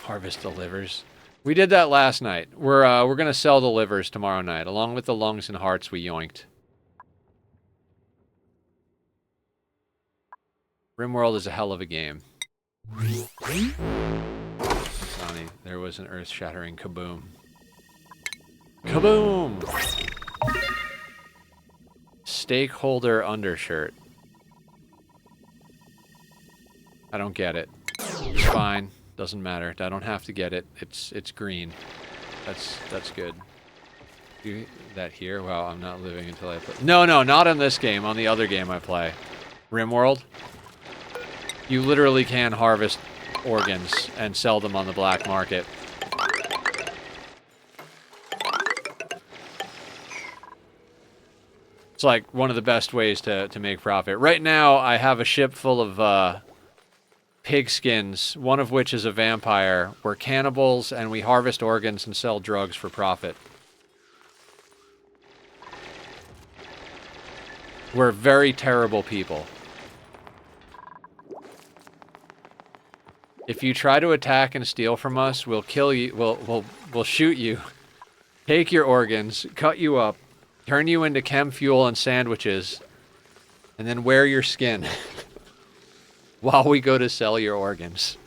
Harvest the livers. We did that last night. We're gonna sell the livers tomorrow night, along with the lungs and hearts we yoinked. RimWorld is a hell of a game. Sonny, there was an earth-shattering kaboom. Kaboom! Stakeholder undershirt. I don't get it. It's fine. Doesn't matter. I don't have to get it. It's green. That's good. Do that here? Wow, I'm not living until I play. No, not on this game. On the other game I play. RimWorld. You literally can harvest organs and sell them on the black market. It's like one of the best ways to make profit. Right now, I have a ship full of pig skins, one of which is a vampire. We're cannibals, and we harvest organs and sell drugs for profit. We're very terrible people. If you try to attack and steal from us, we'll kill you. We'll shoot you, take your organs, cut you up, turn you into chem fuel and sandwiches, and then wear your skin while we go to sell your organs.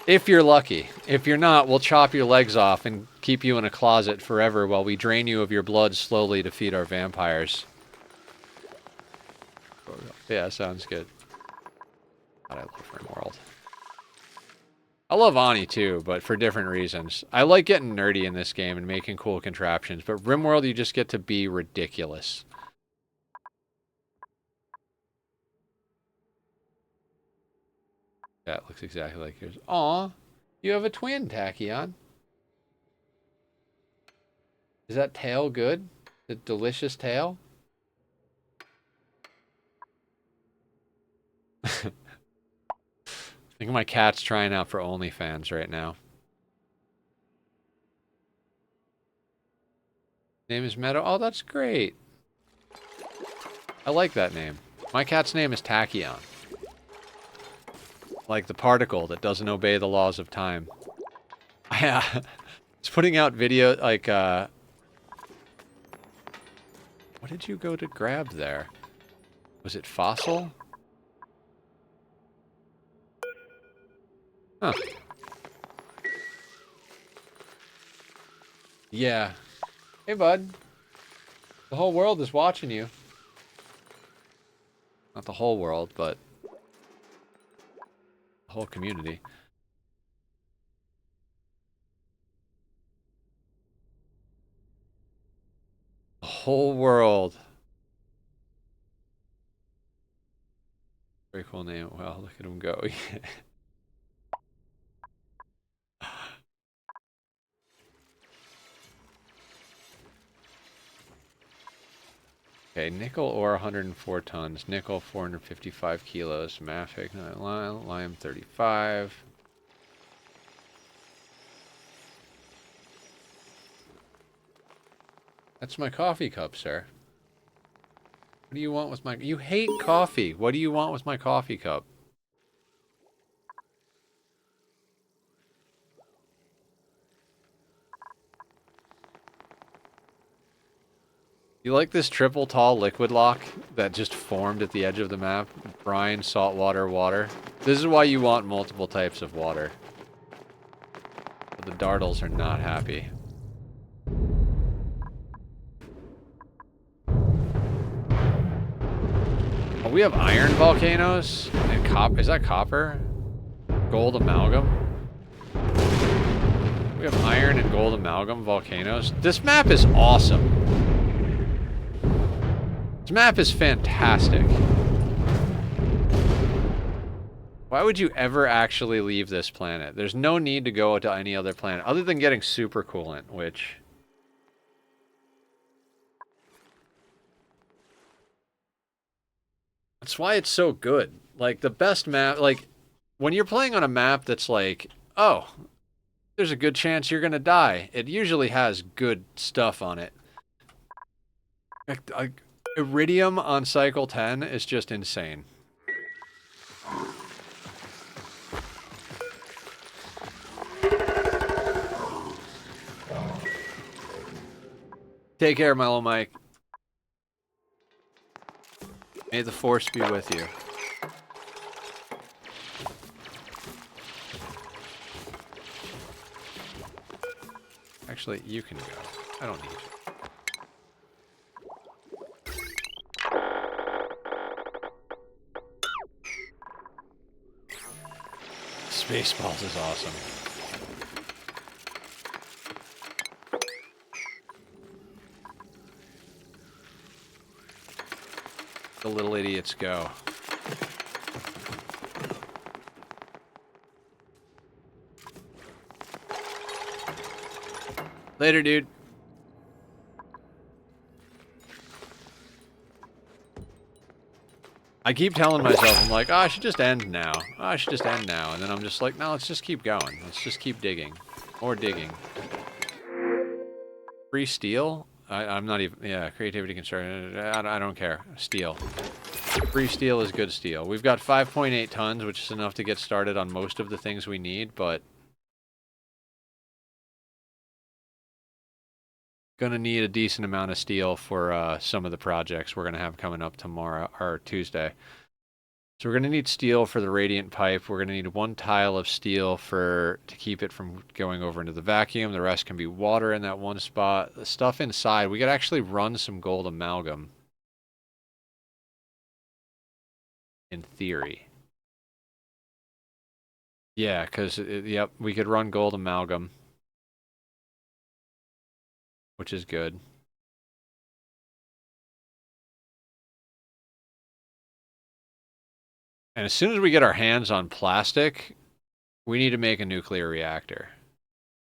If you're lucky. If you're not, we'll chop your legs off and keep you in a closet forever while we drain you of your blood slowly to feed our vampires. Yeah, sounds good. God, I love RimWorld. I love Ani too, but for different reasons. I like getting nerdy in this game and making cool contraptions, but RimWorld you just get to be ridiculous. That looks exactly like yours. Aw, you have a twin, Tachyon. Is that tail good? The delicious tail? I think my cat's trying out for OnlyFans right now. Name is Meadow. Oh, that's great. I like that name. My cat's name is Tachyon. Like the particle that doesn't obey the laws of time. I was putting out video, like, what did you go to grab there? Was it fossil? Huh. Yeah. Hey, bud. The whole world is watching you. Not the whole world, but the whole community. The whole world. Very cool name. Wow, look at him go. Okay, nickel ore 104 tons, nickel 455 kilos, mafic lime 35. That's my coffee cup, sir. What do you want with my... You hate coffee. What do you want with my coffee cup? You like this triple tall liquid lock that just formed at the edge of the map? Brine, saltwater, water. This is why you want multiple types of water. But the dartles are not happy. Oh, we have iron volcanoes? And is that copper? Gold amalgam? We have iron and gold amalgam volcanoes. This map is awesome. This map is fantastic. Why would you ever actually leave this planet? There's no need to go to any other planet, other than getting super coolant, which... That's why it's so good. Like, the best map, like... when you're playing on a map that's like, oh, there's a good chance you're gonna die, it usually has good stuff on it. Like, Iridium on cycle 10 is just insane. Take care, my little Mike. May the force be with you. Actually, you can go. I don't need you. Spaceballs is awesome. The little idiots go. Later, dude. I keep telling myself, I'm like, oh, I should just end now. Oh, I should just end now. And then I'm just like, no, let's just keep going. Let's just keep digging. More digging. Free steel? I'm not even... Yeah, creativity concern. I don't care. Steel. Free steel is good steel. We've got 5.8 tons, which is enough to get started on most of the things we need, but... Gonna need a decent amount of steel for some of the projects we're gonna have coming up tomorrow, or Tuesday. So we're gonna need steel for the radiant pipe. We're gonna need 1 tile of steel to keep it from going over into the vacuum. The rest can be water in that one spot. The stuff inside, we could actually run some gold amalgam. In theory. Yeah, because, yep, we could run gold amalgam. Which is good. And as soon as we get our hands on plastic, we need to make a nuclear reactor.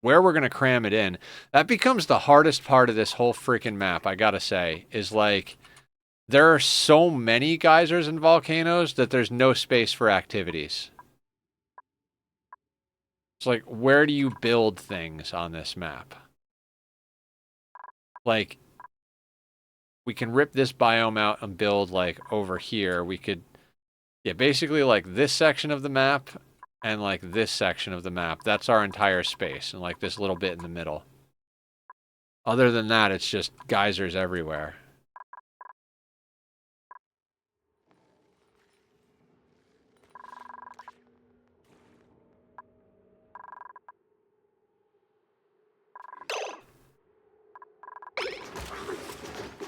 Where we're going to cram it in, that becomes the hardest part of this whole freaking map, I gotta say, is like, there are so many geysers and volcanoes that there's no space for activities. It's like, where do you build things on this map? Like, we can rip this biome out and build, like, over here. We could, yeah, basically, like, this section of the map and, like, this section of the map. That's our entire space, and, like, this little bit in the middle. Other than that, it's just geysers everywhere.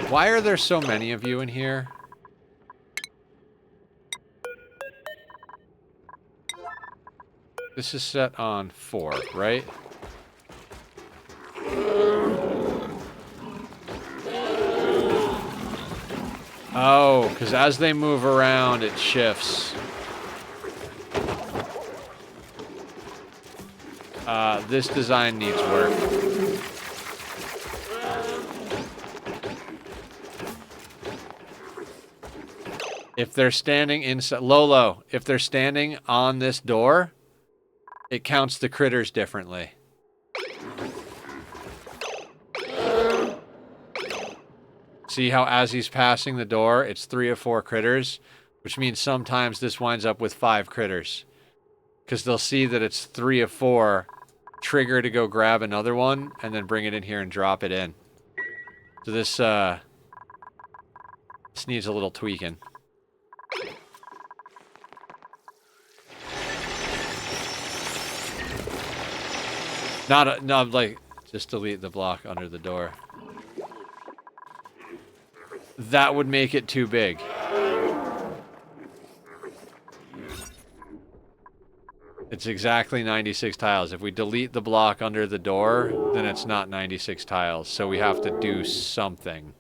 Why are there so many of you in here? This is set on 4, right? Oh, because as they move around, it shifts. This design needs work. If they're standing inside... Lolo, if they're standing on this door, it counts the critters differently. See how as he's passing the door, it's 3 or 4 critters? Which means sometimes this winds up with 5 critters. Because they'll see that it's 3 of 4, trigger to go grab another one, and then bring it in here and drop it in. So this needs a little tweaking. Not like, just delete the block under the door. That would make it too big. It's exactly 96 tiles. If we delete the block under the door, then it's not 96 tiles. So we have to do something.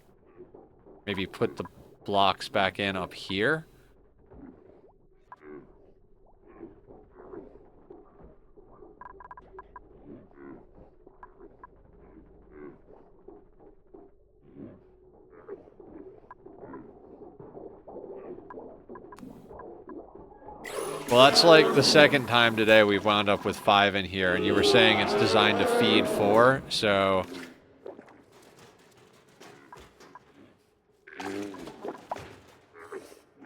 Maybe put the blocks back in up here. Well, that's like the second time today we've wound up with 5 in here, and you were saying it's designed to feed 4, so...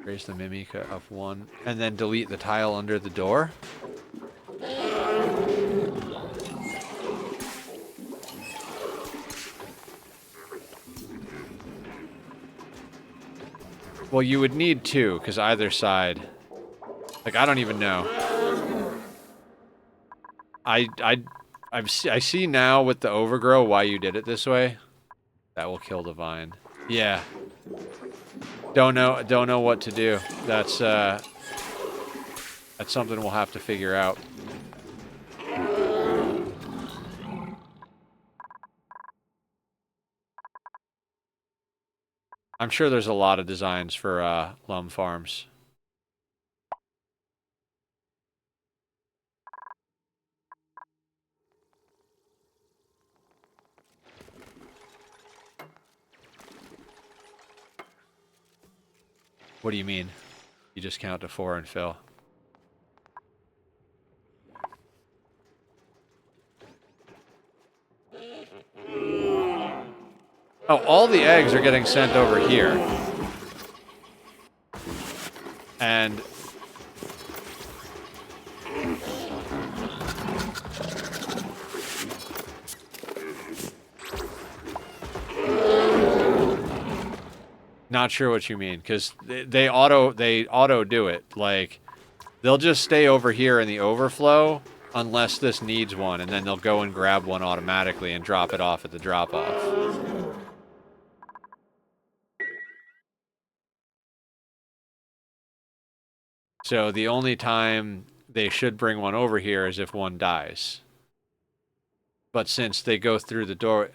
Raise the Mimica up 1, and then delete the tile under the door? Well, you would need 2, because either side... Like, I don't even know. I see now with the overgrow why you did it this way. That will kill the vine. Yeah. Don't know what to do. That's something we'll have to figure out. I'm sure there's a lot of designs for Lum Farms. What do you mean? You just count to 4 and fill. Oh, all the eggs are getting sent over here. And... Not sure what you mean, because they auto do it. Like, they'll just stay over here in the overflow unless this needs one, and then they'll go and grab one automatically and drop it off at the drop-off. So the only time they should bring one over here is if one dies. But since they go through the door...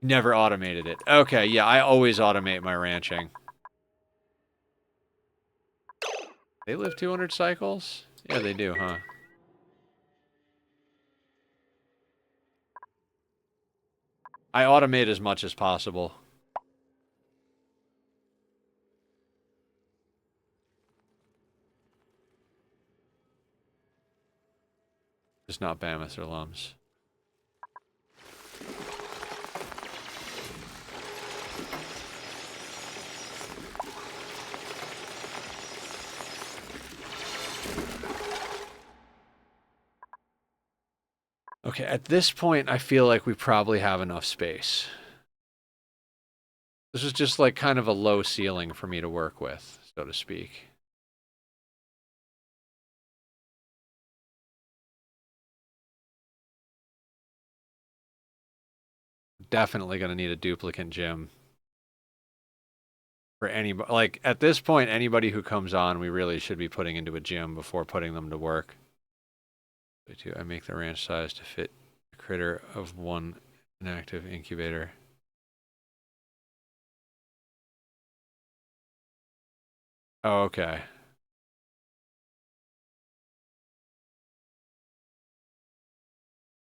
Never automated it. Okay, yeah, I always automate my ranching. They live 200 cycles? Yeah, they do, huh? I automate as much as possible. Just not Mammoths or Lums. Okay, at this point, I feel like we probably have enough space. This is just like kind of a low ceiling for me to work with, so to speak. Definitely going to need a duplicate gym. For anybody, like, at this point, anybody who comes on, we really should be putting into a gym before putting them to work. I make the ranch size to fit a critter of 1 inactive incubator. Oh, okay.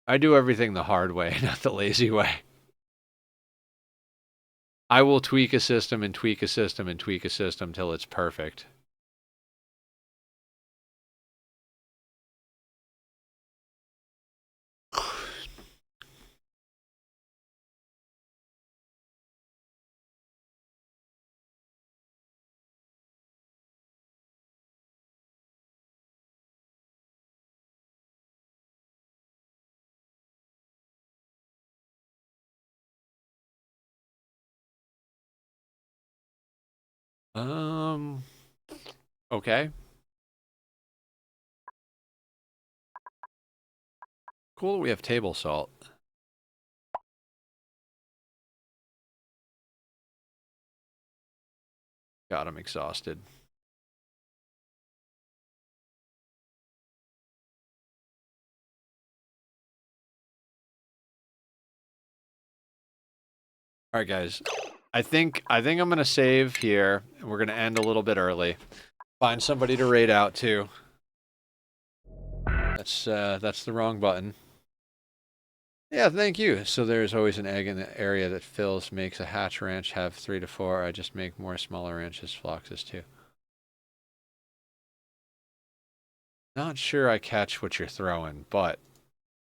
I do everything the hard way, not the lazy way. I will tweak a system and tweak a system and tweak a system till it's perfect. Okay. Cool, we have table salt. God, I'm exhausted. All right, guys. I think I'm gonna save here, and we're gonna end a little bit early. Find somebody to raid out to. That's the wrong button. Yeah, thank you. So there's always an egg in the area that fills, makes a hatch ranch have 3 to 4. I just make more smaller ranches, floxes too. Not sure I catch what you're throwing, but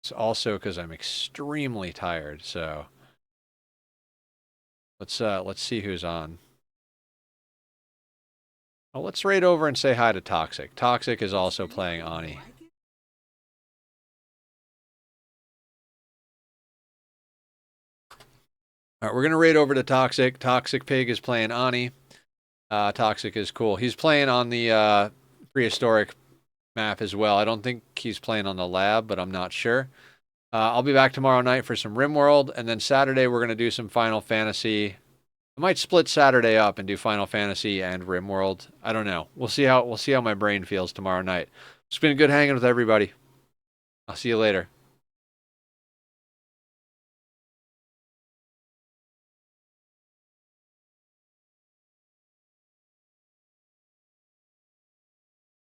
it's also because I'm extremely tired. So let's see who's on. Oh, let's raid over and say hi to Toxic. Toxic is also playing Ani. All right, we're gonna raid over to Toxic. Toxic Pig is playing Ani. Toxic is cool. He's playing on the prehistoric map as well. I don't think he's playing on the lab, but I'm not sure. I'll be back tomorrow night for some RimWorld, and then Saturday we're gonna do some Final Fantasy. I might split Saturday up and do Final Fantasy and RimWorld. I don't know. We'll see how my brain feels tomorrow night. It's been good hanging with everybody. I'll see you later.